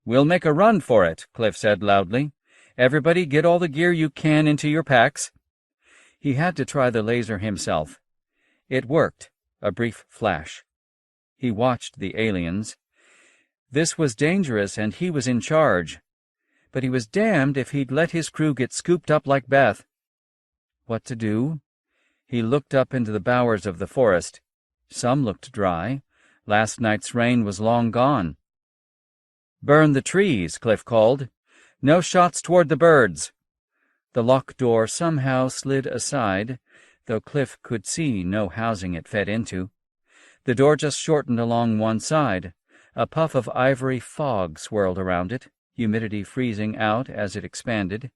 [SPEAKER 1] "We'll make a run for it," Cliff said loudly. "Everybody get all the gear you can into your packs." He had to try the laser himself. It worked, a brief flash. He watched the aliens. This was dangerous, and he was in charge. But he was damned if he'd let his crew get scooped up like Beth. What to do? He looked up into the bowers of the forest. Some looked dry. Last night's rain was long gone. "Burn the trees," Cliff called. "No shots toward the birds." The lock door somehow slid aside, though Cliff could see no housing it fed into. The door just shortened along one side. A puff of ivory fog swirled around it, humidity freezing out as it expanded.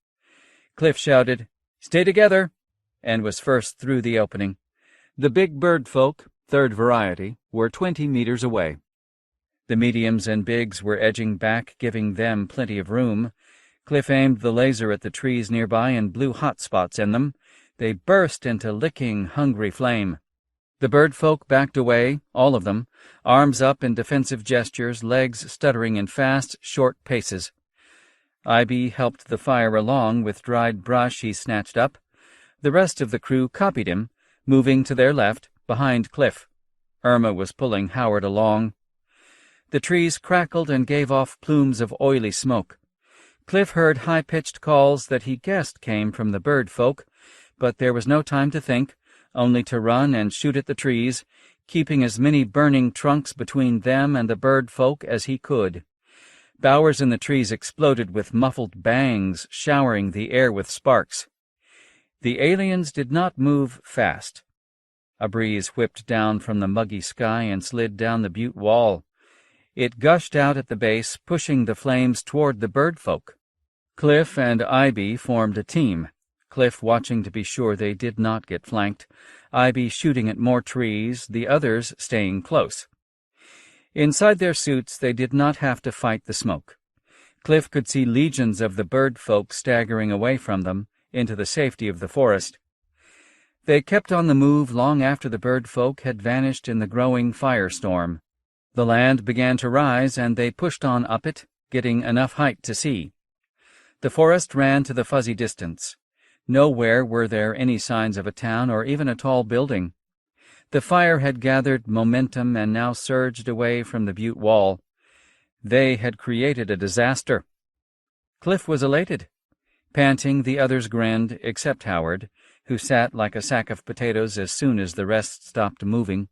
[SPEAKER 1] Cliff shouted, "Stay together!" and was first through the opening. The big bird folk, third variety, were 20 meters away. The mediums and bigs were edging back, giving them plenty of room. Cliff aimed the laser at the trees nearby and blew hot spots in them. They burst into licking, hungry flame. The bird folk backed away, all of them, arms up in defensive gestures, legs stuttering in fast, short paces. IB helped the fire along with dried brush he snatched up. The rest of the crew copied him, moving to their left, behind Cliff. Irma was pulling Howard along. The trees crackled and gave off plumes of oily smoke. Cliff heard high-pitched calls that he guessed came from the bird folk, but there was no time to think, only to run and shoot at the trees, keeping as many burning trunks between them and the bird folk as he could. Bowers in the trees exploded with muffled bangs, showering the air with sparks. The aliens did not move fast. A breeze whipped down from the muggy sky and slid down the butte wall. It gushed out at the base, pushing the flames toward the bird folk. Cliff and IB formed a team, Cliff watching to be sure they did not get flanked, IB shooting at more trees, the others staying close. Inside their suits, they did not have to fight the smoke. Cliff could see legions of the bird folk staggering away from them into the safety of the forest. They kept on the move long after the bird folk had vanished in the growing firestorm. The land began to rise, and they pushed on up it, getting enough height to see. The forest ran to the fuzzy distance. Nowhere were there any signs of a town or even a tall building. The fire had gathered momentum and now surged away from the butte wall. They had created a disaster. Cliff was elated. Panting, the others grinned, except Howard, who sat like a sack of potatoes as soon as the rest stopped moving.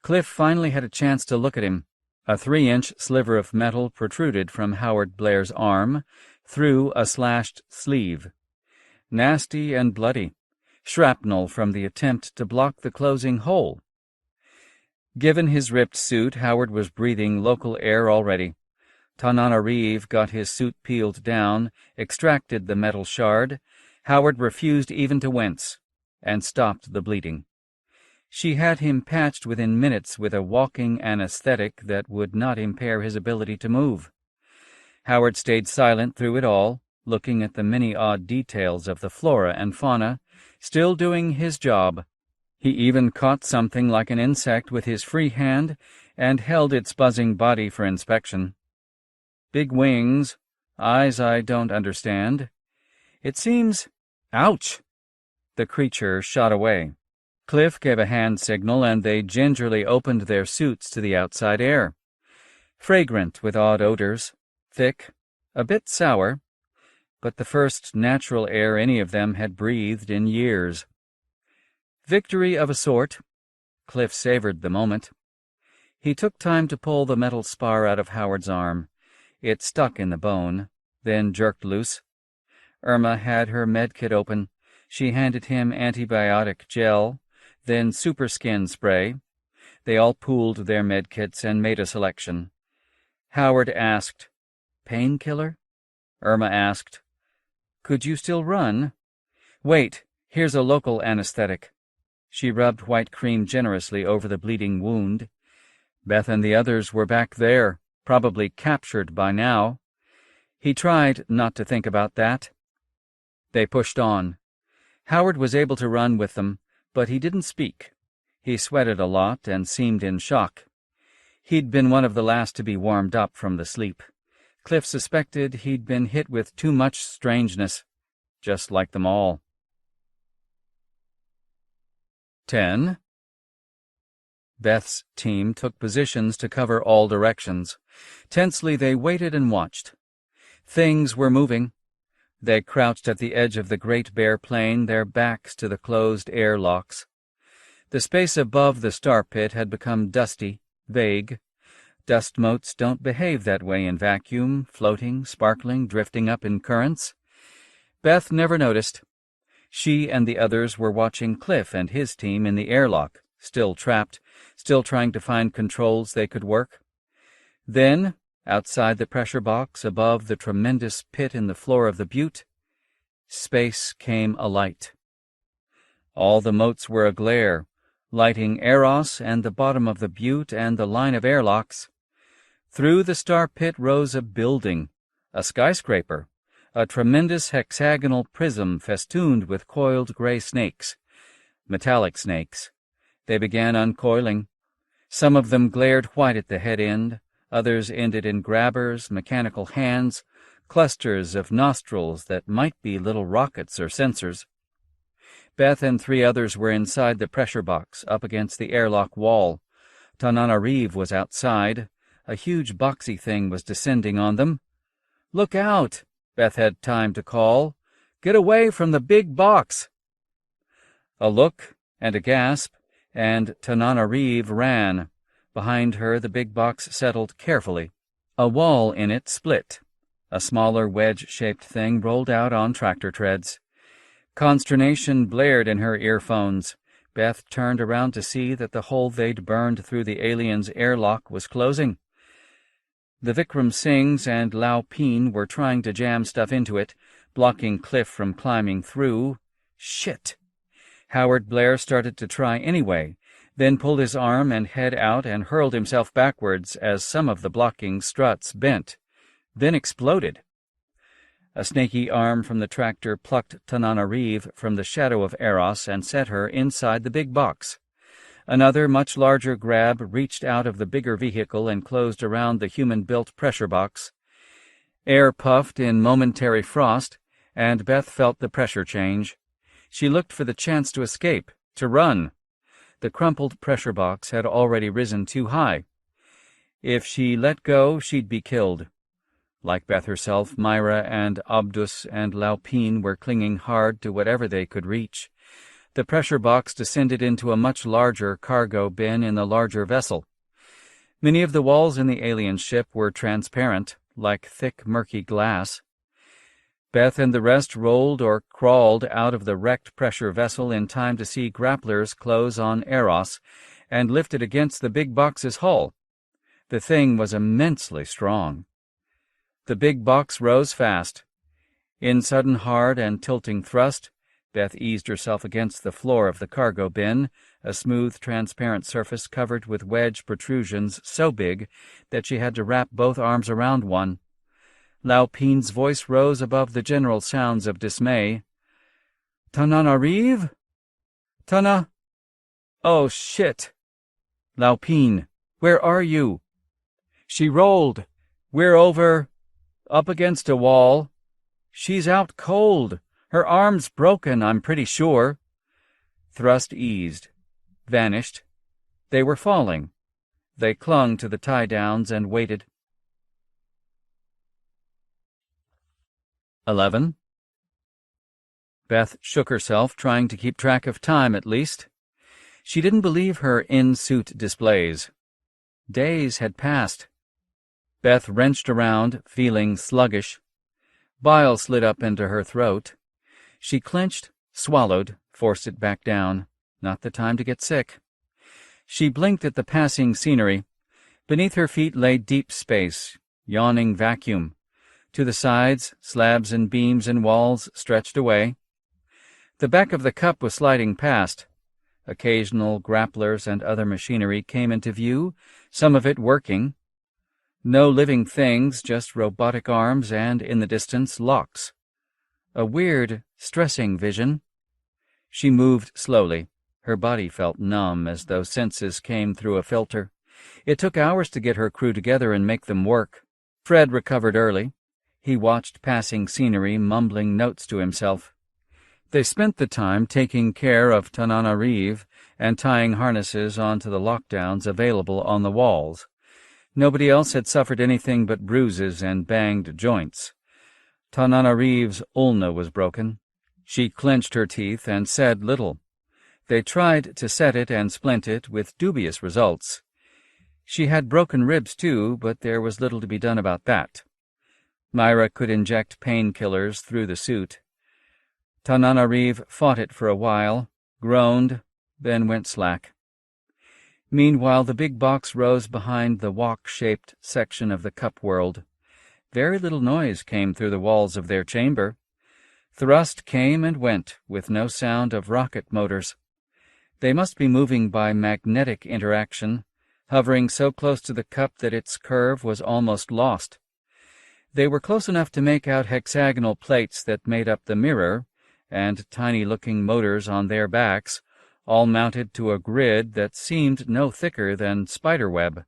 [SPEAKER 1] Cliff finally had a chance to look at him. A 3-inch sliver of metal protruded from Howard Blair's arm, through a slashed sleeve. Nasty and bloody. Shrapnel from the attempt to block the closing hole. Given his ripped suit, Howard was breathing local air already. Tananarive got his suit peeled down, extracted the metal shard. Howard refused even to wince, and stopped the bleeding. She had him patched within minutes with a walking anesthetic that would not impair his ability to move. Howard stayed silent through it all, looking at the many odd details of the flora and fauna, still doing his job. He even caught something like an insect with his free hand and held its buzzing body for inspection. Big wings, eyes I don't understand. It seems— Ouch! The creature shot away. Cliff gave a hand signal, and they gingerly opened their suits to the outside air. Fragrant with odd odors, thick, a bit sour, but the first natural air any of them had breathed in years. Victory of a sort. Cliff savored the moment. He took time to pull the metal spar out of Howard's arm. It stuck in the bone, then jerked loose. Irma had her medkit open. She handed him antibiotic gel, then super skin spray. They all pooled their medkits and made a selection. Howard asked, "Painkiller?" Irma asked, "Could you still run?" "Wait, here's a local anesthetic." She rubbed white cream generously over the bleeding wound. Beth and the others were back there, probably captured by now. He tried not to think about that. They pushed on. Howard was able to run with them, but he didn't speak. He sweated a lot and seemed in shock. He'd been one of the last to be warmed up from the sleep. Cliff suspected he'd been hit with too much strangeness, just like them all. 10. Beth's team took positions to cover all directions. Tensely they waited and watched. Things were moving. They crouched at the edge of the great bare plain, their backs to the closed airlocks. The space above the star pit had become dusty, vague. Dust motes don't behave that way in vacuum, floating, sparkling, drifting up in currents. Beth never noticed. She and the others were watching Cliff and his team in the airlock, still trapped, still trying to find controls they could work. Then, outside the pressure box, above the tremendous pit in the floor of the butte, space came alight. All the motes were aglare, lighting Eros and the bottom of the butte and the line of airlocks. Through the star pit rose a building, a skyscraper, a tremendous hexagonal prism festooned with coiled gray snakes, metallic snakes. They began uncoiling. Some of them glared white at the head end, others ended in grabbers, mechanical hands, clusters of nostrils that might be little rockets or sensors. Beth and 3 others were inside the pressure box, up against the airlock wall. Tananarive was outside. A huge boxy thing was descending on them. "Look out!" Beth had time to call. "Get away from the big box!" A look and a gasp, and Tananarive ran. Behind her the big box settled carefully. A wall in it split. A smaller wedge-shaped thing rolled out on tractor treads. Consternation blared in her earphones. Beth turned around to see that the hole they'd burned through the alien's airlock was closing. The Vikram Singhs and Lao Peen were trying to jam stuff into it, blocking Cliff from climbing through. Shit! Howard Blair started to try anyway, then pulled his arm and head out and hurled himself backwards as some of the blocking struts bent, then exploded. A snaky arm from the tractor plucked Tananarive from the shadow of Eros and set her inside the big box. Another, much larger grab reached out of the bigger vehicle and closed around the human-built pressure box. Air puffed in momentary frost, and Beth felt the pressure change. She looked for the chance to escape, to run. The crumpled pressure box had already risen too high. If she let go, she'd be killed. Like Beth herself, Myra and Abdus and Laupin were clinging hard to whatever they could reach. The pressure box descended into a much larger cargo bin in the larger vessel. Many of the walls in the alien ship were transparent, like thick, murky glass. Beth and the rest rolled or crawled out of the wrecked pressure vessel in time to see grapplers close on Eros and lift it against the big box's hull. The thing was immensely strong. The big box rose fast. In sudden hard and tilting thrust, Beth eased herself against the floor of the cargo bin, a smooth, transparent surface covered with wedge protrusions so big that she had to wrap both arms around one. Laupin's voice rose above the general sounds of dismay. "Tananarive? Tana? Oh, shit! Laupin, where are you?" "She rolled. We're over, up against a wall. She's out cold. Her arm's broken, I'm pretty sure." Thrust eased, vanished. They were falling. They clung to the tie-downs and waited. 11. Beth shook herself, trying to keep track of time at least. She didn't believe her in-suit displays. Days had passed. Beth wrenched around, feeling sluggish. Bile slid up into her throat. She clenched, swallowed, forced it back down. Not the time to get sick. She blinked at the passing scenery. Beneath her feet lay deep space, yawning vacuum. To the sides, slabs and beams and walls stretched away. The back of the cup was sliding past. Occasional grapplers and other machinery came into view, some of it working. No living things, just robotic arms and, in the distance, locks. A weird, stressing vision. She moved slowly. Her body felt numb, as though senses came through a filter. It took hours to get her crew together and make them work. Fred recovered early. He watched passing scenery, mumbling notes to himself. They spent the time taking care of Tananarive and tying harnesses onto the lockdowns available on the walls. Nobody else had suffered anything but bruises and banged joints. Tananarive's ulna was broken. She clenched her teeth and said little. They tried to set it and splint it with dubious results. She had broken ribs too, but there was little to be done about that. Myra could inject painkillers through the suit. Tananarive fought it for a while, groaned, then went slack. Meanwhile, the big box rose behind the walk-shaped section of the cup world. Very little noise came through the walls of their chamber. Thrust came and went, with no sound of rocket motors. They must be moving by magnetic interaction, hovering so close to the cup that its curve was almost lost. They were close enough to make out hexagonal plates that made up the mirror, and tiny-looking motors on their backs, all mounted to a grid that seemed no thicker than spiderweb.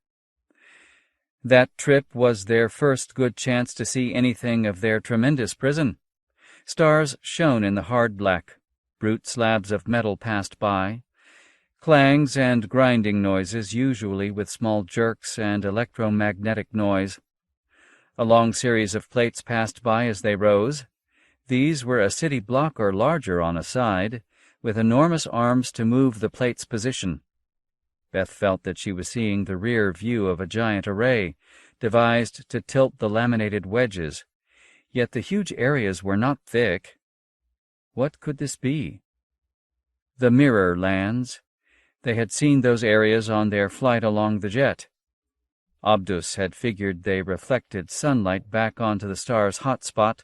[SPEAKER 1] That trip was their first good chance to see anything of their tremendous prison. Stars shone in the hard black. Brute slabs of metal passed by. Clangs and grinding noises, usually with small jerks and electromagnetic noise. A long series of plates passed by as they rose. These were a city block or larger on a side, with enormous arms to move the plate's position. Beth felt that she was seeing the rear view of a giant array, devised to tilt the laminated wedges. Yet the huge areas were not thick. What could this be? The mirror lands. They had seen those areas on their flight along the jet. Abdus had figured they reflected sunlight back onto the star's hot spot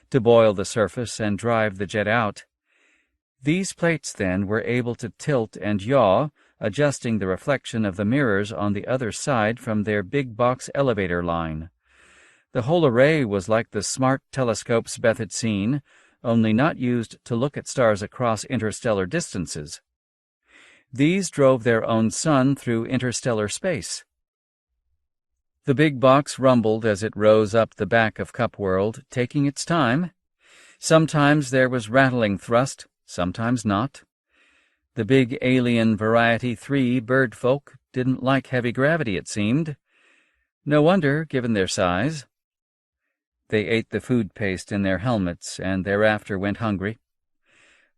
[SPEAKER 1] to boil the surface and drive the jet out. These plates, then, were able to tilt and yaw, adjusting the reflection of the mirrors on the other side from their big box elevator line. The whole array was like the smart telescopes Beth had seen, only not used to look at stars across interstellar distances. These drove their own sun through interstellar space. The big box rumbled as it rose up the back of Cup World, taking its time. Sometimes there was rattling thrust, sometimes not. The big alien Variety 3 bird folk didn't like heavy gravity, it seemed. No wonder, given their size. They ate the food paste in their helmets and thereafter went hungry.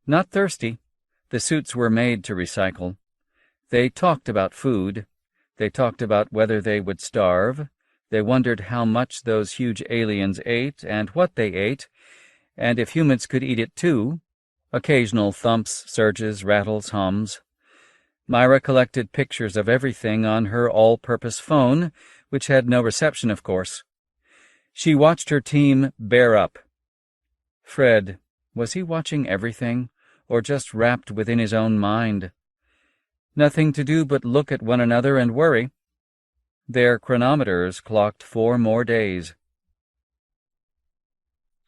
[SPEAKER 1] Not thirsty. The suits were made to recycle. They talked about food. They talked about whether they would starve. They wondered how much those huge aliens ate and what they ate, and if humans could eat it too. Occasional thumps, surges, rattles, hums. Myra collected pictures of everything on her all-purpose phone, which had no reception, of course. She watched her team bear up. Fred, was he watching everything, or just wrapped within his own mind? Nothing to do but look at one another and worry. Their chronometers clocked 4 more days.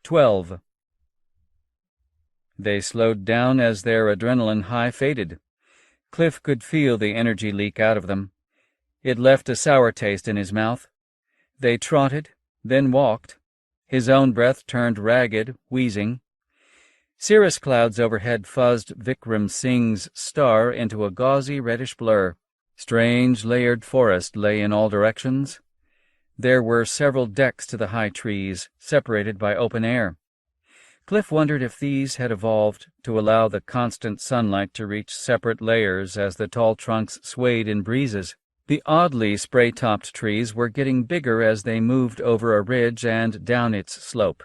[SPEAKER 1] 12. They slowed down as their adrenaline high faded. Cliff could feel the energy leak out of them. It left a sour taste in his mouth. They trotted, then walked. His own breath turned ragged, wheezing. Cirrus clouds overhead fuzzed Vikram Singh's star into a gauzy reddish blur. Strange layered forest lay in all directions. There were several decks to the high trees, separated by open air. Cliff wondered if these had evolved to allow the constant sunlight to reach separate layers as the tall trunks swayed in breezes. The oddly spray-topped trees were getting bigger as they moved over a ridge and down its slope.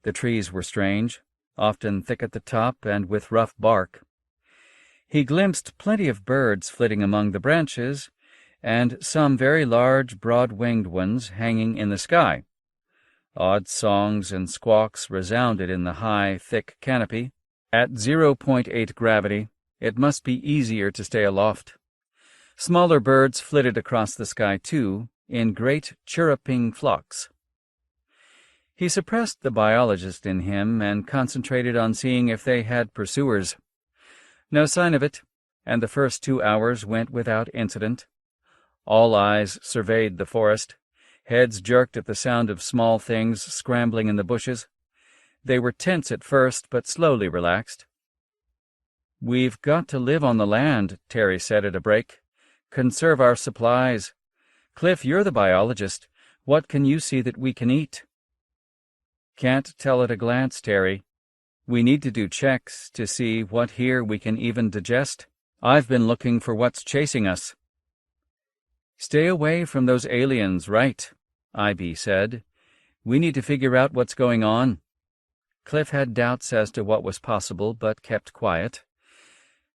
[SPEAKER 1] The trees were strange, often thick at the top and with rough bark. He glimpsed plenty of birds flitting among the branches, and some very large, broad-winged ones hanging in the sky. Odd songs and squawks resounded in the high, thick canopy. At 0.8 gravity, it must be easier to stay aloft. Smaller birds flitted across the sky too, in great chirruping flocks. He suppressed the biologist in him and concentrated on seeing if they had pursuers. No sign of it, and the first 2 hours went without incident. All eyes surveyed the forest. Heads jerked at the sound of small things scrambling in the bushes. They were tense at first, but slowly relaxed. "We've got to live on the land," Terry said at a break. "Conserve our supplies. Cliff, you're the biologist. What can you see that we can eat?" "Can't tell at a glance, Terry. We need to do checks to see what here we can even digest. I've been looking for what's chasing us." "Stay away from those aliens, right?" IB said. "We need to figure out what's going on." Cliff had doubts as to what was possible, but kept quiet.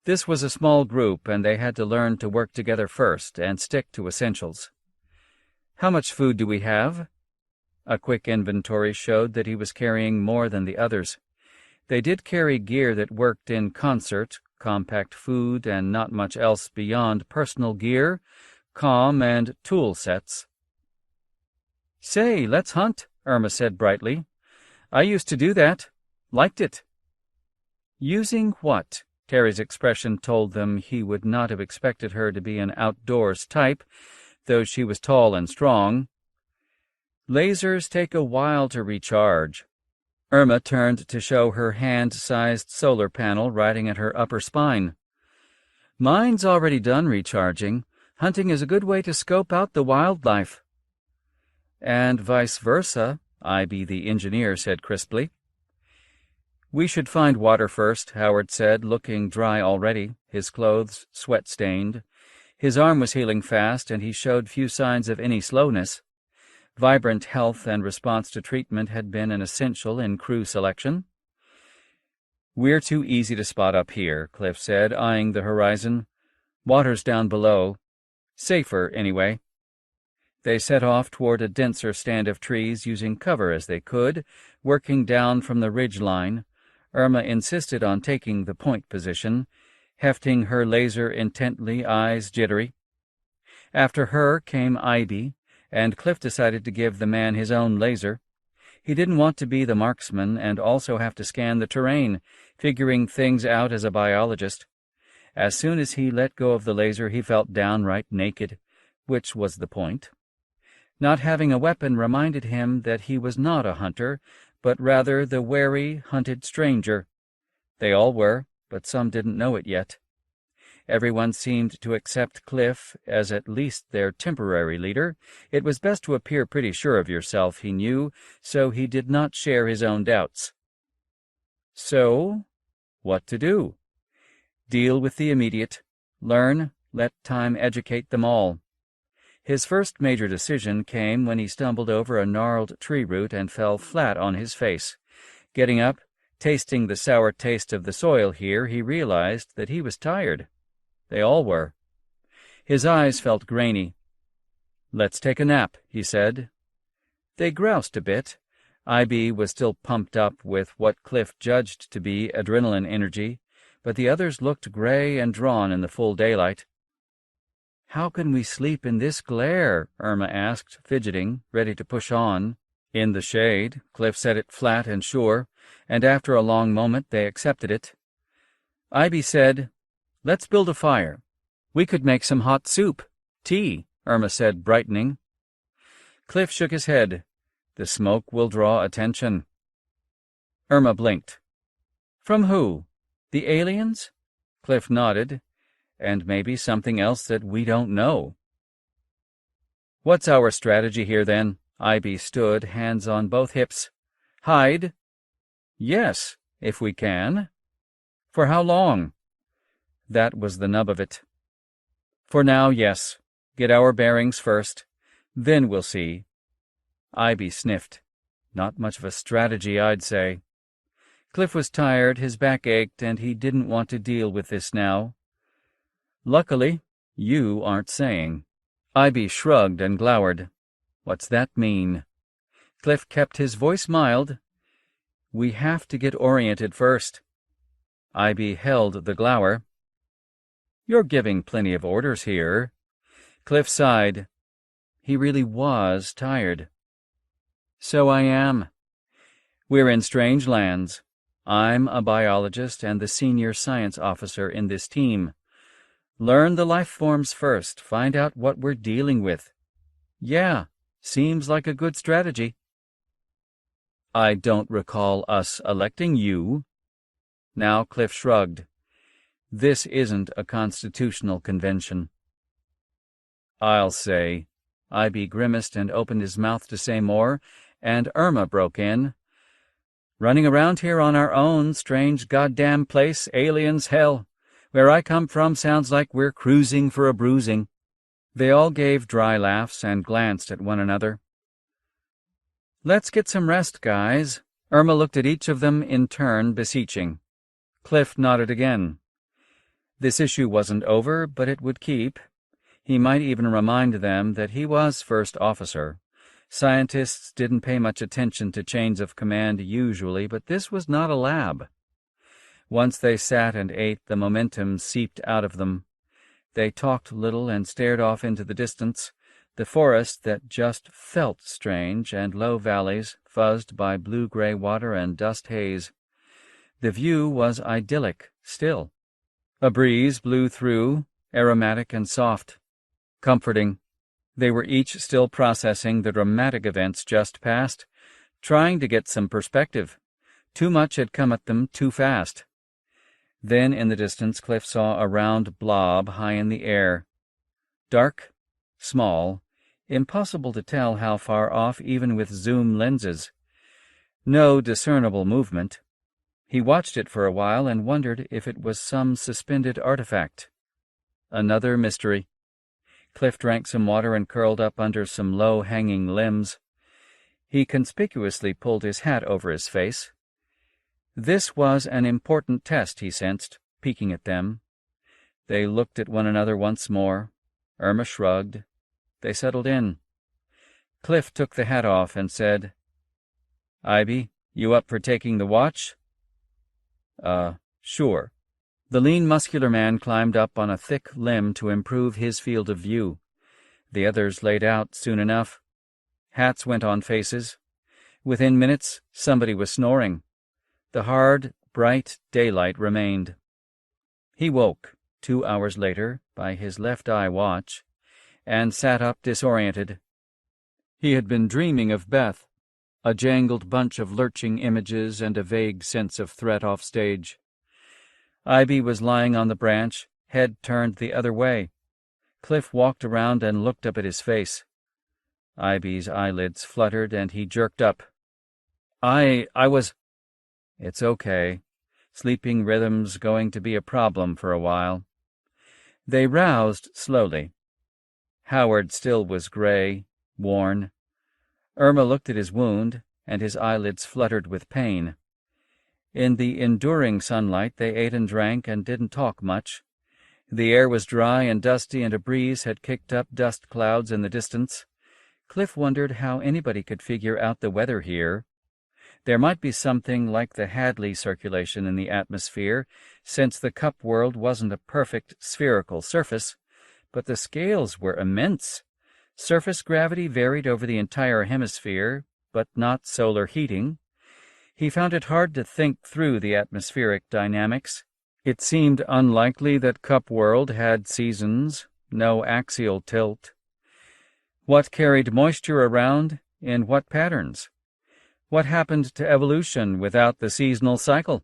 [SPEAKER 1] This was a small group, and they had to learn to work together first and stick to essentials. "How much food do we have?" A quick inventory showed that he was carrying more than the others. They did carry gear that worked in concert, compact food and not much else beyond personal gear, comm, and tool sets. "Say, let's hunt," Irma said brightly. "I used to do that. Liked it." "Using what?" Terry's expression told them he would not have expected her to be an outdoors type, though she was tall and strong. "Lasers take a while to recharge." Irma turned to show her hand-sized solar panel riding at her upper spine. "Mine's already done recharging. Hunting is a good way to scope out the wildlife." "And vice versa," IB the engineer said crisply. "We should find water first," Howard said, looking dry already, his clothes sweat-stained. His arm was healing fast, and he showed few signs of any slowness. Vibrant health and response to treatment had been an essential in crew selection. "We're too easy to spot up here," Cliff said, eyeing the horizon. "Water's down below. Safer, anyway." They set off toward a denser stand of trees, using cover as they could, working down from the ridge line. Irma insisted on taking the point position, hefting her laser intently, eyes jittery. After her came IB, and Cliff decided to give the man his own laser. He didn't want to be the marksman and also have to scan the terrain, figuring things out as a biologist. As soon as he let go of the laser, he felt downright naked, which was the point. Not having a weapon reminded him that he was not a hunter, but rather the wary, hunted stranger. They all were, but some didn't know it yet. Everyone seemed to accept Cliff as at least their temporary leader. It was best to appear pretty sure of yourself, he knew, so he did not share his own doubts. So, what to do? Deal with the immediate. Learn, let time educate them all. His first major decision came when he stumbled over a gnarled tree root and fell flat on his face. Getting up, tasting the sour taste of the soil here, he realized that he was tired. They all were. His eyes felt grainy. "Let's take a nap," he said. They groused a bit. IB was still pumped up with what Cliff judged to be adrenaline energy, but the others looked gray and drawn in the full daylight. "How can we sleep in this glare?" Irma asked, fidgeting, ready to push on. "In the shade," Cliff said it flat and sure, and after a long moment they accepted it. IB said, "Let's build a fire. We could make some hot soup. Tea," Irma said, brightening. Cliff shook his head. "The smoke will draw attention." Irma blinked. "From who? The aliens?" Cliff nodded. "And maybe something else that we don't know." "What's our strategy here, then?" IB stood, hands on both hips. "Hide?" "Yes, if we can." "For how long?" That was the nub of it. "For now, yes. Get our bearings first. Then we'll see." IB sniffed. "Not much of a strategy, I'd say." Cliff was tired, his back ached, and he didn't want to deal with this now. "Luckily, you aren't saying." IB shrugged and glowered. "What's that mean?" Cliff kept his voice mild. "We have to get oriented first." IB held the glower. "You're giving plenty of orders here." Cliff sighed. He really was tired. So I am. We're in strange lands. I'm a biologist and the senior science officer in this team. Learn the life forms first, find out what we're dealing with. Yeah, seems like a good strategy. I don't recall us electing you. Now Cliff shrugged. This isn't a constitutional convention. I'll say. Ivy grimaced and opened his mouth to say more, and Irma broke in. Running around here on our own, strange goddamn place, aliens, hell. Where I come from sounds like we're cruising for a bruising. They all gave dry laughs and glanced at one another. Let's get some rest, guys. Irma looked at each of them in turn, beseeching. Cliff nodded again. This issue wasn't over, but it would keep. He might even remind them that he was first officer. Scientists didn't pay much attention to chains of command usually, but this was not a lab. Once they sat and ate, the momentum seeped out of them. They talked little and stared off into the distance, the forest that just felt strange, and low valleys fuzzed by blue-gray water and dust haze. The view was idyllic, still. A breeze blew through, aromatic and soft. Comforting. They were each still processing the dramatic events just past, trying to get some perspective. Too much had come at them too fast. Then in the distance Cliff saw a round blob high in the air. Dark, small, impossible to tell how far off even with zoom lenses. No discernible movement. He watched it for a while and wondered if it was some suspended artifact. Another mystery. Cliff drank some water and curled up under some low-hanging limbs. He conspicuously pulled his hat over his face. This was an important test, he sensed, peeking at them. They looked at one another once more. Irma shrugged. They settled in. Cliff took the hat off and said, "Ivy, you up for taking the watch?" Sure." The lean, muscular man climbed up on a thick limb to improve his field of view. The others laid out soon enough. Hats went on faces. Within minutes, somebody was snoring. The hard, bright daylight remained. He woke, 2 hours later, by his left-eye watch, and sat up disoriented. He had been dreaming of Beth, a jangled bunch of lurching images and a vague sense of threat off stage. Ivy was lying on the branch, head turned the other way. Cliff walked around and looked up at his face. Ivy's eyelids fluttered and he jerked up. I was... It's okay. Sleeping rhythm's going to be a problem for a while. They roused slowly. Howard still was gray, worn. Irma looked at his wound, and his eyelids fluttered with pain. In the enduring sunlight they ate and drank and didn't talk much. The air was dry and dusty, and a breeze had kicked up dust clouds in the distance. Cliff wondered how anybody could figure out the weather here. There might be something like the Hadley circulation in the atmosphere, since the cup world wasn't a perfect spherical surface, but the scales were immense. Surface gravity varied over the entire hemisphere, but not solar heating. He found it hard to think through the atmospheric dynamics. It seemed unlikely that Cup World had seasons, no axial tilt. What carried moisture around, in what patterns? What happened to evolution without the seasonal cycle?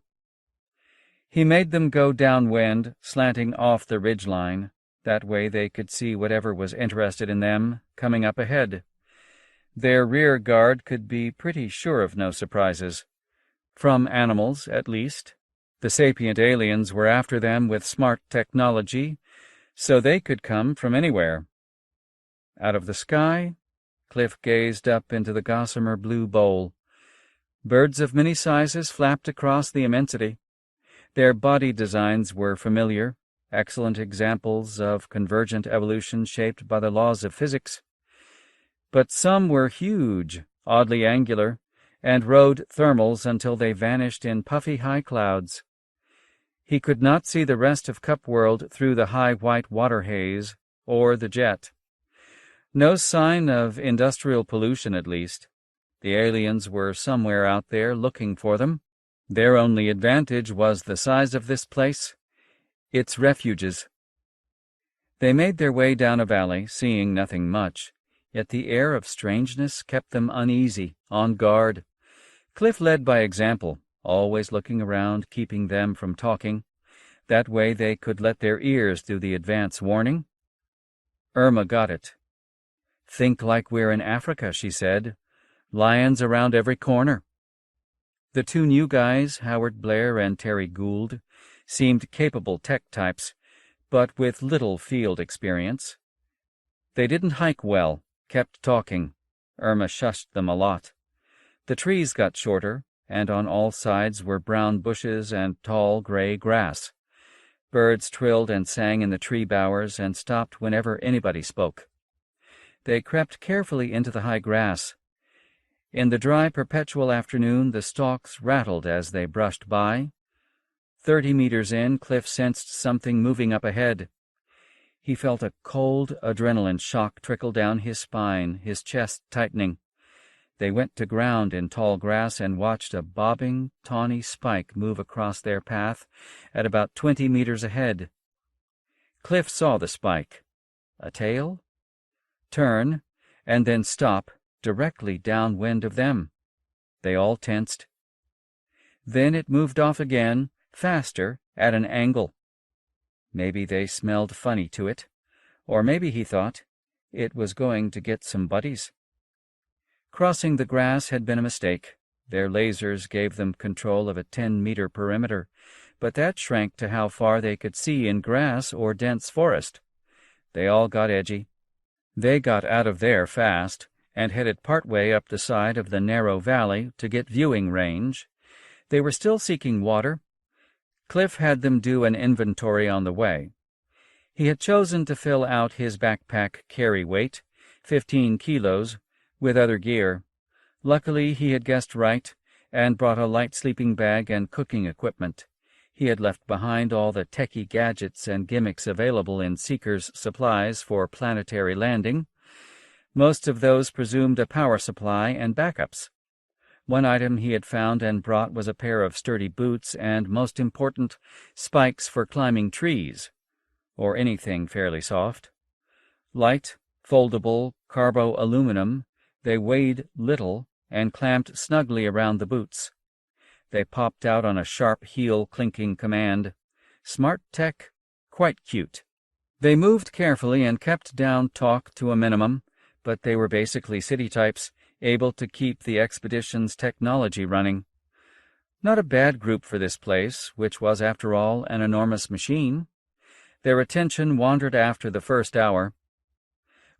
[SPEAKER 1] He made them go downwind, slanting off the ridgeline. That way they could see whatever was interested in them coming up ahead. Their rear guard could be pretty sure of no surprises. From animals, at least. The sapient aliens were after them with smart technology, so they could come from anywhere. Out of the sky, Cliff gazed up into the gossamer blue bowl. Birds of many sizes flapped across the immensity. Their body designs were familiar, excellent examples of convergent evolution shaped by the laws of physics. But some were huge, oddly angular, and rode thermals until they vanished in puffy high clouds. He could not see the rest of Cup World through the high white water haze or the jet. No sign of industrial pollution, at least. The aliens were somewhere out there looking for them. Their only advantage was the size of this place, its refuges. They made their way down a valley, seeing nothing much, yet the air of strangeness kept them uneasy, on guard. Cliff led by example, always looking around, keeping them from talking. That way they could let their ears do the advance warning. Irma got it. "Think like we're in Africa," she said. "Lions around every corner." The two new guys, Howard Blair and Terry Gould, seemed capable tech types, but with little field experience. They didn't hike well, kept talking. Irma shushed them a lot. The trees got shorter, and on all sides were brown bushes and tall gray grass. Birds trilled and sang in the tree bowers and stopped whenever anybody spoke. They crept carefully into the high grass. In the dry, perpetual afternoon, the stalks rattled as they brushed by. 30 meters in, Cliff sensed something moving up ahead. He felt a cold adrenaline shock trickle down his spine, his chest tightening. They went to ground in tall grass and watched a bobbing, tawny spike move across their path at about 20 meters ahead. Cliff saw the spike. A tail? Turn, and then stop directly downwind of them. They all tensed. Then it moved off again, faster, at an angle. Maybe they smelled funny to it, or maybe, he thought, it was going to get some buddies. Crossing the grass had been a mistake. Their lasers gave them control of a 10-meter perimeter, but that shrank to how far they could see in grass or dense forest. They all got edgy. They got out of there fast and headed partway up the side of the narrow valley to get viewing range. They were still seeking water. Cliff had them do an inventory on the way. He had chosen to fill out his backpack carry weight, 15 kilos, with other gear. Luckily, he had guessed right and brought a light sleeping bag and cooking equipment. He had left behind all the techie gadgets and gimmicks available in Seeker's supplies for planetary landing. Most of those presumed a power supply and backups. One item he had found and brought was a pair of sturdy boots and, most important, spikes for climbing trees, or anything fairly soft. Light, foldable, carbo-aluminum, they weighed little and clamped snugly around the boots. They popped out on a sharp heel-clinking command. Smart tech, quite cute. They moved carefully and kept down talk to a minimum, but they were basically city types, able to keep the expedition's technology running. Not a bad group for this place, which was, after all, an enormous machine. Their attention wandered after the first hour.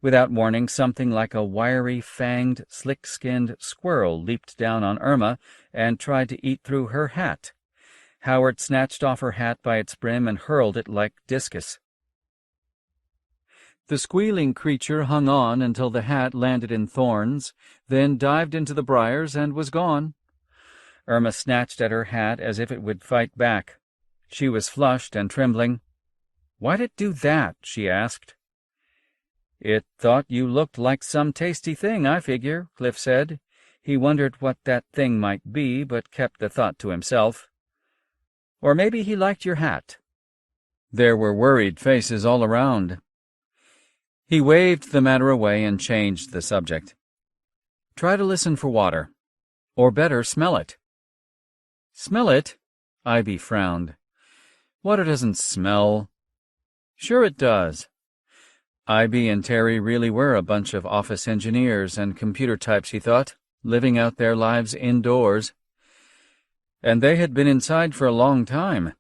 [SPEAKER 1] Without warning, something like a wiry, fanged, slick-skinned squirrel leaped down on Irma and tried to eat through her hat. Howard snatched off her hat by its brim and hurled it like discus. The squealing creature hung on until the hat landed in thorns, then dived into the briars and was gone. Irma snatched at her hat as if it would fight back. She was flushed and trembling. "Why'd it do that?" she asked. "It thought you looked like some tasty thing, I figure," Cliff said. He wondered what that thing might be, but kept the thought to himself. "Or maybe he liked your hat." There were worried faces all around. He waved the matter away and changed the subject. "Try to listen for water. Or better, smell it." "Smell it?" Ivy frowned. "Water doesn't smell." "Sure it does." Ivy and Terry really were a bunch of office engineers and computer types, he thought, living out their lives indoors. And they had been inside for a long time.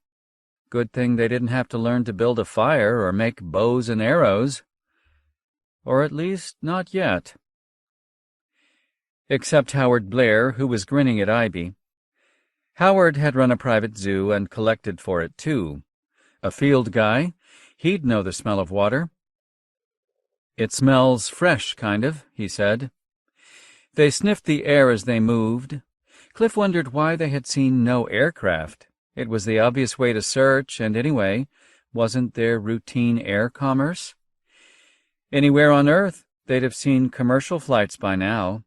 [SPEAKER 1] Good thing they didn't have to learn to build a fire or make bows and arrows. Or at least not yet. Except Howard Blair, who was grinning at Ivy. Howard had run a private zoo and collected for it, too. A field guy, he'd know the smell of water. "It smells fresh, kind of," he said. They sniffed the air as they moved. Cliff wondered why they had seen no aircraft. It was the obvious way to search, and anyway, wasn't there routine air commerce? "Anywhere on Earth," they'd have seen commercial flights by now.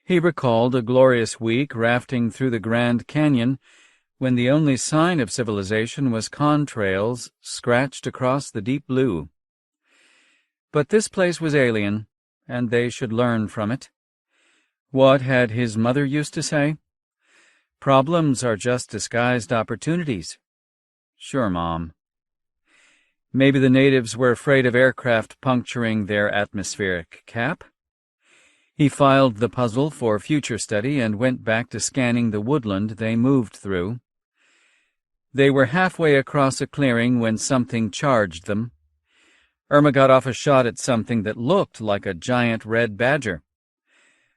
[SPEAKER 1] He recalled a glorious week rafting through the Grand Canyon when the only sign of civilization was contrails scratched across the deep blue. But this place was alien, and they should learn from it. What had his mother used to say? Problems are just disguised opportunities. Sure, Mom. Maybe the natives were afraid of aircraft puncturing their atmospheric cap. He filed the puzzle for future study and went back to scanning the woodland they moved through. They were halfway across a clearing when something charged them. Irma got off a shot at something that looked like a giant red badger.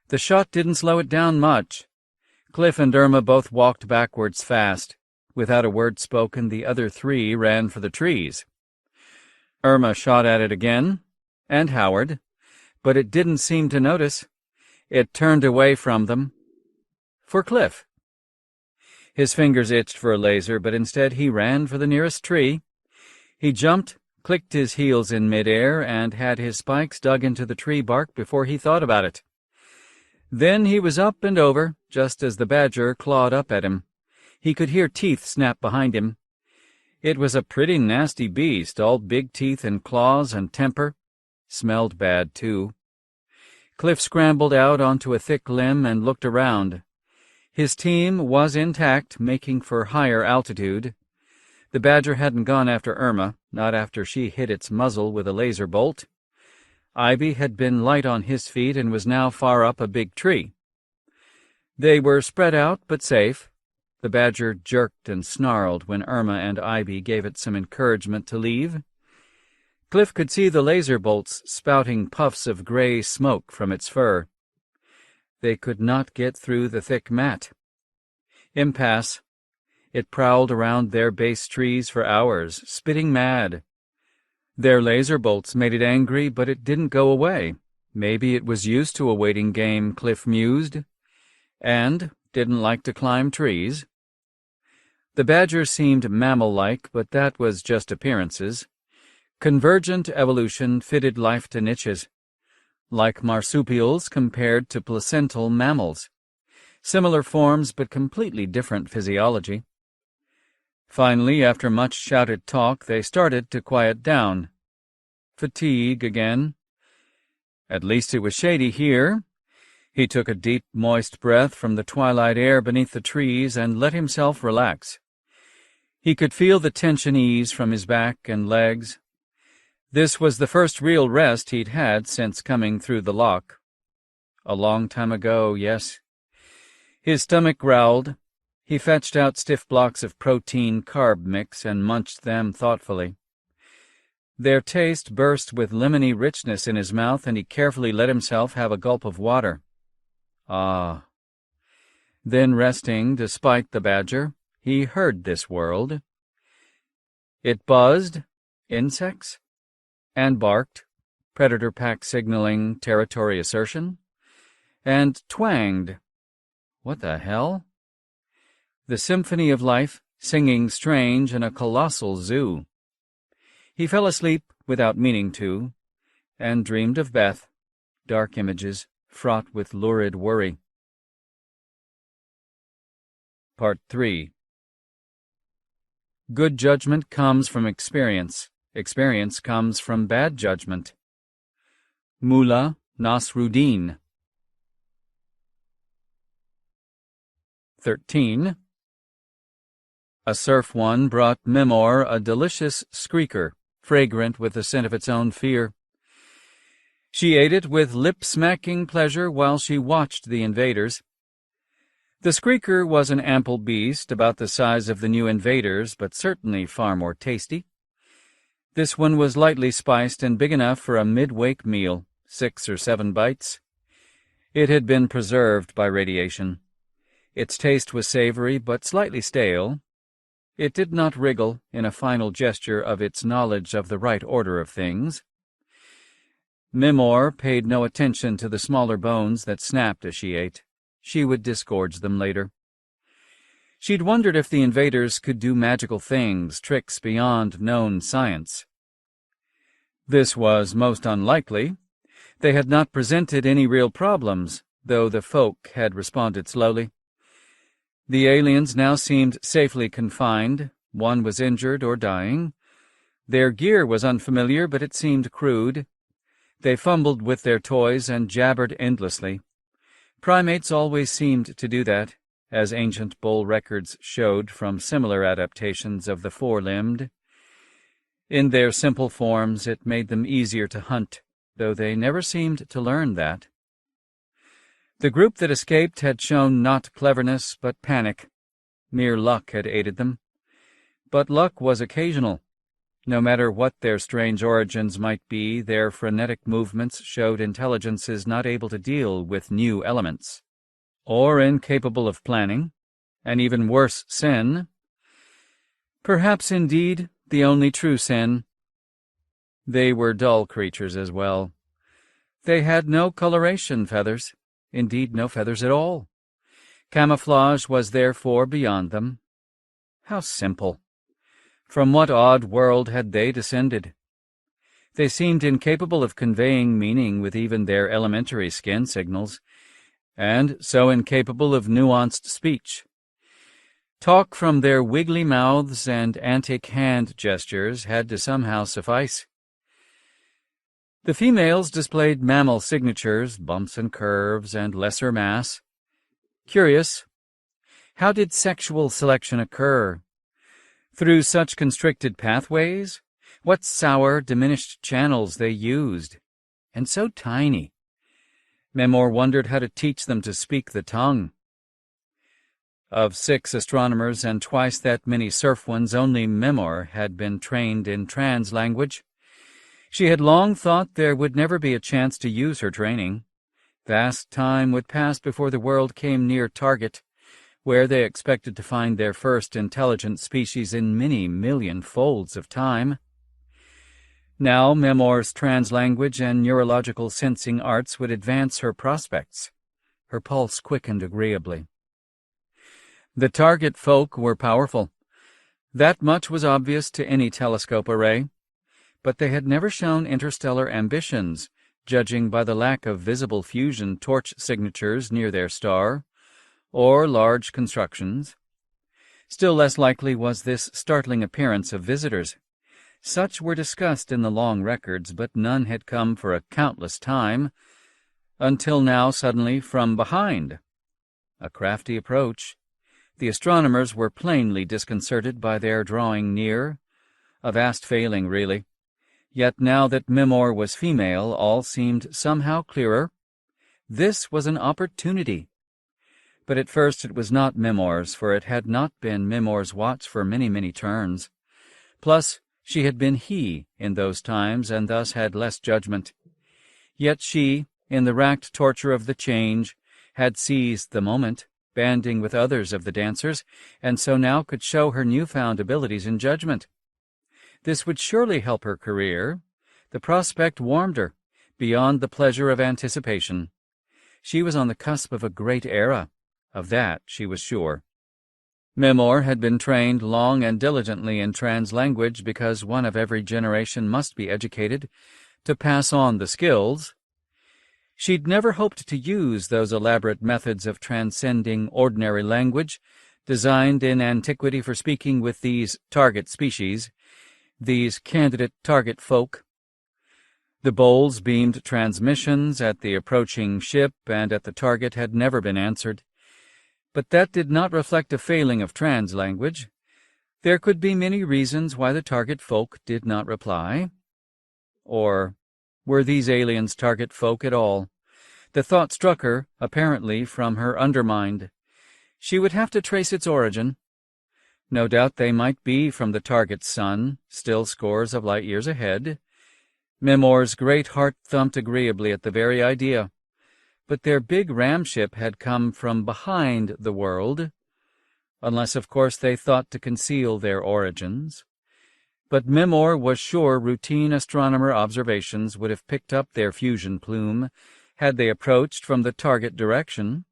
[SPEAKER 1] The shot didn't slow it down much. Cliff and Irma both walked backwards fast. Without a word spoken, the other three ran for the trees. Irma shot at it again, and Howard, but it didn't seem to notice. It turned away from them. For Cliff. His fingers itched for a laser, but instead he ran for the nearest tree. He jumped, clicked his heels in midair, and had his spikes dug into the tree bark before he thought about it. Then he was up and over, just as the badger clawed up at him. He could hear teeth snap behind him. It was a pretty nasty beast, all big teeth and claws and temper. Smelled bad, too. Cliff scrambled out onto a thick limb and looked around. His team was intact, making for higher altitude. The badger hadn't gone after Irma, not after she hit its muzzle with a laser bolt. Ivy had been light on his feet and was now far up a big tree. They were spread out but safe. The badger jerked and snarled when Irma and Ivy gave it some encouragement to leave. Cliff could see the laser bolts spouting puffs of gray smoke from its fur. They could not get through the thick mat. Impasse. It prowled around their base trees for hours, spitting mad. Their laser bolts made it angry, but it didn't go away. Maybe it was used to awaiting game, Cliff mused, and didn't like to climb trees. The badger seemed mammal-like, but that was just appearances. Convergent evolution fitted life to niches, like marsupials compared to placental mammals. Similar forms, but completely different physiology. Finally, after much shouted talk, they started to quiet down. Fatigue again. At least it was shady here. He took a deep, moist breath from the twilight air beneath the trees and let himself relax. He could feel the tension ease from his back and legs. This was the first real rest he'd had since coming through the lock. A long time ago, yes. His stomach growled. He fetched out stiff blocks of protein-carb mix and munched them thoughtfully. Their taste burst with lemony richness in his mouth, and he carefully let himself have a gulp of water. Ah. Then, resting despite the badger, he heard this world. It buzzed, insects, and barked, predator pack signaling territory assertion, and twanged. What the hell? The symphony of life, singing strange in a colossal zoo. He fell asleep without meaning to, and dreamed of Beth, dark images, fraught with lurid worry. Part 3. Good judgment comes from experience. Experience comes from bad judgment. Mullah Nasruddin. 13. A surf one brought Mimor a delicious squeaker, fragrant with the scent of its own fear. She ate it with lip-smacking pleasure while she watched the invaders. The squeaker was an ample beast, about the size of the new invaders, but certainly far more tasty. This one was lightly spiced and big enough for a mid-wake meal, 6 or 7 bites. It had been preserved by radiation. Its taste was savory but slightly stale. It did not wriggle in a final gesture of its knowledge of the right order of things. Mimor paid no attention to the smaller bones that snapped as she ate. She would disgorge them later. She'd wondered if the invaders could do magical things, tricks beyond known science. This was most unlikely. They had not presented any real problems, though the folk had responded slowly. The aliens now seemed safely confined. One was injured or dying. Their gear was unfamiliar, but it seemed crude. They fumbled with their toys and jabbered endlessly. Primates always seemed to do that, as ancient bull records showed from similar adaptations of the four-limbed. In their simple forms, it made them easier to hunt, though they never seemed to learn that. The group that escaped had shown not cleverness, but panic. Mere luck had aided them. But luck was occasional. No matter what their strange origins might be, their frenetic movements showed intelligences not able to deal with new elements, or incapable of planning, and even worse, sin. Perhaps, indeed, the only true sin. They were dull creatures as well. They had no coloration feathers, indeed no feathers at all. Camouflage was therefore beyond them. How simple! From what odd world had they descended? They seemed incapable of conveying meaning with even their elementary skin signals, and so incapable of nuanced speech. Talk from their wiggly mouths and antic hand gestures had to somehow suffice. The females displayed mammal signatures, bumps and curves, and lesser mass. Curious. How did sexual selection occur? Through such constricted pathways? What sour, diminished channels they used. And so tiny. Memor wondered how to teach them to speak the tongue. Of 6 astronomers and twice that many surf ones, only Memor had been trained in trans language. She had long thought there would never be a chance to use her training. Vast time would pass before the world came near target, where they expected to find their first intelligent species in many million folds of time. Now Memor's translanguage and neurological sensing arts would advance her prospects. Her pulse quickened agreeably. The target folk were powerful. That much was obvious to any telescope array, but they had never shown interstellar ambitions, judging by the lack of visible fusion torch signatures near their star, or large constructions. Still less likely was this startling appearance of visitors. Such were discussed in the long records, but none had come for a countless time, until now suddenly from behind. A crafty approach. The astronomers were plainly disconcerted by their drawing near. A vast failing, really. Yet now that Memor was female, all seemed somehow clearer. This was an opportunity. But at first it was not Memor's, for it had not been Memor's watch for many, many turns. Plus, she had been he in those times, and thus had less judgment. Yet she, in the racked torture of the change, had seized the moment, banding with others of the dancers, and so now could show her newfound abilities in judgment. This would surely help her career. The prospect warmed her, beyond the pleasure of anticipation. She was on the cusp of a great era. Of that she was sure. Memor had been trained long and diligently in translanguage because one of every generation must be educated to pass on the skills. She'd never hoped to use those elaborate methods of transcending ordinary language, designed in antiquity for speaking with these target species, these candidate target folk. The bowls beamed transmissions at the approaching ship and at the target had never been answered. But that did not reflect a failing of translanguage. There could be many reasons why the target folk did not reply. Or were these aliens target folk at all? The thought struck her, apparently, from her undermind. She would have to trace its origin. No doubt they might be from the target's sun, still scores of light years ahead. Memor's great heart thumped agreeably at the very idea. But their big ramship had come from behind the world, unless, of course, they thought to conceal their origins. But Memor was sure routine astronomer observations would have picked up their fusion plume had they approached from the target direction.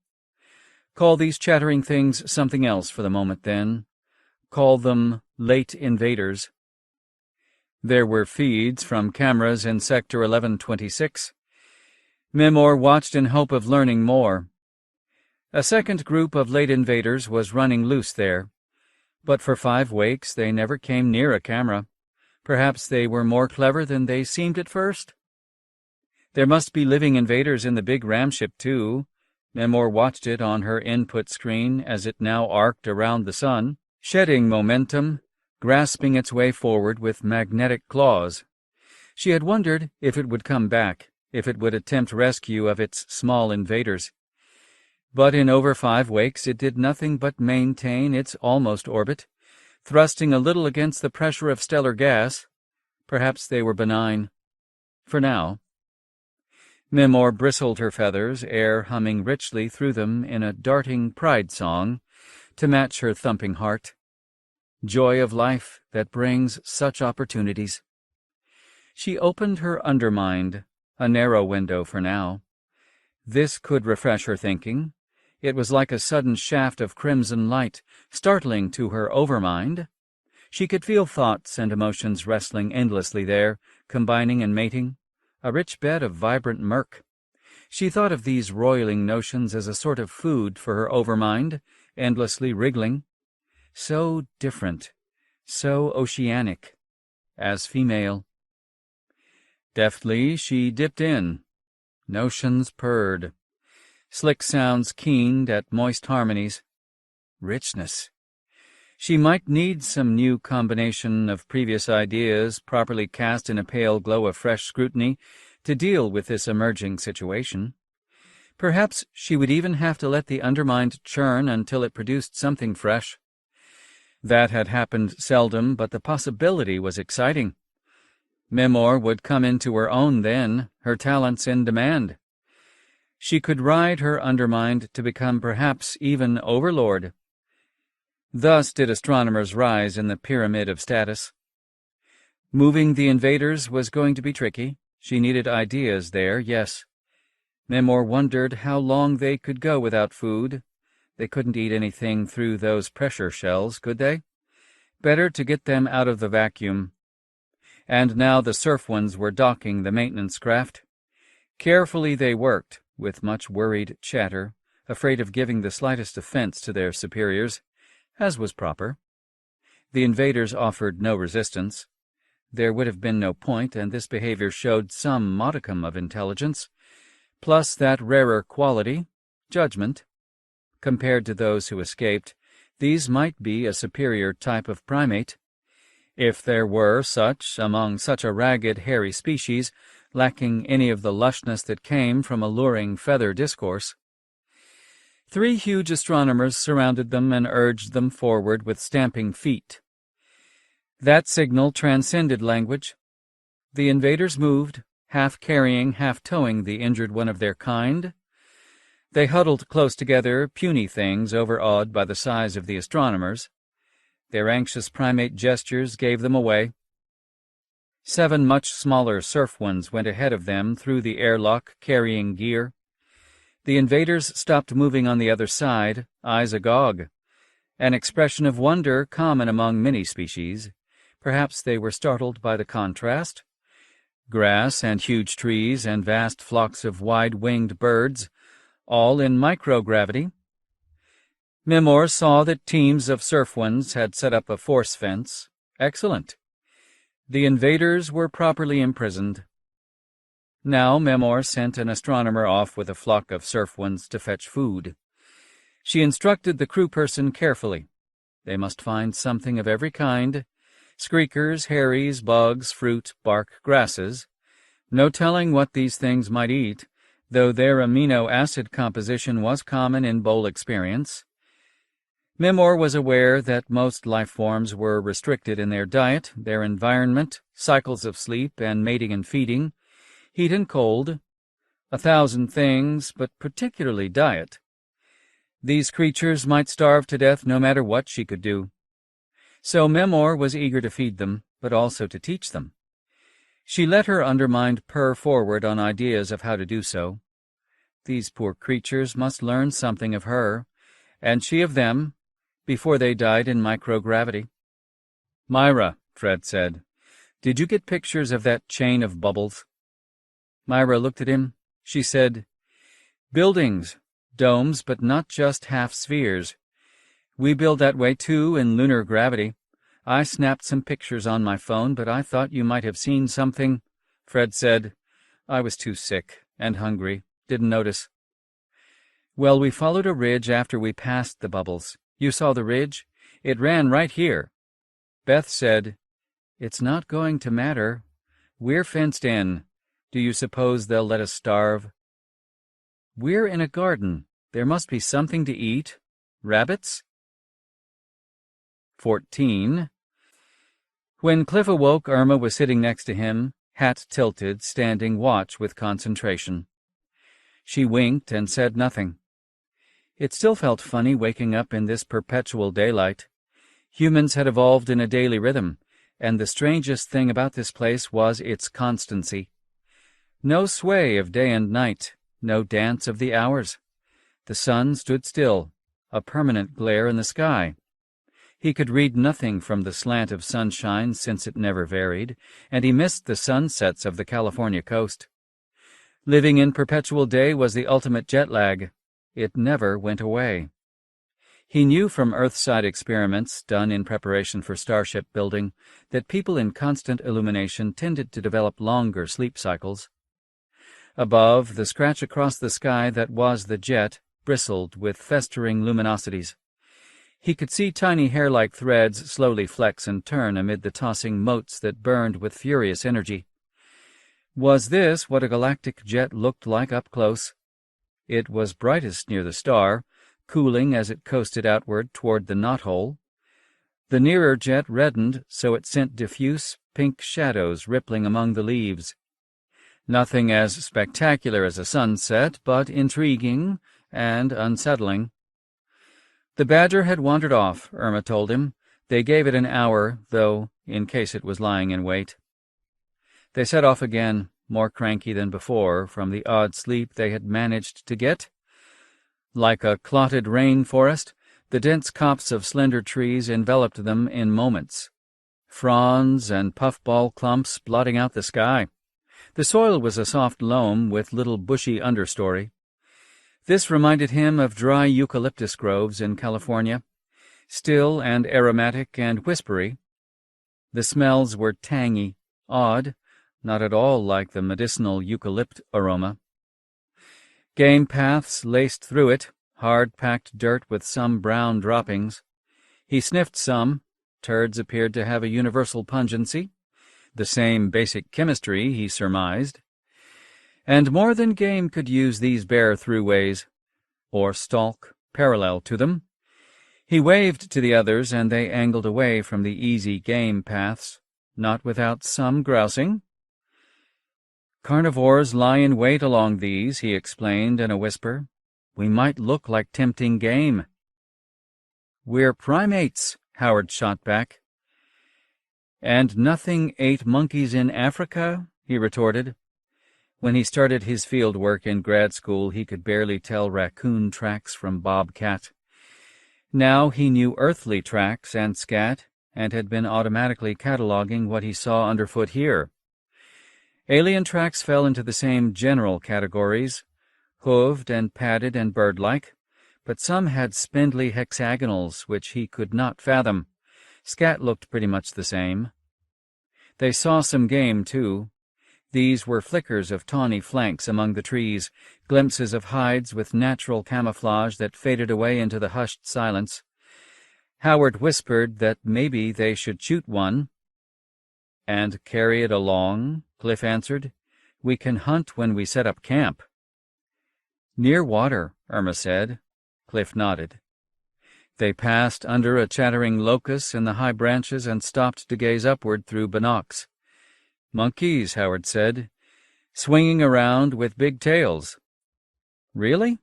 [SPEAKER 1] Call these chattering things something else for the moment, then. Call them late invaders. There were feeds from cameras in Sector 1126. Mimor watched in hope of learning more. A second group of late invaders was running loose there, but for 5 wakes they never came near a camera. Perhaps they were more clever than they seemed at first? There must be living invaders in the big ramship, too. Mimor watched it on her input screen as it now arced around the sun, shedding momentum, grasping its way forward with magnetic claws. She had wondered if it would come back, if it would attempt rescue of its small invaders. But in over 5 wakes it did nothing but maintain its almost orbit, thrusting a little against the pressure of stellar gas. Perhaps they were benign. For now. Mimor bristled her feathers, air humming richly through them in a darting pride song to match her thumping heart. Joy of life that brings such opportunities. She opened her undermind, a narrow window for now. This could refresh her thinking. It was like a sudden shaft of crimson light, startling to her overmind. She could feel thoughts and emotions wrestling endlessly there, combining and mating, a rich bed of vibrant murk. She thought of these roiling notions as a sort of food for her overmind, endlessly wriggling. So different, so oceanic, as female. Deftly she dipped in. Notions purred. Slick sounds keened at moist harmonies. Richness. She might need some new combination of previous ideas properly cast in a pale glow of fresh scrutiny to deal with this emerging situation. Perhaps she would even have to let the undermined churn until it produced something fresh. That had happened seldom, but the possibility was exciting. Mimor would come into her own then, her talents in demand. She could ride her undermined to become perhaps even overlord. Thus did astronomers rise in the pyramid of status. Moving the invaders was going to be tricky. She needed ideas there, yes. Mimor wondered how long they could go without food. They couldn't eat anything through those pressure shells, could they? Better to get them out of the vacuum. And now the surf ones were docking the maintenance craft. Carefully they worked, with much worried chatter, afraid of giving the slightest offense to their superiors, as was proper. The invaders offered no resistance. There would have been no point, and this behavior showed some modicum of intelligence, plus that rarer quality, judgment. Compared to those who escaped, these might be a superior type of primate, if there were such among such a ragged, hairy species, lacking any of the lushness that came from alluring feather discourse. 3 huge astronomers surrounded them and urged them forward with stamping feet. That signal transcended language. The invaders moved, half carrying, half towing the injured one of their kind. They huddled close together, puny things overawed by the size of the astronomers. Their anxious primate gestures gave them away. 7 much smaller surf ones went ahead of them through the airlock, carrying gear. The invaders stopped moving on the other side, eyes agog, an expression of wonder common among many species. Perhaps they were startled by the contrast. Grass and huge trees and vast flocks of wide-winged birds, all in microgravity. Mimor saw that teams of surf ones had set up a force fence. Excellent. The invaders were properly imprisoned. Now Mimor sent an astronomer off with a flock of surf ones to fetch food. She instructed the crew person carefully. They must find something of every kind, screekers, hairies, bugs, fruit, bark, grasses. No telling what these things might eat, though their amino acid composition was common in bowl experience. Mimor was aware that most life forms were restricted in their diet, their environment, cycles of sleep and mating and feeding, heat and cold, 1,000 things, but particularly diet. These creatures might starve to death no matter what she could do. So Mimor was eager to feed them, but also to teach them. She let her undermind purr forward on ideas of how to do so. These poor creatures must learn something of her, and she of them, before they died in microgravity. "Myra," Fred said, "did you get pictures of that chain of bubbles?" Myra looked at him, She said, "Buildings, domes, but not just half spheres. We build that way too in lunar gravity. I snapped some pictures on my phone, but I thought you might have seen something." Fred said, "I was too sick and hungry. Didn't notice." "Well, we followed a ridge after we passed the bubbles. You saw the ridge? It ran right here." Beth said, "It's not going to matter. We're fenced in. Do you suppose they'll let us starve?" "We're in a garden. There must be something to eat. Rabbits?" 14. When Cliff awoke, Irma was sitting next to him, hat tilted, standing watch with concentration. She winked and said nothing. It still felt funny waking up in this perpetual daylight. Humans had evolved in a daily rhythm, and the strangest thing about this place was its constancy. No sway of day and night, no dance of the hours. The sun stood still, a permanent glare in the sky. He could read nothing from the slant of sunshine since it never varied, and he missed the sunsets of the California coast. Living in perpetual day was the ultimate jet lag. It never went away. He knew from Earthside experiments done in preparation for starship building that people in constant illumination tended to develop longer sleep cycles. Above, the scratch across the sky that was the jet bristled with festering luminosities. He could see tiny hair-like threads slowly flex and turn amid the tossing motes that burned with furious energy. Was this what a galactic jet looked like up close? It was brightest near the star, cooling as it coasted outward toward the knothole. The nearer jet reddened so it sent diffuse pink shadows rippling among the leaves. Nothing as spectacular as a sunset, but intriguing and unsettling. The Badger had wandered off, Irma told him. They gave it an hour, though, in case it was lying in wait. They set off again, more cranky than before, from the odd sleep they had managed to get. Like a clotted rain forest, the dense copse of slender trees enveloped them in moments, fronds and puffball clumps blotting out the sky. The soil was a soft loam with little bushy understory. This reminded him of dry eucalyptus groves in California, still and aromatic and whispery. The smells were tangy, odd, not at all like the medicinal eucalypt aroma. Game paths laced through it, hard-packed dirt with some brown droppings. He sniffed some. Turds appeared to have a universal pungency, the same basic chemistry, he surmised. And more than game could use these bare throughways, or stalk parallel to them. He waved to the others, and they angled away from the easy game paths, not without some grousing. "Carnivores lie in wait along these," he explained in a whisper. "We might look like tempting game." "We're primates," Howard shot back. "And nothing ate monkeys in Africa?" he retorted. When he started his field work in grad school, he could barely tell raccoon tracks from bobcat. Now he knew earthly tracks and scat, and had been automatically cataloging what he saw underfoot here. Alien tracks fell into the same general categories, hooved and padded and bird-like, but some had spindly hexagonals which he could not fathom. Scat looked pretty much the same. They saw some game, too. These were flickers of tawny flanks among the trees, glimpses of hides with natural camouflage that faded away into the hushed silence. Howard whispered that maybe they should shoot one. "And carry it along," Cliff answered. "We can hunt when we set up camp." "Near water," Irma said. Cliff nodded. They passed under a chattering locust in the high branches and stopped to gaze upward through binocs. "Monkeys," Howard said, "swinging around with big tails." "Really?"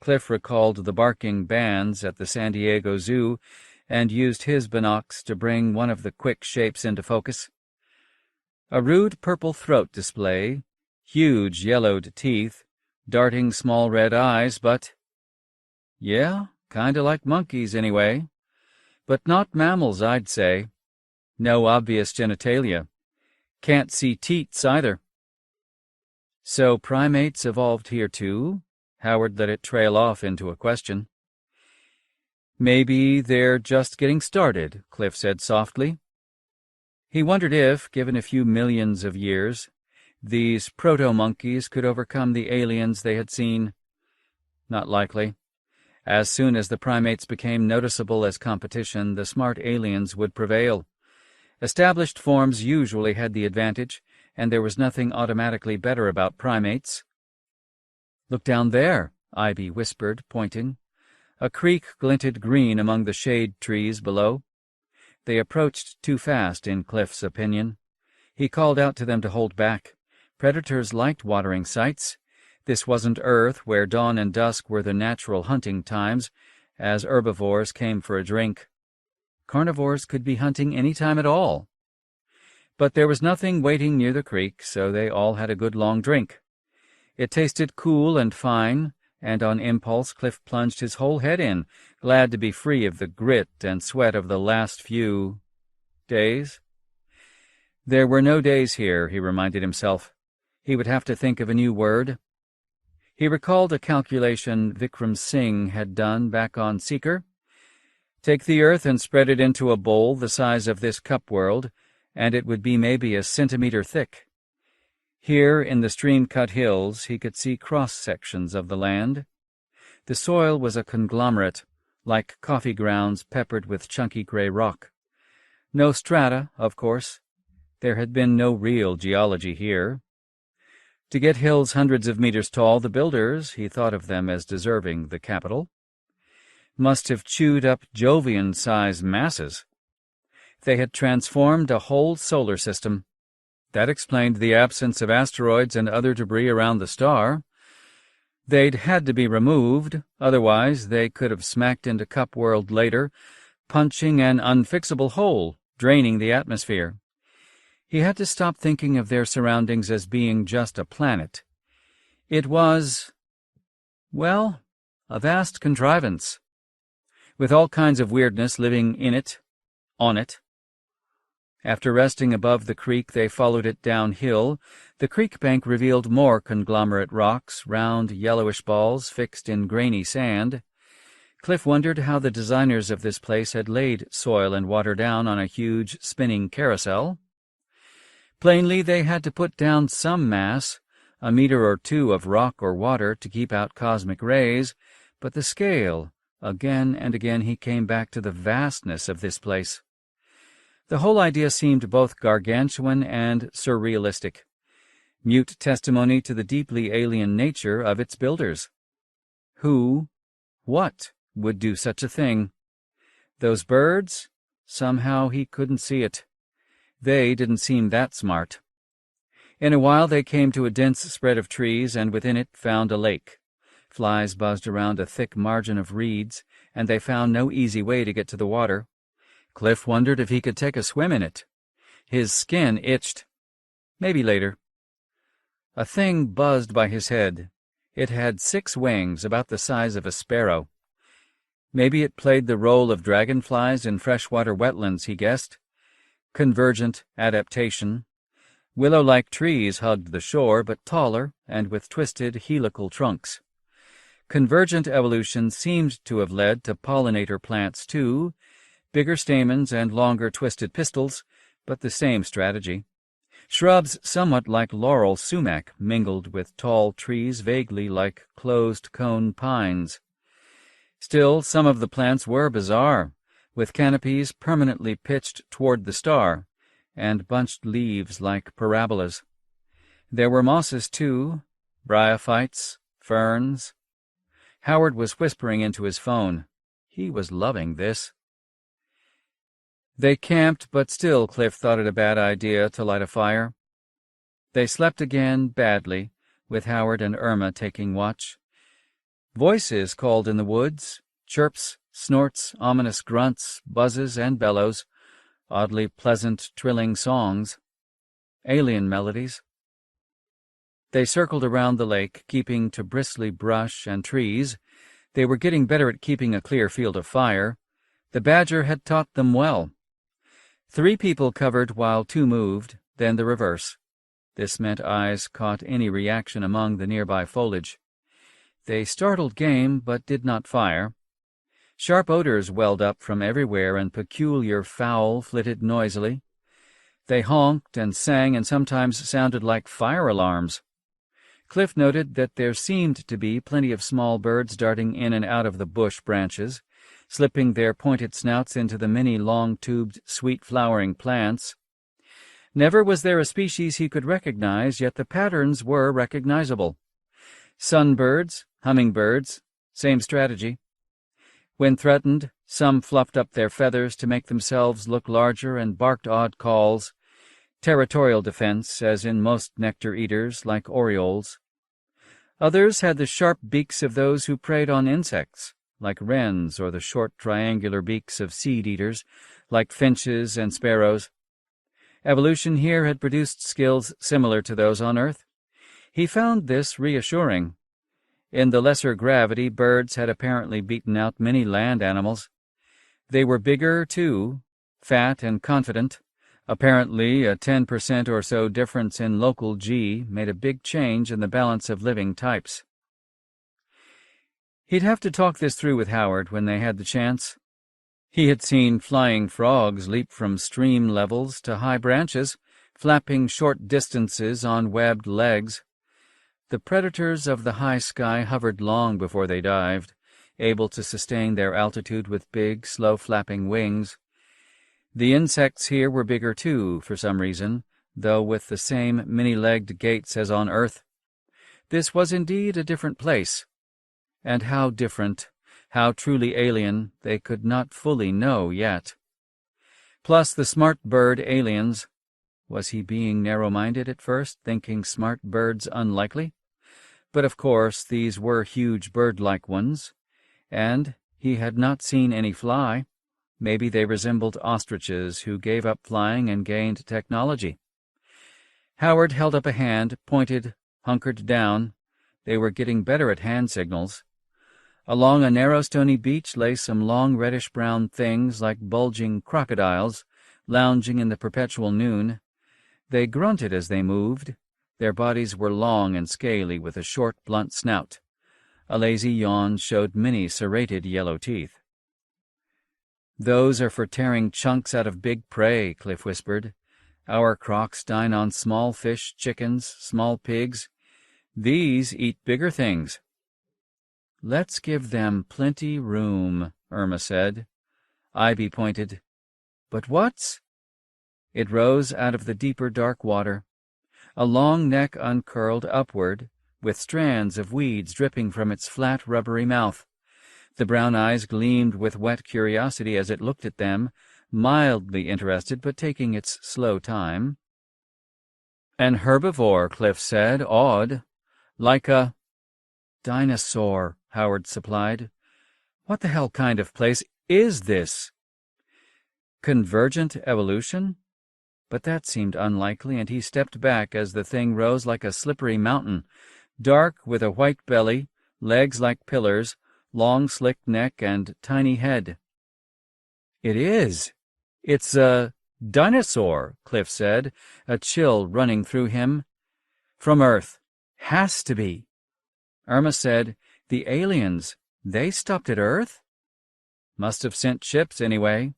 [SPEAKER 1] Cliff recalled the barking bands at the San Diego Zoo and used his binocs to bring one of the quick shapes into focus. A rude purple throat display, huge yellowed teeth, darting small red eyes, but... "Yeah, kinda like monkeys anyway. But not mammals, I'd say. No obvious genitalia. Can't see teats either." So primates evolved here too? Howard let it trail off into a question. Maybe they're just getting started, Cliff said softly. He wondered if, given a few millions of years, these proto-monkeys could overcome the aliens they had seen. Not likely. As soon as the primates became noticeable as competition, the smart aliens would prevail. Established forms usually had the advantage, and there was nothing automatically better about primates. "Look down there," Ivy whispered, pointing. A creek glinted green among the shade trees below. They approached too fast, in Cliff's opinion. He called out to them to hold back. Predators liked watering sites. This wasn't Earth, where dawn and dusk were the natural hunting times, as herbivores came for a drink. Carnivores could be hunting any time at all. But there was nothing waiting near the creek, so they all had a good long drink. It tasted cool and fine, and on impulse Cliff plunged his whole head in, glad to be free of the grit and sweat of the last few days. There were no days here, he reminded himself. He would have to think of a new word. He recalled a calculation Vikram Singh had done back on Seeker. Take the Earth and spread it into a bowl the size of this cup world, and it would be maybe a centimeter thick. Here, in the stream-cut hills, he could see cross-sections of the land. The soil was a conglomerate, like coffee grounds peppered with chunky gray rock. No strata, of course. There had been no real geology here. To get hills hundreds of meters tall, the builders, he thought of them as deserving the capital, must have chewed up Jovian-sized masses. They had transformed a whole solar system. That explained the absence of asteroids and other debris around the star. They'd had to be removed, otherwise they could have smacked into Cup World later, punching an unfixable hole, draining the atmosphere. He had to stop thinking of their surroundings as being just a planet. It was, well, a vast contrivance, with all kinds of weirdness living in it, on it. After resting above the creek, they followed it downhill. The creek bank revealed more conglomerate rocks, round yellowish balls fixed in grainy sand. Cliff wondered how the designers of this place had laid soil and water down on a huge spinning carousel. Plainly, they had to put down some mass, a meter or two of rock or water to keep out cosmic rays, but the scale, again and again he came back to the vastness of this place. The whole idea seemed both gargantuan and surrealistic, mute testimony to the deeply alien nature of its builders. Who, what, would do such a thing? Those birds? Somehow he couldn't see it. They didn't seem that smart. In a while they came to a dense spread of trees, and within it found a lake. Flies buzzed around a thick margin of reeds, and they found no easy way to get to the water. Cliff wondered if he could take a swim in it. His skin itched. Maybe later. A thing buzzed by his head. It had 6 wings, about the size of a sparrow. Maybe it played the role of dragonflies in freshwater wetlands, he guessed. Convergent adaptation. Willow-like trees hugged the shore, but taller and with twisted helical trunks. Convergent evolution seemed to have led to pollinator plants, too, bigger stamens and longer twisted pistils, but the same strategy. Shrubs somewhat like laurel sumac mingled with tall trees vaguely like closed-cone pines. Still, some of the plants were bizarre, with canopies permanently pitched toward the star, and bunched leaves like parabolas. There were mosses, too, bryophytes, ferns. Howard was whispering into his phone. He was loving this. They camped, but still Cliff thought it a bad idea to light a fire. They slept again badly, with Howard and Irma taking watch. Voices called in the woods, chirps, snorts, ominous grunts, buzzes, and bellows, oddly pleasant, trilling songs, alien melodies. They circled around the lake, keeping to bristly brush and trees. They were getting better at keeping a clear field of fire. The badger had taught them well. 3 people covered while 2 moved, then the reverse. This meant eyes caught any reaction among the nearby foliage. They startled game, but did not fire. Sharp odors welled up from everywhere, and peculiar fowl flitted noisily. They honked and sang and sometimes sounded like fire alarms. Cliff noted that there seemed to be plenty of small birds darting in and out of the bush branches, slipping their pointed snouts into the many long-tubed, sweet-flowering plants. Never was there a species he could recognize, yet the patterns were recognizable. Sunbirds, hummingbirds, same strategy. When threatened, some fluffed up their feathers to make themselves look larger and barked odd calls, territorial defense, as in most nectar-eaters like orioles. Others had the sharp beaks of those who preyed on insects, like wrens, or the short triangular beaks of seed-eaters, like finches and sparrows. Evolution here had produced skills similar to those on Earth. He found this reassuring. In the lesser gravity, birds had apparently beaten out many land animals. They were bigger, too, fat and confident. Apparently, a 10% or so difference in local G made a big change in the balance of living types. He'd have to talk this through with Howard when they had the chance. He had seen flying frogs leap from stream levels to high branches, flapping short distances on webbed legs. The predators of the high sky hovered long before they dived, able to sustain their altitude with big, slow-flapping wings. The insects here were bigger, too, for some reason, though with the same many-legged gaits as on Earth. This was indeed a different place. And how different, how truly alien, they could not fully know yet. Plus the smart bird aliens. Was he being narrow-minded at first, thinking smart birds unlikely? But of course these were huge bird-like ones, and he had not seen any fly. Maybe they resembled ostriches who gave up flying and gained technology. Howard held up a hand, pointed, hunkered down. They were getting better at hand signals. Along a narrow stony beach lay some long reddish-brown things like bulging crocodiles, lounging in the perpetual noon. They grunted as they moved. Their bodies were long and scaly, with a short, blunt snout. A lazy yawn showed many serrated yellow teeth. "Those are for tearing chunks out of big prey," Cliff whispered. "Our crocs dine on small fish, chickens, small pigs. These eat bigger things." "Let's give them plenty room," Irma said. Ivy pointed. "But what's—" It rose out of the deeper dark water. A long neck uncurled upward, with strands of weeds dripping from its flat, rubbery mouth. The brown eyes gleamed with wet curiosity as it looked at them, mildly interested but taking its slow time. "An herbivore," Cliff said, awed. "Like a—" "Dinosaur," Howard supplied. "What the hell kind of place is this?" Convergent evolution? But that seemed unlikely, and he stepped back as the thing rose like a slippery mountain, dark with a white belly, legs like pillars, long slick neck, and tiny head. "It is. It's a dinosaur," Cliff said, a chill running through him. "From Earth. Has to be." Irma said, "The aliens, they stopped at Earth?" "Must have sent ships anyway.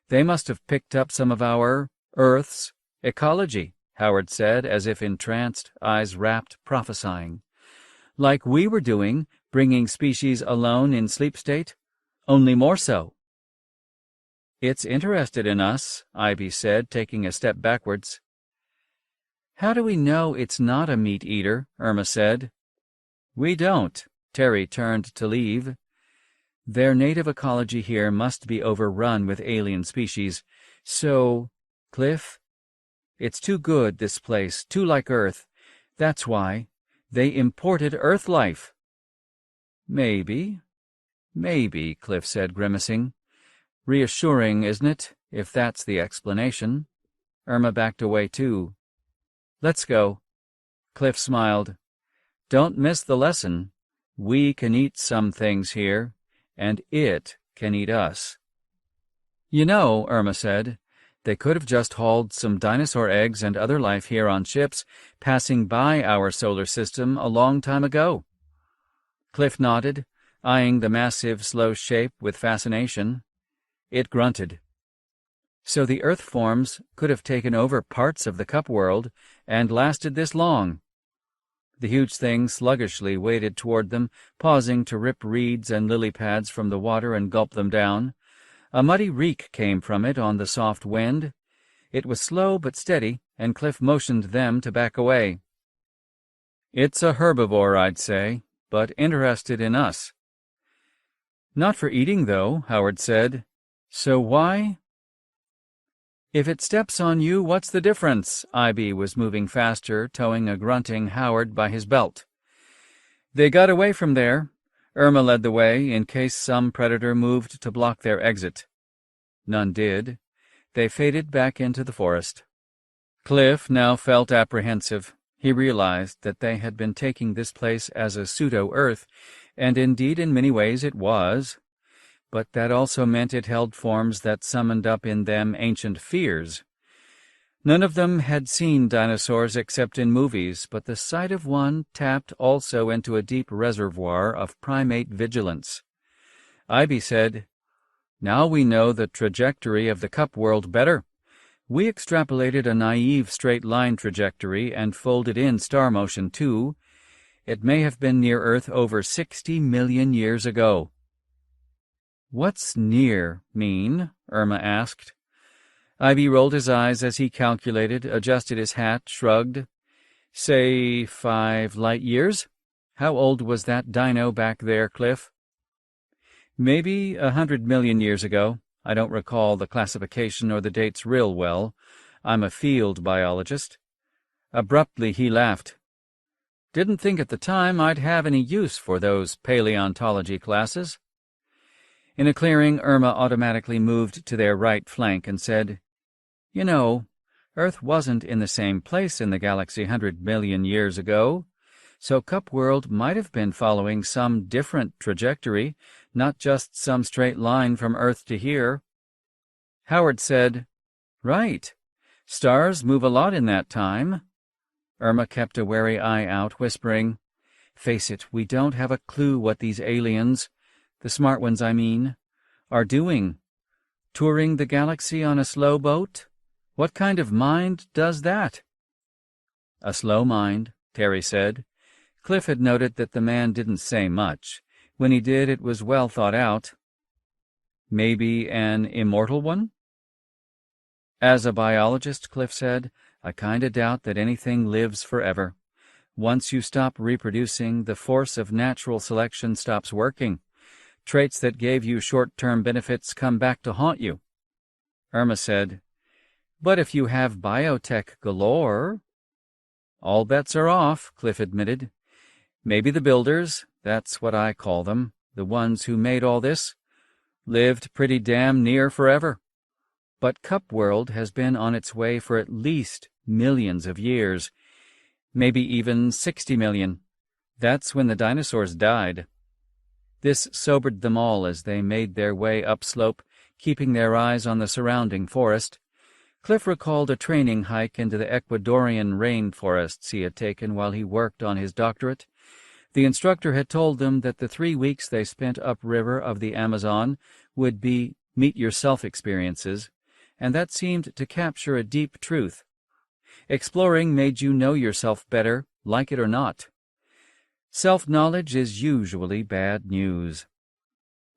[SPEAKER 1] They must have picked up some of our Earth's ecology," Howard said, as if entranced, eyes rapt, prophesying. "Like we were doing, bringing species alone in sleep state, only more so." "It's interested in us," Ivy said, taking a step backwards. "How do we know it's not a meat-eater?" Irma said. "We don't." Terry turned to leave. "Their native ecology here must be overrun with alien species. So, Cliff, it's too good, this place, too like Earth. That's why. They imported Earth life." "Maybe. Maybe," Cliff said, grimacing. "Reassuring, isn't it, if that's the explanation?" Irma backed away, too. "Let's go." Cliff smiled. "Don't miss the lesson. We can eat some things here, and it can eat us." "You know," Irma said, They could have just hauled some dinosaur eggs and other life here on ships passing by our solar system a long time ago. Cliff nodded, eyeing the massive, slow shape with fascination. It grunted. So the Earth forms could have taken over parts of the cup world and lasted this long. The huge thing sluggishly waded toward them, pausing to rip reeds and lily pads from the water and gulp them down. A muddy reek came from it on the soft wind. It was slow but steady, and Cliff motioned them to back away. "It's a herbivore, I'd say, but interested in us." "Not for eating, though," Howard said. "So why?" "If it steps on you, what's the difference?" Ivy was moving faster, towing a grunting Howard by his belt. They got away from there. Irma led the way, in case some predator moved to block their exit. None did. They faded back into the forest. Cliff now felt apprehensive. He realized that they had been taking this place as a pseudo-Earth, and indeed in many ways it was. But that also meant it held forms that summoned up in them ancient fears. None of them had seen dinosaurs except in movies, but the sight of one tapped also into a deep reservoir of primate vigilance. Ivy said, "Now we know the trajectory of the cup world better. We extrapolated a naive straight-line trajectory and folded in star motion, too. It may have been near Earth over 60 million years ago." "What's near mean?" Irma asked. Ivy rolled his eyes as he calculated, adjusted his hat, shrugged. "Say 5 light years? How old was that dino back there, Cliff?" "Maybe 100 million years ago. I don't recall the classification or the dates real well. I'm a field biologist." Abruptly he laughed. "Didn't think at the time I'd have any use for those paleontology classes." In a clearing, Irma automatically moved to their right flank and said, "You know, Earth wasn't in the same place in the galaxy 100 million years ago, so Cup World might have been following some different trajectory, not just some straight line from Earth to here." Howard said, "Right. Stars move a lot in that time." Irma kept a wary eye out, whispering, "Face it, we don't have a clue what these aliens, the smart ones I mean, are doing. Touring the galaxy on a slow boat? What kind of mind does that?" "A slow mind," Terry said. Cliff had noted that the man didn't say much. When he did, it was well thought out. "Maybe an immortal one?" "As a biologist," Cliff said, "I kinda doubt that anything lives forever. Once you stop reproducing, the force of natural selection stops working. Traits that gave you short-term benefits come back to haunt you." Irma said, "But if you have biotech galore—" "All bets are off," Cliff admitted. "Maybe the builders, that's what I call them, the ones who made all this, lived pretty damn near forever. But Cup World has been on its way for at least millions of years, maybe even 60 million. That's when the dinosaurs died." This sobered them all as they made their way upslope, keeping their eyes on the surrounding forest. Cliff recalled a training hike into the Ecuadorian rainforests he had taken while he worked on his doctorate. The instructor had told them that the 3 weeks they spent upriver of the Amazon would be meet-yourself experiences, and that seemed to capture a deep truth. Exploring made you know yourself better, like it or not. Self-knowledge is usually bad news.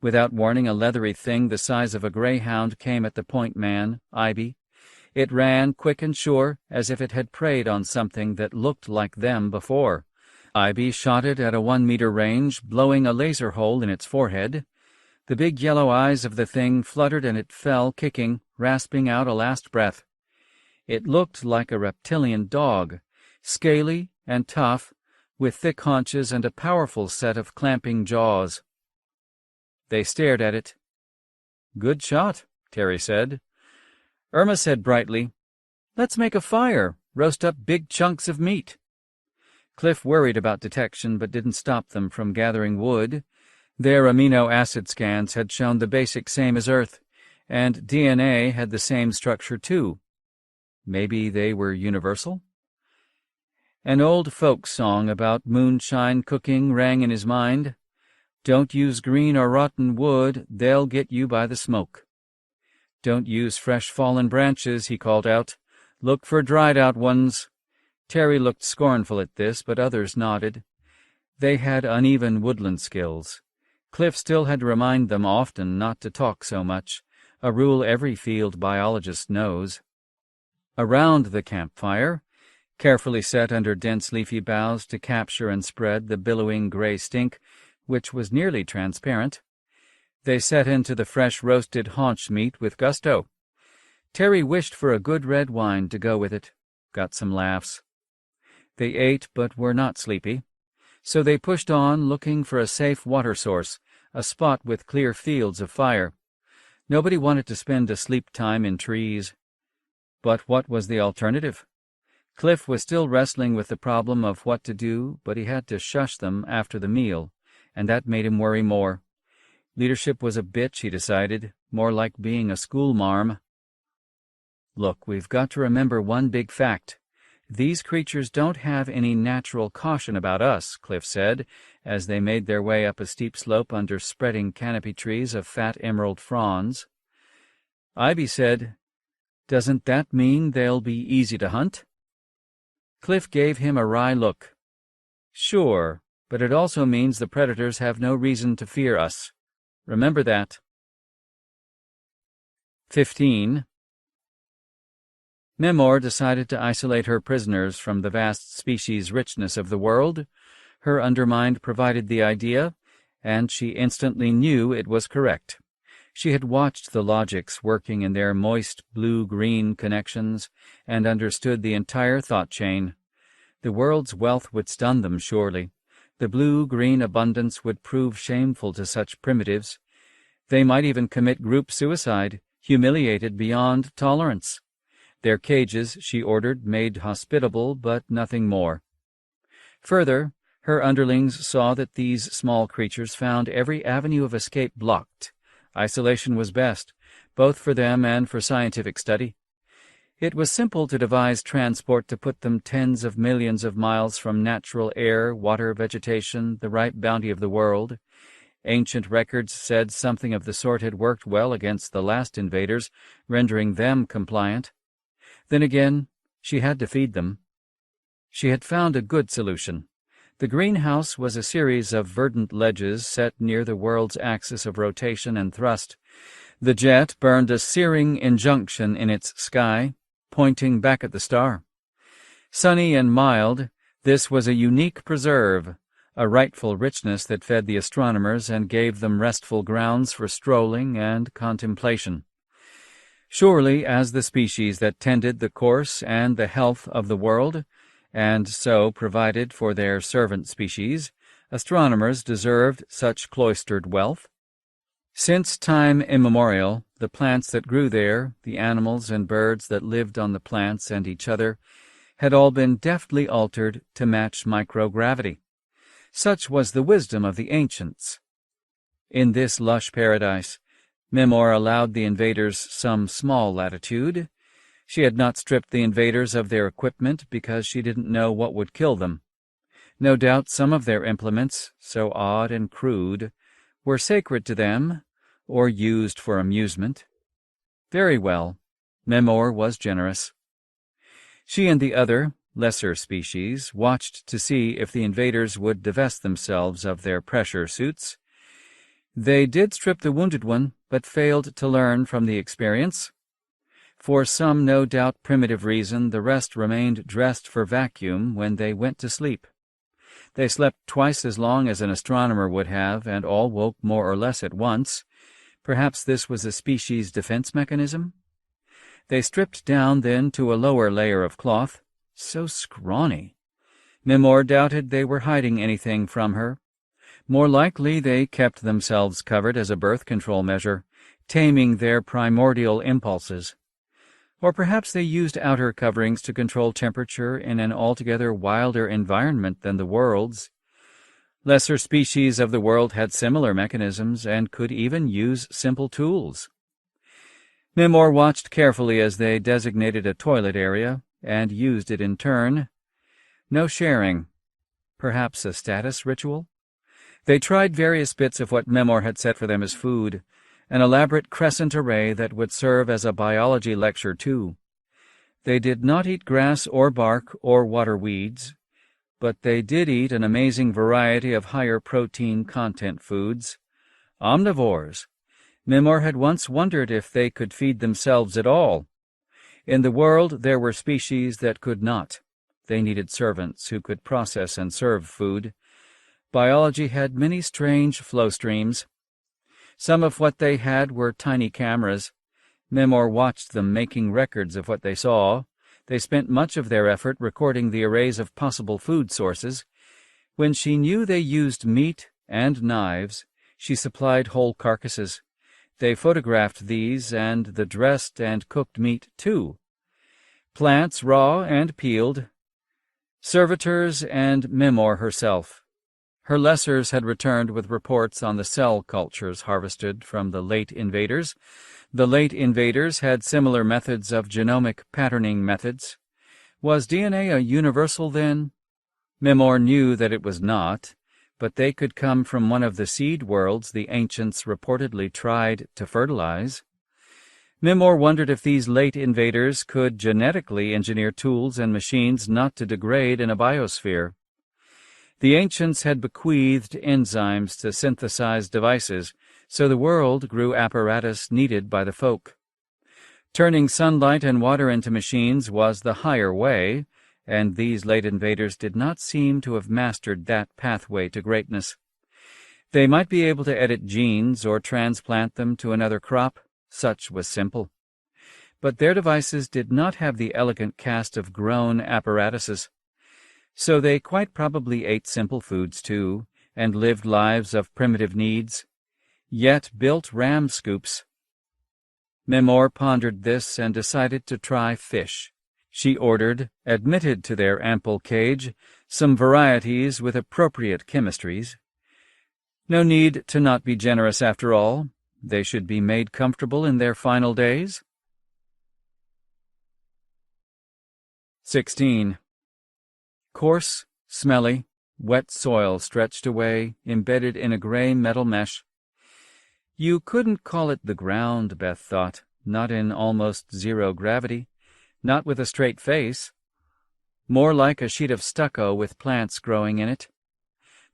[SPEAKER 1] Without warning, a leathery thing the size of a greyhound came at the point man, Ivy. It ran quick and sure, as if it had preyed on something that looked like them before. Ivy shot it at a 1-meter range, blowing a laser hole in its forehead. The big yellow eyes of the thing fluttered and it fell, kicking, rasping out a last breath. It looked like a reptilian dog, scaly and tough, with thick haunches and a powerful set of clamping jaws. They stared at it. "Good shot," Terry said. Irma said brightly, "Let's make a fire, roast up big chunks of meat." Cliff worried about detection but didn't stop them from gathering wood. Their amino acid scans had shown the basic same as Earth, and DNA had the same structure too. Maybe they were universal? An old folk song about moonshine cooking rang in his mind. Don't use green or rotten wood, they'll get you by the smoke. Don't use fresh fallen branches, he called out. Look for dried-out ones. Terry looked scornful at this, but others nodded. They had uneven woodland skills. Cliff still had to remind them often not to talk so much, a rule every field biologist knows. Around the campfire, carefully set under dense leafy boughs to capture and spread the billowing gray stink, which was nearly transparent, they set into the fresh roasted haunch meat with gusto. Terry wished for a good red wine to go with it. Got some laughs. They ate but were not sleepy, so they pushed on looking for a safe water source, a spot with clear fields of fire. Nobody wanted to spend a sleep time in trees. But what was the alternative? Cliff was still wrestling with the problem of what to do, but he had to shush them after the meal, and that made him worry more. Leadership was a bitch, he decided, more like being a schoolmarm. Look, we've got to remember one big fact. These creatures don't have any natural caution about us, Cliff said, as they made their way up a steep slope under spreading canopy trees of fat emerald fronds. Ivy said, Doesn't that mean they'll be easy to hunt? Cliff gave him a wry look. Sure, but it also means the predators have no reason to fear us. Remember that. 15. Memor decided to isolate her prisoners from the vast species richness of the world. Her undermind provided the idea, and she instantly knew it was correct. She had watched the logics working in their moist blue-green connections and understood the entire thought chain. The world's wealth would stun them, surely. The blue-green abundance would prove shameful to such primitives. They might even commit group suicide, humiliated beyond tolerance. Their cages, she ordered, made hospitable, but nothing more. Further, her underlings saw that these small creatures found every avenue of escape blocked. Isolation was best, both for them and for scientific study. It was simple to devise transport to put them tens of millions of miles from natural air, water, vegetation, the ripe bounty of the world. Ancient records said something of the sort had worked well against the last invaders, rendering them compliant. Then again, she had to feed them. She had found a good solution. The greenhouse was a series of verdant ledges set near the world's axis of rotation and thrust. The jet burned a searing injunction in its sky, pointing back at the star. Sunny and mild, this was a unique preserve, a rightful richness that fed the astronomers and gave them restful grounds for strolling and contemplation. Surely, as the species that tended the course and the health of the world, and so provided for their servant species, astronomers deserved such cloistered wealth. Since time immemorial, the plants that grew there, the animals and birds that lived on the plants and each other, had all been deftly altered to match microgravity. Such was the wisdom of the ancients. In this lush paradise, Memor allowed the invaders some small latitude. She had not stripped the invaders of their equipment because she didn't know what would kill them. No doubt some of their implements, so odd and crude, were sacred to them, or used for amusement. Very well, Memor was generous. She and the other, lesser species watched to see if the invaders would divest themselves of their pressure suits. They did strip the wounded one, but failed to learn from the experience. For some no doubt primitive reason, the rest remained dressed for vacuum when they went to sleep. They slept twice as long as an astronomer would have, and all woke more or less at once. Perhaps this was a species defense mechanism? They stripped down then to a lower layer of cloth. So scrawny. Memor doubted they were hiding anything from her. More likely they kept themselves covered as a birth control measure, taming their primordial impulses. Or perhaps they used outer coverings to control temperature in an altogether wilder environment than the world's. Lesser species of the world had similar mechanisms and could even use simple tools. Memor watched carefully as they designated a toilet area and used it in turn. No sharing. Perhaps a status ritual? They tried various bits of what Memor had set for them as food, an elaborate crescent array that would serve as a biology lecture, too. They did not eat grass or bark or water weeds, but they did eat an amazing variety of higher protein content foods. Omnivores. Memor had once wondered if they could feed themselves at all. In the world there were species that could not. They needed servants who could process and serve food. Biology had many strange flow streams. Some of what they had were tiny cameras. Memor watched them making records of what they saw. They spent much of their effort recording the arrays of possible food sources. When she knew they used meat and knives, she supplied whole carcasses. They photographed these and the dressed and cooked meat, too. Plants raw and peeled. Servitors and Memor herself. Her lessers had returned with reports on the cell cultures harvested from the late invaders. The late invaders had similar methods of genomic patterning methods. Was DNA a universal then? Memor knew that it was not, but they could come from one of the seed worlds the ancients reportedly tried to fertilize. Memor wondered if these late invaders could genetically engineer tools and machines not to degrade in a biosphere. The ancients had bequeathed enzymes to synthesize devices, so the world grew apparatus needed by the folk. Turning sunlight and water into machines was the higher way, and these late invaders did not seem to have mastered that pathway to greatness. They might be able to edit genes or transplant them to another crop. Such was simple. But their devices did not have the elegant cast of grown apparatuses. So they quite probably ate simple foods, too, and lived lives of primitive needs, yet built ram scoops. Memor pondered this and decided to try fish. She ordered, admitted to their ample cage, some varieties with appropriate chemistries. No need to not be generous after all. They should be made comfortable in their final days. 16. Coarse, smelly, wet soil stretched away, embedded in a gray metal mesh. You couldn't call it the ground, Beth thought, not in almost zero gravity, not with a straight face. More like a sheet of stucco with plants growing in it.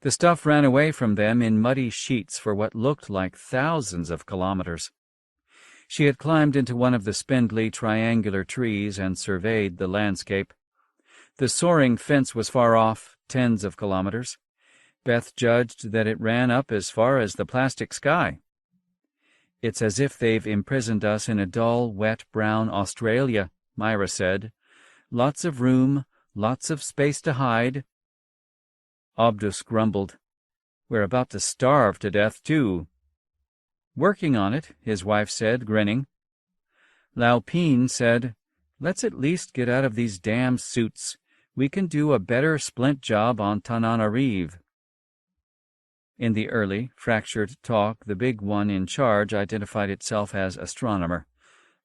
[SPEAKER 1] The stuff ran away from them in muddy sheets for what looked like thousands of kilometers. She had climbed into one of the spindly triangular trees and surveyed the landscape. The soaring fence was far off, tens of kilometers. Beth judged that it ran up as far as the plastic sky. It's as if they've imprisoned us in a dull, wet, brown Australia, Myra said. Lots of room, lots of space to hide. Obdus grumbled. We're about to starve to death, too. Working on it, his wife said, grinning. Laupine said, Let's at least get out of these damn suits. We can do a better splint job on Tananarive. In the early, fractured talk, the big one in charge identified itself as astronomer.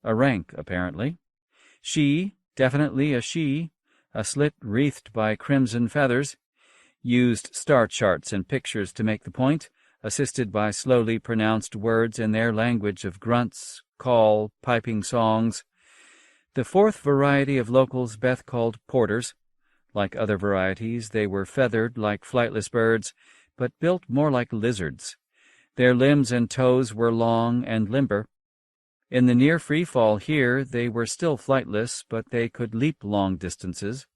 [SPEAKER 1] A rank, apparently. She, definitely a she, a slit wreathed by crimson feathers, used star charts and pictures to make the point, assisted by slowly pronounced words in their language of grunts, call, piping songs. The fourth variety of locals Beth called porters. Like other varieties, they were feathered like flightless birds, but built more like lizards. Their limbs and toes were long and limber. In the near free fall here, they were still flightless, but they could leap long distances.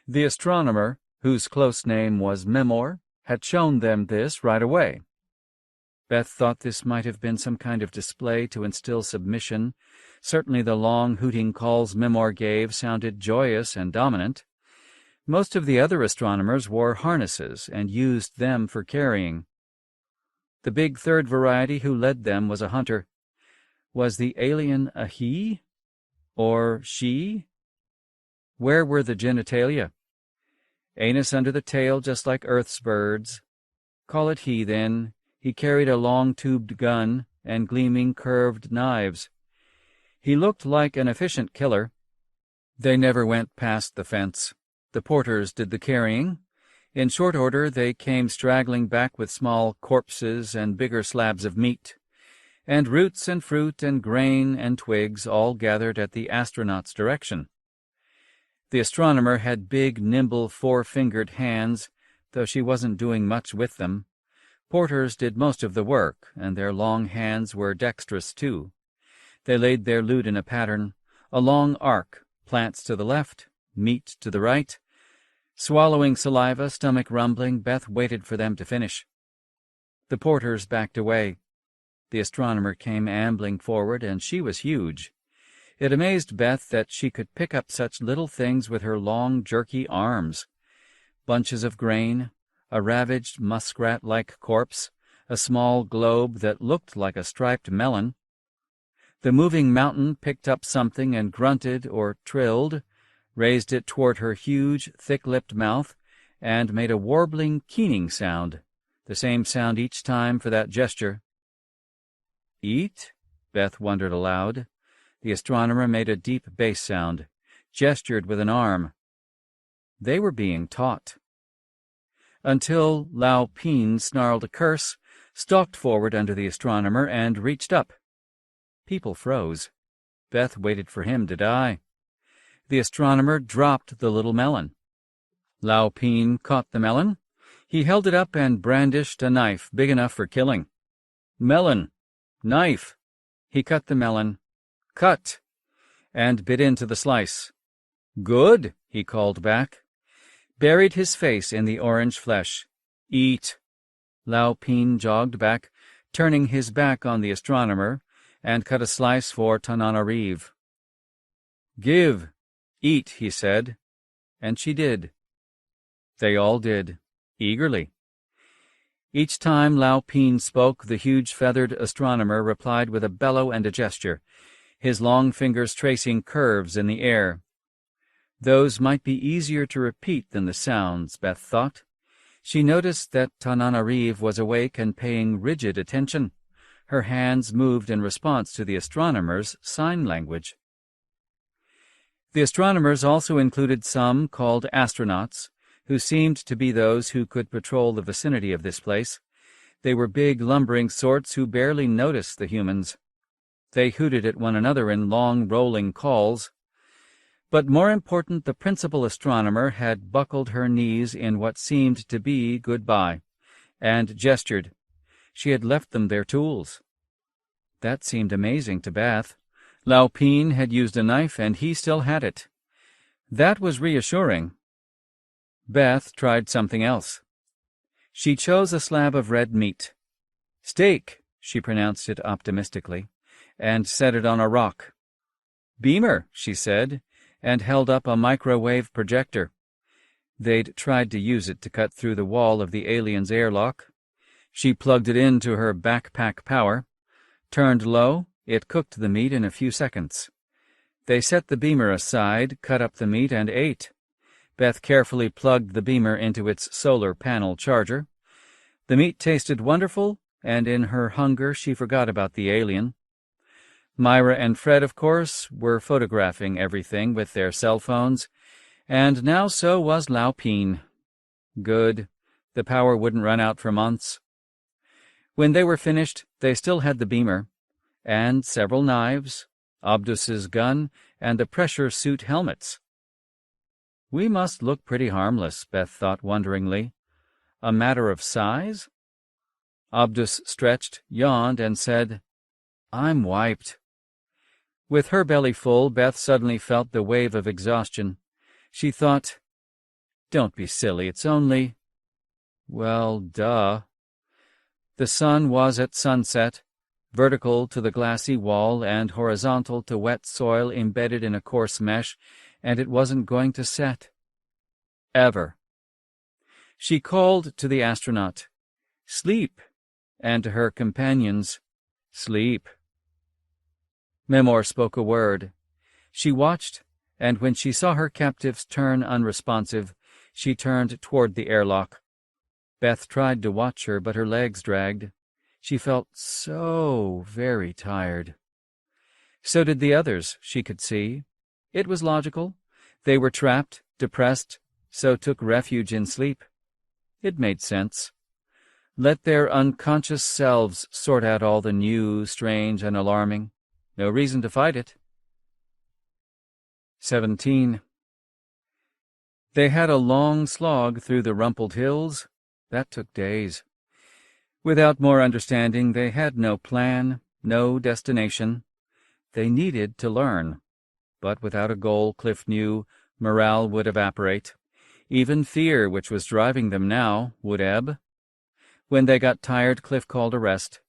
[SPEAKER 1] The astronomer, whose close name was Memor, had shown them this right away. Beth thought this might have been some kind of display to instill submission. Certainly the long, hooting calls Memor gave sounded joyous and dominant. Most of the other astronomers wore harnesses and used them for carrying. The big third variety who led them was a hunter. Was the alien a he? Or she? Where were the genitalia? Anus under the tail, just like Earth's birds. Call it he, then. He carried a long-tubed gun and gleaming curved knives. He looked like an efficient killer. They never went past the fence. The porters did the carrying. In short order, they came straggling back with small corpses and bigger slabs of meat, and roots and fruit and grain and twigs all gathered at the astronaut's direction. The astronomer had big, nimble, four-fingered hands, though she wasn't doing much with them. Porters did most of the work, and their long hands were dexterous too. They laid their loot in a pattern, a long arc, plants to the left, meat to the right. Swallowing saliva, stomach rumbling, Beth waited for them to finish. The porters backed away. The astronomer came ambling forward, and she was huge. It amazed Beth that she could pick up such little things with her long, jerky arms. Bunches of grain, a ravaged muskrat-like corpse, a small globe that looked like a striped melon. The moving mountain picked up something and grunted or trilled, raised it toward her huge, thick-lipped mouth, and made a warbling, keening sound, the same sound each time for that gesture. "Eat?" Beth wondered aloud. The astronomer made a deep bass sound, gestured with an arm. They were being taught. Until Lao Pin snarled a curse, stalked forward under the astronomer, and reached up. People froze. Beth waited for him to die. The astronomer dropped the little melon. Lao Pin caught the melon. He held it up and brandished a knife big enough for killing. "Melon! Knife!" He cut the melon. "Cut!" and bit into the slice. "Good!" he called back. Buried his face in the orange flesh. "Eat!" Lao Pin jogged back, turning his back on the astronomer, and cut a slice for Tananarive. "Give! Eat," he said, and she did. They all did, eagerly. Each time Lao Pin spoke, the huge feathered astronomer replied with a bellow and a gesture, his long fingers tracing curves in the air. Those might be easier to repeat than the sounds, Beth thought. She noticed that Tananarive was awake and paying rigid attention. Her hands moved in response to the astronomer's sign language. The astronomers also included some called astronauts, who seemed to be those who could patrol the vicinity of this place. They were big, lumbering sorts who barely noticed the humans. They hooted at one another in long, rolling calls. But more important, the principal astronomer had buckled her knees in what seemed to be goodbye, and gestured. She had left them their tools. That seemed amazing to Beth. Lao Pin had used a knife, and he still had it. That was reassuring. Beth tried something else. She chose a slab of red meat. "Steak," she pronounced it optimistically, and set it on a rock. "Beamer," she said, and held up a microwave projector. They'd tried to use it to cut through the wall of the alien's airlock. She plugged it into her backpack power. Turned low, it cooked the meat in a few seconds. They set the beamer aside, cut up the meat, and ate. Beth carefully plugged the beamer into its solar panel charger. The meat tasted wonderful, and in her hunger she forgot about the alien. Myra and Fred, of course, were photographing everything with their cell phones, and now so was Lao Pin. Good. The power wouldn't run out for months. When they were finished, they still had the beamer, and several knives, Abdus's gun, and the pressure suit helmets. We must look pretty harmless, Beth thought wonderingly. A matter of size? Abdus stretched, yawned, and said, "I'm wiped." With her belly full, Beth suddenly felt the wave of exhaustion. She thought, "Don't be silly, it's only—" Well, duh. The sun was at sunset, vertical to the glassy wall and horizontal to wet soil embedded in a coarse mesh, and it wasn't going to set. Ever. She called to the astronaut, "Sleep," and to her companions, "Sleep." Memor spoke a word. She watched, and when she saw her captives turn unresponsive, she turned toward the airlock. Beth tried to watch her, but her legs dragged. She felt so very tired. So did the others, she could see. It was logical. They were trapped, depressed, so took refuge in sleep. It made sense. Let their unconscious selves sort out all the new, strange, and alarming. No reason to fight it. 17. They had a long slog through the rumpled hills. That took days. Without more understanding, they had no plan, no destination. They needed to learn. But without a goal, Cliff knew, morale would evaporate. Even fear, which was driving them now, would ebb. When they got tired, Cliff called a rest.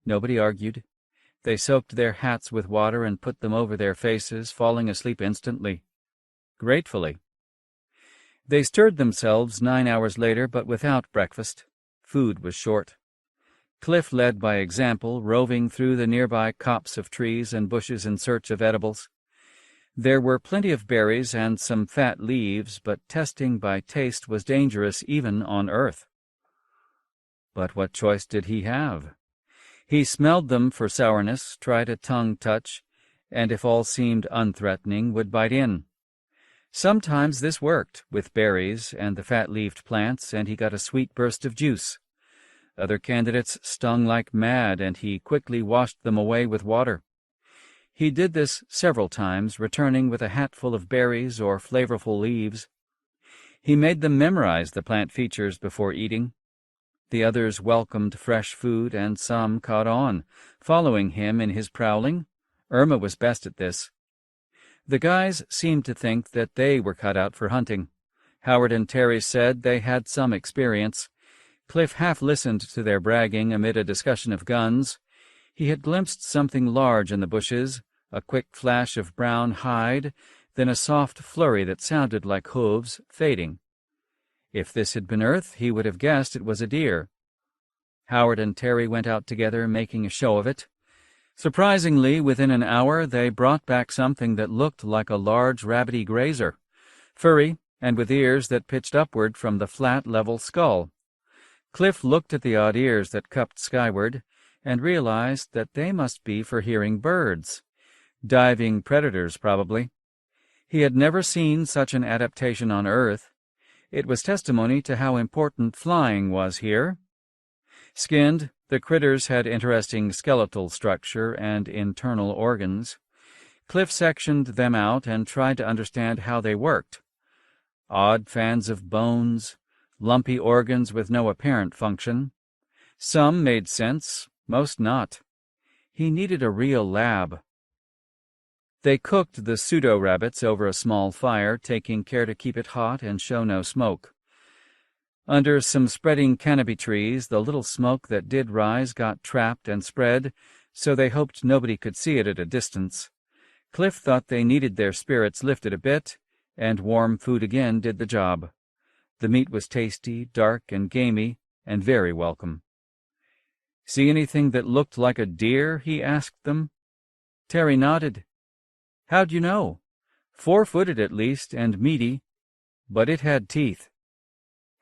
[SPEAKER 1] Nobody argued. They soaked their hats with water and put them over their faces, falling asleep instantly. Gratefully. They stirred themselves 9 hours later, but without breakfast. Food was short. Cliff led by example, roving through the nearby copse of trees and bushes in search of edibles. There were plenty of berries and some fat leaves, but testing by taste was dangerous even on Earth. But what choice did he have? He smelled them for sourness, tried a tongue touch, and if all seemed unthreatening, would bite in. Sometimes this worked, with berries and the fat-leaved plants, and he got a sweet burst of juice. Other candidates stung like mad, and he quickly washed them away with water. He did this several times, returning with a hatful of berries or flavorful leaves. He made them memorize the plant features before eating. The others welcomed fresh food, and some caught on, following him in his prowling. Irma was best at this. The guys seemed to think that they were cut out for hunting. Howard and Terry said they had some experience. Cliff half listened to their bragging amid a discussion of guns. He had glimpsed something large in the bushes, a quick flash of brown hide, then a soft flurry that sounded like hooves, fading. If this had been Earth, he would have guessed it was a deer. Howard and Terry went out together, making a show of it. Surprisingly, within an hour, they brought back something that looked like a large rabbity grazer, furry and with ears that pitched upward from the flat, level skull. Cliff looked at the odd ears that cupped skyward and realized that they must be for hearing birds. Diving predators, probably. He had never seen such an adaptation on Earth. It was testimony to how important flying was here. Skinned, the critters had interesting skeletal structure and internal organs. Cliff sectioned them out and tried to understand how they worked. Odd fans of bones, lumpy organs with no apparent function. Some made sense, most not. He needed a real lab. They cooked the pseudo-rabbits over a small fire, taking care to keep it hot and show no smoke. Under some spreading canopy trees, the little smoke that did rise got trapped and spread, so they hoped nobody could see it at a distance. Cliff thought they needed their spirits lifted a bit, and warm food again did the job. The meat was tasty, dark, and gamey, and very welcome. "See anything that looked like a deer?" he asked them. Terry nodded. "How'd you know?" "4-footed at least, and meaty, but it had teeth."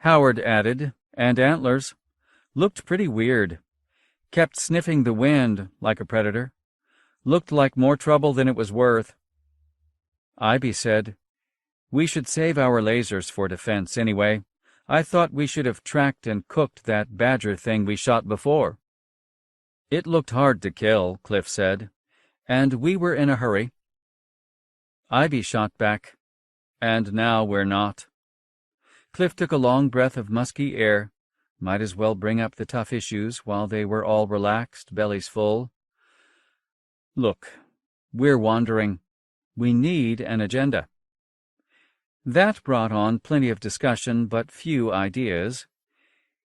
[SPEAKER 1] Howard added, "and antlers. Looked pretty weird. Kept sniffing the wind like a predator. Looked like more trouble than it was worth." Ivy said, "We should save our lasers for defense anyway. I thought we should have tracked and cooked that badger thing we shot before." "It looked hard to kill," Cliff said, "and we were in a hurry." Ivy shot back, "And now we're not." Cliff took a long breath of musky air. Might as well bring up the tough issues while they were all relaxed, bellies full. "Look, we're wandering. We need an agenda." That brought on plenty of discussion, but few ideas.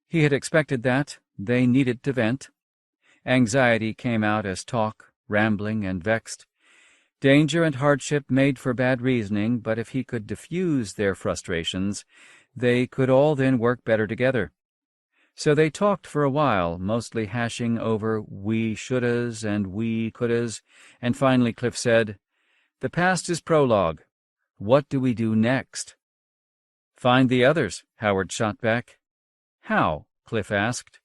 [SPEAKER 1] He had expected that. They needed to vent. Anxiety came out as talk, rambling and vexed. Danger and hardship made for bad reasoning, but if he could diffuse their frustrations, they could all then work better together. So they talked for a while, mostly hashing over we shouldas and we couldas, and finally Cliff said, "The past is prologue. What do we do next?" "Find the others," Howard shot back. "How?" Cliff asked.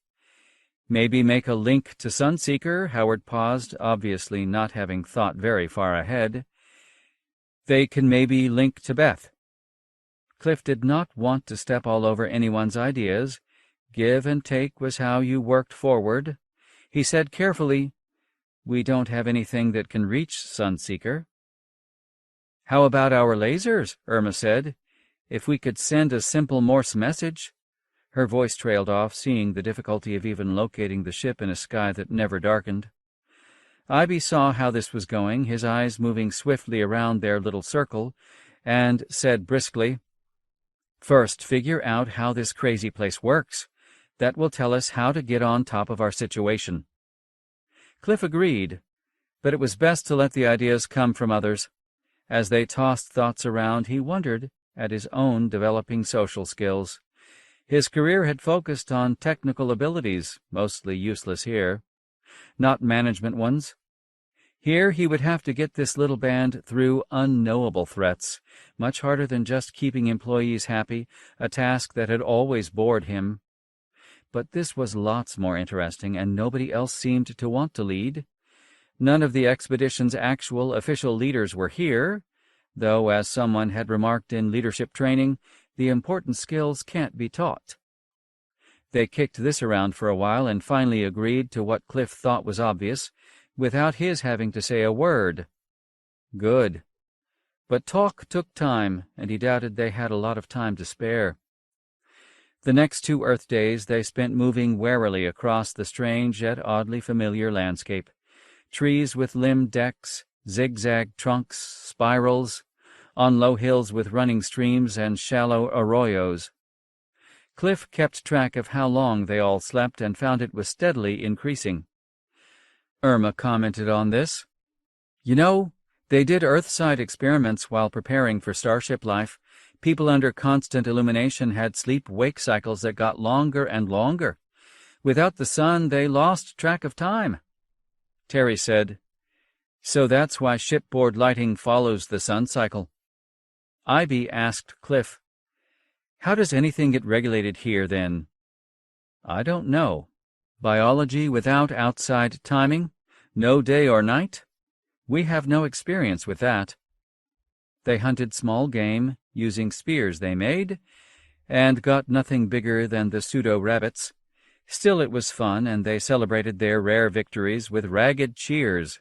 [SPEAKER 1] Maybe make a link to Sunseeker. Howard paused, obviously not having thought very far ahead. They can maybe link to Beth. Cliff did not want to step all over anyone's ideas. Give and take was how you worked forward. He said carefully, "We don't have anything that can reach Sunseeker." "How about our lasers?" Irma said. "If we could send a simple Morse message." Her voice trailed off, seeing the difficulty of even locating the ship in a sky that never darkened. Ivy saw how this was going, his eyes moving swiftly around their little circle, and said briskly, "First, figure out how this crazy place works. That will tell us how to get on top of our situation." Cliff agreed, but it was best to let the ideas come from others. As they tossed thoughts around, he wondered at his own developing social skills. His career had focused on technical abilities, mostly useless here, not management ones. Here he would have to get this little band through unknowable threats, much harder than just keeping employees happy, a task that had always bored him. But this was lots more interesting, and nobody else seemed to want to lead. None of the expedition's actual official leaders were here, though, as someone had remarked in leadership training, the important skills can't be taught. They kicked this around for a while and finally agreed to what Cliff thought was obvious, without his having to say a word. Good. But talk took time, and he doubted they had a lot of time to spare. The next 2 Earth days they spent moving warily across the strange yet oddly familiar landscape. Trees with limbed decks, zigzag trunks, spirals, on low hills with running streams and shallow arroyos. Cliff kept track of how long they all slept and found it was steadily increasing. Irma commented on this. "You know, they did Earthside experiments while preparing for starship life. People under constant illumination had sleep-wake cycles that got longer and longer. Without the sun, they lost track of time." Terry said, "So that's why shipboard lighting follows the sun cycle." Ivy asked Cliff, "How does anything get regulated here, then?" "I don't know. Biology without outside timing? No day or night? We have no experience with that." They hunted small game, using spears they made, and got nothing bigger than the pseudo-rabbits. Still it was fun, and they celebrated their rare victories with ragged cheers.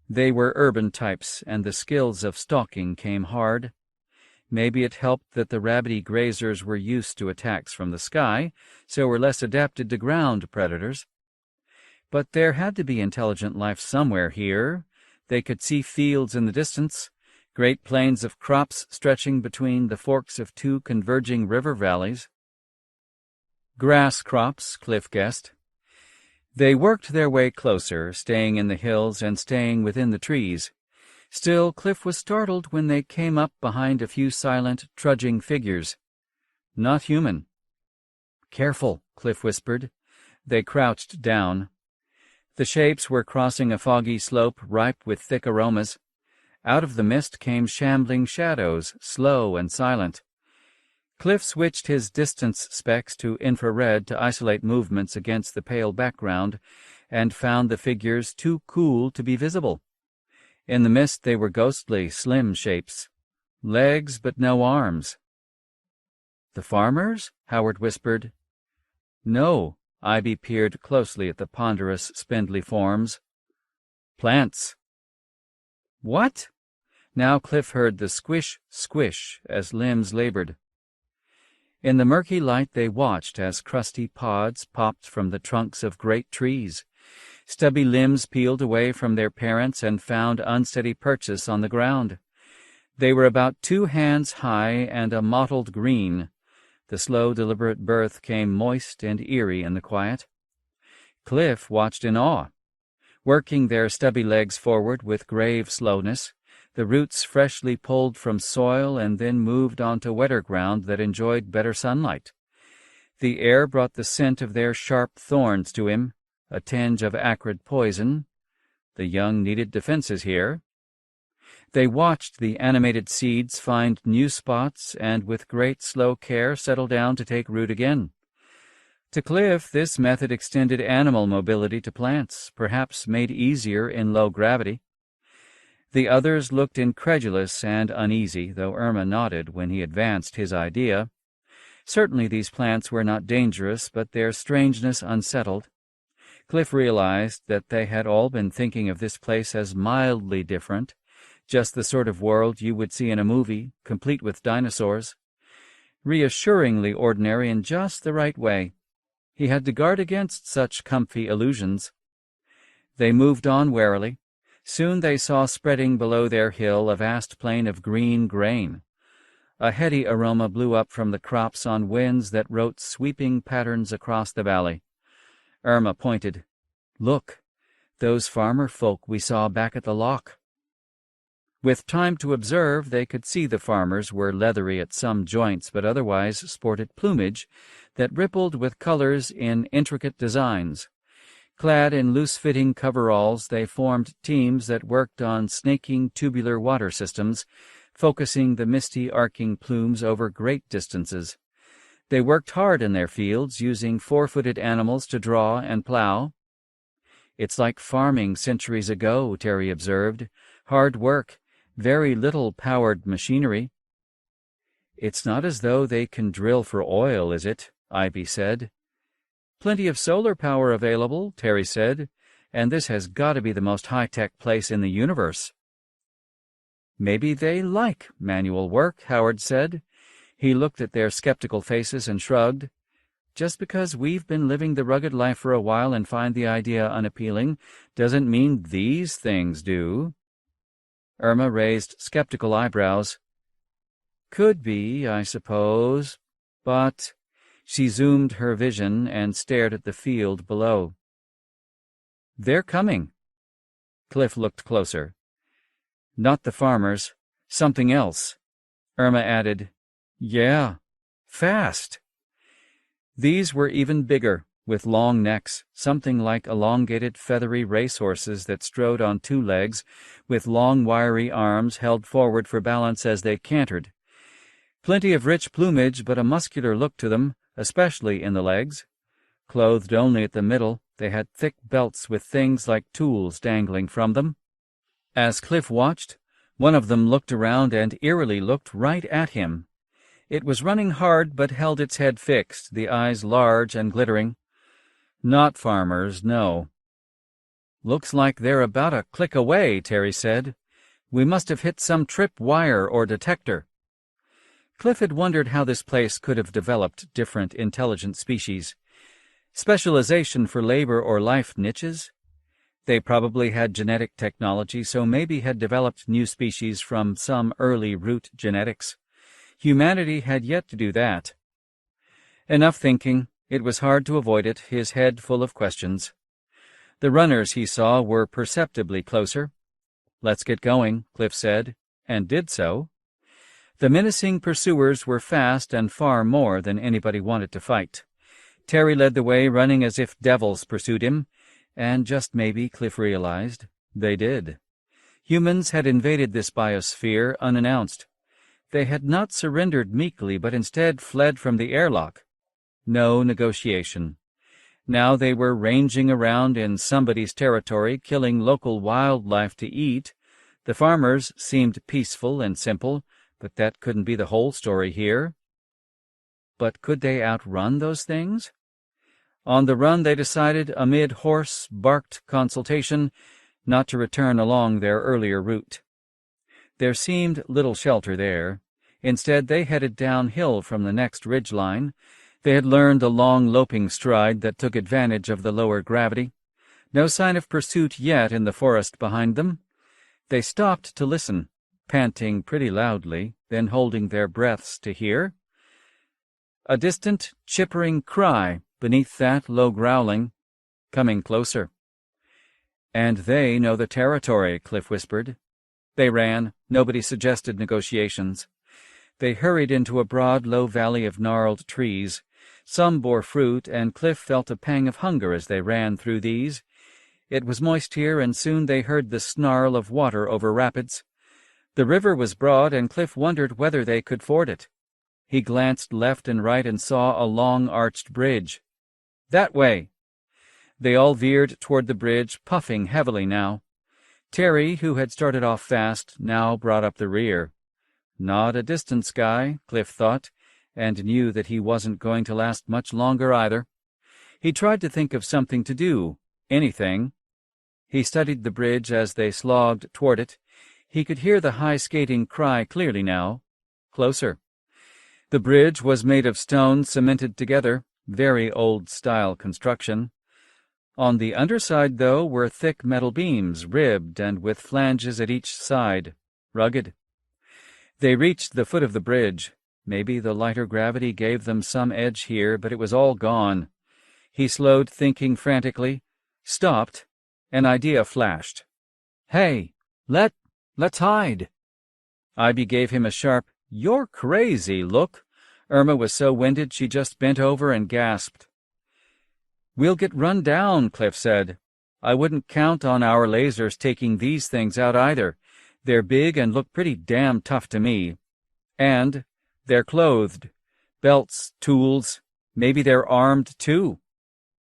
[SPEAKER 1] They were urban types, and the skills of stalking came hard. Maybe it helped that the rabbity grazers were used to attacks from the sky, so were less adapted to ground predators. But there had to be intelligent life somewhere here. They could see fields in the distance, great plains of crops stretching between the forks of 2 converging river valleys. Grass crops, Cliff guessed. They worked their way closer, staying in the hills and staying within the trees. Still, Cliff was startled when they came up behind a few silent, trudging figures. Not human. "Careful," Cliff whispered. They crouched down. The shapes were crossing a foggy slope ripe with thick aromas. Out of the mist came shambling shadows, slow and silent. Cliff switched his distance specs to infrared to isolate movements against the pale background, and found the figures too cool to be visible. In the mist they were ghostly, slim shapes. Legs but no arms. "The farmers?" Howard whispered. "No." Ivy peered closely at the ponderous, spindly forms. "Plants." "What?" Now Cliff heard the squish, squish as limbs labored. In the murky light they watched as crusty pods popped from the trunks of great trees. Stubby limbs peeled away from their parents and found unsteady purchase on the ground. They were about 2 hands high and a mottled green. The slow, deliberate birth came moist and eerie in the quiet. Cliff watched in awe. Working their stubby legs forward with grave slowness, the roots freshly pulled from soil and then moved onto wetter ground that enjoyed better sunlight. The air brought the scent of their sharp thorns to him, a tinge of acrid poison. The young needed defenses here. They watched the animated seeds find new spots and with great slow care settle down to take root again. To Cliff, this method extended animal mobility to plants, perhaps made easier in low gravity. The others looked incredulous and uneasy, though Irma nodded when he advanced his idea. Certainly these plants were not dangerous, but their strangeness unsettled. Cliff realized that they had all been thinking of this place as mildly different, just the sort of world you would see in a movie, complete with dinosaurs. Reassuringly ordinary in just the right way. He had to guard against such comfy illusions. They moved on warily. Soon they saw spreading below their hill a vast plain of green grain. A heady aroma blew up from the crops on winds that wrote sweeping patterns across the valley. Irma pointed. "Look, those farmer folk we saw back at the loch." With time to observe, they could see the farmers were leathery at some joints, but otherwise sported plumage that rippled with colors in intricate designs. Clad in loose-fitting coveralls, they formed teams that worked on snaking tubular water systems, focusing the misty arcing plumes over great distances. They worked hard in their fields, using four-footed animals to draw and plow. "It's like farming centuries ago," Terry observed. "Hard work, very little powered machinery." "It's not as though they can drill for oil, is it?" Ivy said. "Plenty of solar power available," Terry said, "and this has got to be the most high-tech place in the universe." "Maybe they like manual work," Howard said. He looked at their skeptical faces and shrugged. "Just because we've been living the rugged life for a while and find the idea unappealing doesn't mean these things do." Irma raised skeptical eyebrows. "Could be, I suppose, but—" She zoomed her vision and stared at the field below. "They're coming." Cliff looked closer. "Not the farmers. Something else." Irma added, "Yeah, fast." These were even bigger, with long necks, something like elongated feathery racehorses that strode on two legs, with long wiry arms held forward for balance as they cantered. Plenty of rich plumage, but a muscular look to them, especially in the legs. Clothed only at the middle, they had thick belts with things like tools dangling from them. As Cliff watched, one of them looked around and eerily looked right at him. It was running hard but held its head fixed, the eyes large and glittering. "Not farmers, no." "Looks like they're about a click away," Terry said. "We must have hit some trip wire or detector." Cliff had wondered how this place could have developed different intelligent species. Specialization for labor or life niches? They probably had genetic technology, so maybe had developed new species from some early root genetics. Humanity had yet to do that. Enough thinking. It was hard to avoid it, his head full of questions. The runners he saw were perceptibly closer. "Let's get going," Cliff said, and did so. The menacing pursuers were fast and far more than anybody wanted to fight. Terry led the way, running as if devils pursued him, and just maybe, Cliff realized, they did. Humans had invaded this biosphere unannounced. They had not surrendered meekly, but instead fled from the airlock. No negotiation. Now they were ranging around in somebody's territory, killing local wildlife to eat. The farmers seemed peaceful and simple, but that couldn't be the whole story here. But could they outrun those things? On the run they decided, amid hoarse-barked consultation, not to return along their earlier route. There seemed little shelter there. Instead they headed downhill from the next ridgeline. They had learned a long loping stride that took advantage of the lower gravity. No sign of pursuit yet in the forest behind them. They stopped to listen, panting pretty loudly, then holding their breaths to hear. A distant, chippering cry beneath that low growling, coming closer. "And they know the territory," Cliff whispered. They ran. Nobody suggested negotiations. They hurried into a broad, low valley of gnarled trees. Some bore fruit, and Cliff felt a pang of hunger as they ran through these. It was moist here, and soon they heard the snarl of water over rapids. The river was broad, and Cliff wondered whether they could ford it. He glanced left and right and saw a long arched bridge. That way." They all veered toward the bridge, puffing heavily now. Terry, who had started off fast, now brought up the rear. Not a distance guy, Cliff thought, and knew that he wasn't going to last much longer either. He tried to think of something to do, anything. He studied the bridge as they slogged toward it. He could hear the high skating cry clearly now. Closer. The bridge was made of stone cemented together, very old-style construction. On the underside, though, were thick metal beams, ribbed and with flanges at each side, rugged. They reached the foot of the bridge. Maybe the lighter gravity gave them some edge here, but it was all gone. He slowed, thinking frantically, stopped. An idea flashed. "Hey, let's hide." Ivy gave him a sharp, "You're crazy" look. Irma was so winded she just bent over and gasped. "We'll get run down," Cliff said. "I wouldn't count on our lasers taking these things out either. They're big and look pretty damn tough to me. And they're clothed. Belts, tools, maybe they're armed too."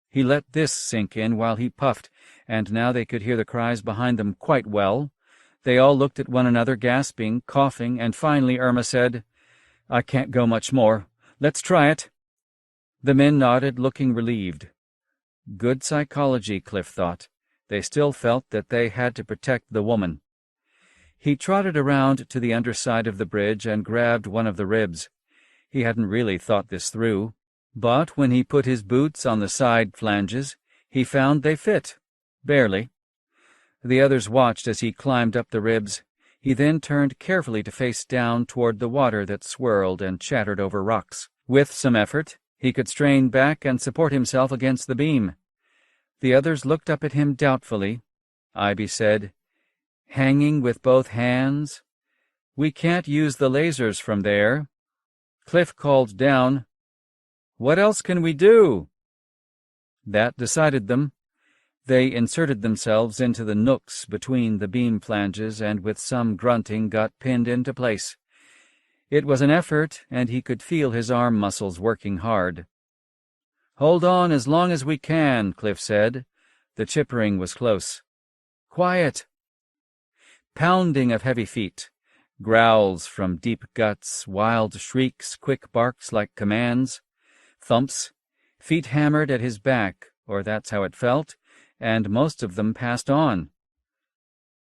[SPEAKER 1] He let this sink in while he puffed, and now they could hear the cries behind them quite well. They all looked at one another, gasping, coughing, and finally Irma said, "I can't go much more. Let's try it." The men nodded, looking relieved. Good psychology, Cliff thought. They still felt that they had to protect the woman. He trotted around to the underside of the bridge and grabbed one of the ribs. He hadn't really thought this through, but when he put his boots on the side flanges, he found they fit. Barely. The others watched as he climbed up the ribs. He then turned carefully to face down toward the water that swirled and chattered over rocks. With some effort, he could strain back and support himself against the beam. The others looked up at him doubtfully. Ivy said, "Hanging with both hands? We can't use the lasers from there." Cliff called down, "What else can we do?" That decided them. They inserted themselves into the nooks between the beam flanges and with some grunting got pinned into place. It was an effort, and he could feel his arm muscles working hard. "Hold on as long as we can," Cliff said. The chippering was close. "Quiet." Pounding of heavy feet, growls from deep guts, wild shrieks, quick barks like commands, thumps, feet hammered at his back, or that's how it felt, and most of them passed on.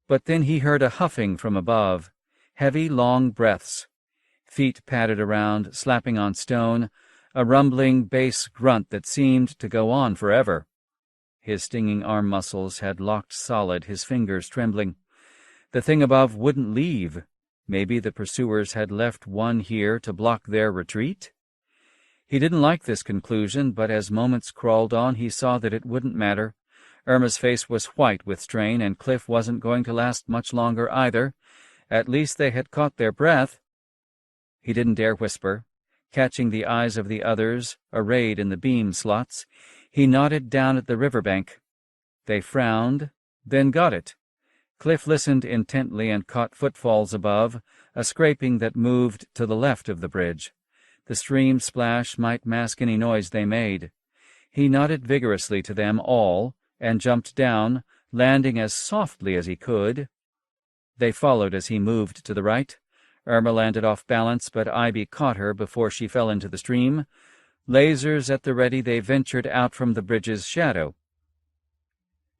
[SPEAKER 1] But then he heard a huffing from above, heavy, long breaths. Feet padded around, slapping on stone, a rumbling bass grunt that seemed to go on forever. His stinging arm muscles had locked solid, his fingers trembling. The thing above wouldn't leave. Maybe the pursuers had left one here to block their retreat? He didn't like this conclusion, but as moments crawled on, he saw that it wouldn't matter. Irma's face was white with strain, and Cliff wasn't going to last much longer either. At least they had caught their breath. He didn't dare whisper. Catching the eyes of the others, arrayed in the beam slots, he nodded down at the riverbank. They frowned, then got it. Cliff listened intently and caught footfalls above, a scraping that moved to the left of the bridge. The stream splash might mask any noise they made. He nodded vigorously to them all, and jumped down, landing as softly as he could. They followed as he moved to the right. Irma landed off balance, but Ivy caught her before she fell into the stream. Lasers at the ready, they ventured out from the bridge's shadow.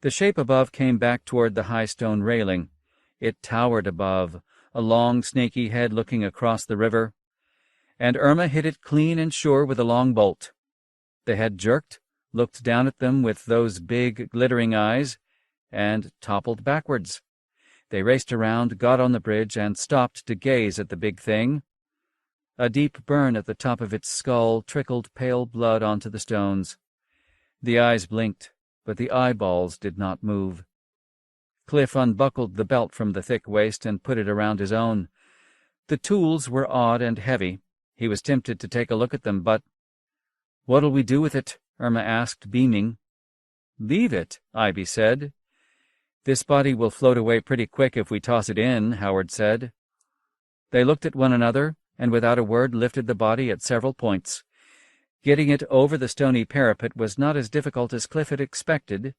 [SPEAKER 1] The shape above came back toward the high stone railing. It towered above, a long, snaky head looking across the river, and Irma hit it clean and sure with a long bolt. The head jerked, looked down at them with those big, glittering eyes, and toppled backwards. They raced around, got on the bridge, and stopped to gaze at the big thing. A deep burn at the top of its skull trickled pale blood onto the stones. The eyes blinked, but the eyeballs did not move. Cliff unbuckled the belt from the thick waist and put it around his own. The tools were odd and heavy. He was tempted to take a look at them, but— "What'll we do with it?" Irma asked, beaming. "Leave it," Ivy said. "This body will float away pretty quick if we toss it in," Howard said. They looked at one another, and without a word lifted the body at several points. Getting it over the stony parapet was not as difficult as Cliff had expected.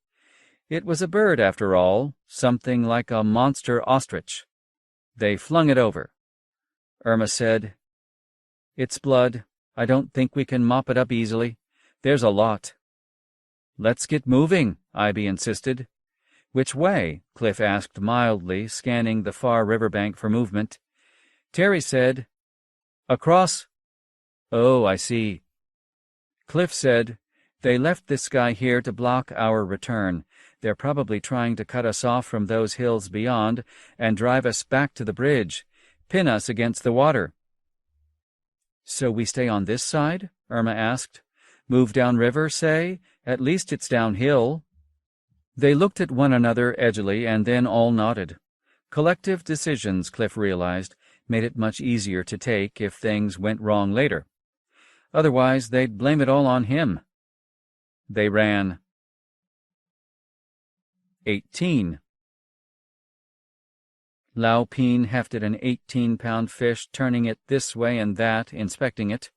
[SPEAKER 1] It was a bird, after all, something like a monster ostrich. They flung it over. Irma said, "It's blood. I don't think we can mop it up easily. There's a lot." "Let's get moving," Ivy insisted. "Which way?" Cliff asked mildly, scanning the far riverbank for movement. Terry said, "Across." "Oh, I see." Cliff said, "They left this guy here to block our return. They're probably trying to cut us off from those hills beyond and drive us back to the bridge, pin us against the water." "So we stay on this side?" Irma asked. "Move downriver, say? At least it's downhill." They looked at one another edgily and then all nodded. Collective decisions, Cliff realized, made it much easier to take if things went wrong later. Otherwise, they'd blame it all on him. They ran. 18. Lao Peen hefted an 18-pound fish, turning it this way and that, inspecting it.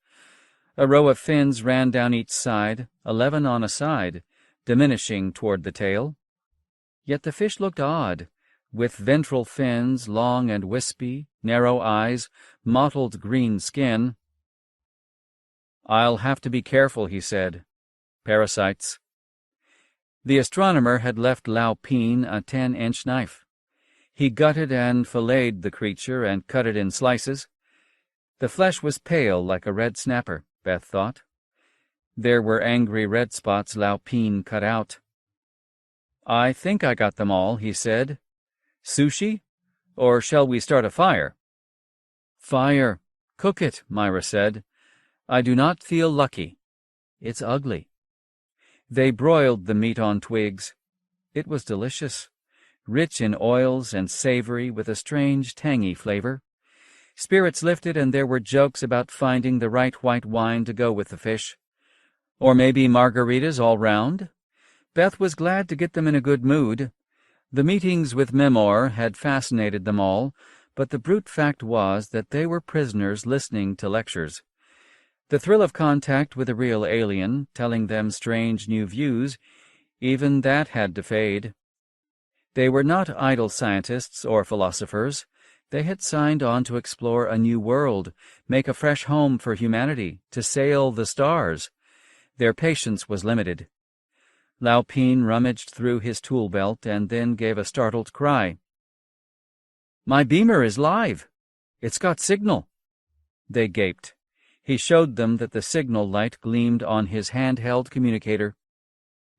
[SPEAKER 1] A row of fins ran down each side, 11 on a side, diminishing toward the tail. Yet the fish looked odd, with ventral fins, long and wispy, narrow eyes, mottled green skin. "I'll have to be careful," he said. "Parasites." The astronomer had left Lao Peen a 10-inch knife. He gutted and filleted the creature and cut it in slices. The flesh was pale like a red snapper, Beth thought. There were angry red spots Lao Peen cut out. "I think I got them all," he said. "Sushi? Or shall we start a fire?" "Fire. Cook it," Myra said. "I do not feel lucky. It's ugly." They broiled the meat on twigs. It was delicious, rich in oils and savory with a strange tangy flavor. Spirits lifted and there were jokes about finding the right white wine to go with the fish. Or maybe margaritas all round? Beth was glad to get them in a good mood. The meetings with Memor had fascinated them all, but the brute fact was that they were prisoners listening to lectures. The thrill of contact with a real alien, telling them strange new views, even that had to fade. They were not idle scientists or philosophers. They had signed on to explore a new world, make a fresh home for humanity, to sail the stars. Their patience was limited. Lao Peen rummaged through his tool belt and then gave a startled cry. "My beamer is live. It's got signal." They gaped. He showed them that the signal light gleamed on his handheld communicator.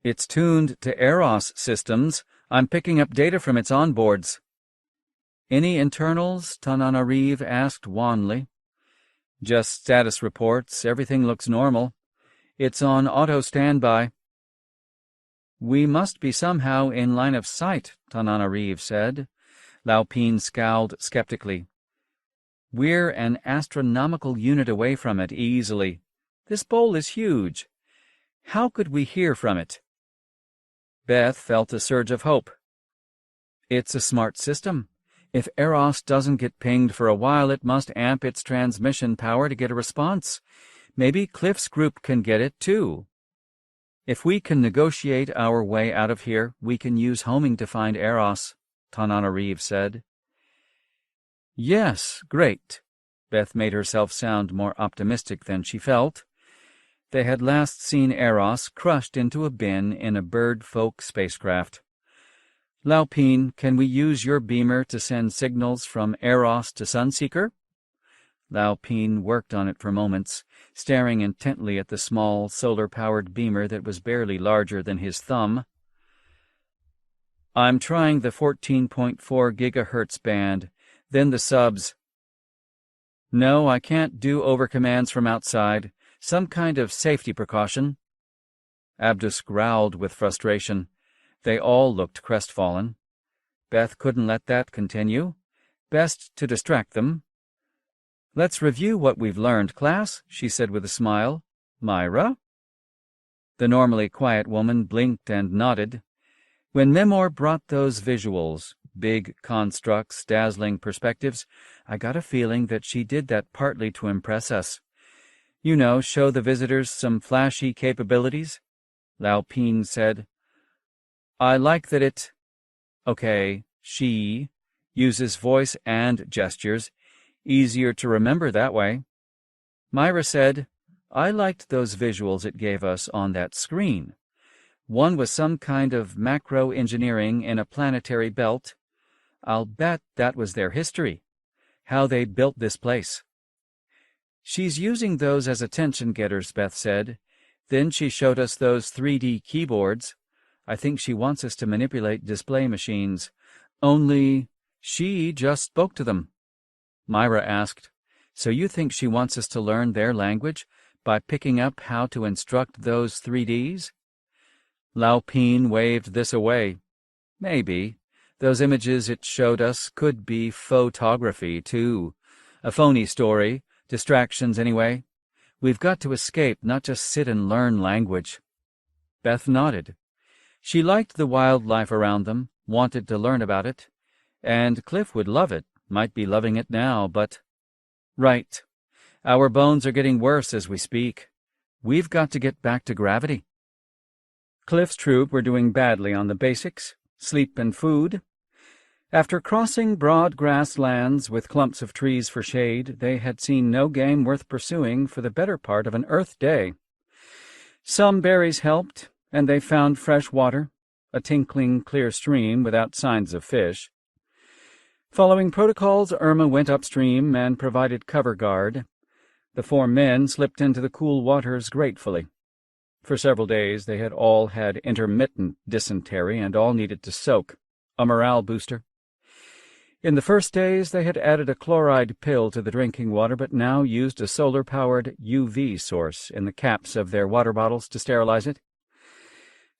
[SPEAKER 1] "It's tuned to Eros systems. I'm picking up data from its onboards." "Any internals?" Tananarive asked wanly. "Just status reports. Everything looks normal. It's on auto standby." "We must be somehow in line of sight," Tananarive said. Lao Peen scowled skeptically. "We're an astronomical unit away from it, easily. This bowl is huge. How could we hear from it?" Beth felt a surge of hope. "It's a smart system. If Eros doesn't get pinged for a while, it must amp its transmission power to get a response. Maybe Cliff's group can get it, too. If we can negotiate our way out of here, we can use homing to find Eros," Tananarive said. "Yes, great." Beth made herself sound more optimistic than she felt. They had last seen Eros crushed into a bin in a bird-folk spacecraft. "Lao Peen, can we use your beamer to send signals from Eros to Sunseeker?" Lao Peen worked on it for moments, staring intently at the small, solar-powered beamer that was barely larger than his thumb. "I'm trying the 14.4 gigahertz band, then the subs." "No, I can't do overcommands from outside. Some kind of safety precaution." Abdus growled with frustration. They all looked crestfallen. Beth couldn't let that continue. Best to distract them. "Let's review what we've learned, class," she said with a smile. "Myra?" The normally quiet woman blinked and nodded. "When Memor brought those visuals, big constructs, dazzling perspectives, I got a feeling that she did that partly to impress us. You know, show the visitors some flashy capabilities? Lao Ping said. I like that it... Okay, she uses voice and gestures. Easier to remember that way. Myra said, I liked those visuals it gave us on that screen. One was some kind of macro engineering in a planetary belt. I'll bet that was their history, how they built this place. She's using those as attention getters, Beth said. Then she showed us those 3D keyboards. I think she wants us to manipulate display machines. Only she just spoke to them. Myra asked, So you think she wants us to learn their language by picking up how to instruct those 3Ds? Lao Ping waved this away. Maybe. Those images it showed us could be photography, too. A phony story. Distractions, anyway. We've got to escape, not just sit and learn language. Beth nodded. She liked the wildlife around them, wanted to learn about it. And Cliff would love it, might be loving it now, but... Right. Our bones are getting worse as we speak. We've got to get back to gravity. Cliff's troop were doing badly on the basics, sleep and food. After crossing broad grasslands with clumps of trees for shade, they had seen no game worth pursuing for the better part of an Earth day. Some berries helped, and they found fresh water, a tinkling clear stream without signs of fish. Following protocols, Irma went upstream and provided cover guard. The 4 men slipped into the cool waters gratefully. For several days they had all had intermittent dysentery and all needed to soak, a morale booster. In the first days they had added a chloride pill to the drinking water, but now used a solar-powered UV source in the caps of their water bottles to sterilize it.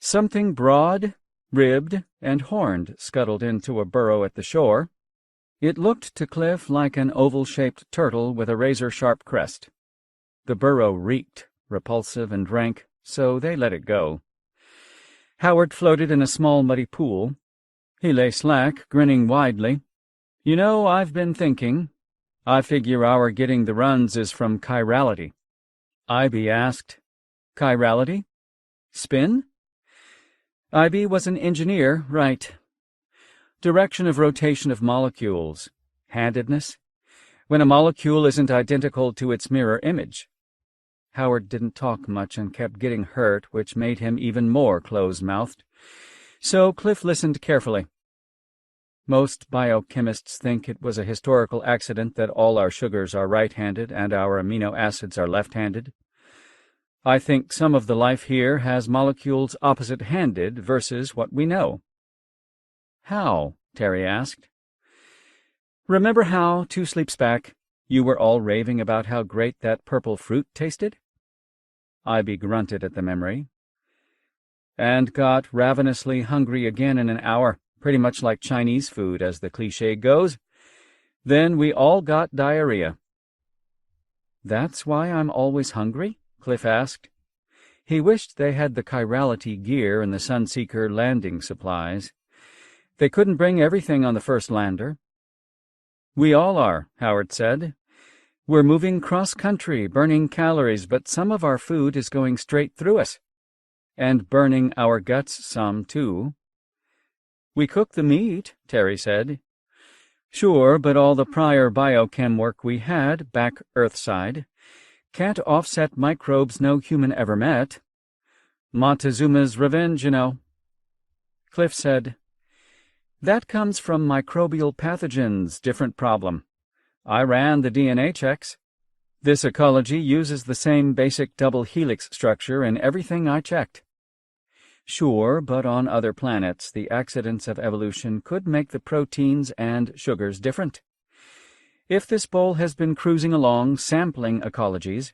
[SPEAKER 1] Something broad, ribbed, and horned scuttled into a burrow at the shore. It looked to Cliff like an oval-shaped turtle with a razor-sharp crest. The burrow reeked, repulsive and rank, so they let it go. Howard floated in a small muddy pool. He lay slack, grinning widely. You know, I've been thinking. I figure our getting the runs is from chirality. Ivy asked, Chirality? Spin? Ivy was an engineer, right. Direction of rotation of molecules. Handedness? When a molecule isn't identical to its mirror image. Howard didn't talk much and kept getting hurt, which made him even more close-mouthed. So Cliff listened carefully. Most biochemists think it was a historical accident that all our sugars are right-handed and our amino acids are left-handed. I think some of the life here has molecules opposite-handed versus what we know. How? Terry asked. Remember how, 2 sleeps back, you were all raving about how great that purple fruit tasted? Ivy grunted at the memory. And got ravenously hungry again in an hour, pretty much like Chinese food, as the cliché goes. Then we all got diarrhea. That's why I'm always hungry? Cliff asked. He wished they had the chirality gear and the Sunseeker landing supplies. They couldn't bring everything on the first lander. We all are, Howard said. We're moving cross-country, burning calories, but some of our food is going straight through us. And burning our guts some, too. We cook the meat, Terry said. Sure, but all the prior biochem work we had, back Earthside, can't offset microbes no human ever met. Montezuma's revenge, you know. Cliff said, That comes from microbial pathogens, different problem. I ran the DNA checks. This ecology uses the same basic double helix structure in everything I checked. Sure, but on other planets, the accidents of evolution could make the proteins and sugars different. If this bowl has been cruising along, sampling ecologies,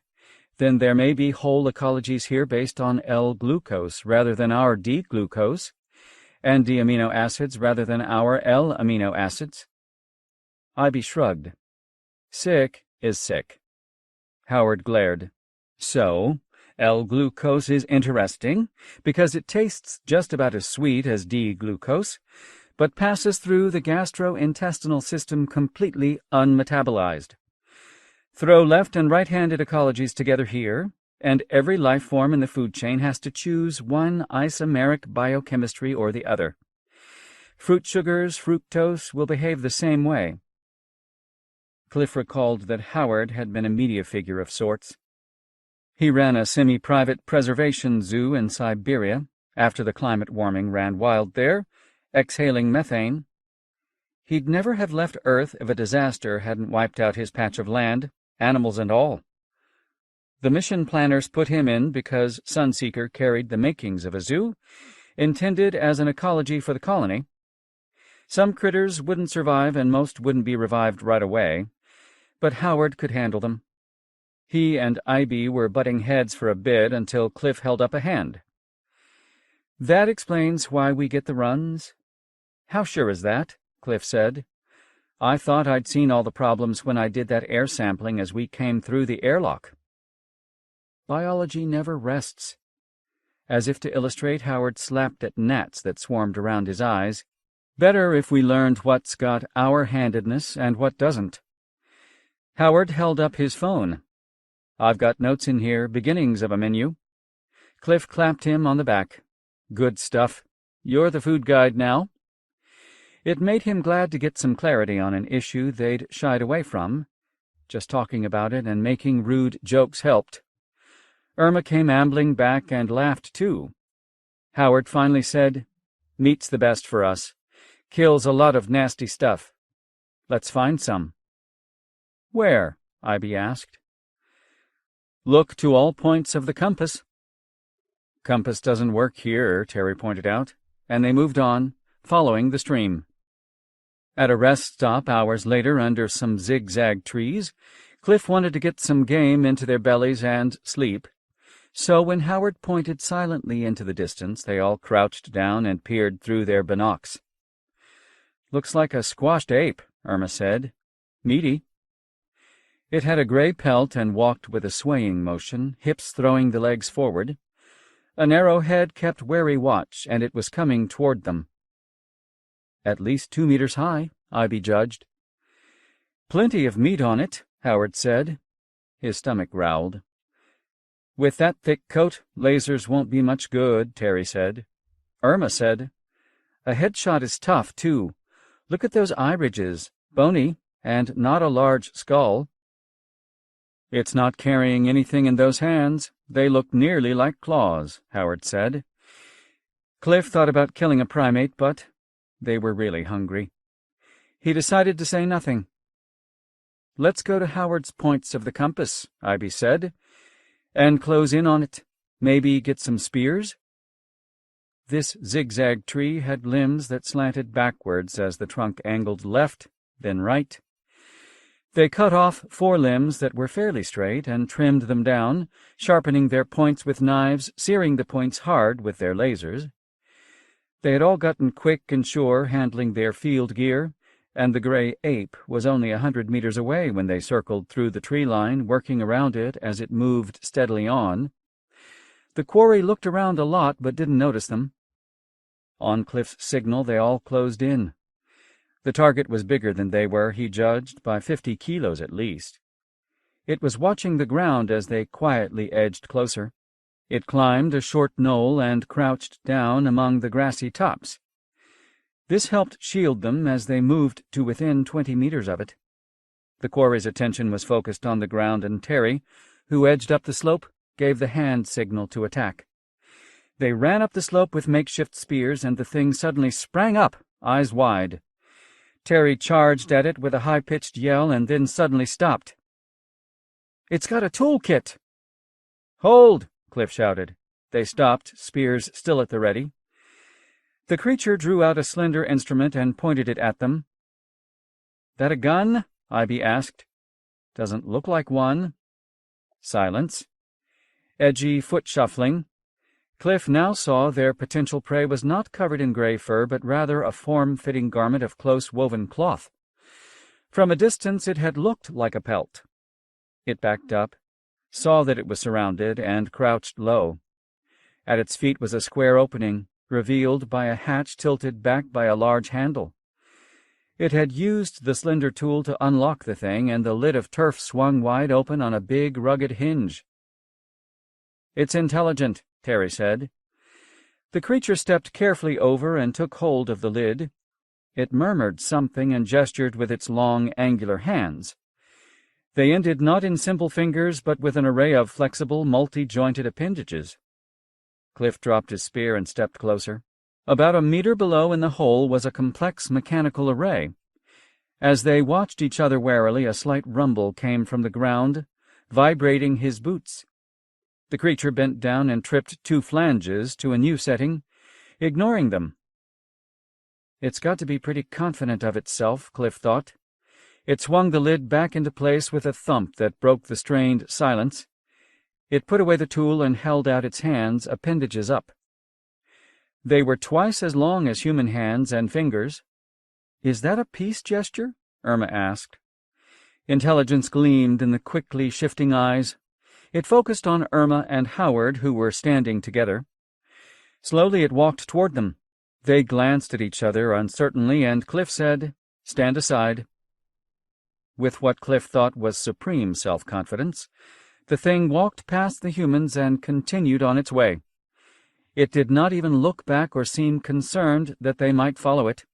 [SPEAKER 1] then there may be whole ecologies here based on L-glucose rather than our D-glucose, and D-amino acids rather than our L-amino acids. Ivy shrugged. Sick is sick. Howard glared. So, L-glucose is interesting, because it tastes just about as sweet as D-glucose, but passes through the gastrointestinal system completely unmetabolized. Throw left and right-handed ecologies together here, and every life form in the food chain has to choose one isomeric biochemistry or the other. Fruit sugars, fructose, will behave the same way. Cliff recalled that Howard had been a media figure of sorts. He ran a semi-private preservation zoo in Siberia after the climate warming ran wild there, exhaling methane. He'd never have left Earth if a disaster hadn't wiped out his patch of land, animals and all. The mission planners put him in because Sunseeker carried the makings of a zoo, intended as an ecology for the colony. Some critters wouldn't survive and most wouldn't be revived right away, but Howard could handle them. He and Ivy were butting heads for a bit until Cliff held up a hand. "That explains why we get the runs." "How sure is that?" Cliff said. "I thought I'd seen all the problems when I did that air sampling as we came through the airlock." Biology never rests. As if to illustrate, Howard slapped at gnats that swarmed around his eyes. "Better if we learned what's got our handedness and what doesn't." Howard held up his phone. "I've got notes in here, beginnings of a menu." Cliff clapped him on the back. "Good stuff. You're the food guide now." It made him glad to get some clarity on an issue they'd shied away from. Just talking about it and making rude jokes helped. Irma came ambling back and laughed too. Howard finally said, "Meat's the best for us. Kills a lot of nasty stuff. Let's find some." "Where?" Ivy asked. "Look to all points of the compass." "Compass doesn't work here," Terry pointed out, and they moved on, following the stream. At a rest stop hours later under some zigzag trees, Cliff wanted to get some game into their bellies and sleep. So when Howard pointed silently into the distance, they all crouched down and peered through their binocs. "Looks like a squashed ape," Irma said. "Meaty." It had a gray pelt and walked with a swaying motion, hips throwing the legs forward. A narrow head kept wary watch, and it was coming toward them. "At least 2 meters high," Ivy judged. "Plenty of meat on it," Howard said. His stomach growled. "With that thick coat, lasers won't be much good," Terry said. Irma said, "A headshot is tough, too. Look at those eye ridges, bony, and not a large skull." "It's not carrying anything in those hands. They look nearly like claws," Howard said. Cliff thought about killing a primate, but they were really hungry. He decided to say nothing. "Let's go to Howard's points of the compass," Ivy said, "and close in on it. Maybe get some spears?" This zigzag tree had limbs that slanted backwards as the trunk angled left, then right. They cut off 4 limbs that were fairly straight and trimmed them down, sharpening their points with knives, searing the points hard with their lasers. They had all gotten quick and sure handling their field gear, and the gray ape was only 100 meters away when they circled through the tree line, working around it as it moved steadily on. The quarry looked around a lot but didn't notice them. On Cliff's signal, they all closed in. The target was bigger than they were, he judged, by 50 kilos at least. It was watching the ground as they quietly edged closer. It climbed a short knoll and crouched down among the grassy tops. This helped shield them as they moved to within 20 meters of it. The quarry's attention was focused on the ground, and Terry, who edged up the slope, gave the hand signal to attack. They ran up the slope with makeshift spears, and the thing suddenly sprang up, eyes wide. Terry charged at it with a high-pitched yell and then suddenly stopped. "It's got a toolkit!" "Hold!" Cliff shouted. They stopped, spears still at the ready. The creature drew out a slender instrument and pointed it at them. "That a gun?" Ivy asked. "Doesn't look like one." Silence. Edgy foot shuffling. Cliff now saw their potential prey was not covered in gray fur, but rather a form-fitting garment of close-woven cloth. From a distance it had looked like a pelt. It backed up, saw that it was surrounded, and crouched low. At its feet was a square opening, revealed by a hatch tilted back by a large handle. It had used the slender tool to unlock the thing, and the lid of turf swung wide open on a big, rugged hinge. "It's intelligent," Terry said. The creature stepped carefully over and took hold of the lid. It murmured something and gestured with its long, angular hands. They ended not in simple fingers, but with an array of flexible, multi-jointed appendages. Cliff dropped his spear and stepped closer. About a meter below in the hole was a complex mechanical array. As they watched each other warily, a slight rumble came from the ground, vibrating his boots. The creature bent down and tripped 2 flanges to a new setting, ignoring them. It's got to be pretty confident of itself, Cliff thought. It swung the lid back into place with a thump that broke the strained silence. It put away the tool and held out its hands, appendages up. They were twice as long as human hands and fingers. "Is that a peace gesture?" Irma asked. Intelligence gleamed in the quickly shifting eyes. It focused on Irma and Howard, who were standing together. Slowly it walked toward them. They glanced at each other uncertainly, and Cliff said, "Stand aside." With what Cliff thought was supreme self-confidence, the thing walked past the humans and continued on its way. It did not even look back or seem concerned that they might follow it.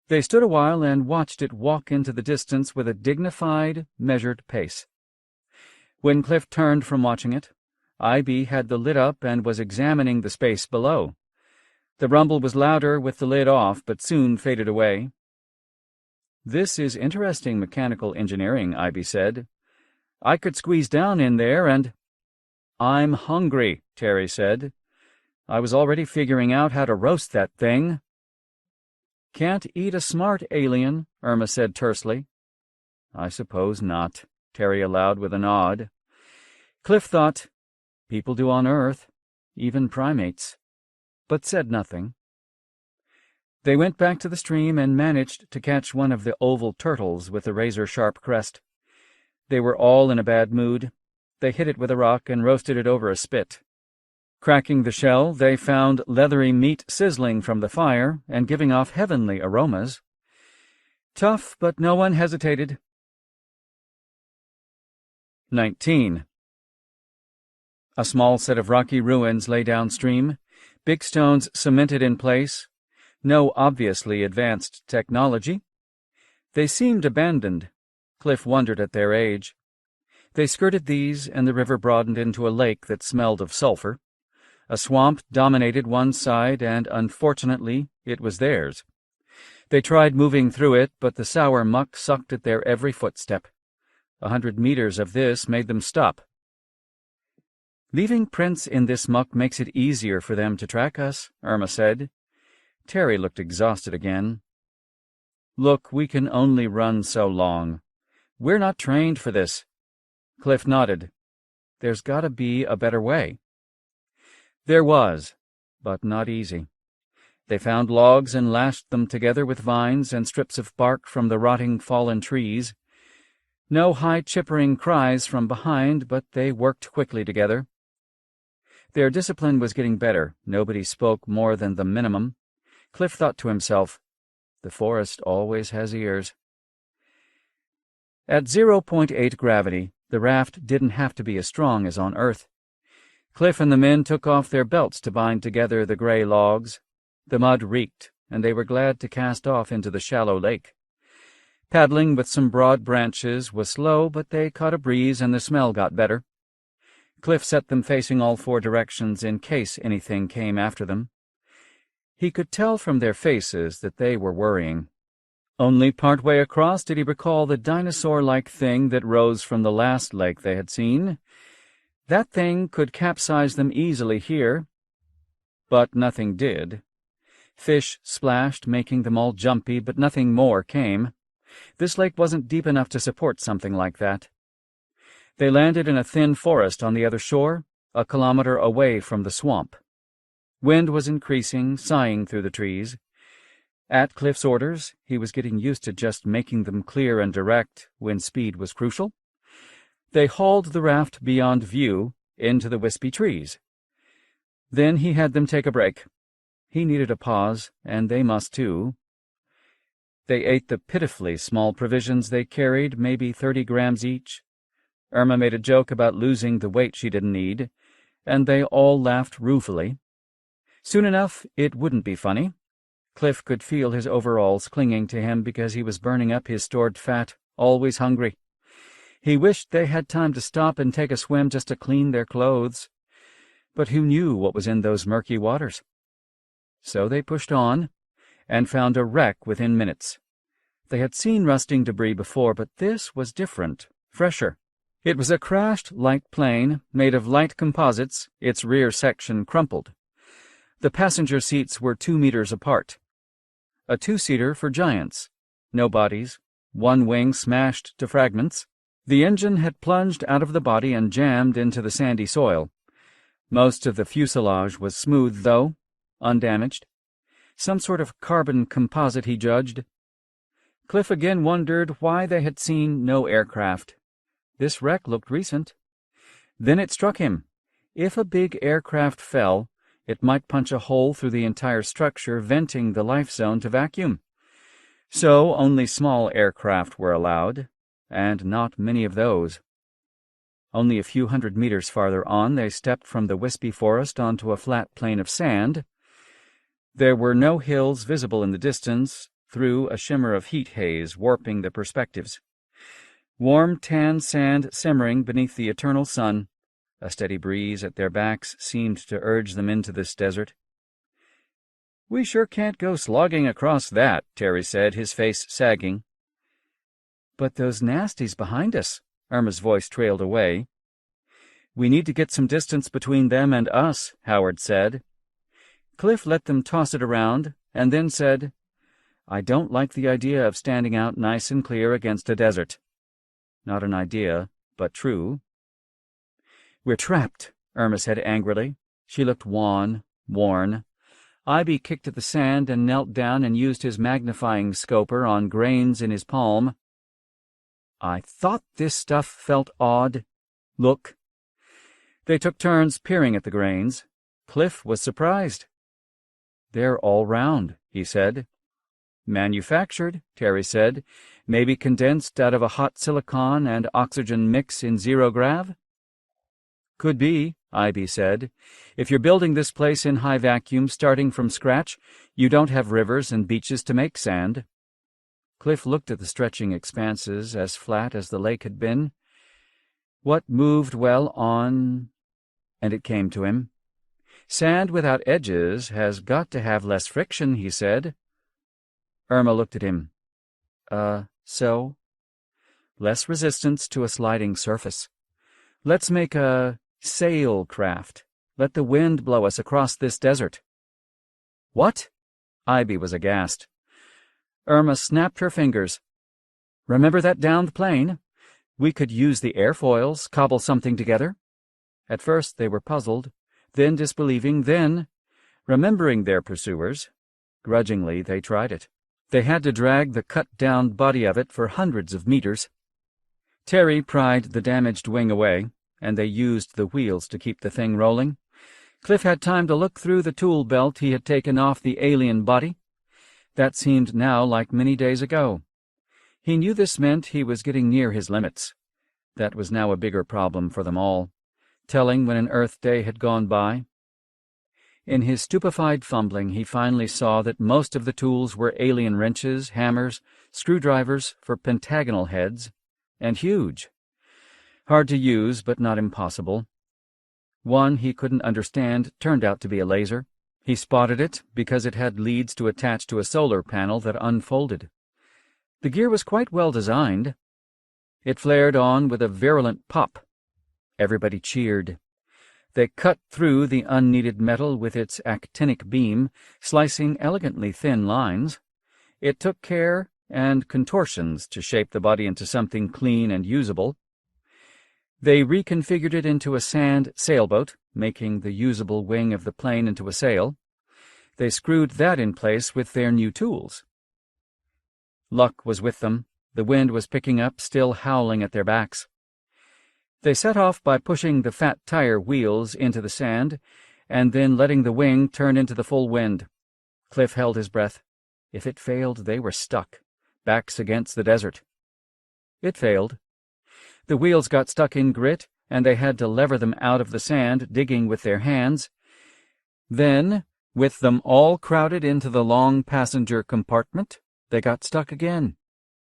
[SPEAKER 1] They stood a while and watched it walk into the distance with a dignified, measured pace. When Cliff turned from watching it, IB had the lid up and was examining the space below. The rumble was louder with the lid off, but soon faded away. "This is interesting mechanical engineering," IB said. "I could squeeze down in there and—" "I'm hungry," Terry said. "I was already figuring out how to roast that thing." "Can't eat a smart alien," Irma said tersely. "I suppose not," Terry allowed with a nod. Cliff thought, people do on Earth, even primates, but said nothing. They went back to the stream and managed to catch one of the oval turtles with the razor-sharp crest. They were all in a bad mood. They hit it with a rock and roasted it over a spit. Cracking the shell, they found leathery meat sizzling from the fire and giving off heavenly aromas. Tough, but no one hesitated. 19. A small set of rocky ruins lay downstream, big stones cemented in place, no obviously advanced technology. They seemed abandoned. Cliff wondered at their age. They skirted these, and the river broadened into a lake that smelled of sulfur. A swamp dominated one side, and unfortunately it was theirs. They tried moving through it, but the sour muck sucked at their every footstep. 100 meters of this made them stop. "Leaving prints in this muck makes it easier for them to track us," Irma said. Terry looked exhausted again. "Look, we can only run so long. We're not trained for this." Cliff nodded. "There's got to be a better way." There was, but not easy. They found logs and lashed them together with vines and strips of bark from the rotting fallen trees. No high chippering cries from behind, but they worked quickly together. Their discipline was getting better. Nobody spoke more than the minimum. Cliff thought to himself, the forest always has ears. At 0.8 gravity, the raft didn't have to be as strong as on Earth. Cliff and the men took off their belts to bind together the gray logs. The mud reeked, and they were glad to cast off into the shallow lake. Paddling with some broad branches was slow, but they caught a breeze and the smell got better. Cliff set them facing all 4 directions in case anything came after them. He could tell from their faces that they were worrying. Only partway across did he recall the dinosaur-like thing that rose from the last lake they had seen. That thing could capsize them easily here, but nothing did. Fish splashed, making them all jumpy, but nothing more came. This lake wasn't deep enough to support something like that. They landed in a thin forest on the other shore, a kilometer away from the swamp. Wind was increasing, sighing through the trees. At Cliff's orders, he was getting used to just making them clear and direct when speed was crucial. They hauled the raft beyond view into the wispy trees. Then he had them take a break. He needed a pause, and they must too. They ate the pitifully small provisions they carried, maybe 30 grams each. Irma made a joke about losing the weight she didn't need, and they all laughed ruefully. Soon enough, it wouldn't be funny. Cliff could feel his overalls clinging to him because he was burning up his stored fat, always hungry. He wished they had time to stop and take a swim just to clean their clothes. But who knew what was in those murky waters? So they pushed on, and found a wreck within minutes. They had seen rusting debris before, but this was different, fresher. It was a crashed light plane made of light composites, its rear section crumpled. The passenger seats were 2 meters apart. A two-seater for giants. No bodies, one wing smashed to fragments. The engine had plunged out of the body and jammed into the sandy soil. Most of the fuselage was smooth, though, undamaged. Some sort of carbon composite, he judged. Cliff again wondered why they had seen no aircraft. This wreck looked recent. Then it struck him. If a big aircraft fell, it might punch a hole through the entire structure, venting the life zone to vacuum. So only small aircraft were allowed, and not many of those. Only a few hundred meters farther on, they stepped from the wispy forest onto a flat plain of sand. There were no hills visible in the distance, through a shimmer of heat haze warping the perspectives. Warm tan sand simmering beneath the eternal sun. A steady breeze at their backs seemed to urge them into this desert. "We sure can't go slogging across that," Terry said, his face sagging. "But those nasties behind us," Irma's voice trailed away. "We need to get some distance between them and us," Howard said. Cliff let them toss it around, and then said, "I don't like the idea of standing out nice and clear against a desert." Not an idea, but true. "We're trapped," Irma said angrily. She looked wan, worn. Ivy kicked at the sand and knelt down and used his magnifying scoper on grains in his palm. "I thought this stuff felt odd. Look." They took turns peering at the grains. Cliff was surprised. "They're all round," he said. "Manufactured," Terry said. "Maybe condensed out of a hot silicon and oxygen mix in zero grav?" "Could be," Ivy said. "If you're building this place in high vacuum, starting from scratch, you don't have rivers and beaches to make sand." Cliff looked at the stretching expanses, as flat as the lake had been. What moved well on... And it came to him. "Sand without edges has got to have less friction," he said. Irma looked at him. So? "Less resistance to a sliding surface. Let's make a sail craft. Let the wind blow us across this desert." "What?" Ivy was aghast. Irma snapped her fingers. "Remember that downed plane? We could use the airfoils, cobble something together." At first they were puzzled, then disbelieving, then, remembering their pursuers, grudgingly they tried it. They had to drag the cut-down body of it for hundreds of meters. Terry pried the damaged wing away, and they used the wheels to keep the thing rolling. Cliff had time to look through the tool belt he had taken off the alien body. That seemed now like many days ago. He knew this meant he was getting near his limits. That was now a bigger problem for them all, telling when an Earth day had gone by. In his stupefied fumbling, he finally saw that most of the tools were alien wrenches, hammers, screwdrivers for pentagonal heads, and huge. Hard to use, but not impossible. One he couldn't understand turned out to be a laser. He spotted it because it had leads to attach to a solar panel that unfolded. The gear was quite well designed. It flared on with a virulent pop. Everybody cheered. They cut through the unneeded metal with its actinic beam, slicing elegantly thin lines. It took care and contortions to shape the body into something clean and usable. They reconfigured it into a sand sailboat, making the usable wing of the plane into a sail. They screwed that in place with their new tools. Luck was with them. The wind was picking up, still howling at their backs. They set off by pushing the fat tire wheels into the sand, and then letting the wing turn into the full wind. Cliff held his breath. If it failed, they were stuck. backs against the desert. It failed. The wheels got stuck in grit, and they had to lever them out of the sand, digging with their hands. Then, with them all crowded into the long passenger compartment, they got stuck again.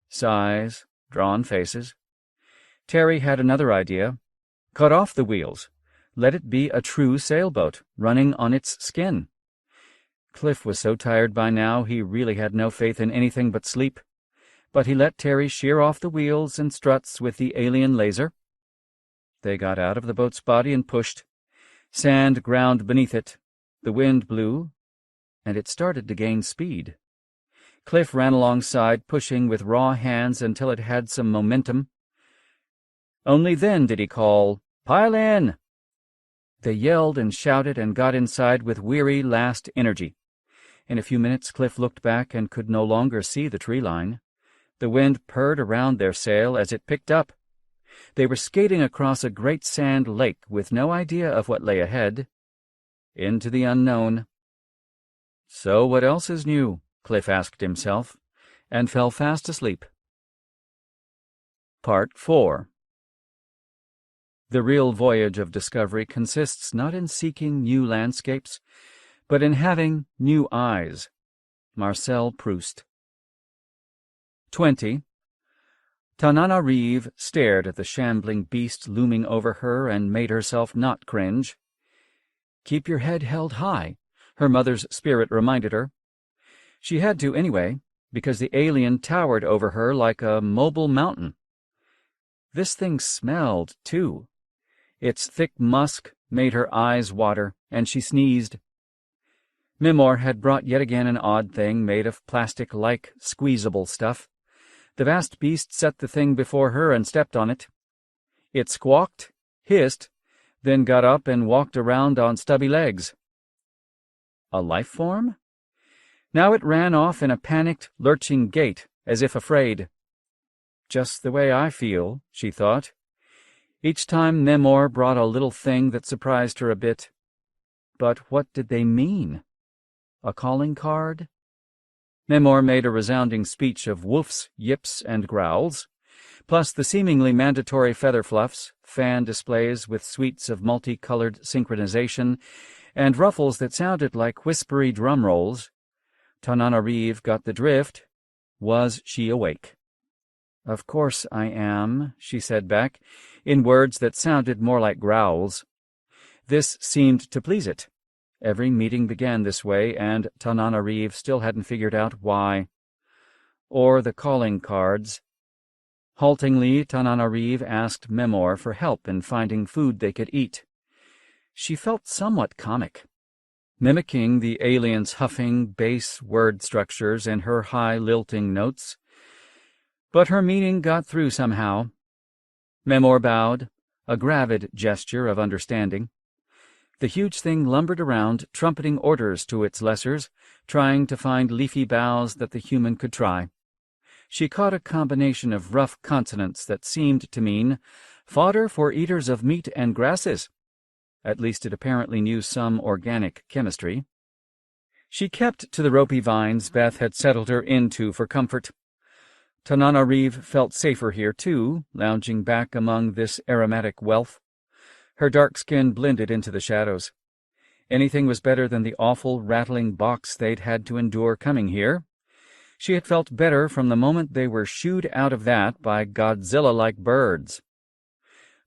[SPEAKER 1] Sighs, drawn faces. Terry had another idea. Cut off the wheels. Let it be a true sailboat, running on its skin. Cliff was so tired by now he really had no faith in anything but sleep. But he let Terry shear off the wheels and struts with the alien laser. They got out of the boat's body and pushed. Sand ground beneath it. The wind blew, and it started to gain speed. Cliff ran alongside, pushing with raw hands until it had some momentum. Only then did he call, "Pile in!" They yelled and shouted and got inside with weary last energy. In a few minutes Cliff looked back and could no longer see the tree line. The wind purred around their sail as it picked up. They were skating across a great sand lake with no idea of what lay ahead. Into the unknown. So what else is new? Cliff asked himself, and fell fast asleep. Part 4. The real voyage of discovery consists not in seeking new landscapes, but in having new eyes. Marcel Proust. 20. Tananarive stared at the shambling beast looming over her and made herself not cringe. Keep your head held high, her mother's spirit reminded her. She had to anyway, because the alien towered over her like a mobile mountain. This thing smelled, too. Its thick musk made her eyes water, and she sneezed. Mimor had brought yet again an odd thing made of plastic-like, squeezable stuff. The vast beast set the thing before her and stepped on it. It squawked, hissed, then got up and walked around on stubby legs. A life form? Now it ran off in a panicked, lurching gait, as if afraid. Just the way I feel, she thought. Each time Mimor brought a little thing that surprised her a bit. But what did they mean? A calling card? Mimor made a resounding speech of woofs, yips, and growls, plus the seemingly mandatory feather fluffs, fan displays with suites of multicolored synchronization, and ruffles that sounded like whispery drum rolls. Tananarive got the drift. Was she awake? "Of course I am," she said back, in words that sounded more like growls. This seemed to please it. Every meeting began this way, and Tananarive still hadn't figured out why. Or the calling cards. Haltingly, Tananarive asked Mimor for help in finding food they could eat. She felt somewhat comic, mimicking the alien's huffing, bass word structures and her high, lilting notes. But her meaning got through somehow. Mimor bowed, a gravid gesture of understanding. The huge thing lumbered around, trumpeting orders to its lessers, trying to find leafy boughs that the human could try. She caught a combination of rough consonants that seemed to mean fodder for eaters of meat and grasses. At least it apparently knew some organic chemistry. She kept to the ropey vines Beth had settled her into for comfort. Tananarive felt safer here, too, lounging back among this aromatic wealth. Her dark skin blended into the shadows. Anything was better than the awful, rattling box they'd had to endure coming here. She had felt better from the moment they were shooed out of that by Godzilla-like birds.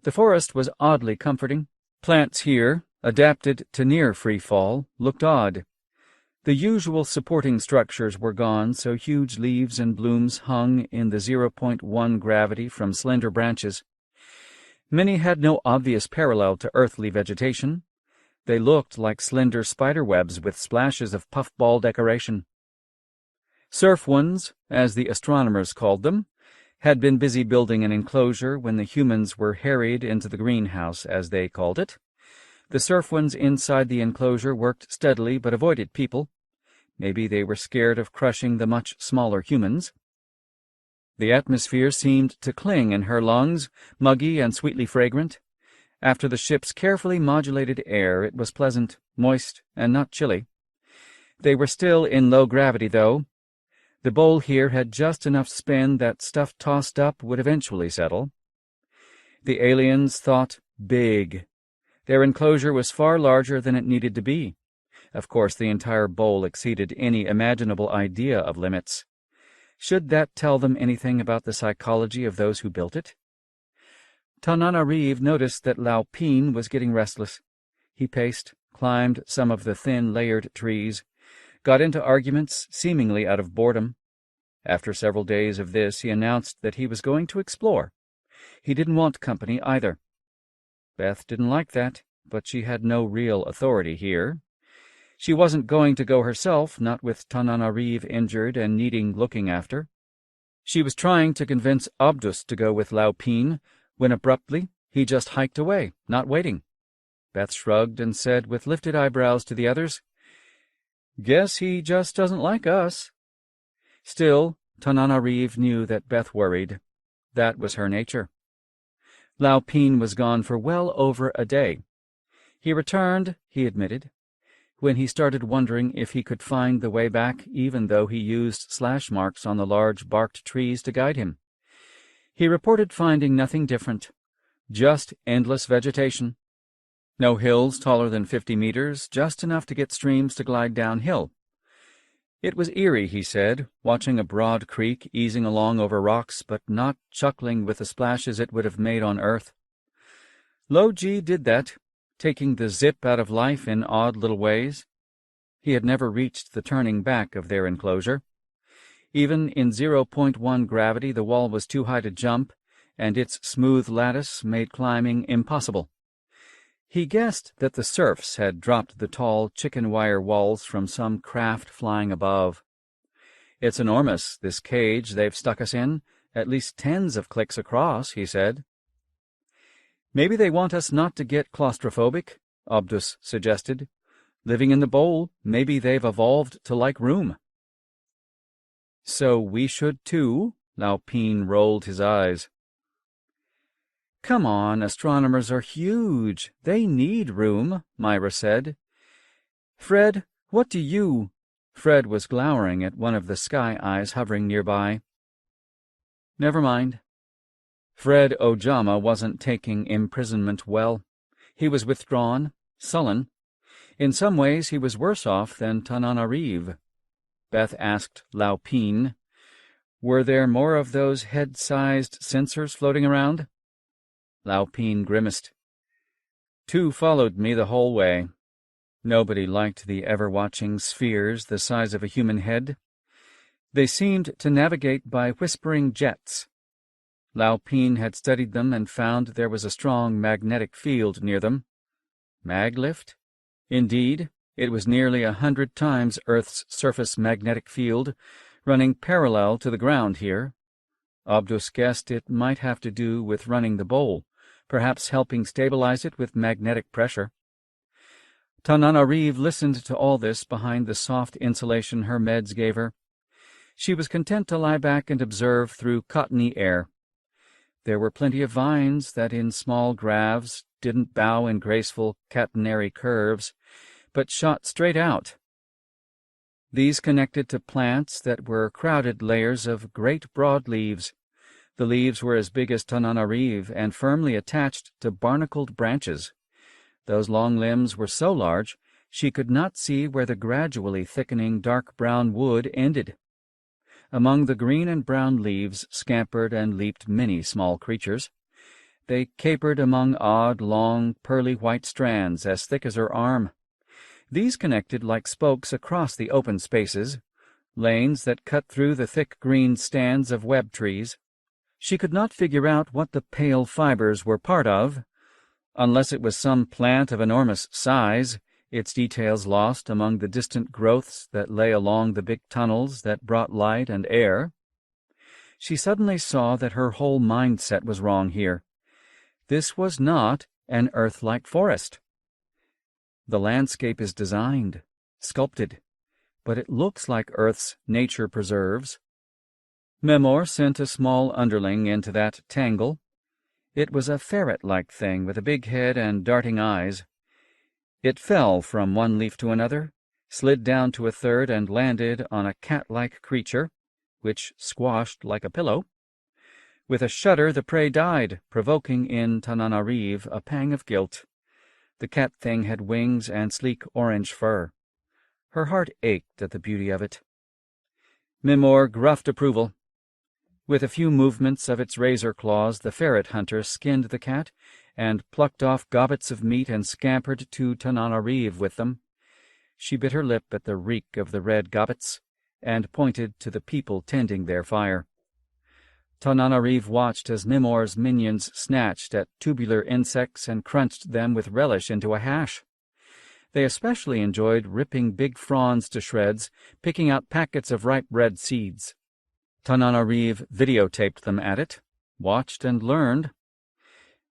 [SPEAKER 1] The forest was oddly comforting. Plants here, adapted to near free fall, looked odd. The usual supporting structures were gone, so huge leaves and blooms hung in the 0.1 gravity from slender branches. Many had no obvious parallel to earthly vegetation. They looked like slender spider webs with splashes of puffball decoration. Surf ones, as the astronomers called them, had been busy building an enclosure when the humans were harried into the greenhouse, as they called it. The surf ones inside the enclosure worked steadily but avoided people. Maybe they were scared of crushing the much smaller humans. The atmosphere seemed to cling in her lungs, muggy and sweetly fragrant. After the ship's carefully modulated air, it was pleasant, moist, and not chilly. They were still in low gravity, though. The bowl here had just enough spin that stuff tossed up would eventually settle. The aliens thought big. Their enclosure was far larger than it needed to be. Of course, the entire bowl exceeded any imaginable idea of limits. Should that tell them anything about the psychology of those who built it? Tananarive noticed that Lao Pin was getting restless. He paced, climbed some of the thin, layered trees, got into arguments seemingly out of boredom. After several days of this, he announced that he was going to explore. He didn't want company either. Beth didn't like that, but she had no real authority here. She wasn't going to go herself, not with Tananarive injured and needing looking after. She was trying to convince Abdus to go with Lao Pin, when abruptly he just hiked away, not waiting. Beth shrugged and said with lifted eyebrows to the others, "Guess he just doesn't like us." Still, Tananarive knew that Beth worried. That was her nature. Lao Pin was gone for well over a day. He returned, he admitted, when he started wondering if he could find the way back, even though he used slash marks on the large barked trees to guide him. He reported finding nothing different, just endless vegetation. No hills taller than 50 meters, just enough to get streams to glide downhill. It was eerie, he said, watching a broad creek easing along over rocks, but not chuckling with the splashes it would have made on Earth. Loji did that, taking the zip out of life in odd little ways. He had never reached the turning back of their enclosure. Even in 0.1 gravity, the wall was too high to jump, and its smooth lattice made climbing impossible. He guessed that the serfs had dropped the tall chicken-wire walls from some craft flying above. "It's enormous, this cage they've stuck us in, at least tens of clicks across," he said. "Maybe they want us not to get claustrophobic," Abdus suggested. "Living in the bowl, maybe they've evolved to like room." "So we should too?" Lao Pin rolled his eyes. "Come on, astronomers are huge. They need room," Myra said. "Fred, what do you—" Fred was glowering at one of the sky eyes hovering nearby. "Never mind." Fred Ojama wasn't taking imprisonment well. He was withdrawn, sullen. In some ways he was worse off than Tananarive. Beth asked Lao Pin, "Were there more of those head-sized sensors floating around?" Lao Pin grimaced. "Two followed me the whole way. Nobody liked the ever-watching spheres the size of a human head. They seemed to navigate by whispering jets. Lao Pin had studied them and found there was a strong magnetic field near them. Maglift? Indeed, it was nearly 100 times Earth's surface magnetic field, running parallel to the ground here. Abdus guessed it might have to do with running the bowl, perhaps helping stabilize it with magnetic pressure. Tananarive listened to all this behind the soft insulation her meds gave her. She was content to lie back and observe through cottony air. There were plenty of vines that in small grafts didn't bow in graceful catenary curves, but shot straight out. These connected to plants that were crowded layers of great broad leaves. The leaves were as big as Tananarive and firmly attached to barnacled branches. Those long limbs were so large she could not see where the gradually thickening dark brown wood ended. Among the green and brown leaves scampered and leaped many small creatures. They capered among odd, long, pearly white strands as thick as her arm. These connected like spokes across the open spaces, lanes that cut through the thick green stands of web trees. She could not figure out what the pale fibers were part of, unless it was some plant of enormous size, its details lost among the distant growths that lay along the big tunnels that brought light and air. She suddenly saw that her whole mindset was wrong here. This was not an Earth-like forest. The landscape is designed, sculpted, but it looks like Earth's nature preserves. Memor sent a small underling into that tangle. It was a ferret-like thing with a big head and darting eyes. It fell from one leaf to another, slid down to a third, and landed on a cat-like creature, which squashed like a pillow. With a shudder the prey died, provoking in Tananarive a pang of guilt. The cat thing had wings and sleek orange fur. Her heart ached at the beauty of it. Mimor gruffed approval. With a few movements of its razor claws, the ferret hunter skinned the cat and plucked off gobbets of meat and scampered to Tananarive with them. She bit her lip at the reek of the red gobbets and pointed to the people tending their fire. Tananarive watched as Mimor's minions snatched at tubular insects and crunched them with relish into a hash. They especially enjoyed ripping big fronds to shreds, picking out packets of ripe red seeds. Tananarive videotaped them at it, watched and learned.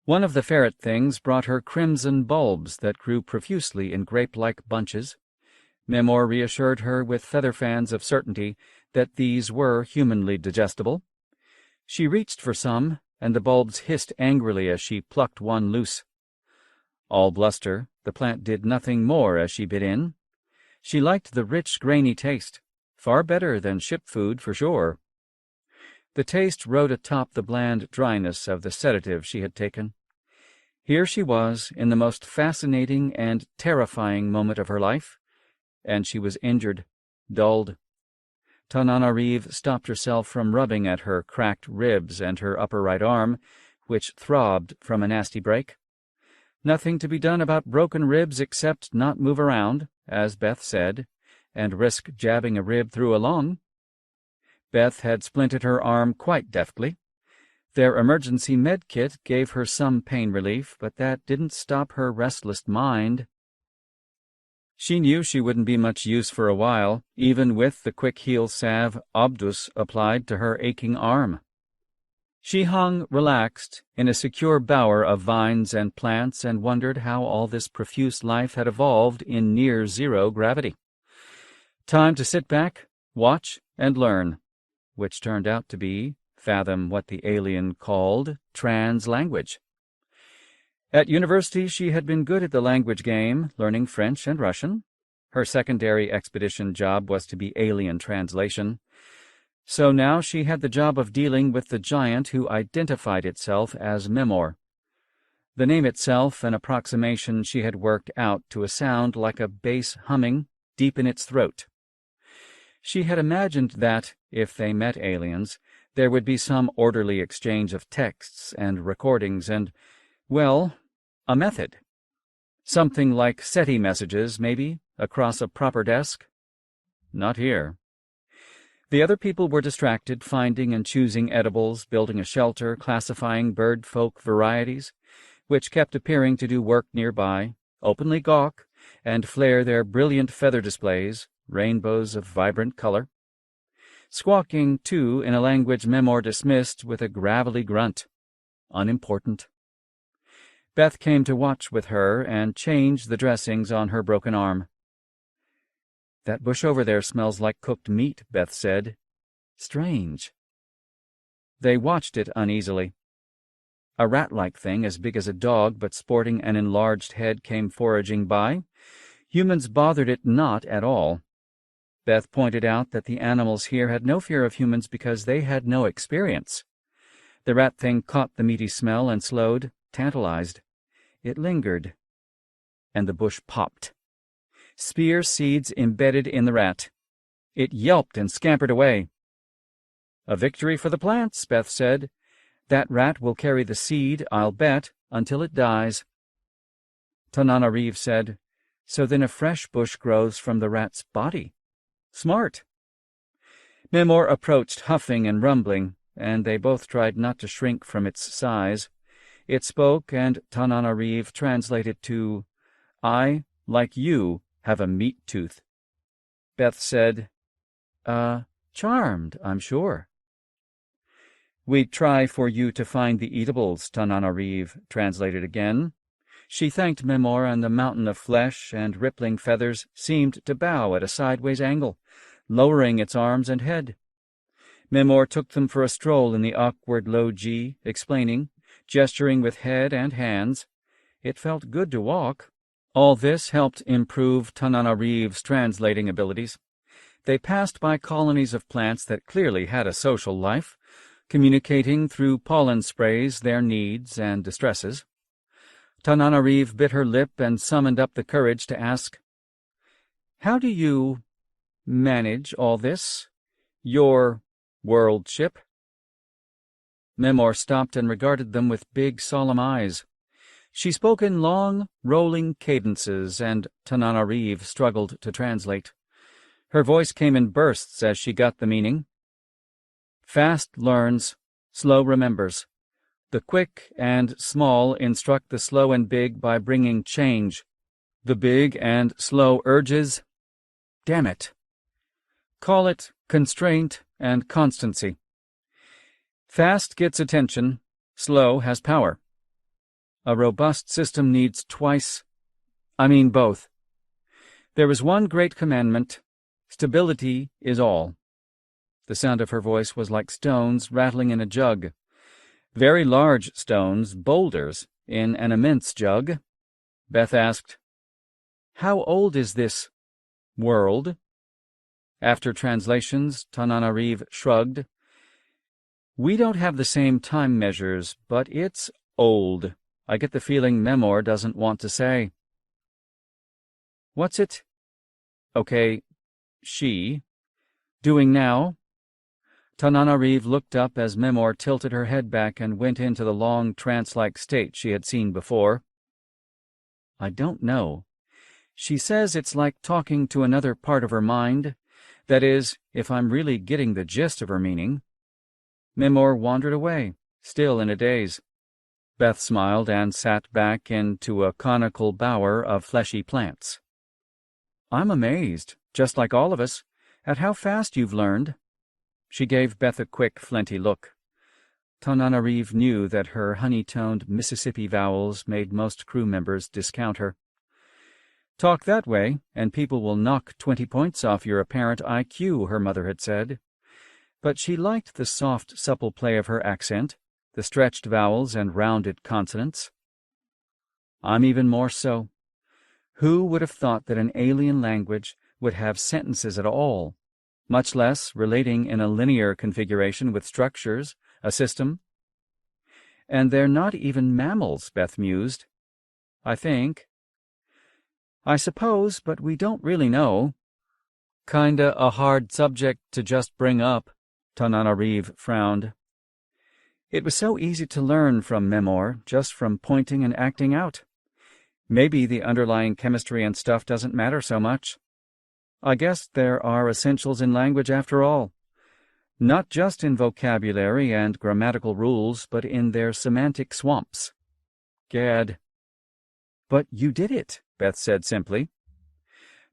[SPEAKER 1] One of the ferret things brought her crimson bulbs that grew profusely in grape-like bunches. Mimor reassured her with feather fans of certainty that these were humanly digestible. She reached for some, and the bulbs hissed angrily as she plucked one loose. All bluster, the plant did nothing more as she bit in. She liked the rich, grainy taste, far better than ship food for sure. The taste rode atop the bland dryness of the sedative she had taken. Here she was in the most fascinating and terrifying moment of her life, and she was injured, dulled. Tananarive stopped herself from rubbing at her cracked ribs and her upper right arm, which throbbed from a nasty break. Nothing to be done about broken ribs except not move around, as Beth said, and risk jabbing a rib through a lung. Beth had splinted her arm quite deftly. Their emergency med kit gave her some pain relief, but that didn't stop her restless mind. She knew she wouldn't be much use for a while, even with the quick heal salve Obdus applied to her aching arm. She hung, relaxed, in a secure bower of vines and plants and wondered how all this profuse life had evolved in near-zero gravity. Time to sit back, watch, and learn, which turned out to be fathom what the alien called trans-language. At university she had been good at the language game, learning French and Russian. Her secondary expedition job was to be alien translation. So now she had the job of dealing with the giant who identified itself as Mimor. The name itself an approximation she had worked out to a sound like a bass humming deep in its throat. She had imagined that, if they met aliens, there would be some orderly exchange of texts and recordings and, well, a method. Something like SETI messages, maybe, across a proper desk. Not here. The other people were distracted, finding and choosing edibles, building a shelter, classifying bird folk varieties, which kept appearing to do work nearby, openly gawk, and flare their brilliant feather displays, rainbows of vibrant color. Squawking, too, in a language Mimor dismissed with a gravelly grunt. Unimportant. Beth came to watch with her and change the dressings on her broken arm. "That bush over there smells like cooked meat," Beth said. "Strange." They watched it uneasily. A rat-like thing as big as a dog but sporting an enlarged head came foraging by. Humans bothered it not at all. Beth pointed out that the animals here had no fear of humans because they had no experience. The rat thing caught the meaty smell and slowed, tantalized. It lingered, and the bush popped. Spear seeds embedded in the rat. It yelped and scampered away. "A victory for the plants," Beth said. "That rat will carry the seed, I'll bet, until it dies." Tananarive said, "So then a fresh bush grows from the rat's body. Smart." Mimor approached, huffing and rumbling, and they both tried not to shrink from its size. It spoke, and Tananarive translated to, "I, like you, have a meat tooth." Beth said, "Charmed, I'm sure." "We'd try for you to find the eatables," Tananarive translated again. She thanked Mimor, and the mountain of flesh and rippling feathers seemed to bow at a sideways angle, lowering its arms and head. Mimor took them for a stroll in the awkward low G, explaining, gesturing with head and hands. It felt good to walk. All this helped improve Tananarive's translating abilities. They passed by colonies of plants that clearly had a social life, communicating through pollen sprays their needs and distresses. Tananarive bit her lip and summoned up the courage to ask, "How do you manage all this? Your world ship?" Memor stopped and regarded them with big, solemn eyes. She spoke in long, rolling cadences, and Tananarive struggled to translate. Her voice came in bursts as she got the meaning. Fast learns, slow remembers. The quick and small instruct the slow and big by bringing change. The big and slow urges, damn it. Call it constraint and constancy. Fast gets attention, slow has power. A robust system needs both. There is one great commandment: stability is all. The sound of her voice was like stones rattling in a jug. Very large stones, boulders, in an immense jug. Beth asked, "How old is this world?" After translations, Tananarive shrugged. "We don't have the same time measures, but it's old. I get the feeling Memor doesn't want to say." "What's it? Okay, she doing now?" Tananarive looked up as Memor tilted her head back and went into the long trance-like state she had seen before. "I don't know. She says it's like talking to another part of her mind. That is, if I'm really getting the gist of her meaning." Memor wandered away, still in a daze. Beth smiled and sat back into a conical bower of fleshy plants. "I'm amazed, just like all of us, at how fast you've learned." She gave Beth a quick, flinty look. Tananarive knew that her honey-toned Mississippi vowels made most crew members discount her. "Talk that way, and people will knock 20 points off your apparent IQ," her mother had said. But she liked the soft, supple play of her accent, the stretched vowels and rounded consonants. "I'm even more so. Who would have thought that an alien language would have sentences at all, much less relating in a linear configuration with structures, a system? And they're not even mammals," Beth mused. "I think. I suppose, but we don't really know." "Kinda a hard subject to just bring up," Tananarive frowned. "It was so easy to learn from Memor, just from pointing and acting out. Maybe the underlying chemistry and stuff doesn't matter so much. I guess there are essentials in language after all. Not just in vocabulary and grammatical rules, but in their semantic swamps." "Gad." "But you did it," Beth said simply.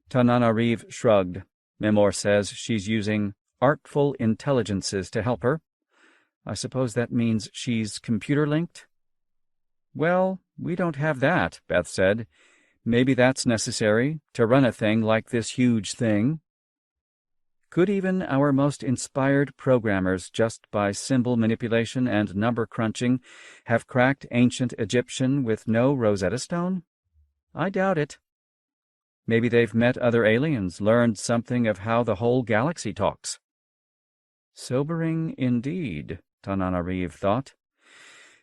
[SPEAKER 1] Tananarive shrugged. Memor says she's using artful intelligences to help her. I suppose that means she's computer-linked? "Well, we don't have that," Beth said. "Maybe that's necessary, to run a thing like this huge thing." Could even our most inspired programmers, just by symbol manipulation and number crunching, have cracked ancient Egyptian with no Rosetta Stone? I doubt it. Maybe they've met other aliens, learned something of how the whole galaxy talks. Sobering indeed, Tananarive thought.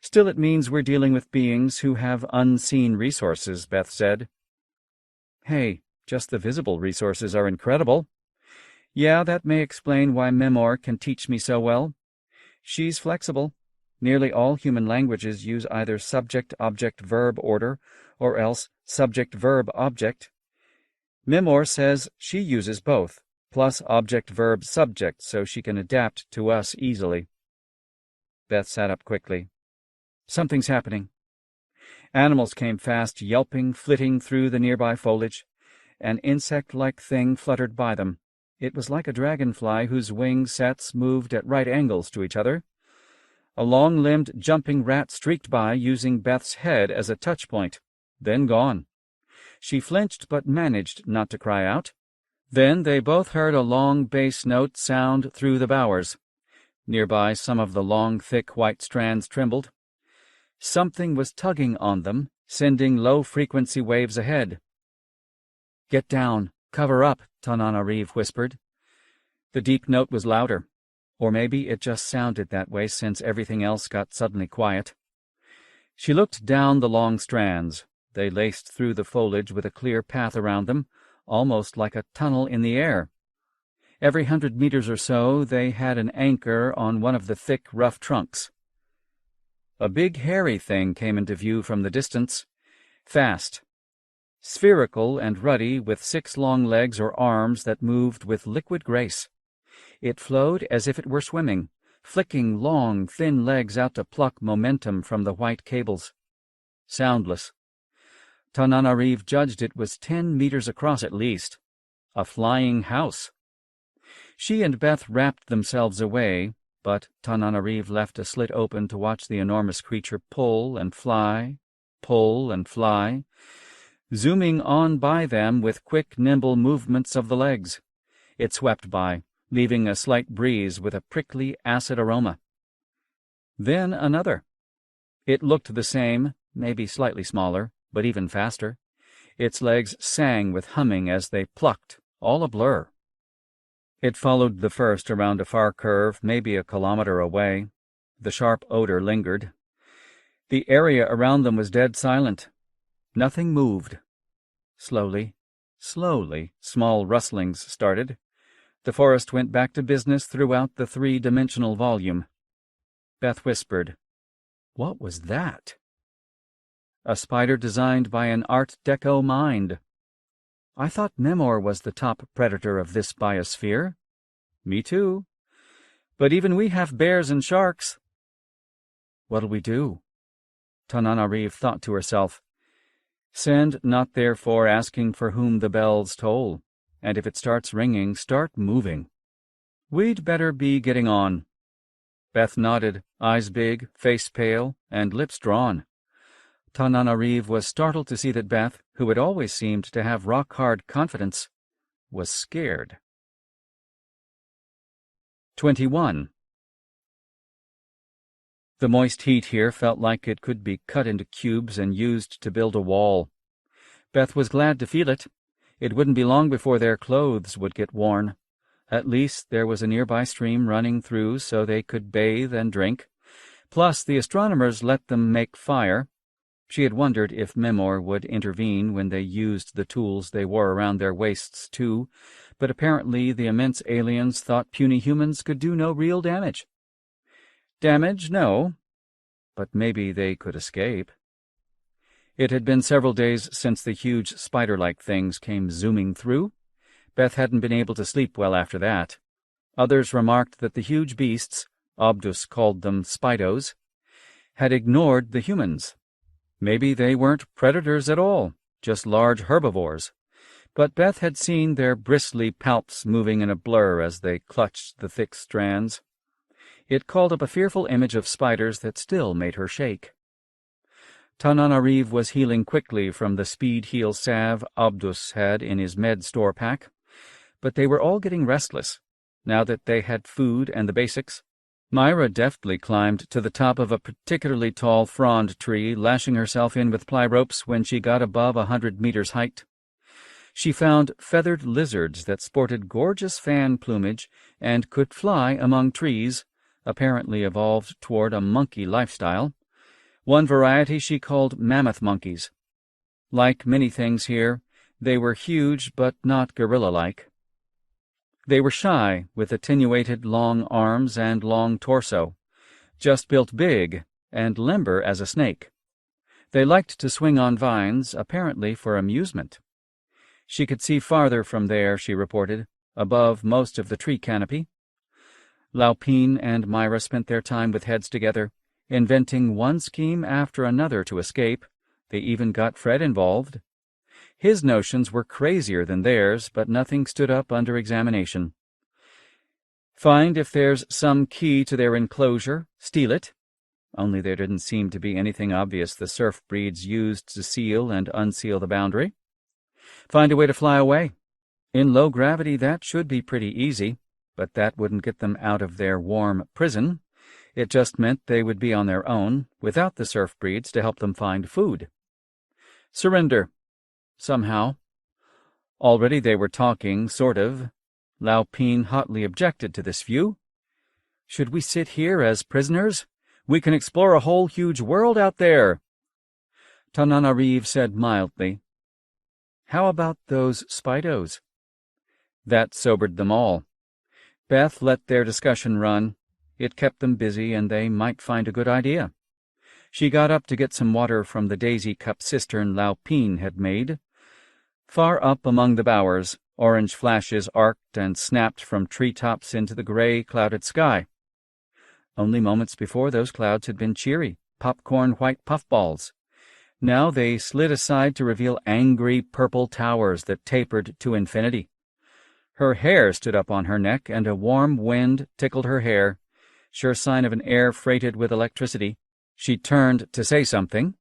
[SPEAKER 1] "Still, it means we're dealing with beings who have unseen resources," Beth said. "Hey, just the visible resources are incredible. Yeah, that may explain why Memor can teach me so well. She's flexible. Nearly all human languages use either subject-object-verb order or else subject-verb-object. Memor says she uses both, plus object-verb-subject, so she can adapt to us easily." Beth sat up quickly. "Something's happening." Animals came fast, yelping, flitting through the nearby foliage. An insect-like thing fluttered by them. It was like a dragonfly whose wing sets moved at right angles to each other. A long-limbed jumping rat streaked by, using Beth's head as a touch point, then gone. She flinched but managed not to cry out. Then they both heard a long bass note sound through the bowers. Nearby, some of the long, thick white strands trembled. Something was tugging on them, sending low-frequency waves ahead. "Get down, cover up," Tananarive whispered. The deep note was louder, or maybe it just sounded that way since everything else got suddenly quiet. She looked down the long strands. They laced through the foliage with a clear path around them, almost like a tunnel in the air. Every 100 meters or so they had an anchor on one of the thick, rough trunks. A big hairy thing came into view from the distance, fast, spherical and ruddy, with 6 long legs or arms that moved with liquid grace. It flowed as if it were swimming, flicking long, thin legs out to pluck momentum from the white cables. Soundless. Tananarive judged it was 10 meters across at least. A flying house. She and Beth wrapped themselves away, but Tananarive left a slit open to watch the enormous creature pull and fly, zooming on by them with quick, nimble movements of the legs. It swept by, leaving a slight breeze with a prickly, acid aroma. Then another. It looked the same, maybe slightly smaller, but even faster. Its legs sang with humming as they plucked, all a blur. It followed the first around a far curve, maybe a kilometer away. The sharp odor lingered. The area around them was dead silent. Nothing moved. Slowly, small rustlings started. The forest went back to business throughout the 3-dimensional volume. Beth whispered, "What was that?" A spider designed by an Art Deco mind. I thought Memor was the top predator of this biosphere. Me too. But even we have bears and sharks. What'll we do? Tananarive thought to herself. Send not therefore asking for whom the bells toll, and if it starts ringing, start moving. We'd better be getting on. Beth nodded, eyes big, face pale, and lips drawn. Tananarive was startled to see that Beth, who had always seemed to have rock-hard confidence, was scared. 21. The moist heat here felt like it could be cut into cubes and used to build a wall. Beth was glad to feel it. It wouldn't be long before their clothes would get worn. At least there was a nearby stream running through so they could bathe and drink. Plus, the astronomers let them make fire. She had wondered if Memor would intervene when they used the tools they wore around their waists, too, but apparently the immense aliens thought puny humans could do no real damage. Damage, no, but maybe they could escape. It had been several days since the huge spider-like things came zooming through. Beth hadn't been able to sleep well after that. Others remarked that the huge beasts, Obdus called them Spidos, had ignored the humans. Maybe they weren't predators at all, just large herbivores. But Beth had seen their bristly palps moving in a blur as they clutched the thick strands. It called up a fearful image of spiders that still made her shake. Tananarive was healing quickly from the speed heal salve Obdus had in his med store pack, but they were all getting restless, now that they had food and the basics. Myra deftly climbed to the top of a particularly tall frond tree, lashing herself in with ply ropes when she got above 100 meters height. She found feathered lizards that sported gorgeous fan plumage and could fly among trees, apparently evolved toward a monkey lifestyle. One variety she called mammoth monkeys. Like many things here, they were huge but not gorilla-like. They were shy, with attenuated long arms and long torso, just built big and limber as a snake. They liked to swing on vines, apparently for amusement. She could see farther from there, she reported, above most of the tree canopy. Laupine and Myra spent their time with heads together, inventing one scheme after another to escape. They even got Fred involved. His notions were crazier than theirs, but nothing stood up under examination. Find if there's some key to their enclosure, steal it. Only there didn't seem to be anything obvious the surf breeds used to seal and unseal the boundary. Find a way to fly away. In low gravity, that should be pretty easy, but that wouldn't get them out of their warm prison. It just meant they would be on their own, without the surf breeds to help them find food. Surrender. Somehow. Already they were talking, sort of. Lao Pin hotly objected to this view. "Should we sit here as prisoners? We can explore a whole huge world out there." Tananarive said mildly, "How about those Spidos?" That sobered them all. Beth let their discussion run. It kept them busy, and they might find a good idea. She got up to get some water from the daisy-cup cistern Lao Pin had made. Far up among the bowers, orange flashes arced and snapped from treetops into the gray, clouded sky. Only moments before, those clouds had been cheery, popcorn-white puffballs. Now they slid aside to reveal angry purple towers that tapered to infinity. Her hair stood up on her neck, and a warm wind tickled her hair, sure sign of an air freighted with electricity. She turned to say something,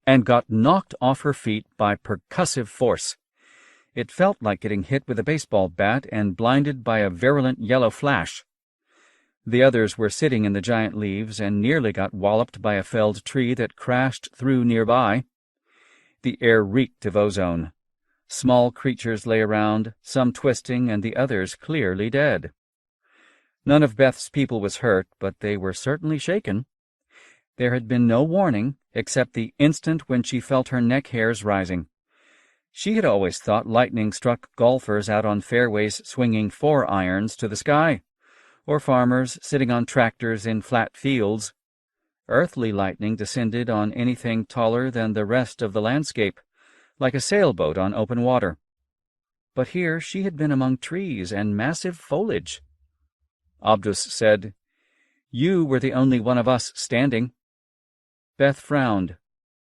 [SPEAKER 1] and got knocked off her feet by percussive force. It felt like getting hit with a baseball bat and blinded by a virulent yellow flash. The others were sitting in the giant leaves and nearly got walloped by a felled tree that crashed through nearby. The air reeked of ozone. Small creatures lay around, some twisting and the others clearly dead. None of Beth's people was hurt, but they were certainly shaken. There had been no warning, except the instant when she felt her neck hairs rising. She had always thought lightning struck golfers out on fairways swinging 4-irons to the sky, or farmers sitting on tractors in flat fields. Earthly lightning descended on anything taller than the rest of the landscape, like a sailboat on open water. But here she had been among trees and massive foliage. Abdus said, "You were the only one of us standing." Beth frowned.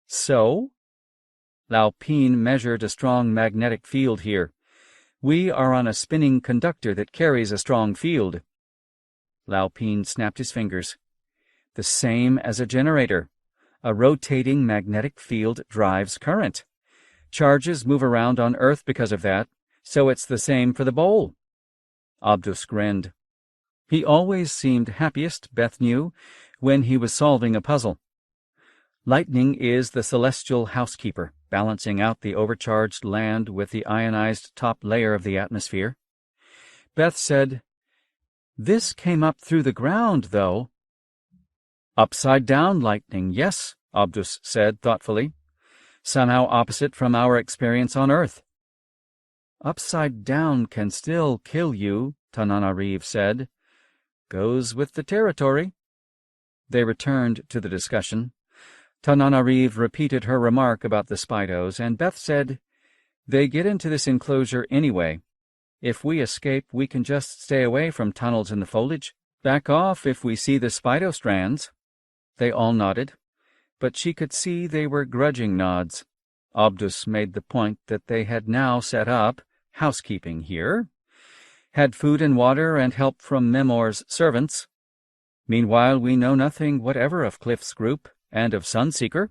[SPEAKER 1] "So?" Lao Pin measured a strong magnetic field here. "We are on a spinning conductor that carries a strong field." Lao Pin snapped his fingers. "The same as a generator. A rotating magnetic field drives current. Charges move around on Earth because of that, so it's the same for the bowl." Abdus grinned. He always seemed happiest, Beth knew, when he was solving a puzzle. Lightning is the celestial housekeeper, balancing out the overcharged land with the ionized top layer of the atmosphere. Beth said, "This came up through the ground, though." "Upside-down lightning, yes," Abdus said thoughtfully. "Somehow opposite from our experience on Earth." "Upside down can still kill you," Tananarive said. "Goes with the territory." They returned to the discussion. Tananarive repeated her remark about the Spidos, and Beth said, "They get into this enclosure anyway. If we escape, we can just stay away from tunnels in the foliage. Back off if we see the Spido strands." They all nodded, but she could see they were grudging nods. Abdus made the point that they had now set up housekeeping here, had food and water and help from Memor's servants. Meanwhile, we know nothing whatever of Cliff's group and of Sunseeker.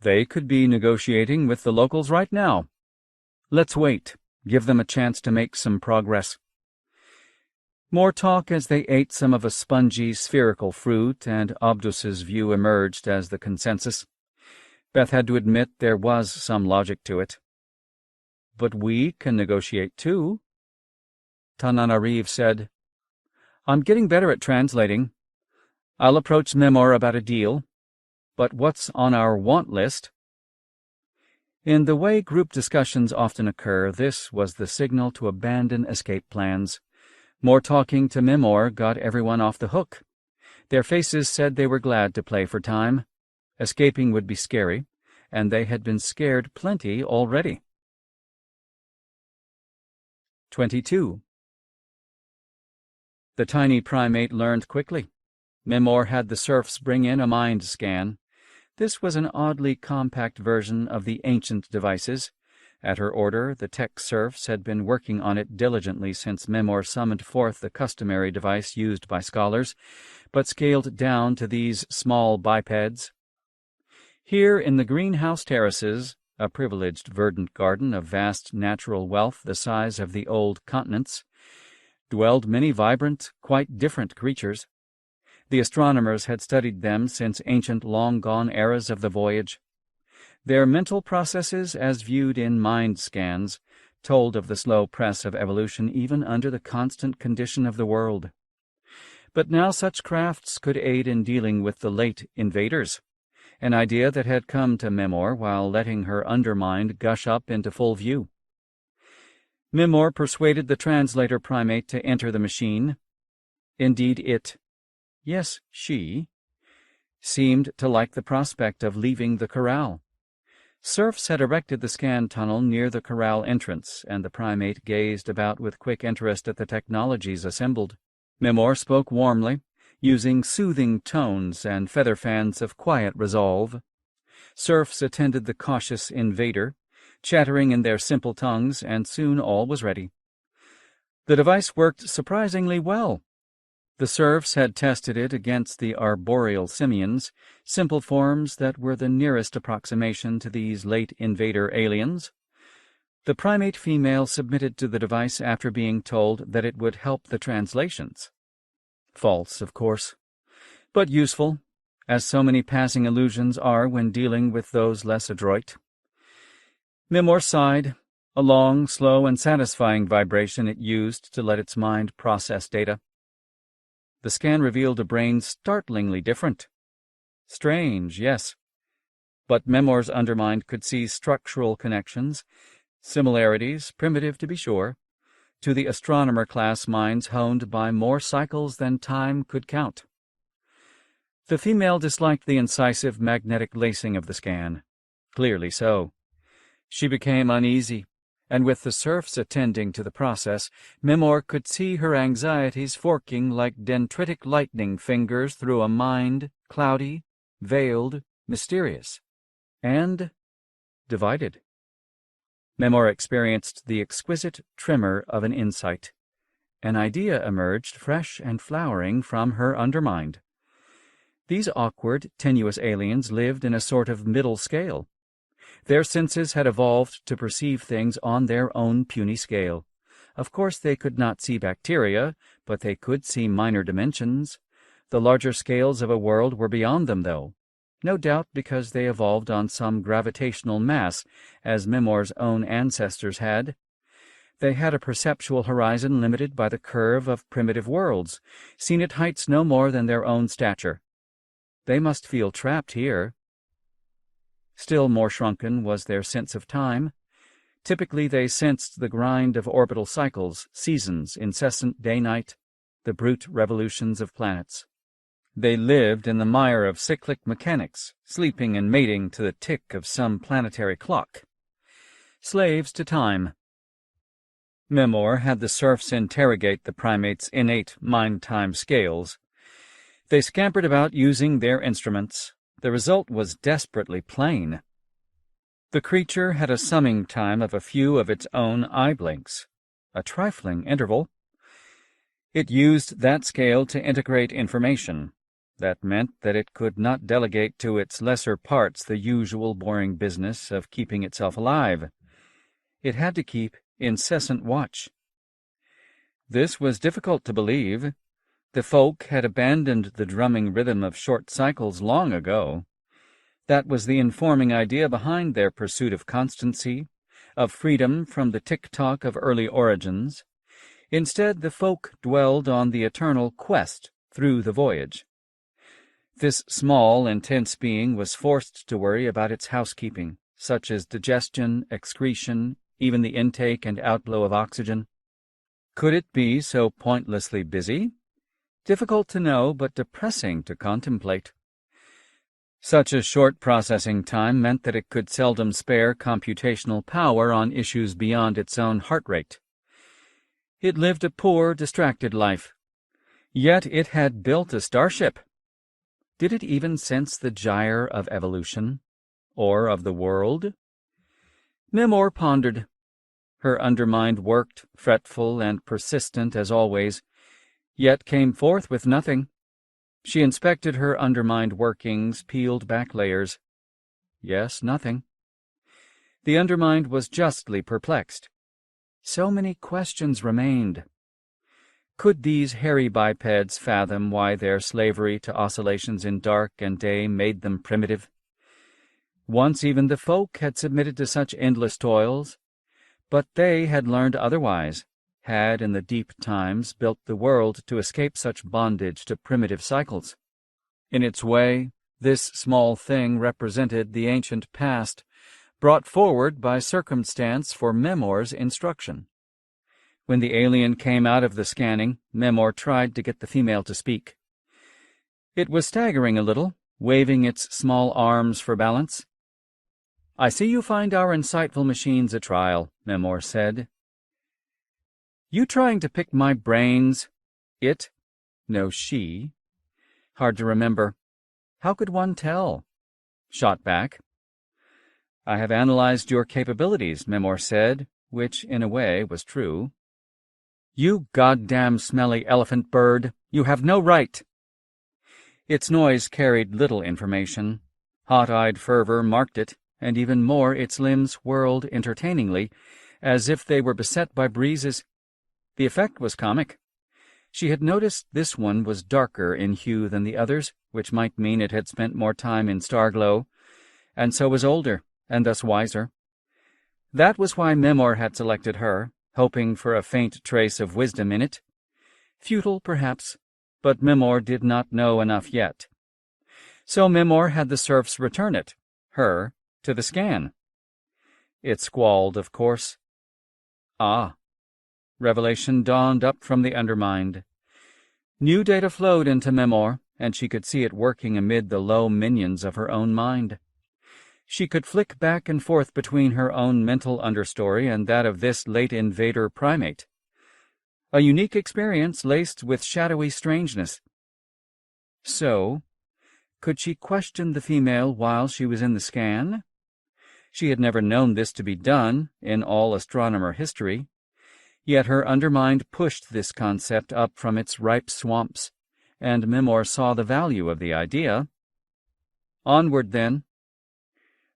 [SPEAKER 1] They could be negotiating with the locals right now. Let's wait, give them a chance to make some progress. More talk as they ate some of a spongy, spherical fruit, and Abdus's view emerged as the consensus. Beth had to admit there was some logic to it. "But we can negotiate too." Tananarive said, "I'm getting better at translating. I'll approach Memor about a deal. But what's on our want list?" In the way group discussions often occur, this was the signal to abandon escape plans. More talking to Memor got everyone off the hook. Their faces said they were glad to play for time. Escaping would be scary, and they had been scared plenty already. 22. The tiny primate learned quickly. Memor had the serfs bring in a mind scan. This was an oddly compact version of the ancient devices. At her order, the tech serfs had been working on it diligently since Memor summoned forth the customary device used by scholars, but scaled down to these small bipeds. Here in the greenhouse terraces, a privileged verdant garden of vast natural wealth the size of the old continents, dwelled many vibrant, quite different creatures. The astronomers had studied them since ancient long-gone eras of the voyage. Their mental processes, as viewed in mind scans, told of the slow press of evolution even under the constant condition of the world. But now such crafts could aid in dealing with the late invaders, an idea that had come to Memor while letting her undermind gush up into full view. Memor persuaded the translator primate to enter the machine. Indeed, she, seemed to like the prospect of leaving the corral. Serfs had erected the scan tunnel near the corral entrance, and the primate gazed about with quick interest at the technologies assembled. Memor spoke warmly, using soothing tones and feather fans of quiet resolve. Serfs attended the cautious invader, chattering in their simple tongues, and soon all was ready. The device worked surprisingly well. The serfs had tested it against the arboreal simians, simple forms that were the nearest approximation to these late invader aliens. The primate female submitted to the device after being told that it would help the translations. False, of course, but useful, as so many passing illusions are when dealing with those less adroit. Memor sighed, a long, slow, and satisfying vibration it used to let its mind process data. The scan revealed a brain startlingly different. Strange, yes, but Memor's undermind could see structural connections, similarities, primitive to be sure, to the astronomer-class minds honed by more cycles than time could count. The female disliked the incisive magnetic lacing of the scan. Clearly so. She became uneasy, and with the serfs attending to the process, Memor could see her anxieties forking like dendritic lightning fingers through a mind cloudy, veiled, mysterious, and divided. Memor experienced the exquisite tremor of an insight. An idea emerged, fresh and flowering, from her undermind. These awkward, tenuous aliens lived in a sort of middle scale. Their senses had evolved to perceive things on their own puny scale. Of course they could not see bacteria, but they could see minor dimensions. The larger scales of a world were beyond them, though, no doubt because they evolved on some gravitational mass, as Memor's own ancestors had. They had a perceptual horizon limited by the curve of primitive worlds, seen at heights no more than their own stature. They must feel trapped here. Still more shrunken was their sense of time. Typically they sensed the grind of orbital cycles, seasons, incessant day-night, the brute revolutions of planets. They lived in the mire of cyclic mechanics, sleeping and mating to the tick of some planetary clock. Slaves to time. Memor had the serfs interrogate the primate's innate mind-time scales. They scampered about using their instruments. The result was desperately plain. The creature had a summing time of a few of its own eye blinks, a trifling interval. It used that scale to integrate information. That meant that it could not delegate to its lesser parts the usual boring business of keeping itself alive. It had to keep incessant watch. This was difficult to believe. The folk had abandoned the drumming rhythm of short cycles long ago. That was the informing idea behind their pursuit of constancy, of freedom from the tick-tock of early origins. Instead, the folk dwelled on the eternal quest through the voyage. This small, intense being was forced to worry about its housekeeping, such as digestion, excretion, even the intake and outflow of oxygen. Could it be so pointlessly busy? Difficult to know, but depressing to contemplate. Such a short processing time meant that it could seldom spare computational power on issues beyond its own heart rate. It lived a poor, distracted life. Yet it had built a starship. Did it even sense the gyre of evolution, or of the world? Memor pondered. Her undermind worked, fretful and persistent as always, yet came forth with nothing. She inspected her undermined workings, peeled back layers. Yes, nothing. The undermined was justly perplexed. So many questions remained. Could these hairy bipeds fathom why their slavery to oscillations in dark and day made them primitive? Once even the folk had submitted to such endless toils, But they had learned otherwise, had in the deep times built the world to escape such bondage to primitive cycles. In its way, this small thing represented the ancient past, brought forward by circumstance for Memor's instruction. When the alien came out of the scanning, Memor tried to get the female to speak. It was staggering a little, waving its small arms for balance. "I see you find our insightful machines a trial," Memor said. "You trying to pick my brains?" It? No, she. Hard to remember. How could one tell? Shot back. "I have analyzed your capabilities," Memor said, which in a way was true. "You goddamn smelly elephant bird! You have no right!" Its noise carried little information. Hot-eyed fervor marked it, and even more its limbs whirled entertainingly, as if they were beset by breezes. The effect was comic. She had noticed this one was darker in hue than the others, which might mean it had spent more time in starglow, and so was older, and thus wiser. That was why Memor had selected her, hoping for a faint trace of wisdom in it. Futile, perhaps, but Memor did not know enough yet. So Memor had the serfs return it, her, to the scan. It squalled, of course. Ah. Revelation dawned up from the undermind. New data flowed into Memor, and she could see it working amid the low minions of her own mind. She could flick back and forth between her own mental understory and that of this late invader primate. A unique experience laced with shadowy strangeness. So, could she question the female while she was in the scan? She had never known this to be done in all astronomer history, yet her undermind pushed this concept up from its ripe swamps, and Memor saw the value of the idea. Onward, then.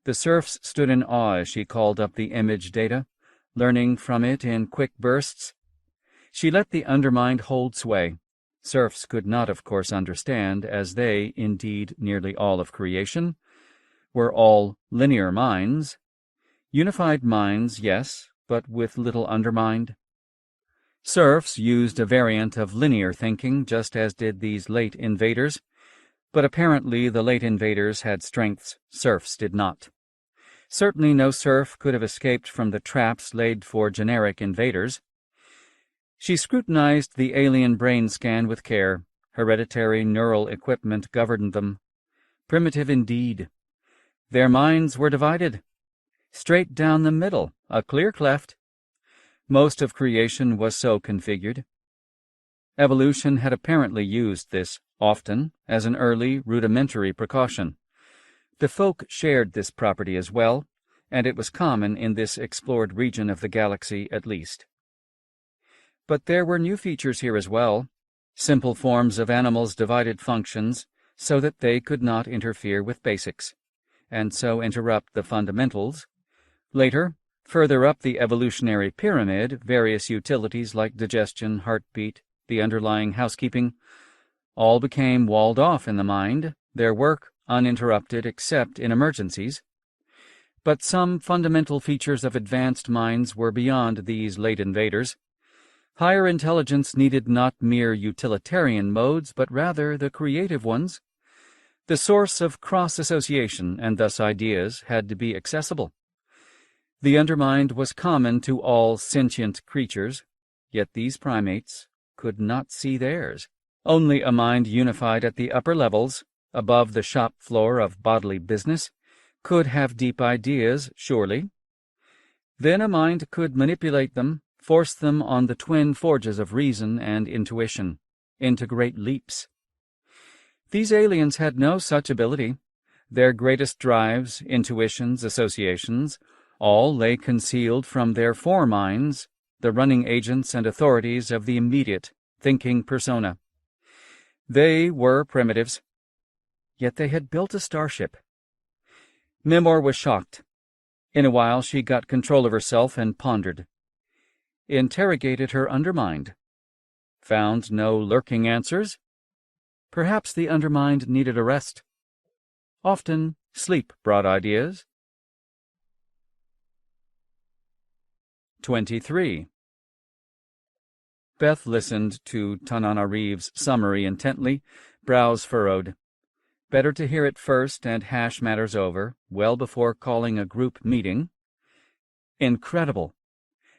[SPEAKER 1] The serfs stood in awe as she called up the image data, learning from it in quick bursts. She let the undermind hold sway. Serfs could not, of course, understand, as they, indeed nearly all of creation, were all linear minds. Unified minds, yes, but with little undermind. Serfs used a variant of linear thinking, just as did these late invaders, but apparently the late invaders had strengths serfs did not. Certainly no serf could have escaped from the traps laid for generic invaders. She scrutinized the alien brain scan with care. Hereditary neural equipment governed them. Primitive indeed. Their minds were divided. Straight down the middle, a clear cleft. Most of creation was so configured. Evolution had apparently used this, often, as an early, rudimentary precaution. The folk shared this property as well, and it was common in this explored region of the galaxy at least. But there were new features here as well, simple forms of animals' divided functions so that they could not interfere with basics, and so interrupt the fundamentals. Later, further up the evolutionary pyramid, various utilities like digestion, heartbeat, the underlying housekeeping, all became walled off in the mind, their work uninterrupted except in emergencies. But some fundamental features of advanced minds were beyond these late invaders. Higher intelligence needed not mere utilitarian modes, but rather the creative ones. The source of cross-association, and thus ideas, had to be accessible. The undermind was common to all sentient creatures, yet these primates could not see theirs. Only a mind unified at the upper levels, above the shop floor of bodily business, could have deep ideas, surely. Then a mind could manipulate them, force them on the twin forges of reason and intuition, into great leaps. These aliens had no such ability. Their greatest drives, intuitions, associations, all lay concealed from their foreminds, the running agents and authorities of the immediate, thinking persona. They were primitives, yet they had built a starship. Memor was shocked. In a while she got control of herself and pondered. Interrogated her undermind. Found no lurking answers. Perhaps the undermind needed a rest. Often sleep brought ideas. 23. Beth listened to Tananarive's summary intently, brows furrowed. Better to hear it first and hash matters over, well before calling a group meeting. Incredible.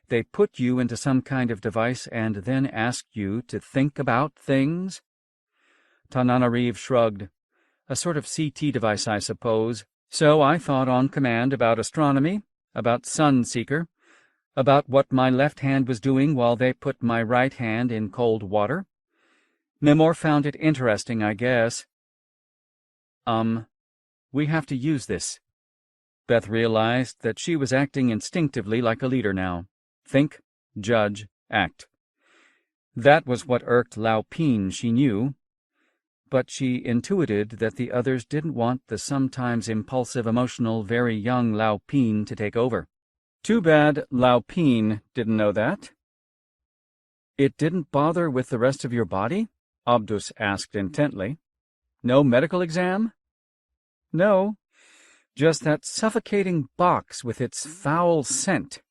[SPEAKER 1] They put you into some kind of device and then ask you to think about things? Tananarive shrugged. A sort of CT device, I suppose. So I thought on command about astronomy, about Sunseeker, about what my left hand was doing while they put my right hand in cold water. Memor found it interesting, I guess. We have to use this. Beth realized that she was acting instinctively like a leader now. Think, judge, act. That was what irked Lao Pin, she knew, but she intuited that the others didn't want the sometimes impulsive, emotional, very young Lao Pin to take over. Too bad Lao Pin didn't know that. It didn't bother with the rest of your body? Abdus asked intently. No medical exam? No, just that suffocating box with its foul scent.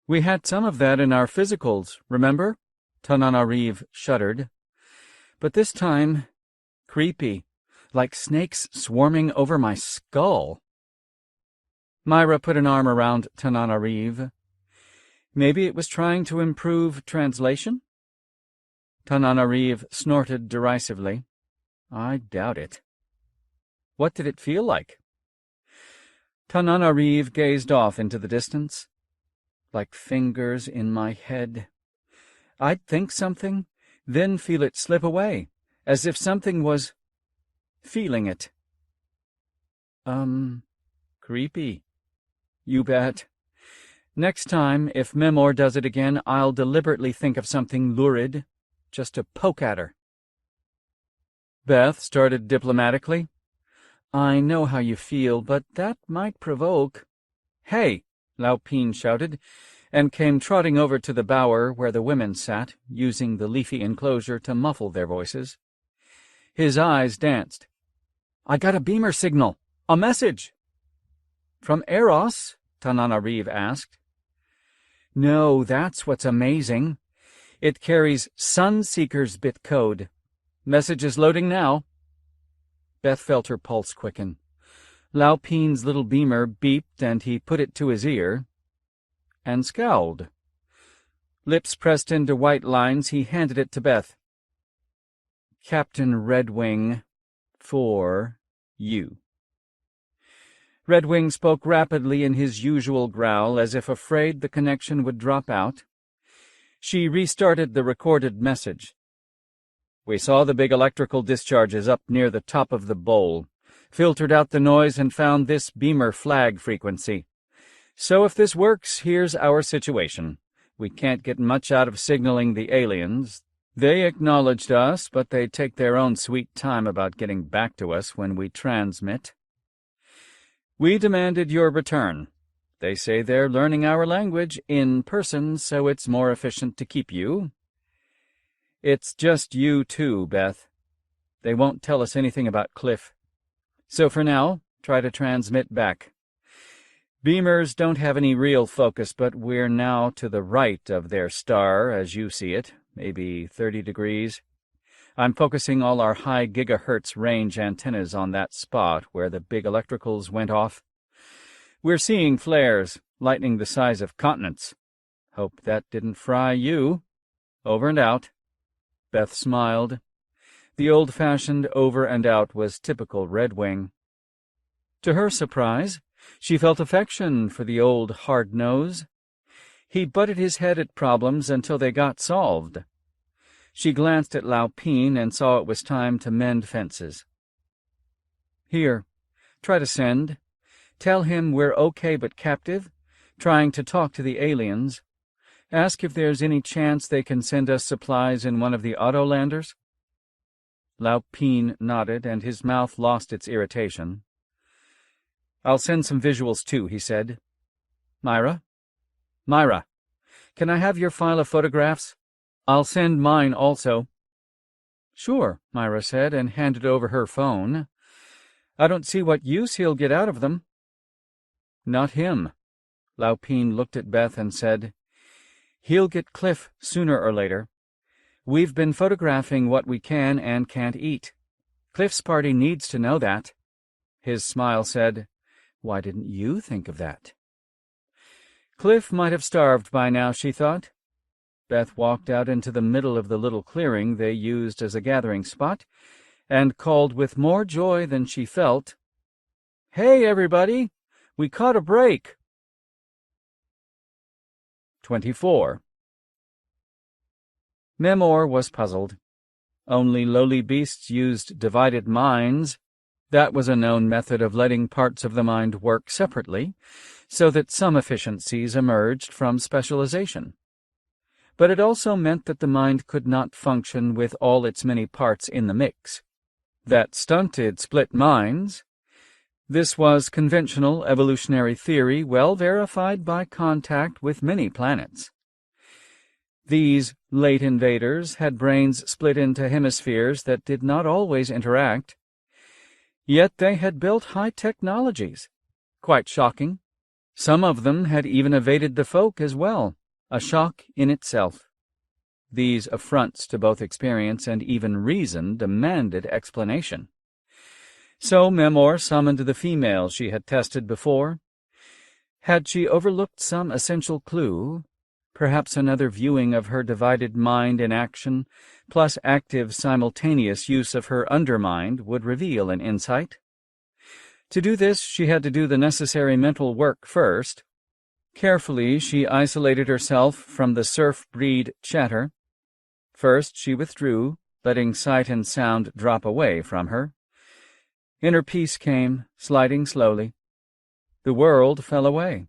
[SPEAKER 1] We had some of that in our physicals, remember? Tananarive shuddered. But this time, creepy, like snakes swarming over my skull. Myra put an arm around Tananarive. Maybe it was trying to improve translation? Tananarive snorted derisively. I doubt it. What did it feel like? Tananarive gazed off into the distance. Like fingers in my head. I'd think something, then feel it slip away, as if something was feeling it. Creepy. You bet. Next time, if Memor does it again, I'll deliberately think of something lurid, just to poke at her. Beth started diplomatically. I know how you feel, but that might provoke. Hey! Lao Pin shouted, and came trotting over to the bower where the women sat, using the leafy enclosure to muffle their voices. His eyes danced. I got a beamer signal. A message. From Eros? Tananarive asked. No, that's what's amazing. It carries Sunseeker's bit code. Message is loading now. Beth felt her pulse quicken. Lao Pin's little beamer beeped, and he put it to his ear, and scowled. Lips pressed into white lines, he handed it to Beth. Captain Redwing, for you. Redwing spoke rapidly in his usual growl, as if afraid the connection would drop out. She restarted the recorded message. We saw the big electrical discharges up near the top of the bowl, filtered out the noise, and found this beamer flag frequency. So if this works, here's our situation. We can't get much out of signaling the aliens. They acknowledged us, but they take their own sweet time about getting back to us when we transmit. We demanded your return. They say they're learning our language in person, so it's more efficient to keep you. It's just you two, Beth. They won't tell us anything about Cliff. So for now, try to transmit back. Beamers don't have any real focus, but we're now to the right of their star, as you see it, maybe 30 degrees. I'm focusing all our high gigahertz range antennas on that spot where the big electricals went off. We're seeing flares, lightning the size of continents. Hope that didn't fry you. Over and out. Beth smiled. The old-fashioned over and out was typical Redwing. To her surprise, she felt affection for the old hard nose. He butted his head at problems until they got solved. She glanced at Lao Pin and saw it was time to mend fences. Here, try to send. Tell him we're okay but captive, trying to talk to the aliens. Ask if there's any chance they can send us supplies in one of the autolanders. Lao Pin nodded, and his mouth lost its irritation. I'll send some visuals too, he said. Myra? Myra, can I have your file of photographs? I'll send mine also. Sure, Myra said, and handed over her phone. I don't see what use he'll get out of them. Not him. Lao Pin looked at Beth and said, He'll get Cliff sooner or later. We've been photographing what we can and can't eat. Cliff's party needs to know that." His smile said, "Why didn't you think of that?" Cliff might have starved by now, she thought. Beth walked out into the middle of the little clearing they used as a gathering spot and called with more joy than she felt, "Hey, everybody! We caught a break!" 24. Memor was puzzled. Only lowly beasts used divided minds. That was a known method of letting parts of the mind work separately, so that some efficiencies emerged from specialization. But it also meant that the mind could not function with all its many parts in the mix. That stunted split minds. This was conventional evolutionary theory, well verified by contact with many planets. These late invaders had brains split into hemispheres that did not always interact. Yet they had built high technologies. Quite shocking. Some of them had even evaded the folk as well, a shock in itself. These affronts to both experience and even reason demanded explanation. So Memor summoned the female she had tested before. Had she overlooked some essential clue? Perhaps another viewing of her divided mind in action, plus active simultaneous use of her undermind, would reveal an insight. To do this, she had to do the necessary mental work first. Carefully, she isolated herself from the surf-breed chatter. First, she withdrew, letting sight and sound drop away from her. Inner peace came, sliding slowly. The world fell away.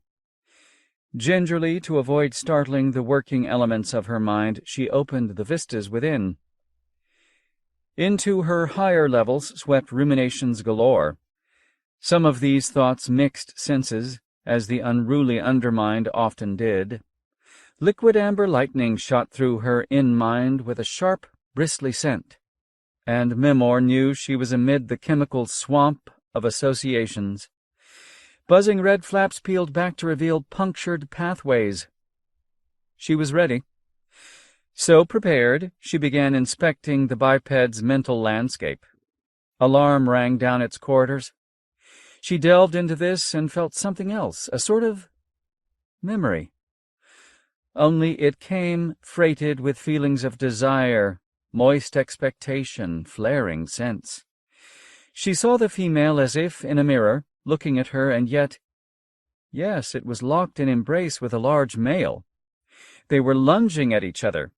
[SPEAKER 1] Gingerly, to avoid startling the working elements of her mind, she opened the vistas within. Into her higher levels swept ruminations galore. Some of these thoughts mixed senses, as the unruly undermind often did. Liquid amber lightning shot through her in-mind with a sharp, bristly scent, and Memor knew she was amid the chemical swamp of associations. Buzzing red flaps peeled back to reveal punctured pathways. She was ready. So prepared, she began inspecting the biped's mental landscape. Alarm rang down its corridors. She delved into this and felt something else, a sort of memory. Only it came freighted with feelings of desire, moist expectation, flaring sense. She saw the female as if in a mirror, looking at her, and yet, yes, it was locked in embrace with a large male. They were lunging at each other.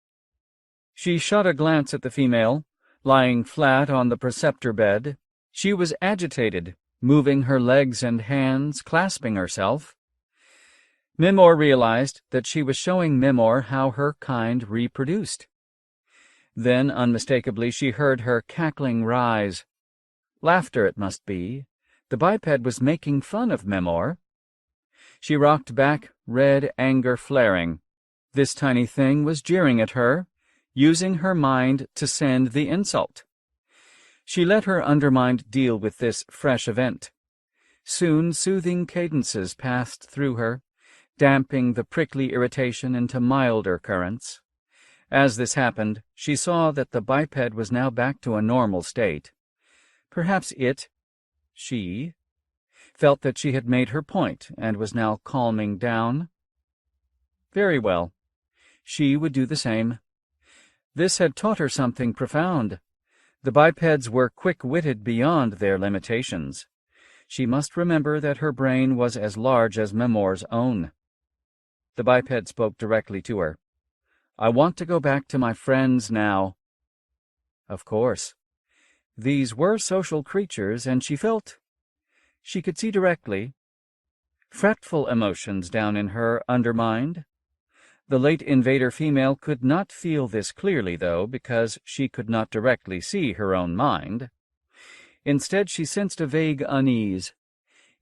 [SPEAKER 1] She shot a glance at the female, lying flat on the preceptor bed. She was agitated, moving her legs and hands, clasping herself. Memor realized that she was showing Memor how her kind reproduced. Then, unmistakably, she heard her cackling rise. Laughter, it must be. The biped was making fun of Memor. She rocked back, red anger flaring. This tiny thing was jeering at her, using her mind to send the insult. She let her undermind deal with this fresh event. Soon soothing cadences passed through her, damping the prickly irritation into milder currents. As this happened, she saw that the biped was now back to a normal state. Perhaps she, felt that she had made her point and was now calming down. Very well. She would do the same. This had taught her something profound. The bipeds were quick-witted beyond their limitations. She must remember that her brain was as large as Memor's own. The biped spoke directly to her. "I want to go back to my friends now." Of course. These were social creatures, and she could see directly, fretful emotions down in her undermind. The late invader female could not feel this clearly, though, because she could not directly see her own mind. Instead, she sensed a vague unease.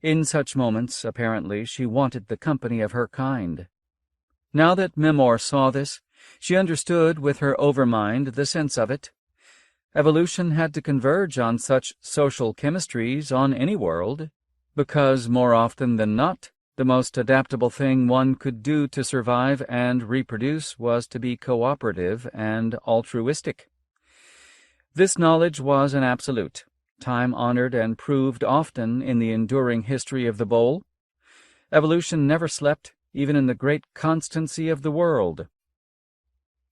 [SPEAKER 1] In such moments, apparently, she wanted the company of her kind. Now that Memor saw this, she understood with her overmind the sense of it. Evolution had to converge on such social chemistries on any world, because more often than not, The most adaptable thing one could do to survive and reproduce was to be cooperative and altruistic. This knowledge was an absolute, time-honored and proved often in the enduring history of the bowl. Evolution never slept, even in the great constancy of the world.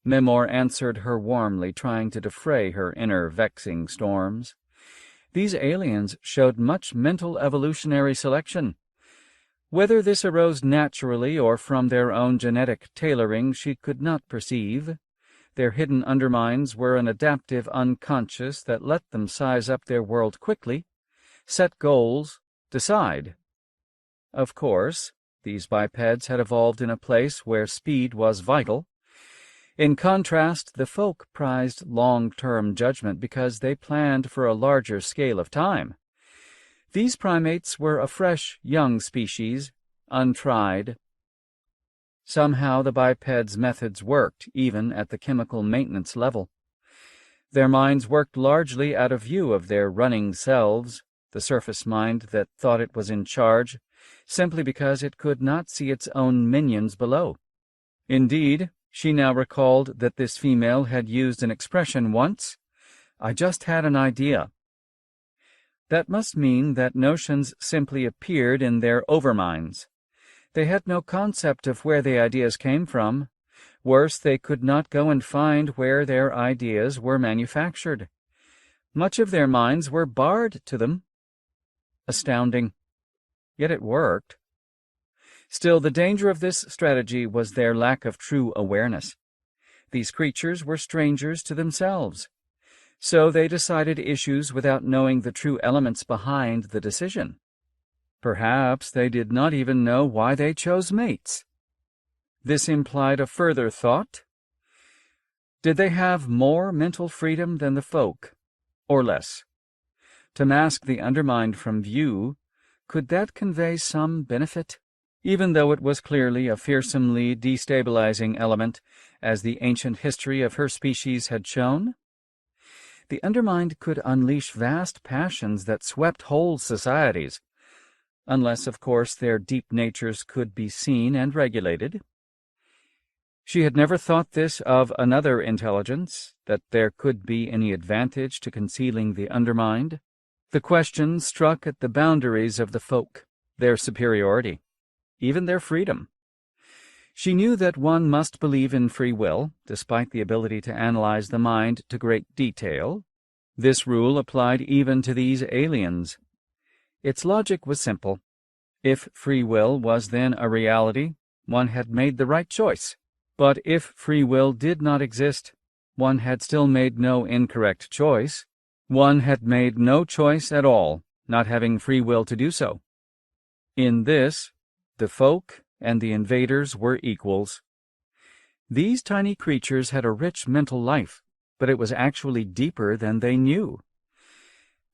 [SPEAKER 1] Memor answered her warmly, trying to defray her inner vexing storms. These aliens showed much mental evolutionary selection. Whether this arose naturally or from their own genetic tailoring she could not perceive. Their hidden underminds were an adaptive unconscious that let them size up their world quickly, set goals, decide. Of course, these bipeds had evolved in a place where speed was vital. In contrast, the folk prized long-term judgment because they planned for a larger scale of time. These primates were a fresh, young species, untried. Somehow the bipeds' methods worked, even at the chemical maintenance level. Their minds worked largely out of view of their running selves, the surface mind that thought it was in charge, simply because it could not see its own minions below. Indeed, she now recalled that this female had used an expression once, "I just had an idea." That must mean that notions simply appeared in their overminds. They had no concept of where the ideas came from. Worse, they could not go and find where their ideas were manufactured. Much of their minds were barred to them. Astounding. Yet it worked. Still, the danger of this strategy was their lack of true awareness. These creatures were strangers to themselves. So they decided issues without knowing the true elements behind the decision. Perhaps they did not even know why they chose mates. This implied a further thought. Did they have more mental freedom than the folk, or less? To mask the undermined from view, could that convey some benefit? Even though it was clearly a fearsomely destabilizing element, as the ancient history of her species had shown? The undermined could unleash vast passions that swept whole societies, unless, of course, their deep natures could be seen and regulated. She had never thought this of another intelligence, that there could be any advantage to concealing the undermined. The question struck at the boundaries of the folk, their superiority, even their freedom. She knew that one must believe in free will, despite the ability to analyze the mind to great detail. This rule applied even to these aliens. Its logic was simple. If free will was then a reality, one had made the right choice. But if free will did not exist, one had still made no incorrect choice. One had made no choice at all, not having free will to do so. In this, the folk and the invaders were equals. These tiny creatures had a rich mental life, but it was actually deeper than they knew.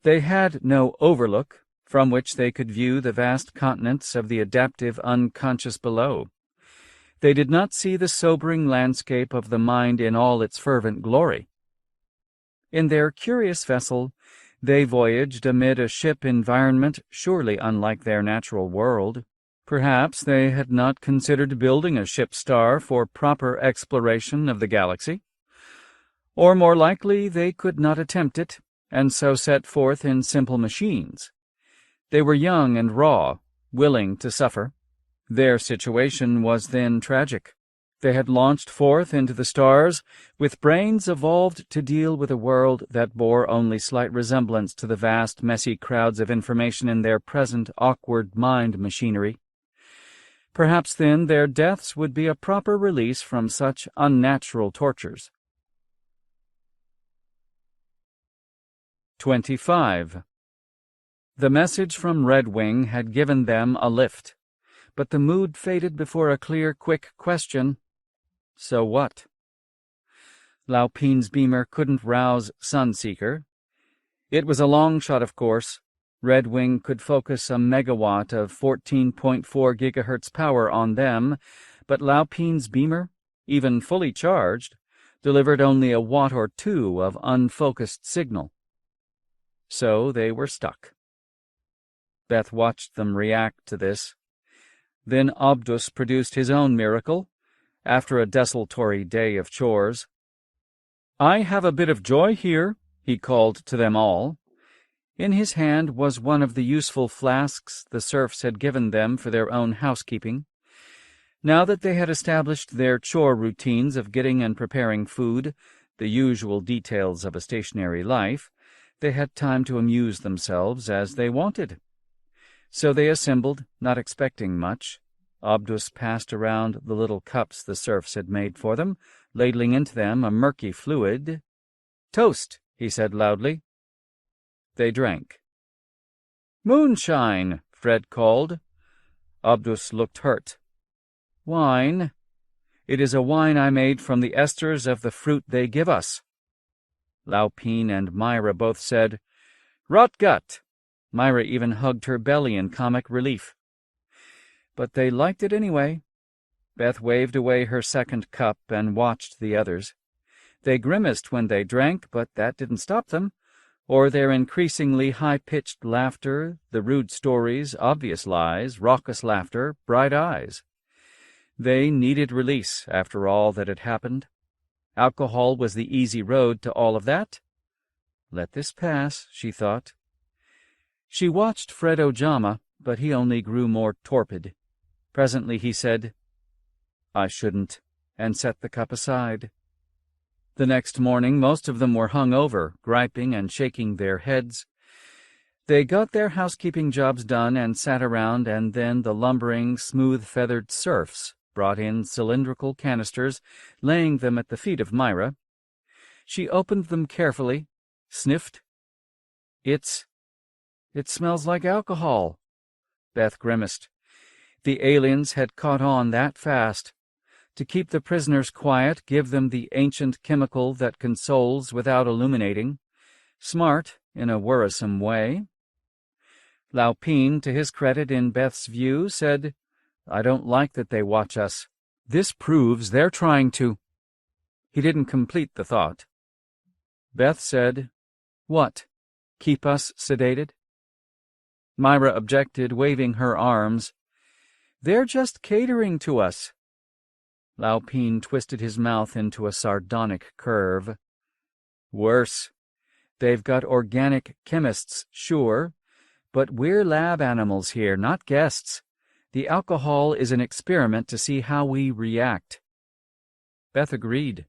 [SPEAKER 1] They had no overlook from which they could view the vast continents of the adaptive unconscious below. They did not see the sobering landscape of the mind in all its fervent glory. In their curious vessel, they voyaged amid a ship environment surely unlike their natural world. Perhaps they had not considered building a ship-star for proper exploration of the galaxy. Or more likely, they could not attempt it, and so set forth in simple machines. They were young and raw, willing to suffer. Their situation was then tragic. They had launched forth into the stars with brains evolved to deal with a world that bore only slight resemblance to the vast, messy crowds of information in their present awkward mind machinery. Perhaps then their deaths would be a proper release from such unnatural tortures. 25. The message from Red Wing had given them a lift, but the mood faded before a clear, quick question. So what? Laupin's beamer couldn't rouse Sunseeker. It was a long shot, of course. Red Wing could focus a megawatt of 14.4 gigahertz power on them, but Laupin's beamer, even fully charged, delivered only a watt or two of unfocused signal. So they were stuck. Beth watched them react to this. Then Abdus produced his own miracle, after a desultory day of chores. "I have a bit of joy here," he called to them all. In his hand was one of the useful flasks the serfs had given them for their own housekeeping. Now that they had established their chore routines of getting and preparing food, the usual details of a stationary life, they had time to amuse themselves as they wanted. So they assembled, not expecting much. Abdus passed around the little cups the serfs had made for them, ladling into them a murky fluid. "Toast," he said loudly. They drank. "Moonshine," Fred called. Abdus looked hurt. "Wine. It is a wine I made from the esters of the fruit they give us." Laupine and Myra both said, "Rot gut." Myra even hugged her belly in comic relief. But they liked it anyway. Beth waved away her second cup and watched the others. They grimaced when they drank, but that didn't stop them, or their increasingly high-pitched laughter, the rude stories, obvious lies, raucous laughter, bright eyes. They needed release after all that had happened. Alcohol was the easy road to all of that. Let this pass, she thought. She watched Fred Ojama, but he only grew more torpid. Presently he said, "I shouldn't," and set the cup aside. The next morning most of them were hung over, griping and shaking their heads. They got their housekeeping jobs done and sat around, and then the lumbering, smooth-feathered serfs brought in cylindrical canisters, laying them at the feet of Myra. She opened them carefully, sniffed. It smells like alcohol." Beth grimaced. The aliens had caught on that fast. To keep the prisoners quiet, give them the ancient chemical that consoles without illuminating. Smart, in a worrisome way. Laupine, to his credit in Beth's view, said, "I don't like that they watch us. This proves they're trying to—" He didn't complete the thought. Beth said, "What? Keep us sedated?" Myra objected, waving her arms. "They're just catering to us." Laupine twisted his mouth into a sardonic curve. "Worse. They've got organic chemists, sure, but we're lab animals here, not guests. The alcohol is an experiment to see how we react." Beth agreed.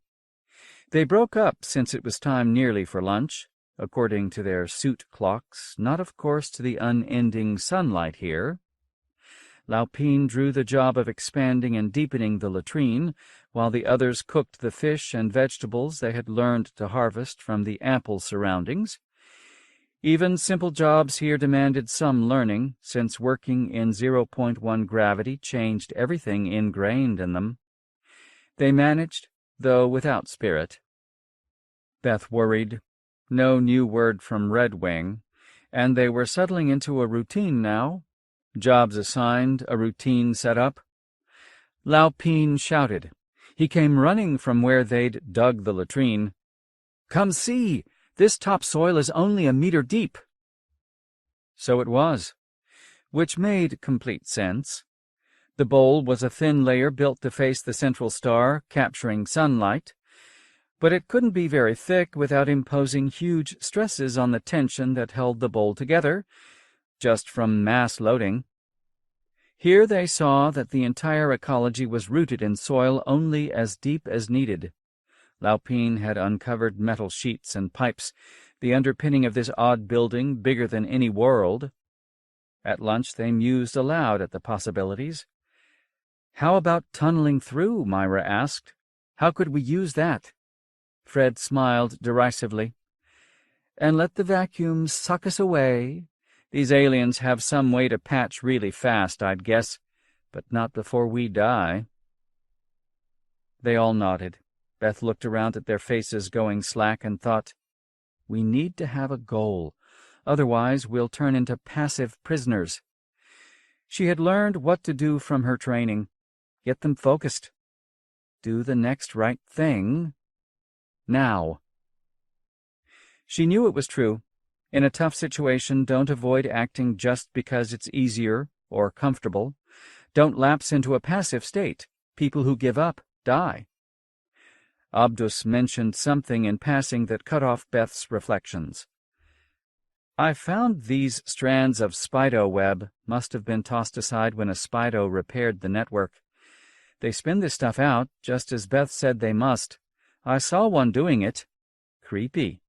[SPEAKER 1] They broke up since it was time nearly for lunch, according to their suit clocks, not of course to the unending sunlight here. Laupine drew the job of expanding and deepening the latrine, while the others cooked the fish and vegetables they had learned to harvest from the ample surroundings. Even simple jobs here demanded some learning, since working in 0.1 gravity changed everything ingrained in them. They managed, though without spirit. Beth worried. No new word from Red Wing, and they were settling into a routine now. Jobs assigned, a routine set up. Laupine shouted. He came running from where they'd dug the latrine. "Come see! This topsoil is only a meter deep." So it was, which made complete sense. The bowl was a thin layer built to face the central star, capturing sunlight, but it couldn't be very thick without imposing huge stresses on the tension that held the bowl together, just from mass loading. Here they saw that the entire ecology was rooted in soil only as deep as needed. Laupine had uncovered metal sheets and pipes, the underpinning of this odd building bigger than any world. At lunch they mused aloud at the possibilities. "How about tunneling through?" Myra asked. "How could we use that?" Fred smiled derisively. "And let the vacuum suck us away. These aliens have some way to patch really fast, I'd guess, but not before we die." They all nodded. Beth looked around at their faces going slack and thought, "We need to have a goal. Otherwise we'll turn into passive prisoners." She had learned what to do from her training. Get them focused. Do the next right thing. Now. She knew it was true. In a tough situation, don't avoid acting just because it's easier or comfortable. Don't lapse into a passive state. People who give up die. Abdus mentioned something in passing that cut off Beth's reflections. I found these strands of spider web must have been tossed aside when a spider repaired the network. They spin this stuff out, just as Beth said they must. I saw one doing it. Creepy.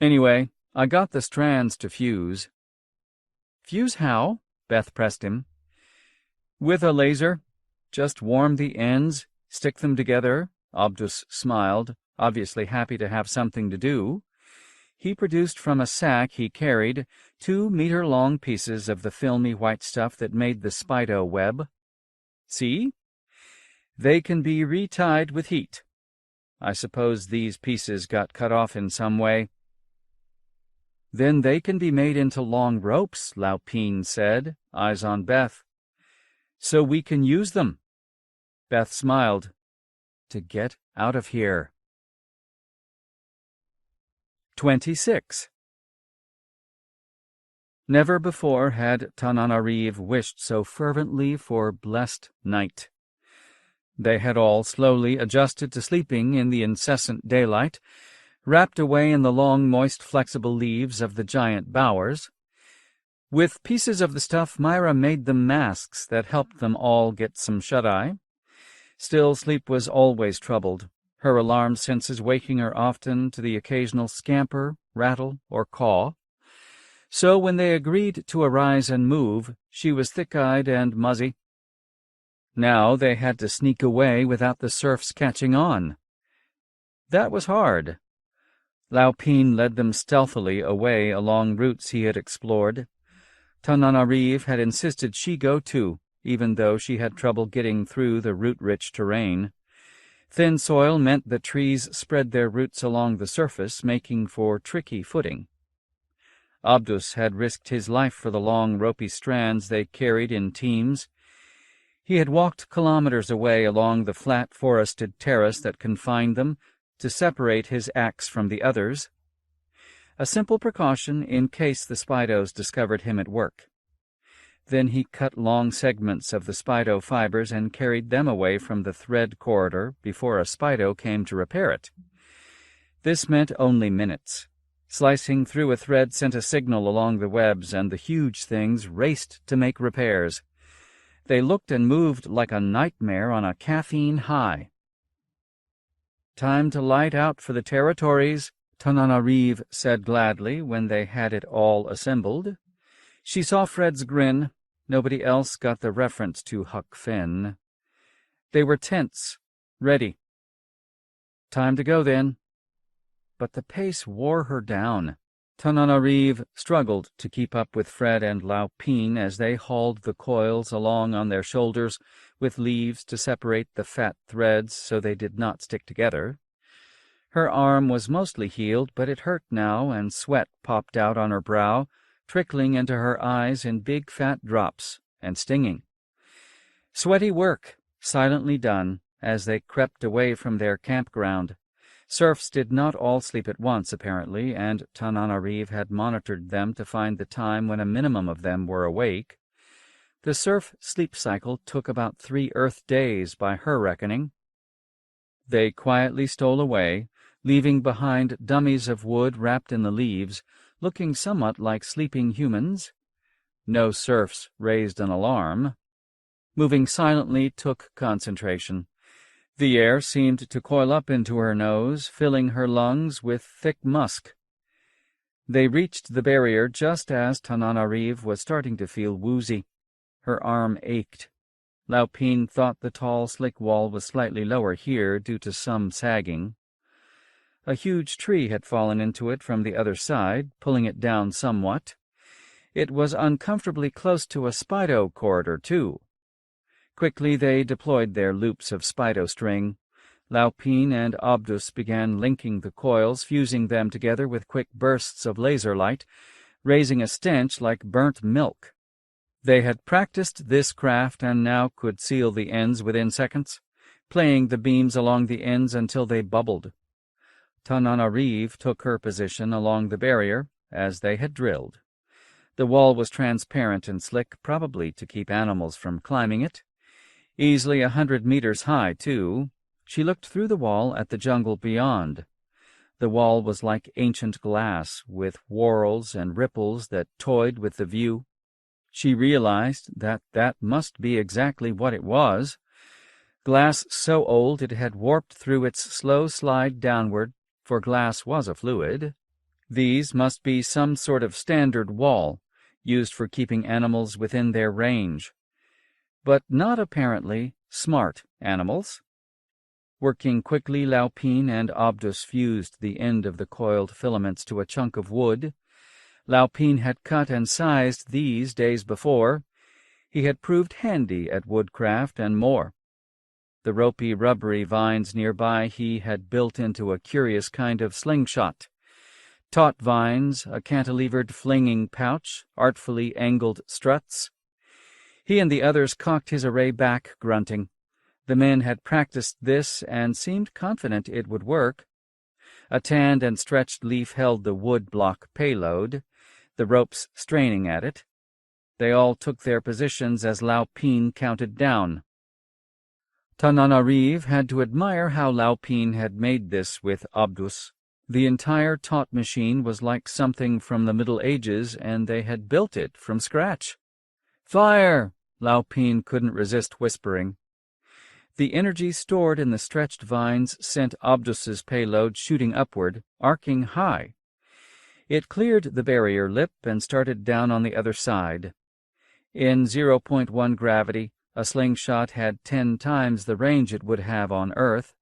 [SPEAKER 1] Anyway, I got the strands to fuse. Fuse how? Beth pressed him. With a laser. Just warm the ends, stick them together. Abdus smiled, obviously happy to have something to do. He produced from a sack he carried 2-meter-long pieces of the filmy white stuff that made the spider web. See? They can be retied with heat. I suppose these pieces got cut off in some way. Then they can be made into long ropes, Laupin said, eyes on Beth. So we can use them. Beth smiled. To get out of here. 26. Never before had Tananarive wished so fervently for blessed night. They had all slowly adjusted to sleeping in the incessant daylight, wrapped away in the long, moist, flexible leaves of the giant bowers. With pieces of the stuff, Myra made them masks that helped them all get some shut-eye. Still, sleep was always troubled, her alarm senses waking her often to the occasional scamper, rattle, or caw. So when they agreed to arise and move, she was thick-eyed and muzzy. Now they had to sneak away without the serfs catching on. That was hard. Laupin led them stealthily away along routes he had explored. Tananarive had insisted she go too, even though she had trouble getting through the root-rich terrain. Thin soil meant that trees spread their roots along the surface, making for tricky footing. Abdus had risked his life for the long, ropey strands they carried in teams. He had walked kilometers away along the flat, forested terrace that confined them to separate his axe from the others. A simple precaution in case the Spidos discovered him at work. Then he cut long segments of the Spido fibers and carried them away from the thread corridor before a Spido came to repair it. This meant only minutes. Slicing through a thread sent a signal along the webs, and the huge things raced to make repairs. They looked and moved like a nightmare on a caffeine high. Time to light out for the territories, Tananarive said gladly when they had it all assembled. She saw Fred's grin. Nobody else got the reference to Huck Finn. They were tense, ready. Time to go, then. But the pace wore her down. Tananarive struggled to keep up with Fred and Laupin as they hauled the coils along on their shoulders with leaves to separate the fat threads so they did not stick together. Her arm was mostly healed, but it hurt now, and sweat popped out on her brow, trickling into her eyes in big fat drops, and stinging. Sweaty work, silently done, as they crept away from their campground. Serfs did not all sleep at once, apparently, and Tananarive had monitored them to find the time when a minimum of them were awake. The serf sleep cycle took about 3 Earth days by her reckoning. They quietly stole away, leaving behind dummies of wood wrapped in the leaves, looking somewhat like sleeping humans. No serfs raised an alarm. Moving silently took concentration. The air seemed to coil up into her nose, filling her lungs with thick musk. They reached the barrier just as Tananarive was starting to feel woozy. Her arm ached. Laupin thought the tall, slick wall was slightly lower here due to some sagging. A huge tree had fallen into it from the other side, pulling it down somewhat. It was uncomfortably close to a Spido corridor, too. Quickly they deployed their loops of Spido string. Laupin and Abdus began linking the coils, fusing them together with quick bursts of laser light, raising a stench like burnt milk. They had practiced this craft and now could seal the ends within seconds, playing the beams along the ends until they bubbled. Tananarive took her position along the barrier, as they had drilled. The wall was transparent and slick, probably to keep animals from climbing it. Easily 100 meters high, too. She looked through the wall at the jungle beyond. The wall was like ancient glass, with whorls and ripples that toyed with the view. She realized that that must be exactly what it was. Glass so old it had warped through its slow slide downward, for glass was a fluid. These must be some sort of standard wall, used for keeping animals within their range. But not apparently smart animals. Working quickly, Laupin and Abdus fused the end of the coiled filaments to a chunk of wood. Laupin had cut and sized these days before. He had proved handy at woodcraft and more. The ropey, rubbery vines nearby he had built into a curious kind of slingshot. Taut vines, a cantilevered flinging pouch, artfully angled struts. He and the others cocked his array back, grunting. The men had practiced this and seemed confident it would work. A tanned and stretched leaf held the wood block payload, the ropes straining at it. They all took their positions as Laupin counted down. Tananarive had to admire how Laupin had made this with Abdus. The entire taut machine was like something from the Middle Ages, and they had built it from scratch. "Fire!" Laupin couldn't resist whispering. The energy stored in the stretched vines sent Abdus's payload shooting upward, arcing high. It cleared the barrier lip and started down on the other side. In 0.1 gravity, a slingshot had 10 times the range it would have on Earth.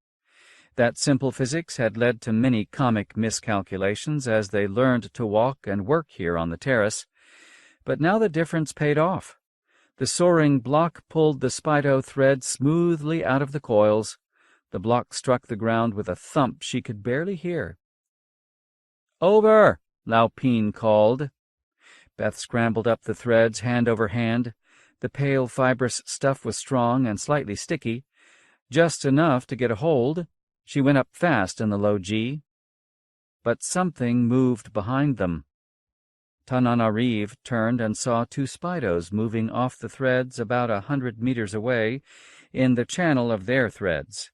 [SPEAKER 1] That simple physics had led to many comic miscalculations as they learned to walk and work here on the terrace, but now the difference paid off. The soaring block pulled the Spido thread smoothly out of the coils. The block struck the ground with a thump she could barely hear. "Over!" Laupin called. Beth scrambled up the threads hand over hand. The pale, fibrous stuff was strong and slightly sticky, just enough to get a hold. She went up fast in the low G. But something moved behind them. Tananarive turned and saw 2 Spidos moving off the threads about 100 meters away in the channel of their threads.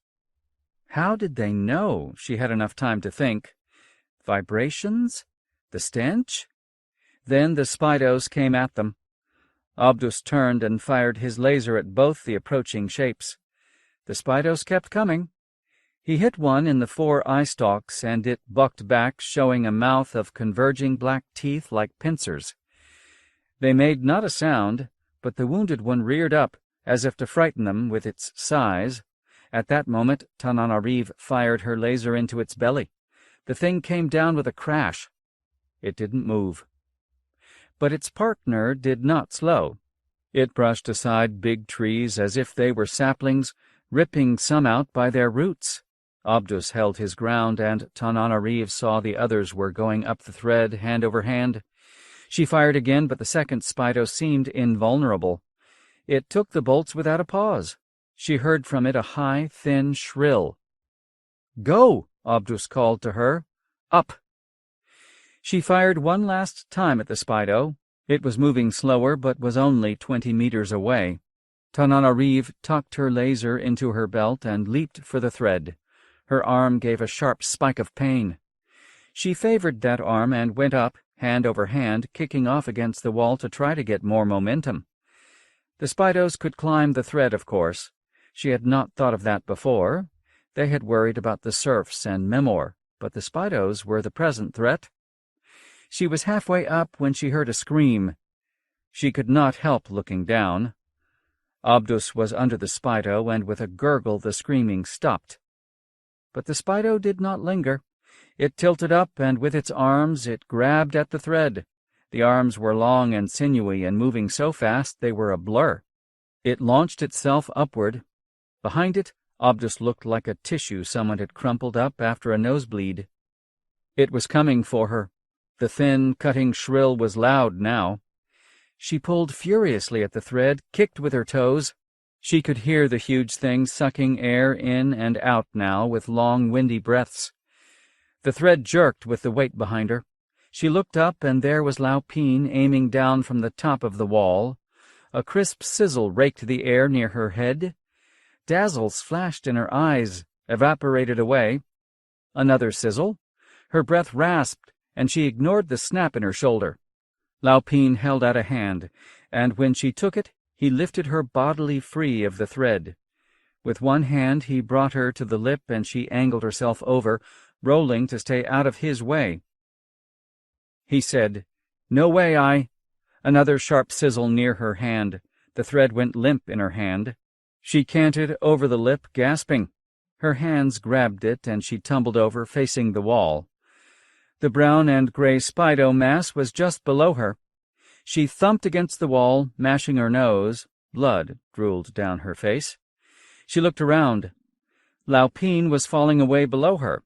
[SPEAKER 1] How did they know? She had enough time to think. Vibrations? The stench? Then the Spidos came at them. Abdus turned and fired his laser at both the approaching shapes. The Spidos kept coming. He hit one in the 4 eye stalks, and it bucked back, showing a mouth of converging black teeth like pincers. They made not a sound, but the wounded one reared up, as if to frighten them with its size. At that moment, Tananarive fired her laser into its belly. The thing came down with a crash. It didn't move. But its partner did not slow. It brushed aside big trees as if they were saplings, ripping some out by their roots. Abdus held his ground, and Tananarive saw the others were going up the thread, hand over hand. She fired again, but the second Spido seemed invulnerable. It took the bolts without a pause. She heard from it a high, thin shrill. "Go!" Abdus called to her. "Up!" She fired one last time at the Spido. It was moving slower, but was only 20 meters away. Tananarive tucked her laser into her belt and leaped for the thread. Her arm gave a sharp spike of pain. She favored that arm and went up, hand over hand, kicking off against the wall to try to get more momentum. The Spidos could climb the thread, of course. She had not thought of that before. They had worried about the serfs and Memor, but the Spidos were the present threat. She was halfway up when she heard a scream. She could not help looking down. Abdus was under the Spido, and with a gurgle the screaming stopped. But the Spido did not linger. It tilted up, and with its arms it grabbed at the thread. The arms were long and sinewy and moving so fast they were a blur. It launched itself upward. Behind it, Abdus looked like a tissue someone had crumpled up after a nosebleed. It was coming for her. The thin, cutting shrill was loud now. She pulled furiously at the thread, kicked with her toes. She could hear the huge thing sucking air in and out now with long, windy breaths. The thread jerked with the weight behind her. She looked up, and there was Laupin aiming down from the top of the wall. A crisp sizzle raked the air near her head. dazzles flashed in her eyes, evaporated away. Another sizzle. Her breath rasped, and she ignored the snap in her shoulder. Laupin held out a hand, and when she took it, he lifted her bodily free of the thread. With one hand he brought her to the lip, and she angled herself over, rolling to stay out of his way. He said, "No way, I—" Another sharp sizzle near her hand. The thread went limp in her hand. She canted over the lip, gasping. Her hands grabbed it, and she tumbled over, facing the wall. The brown and gray Spido mass was just below her. She thumped against the wall, mashing her nose. Blood drooled down her face. She looked around. Laupin was falling away below her.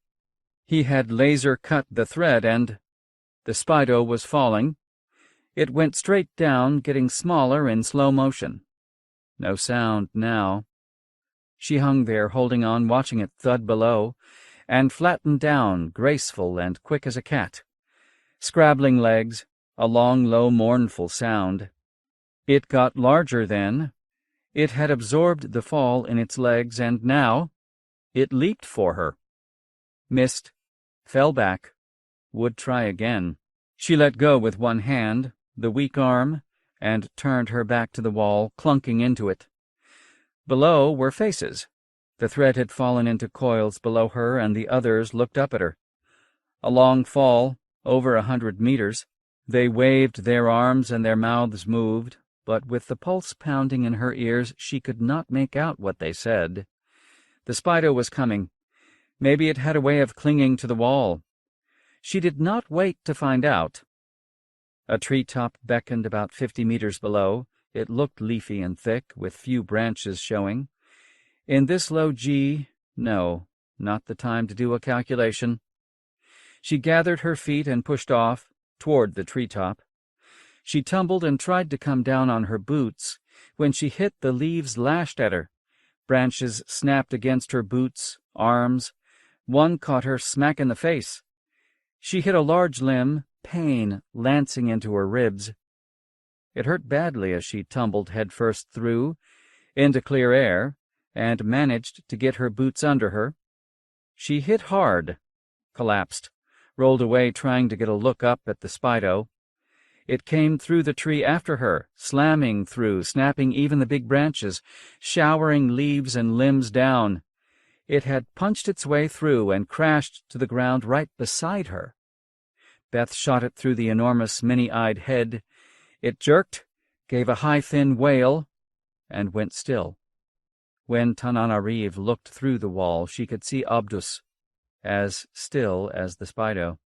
[SPEAKER 1] He had laser-cut the thread, and the Spido was falling. It went straight down, getting smaller in slow motion. No sound now. She hung there, holding on, watching it thud below, and flattened down, graceful and quick as a cat. Scrabbling legs, a long, low, mournful sound. It got larger then. It had absorbed the fall in its legs, and now it leaped for her. Missed, fell back, would try again. She let go with one hand, the weak arm, and turned her back to the wall, clunking into it. Below were faces. The thread had fallen into coils below her, and the others looked up at her. A long fall, over 100 meters. They waved their arms and their mouths moved, but with the pulse pounding in her ears, she could not make out what they said. The Spido was coming. Maybe it had a way of clinging to the wall. She did not wait to find out. A treetop beckoned about 50 meters below. It looked leafy and thick, with few branches showing. In this low G, no, not the time to do a calculation. She gathered her feet and pushed off, toward the treetop. She tumbled and tried to come down on her boots. When she hit, the leaves lashed at her. Branches snapped against her boots, arms. One caught her smack in the face. She hit a large limb, pain lancing into her ribs. It hurt badly as she tumbled headfirst through, into clear air, and managed to get her boots under her. She hit hard, collapsed, rolled away trying to get a look up at the Spido. It came through the tree after her, slamming through, snapping even the big branches, showering leaves and limbs down. It had punched its way through and crashed to the ground right beside her. Beth shot it through the enormous, many-eyed head. It jerked, gave a high, thin wail, and went still. When Tananarive looked through the wall, she could see Abdus, as still as the Spido.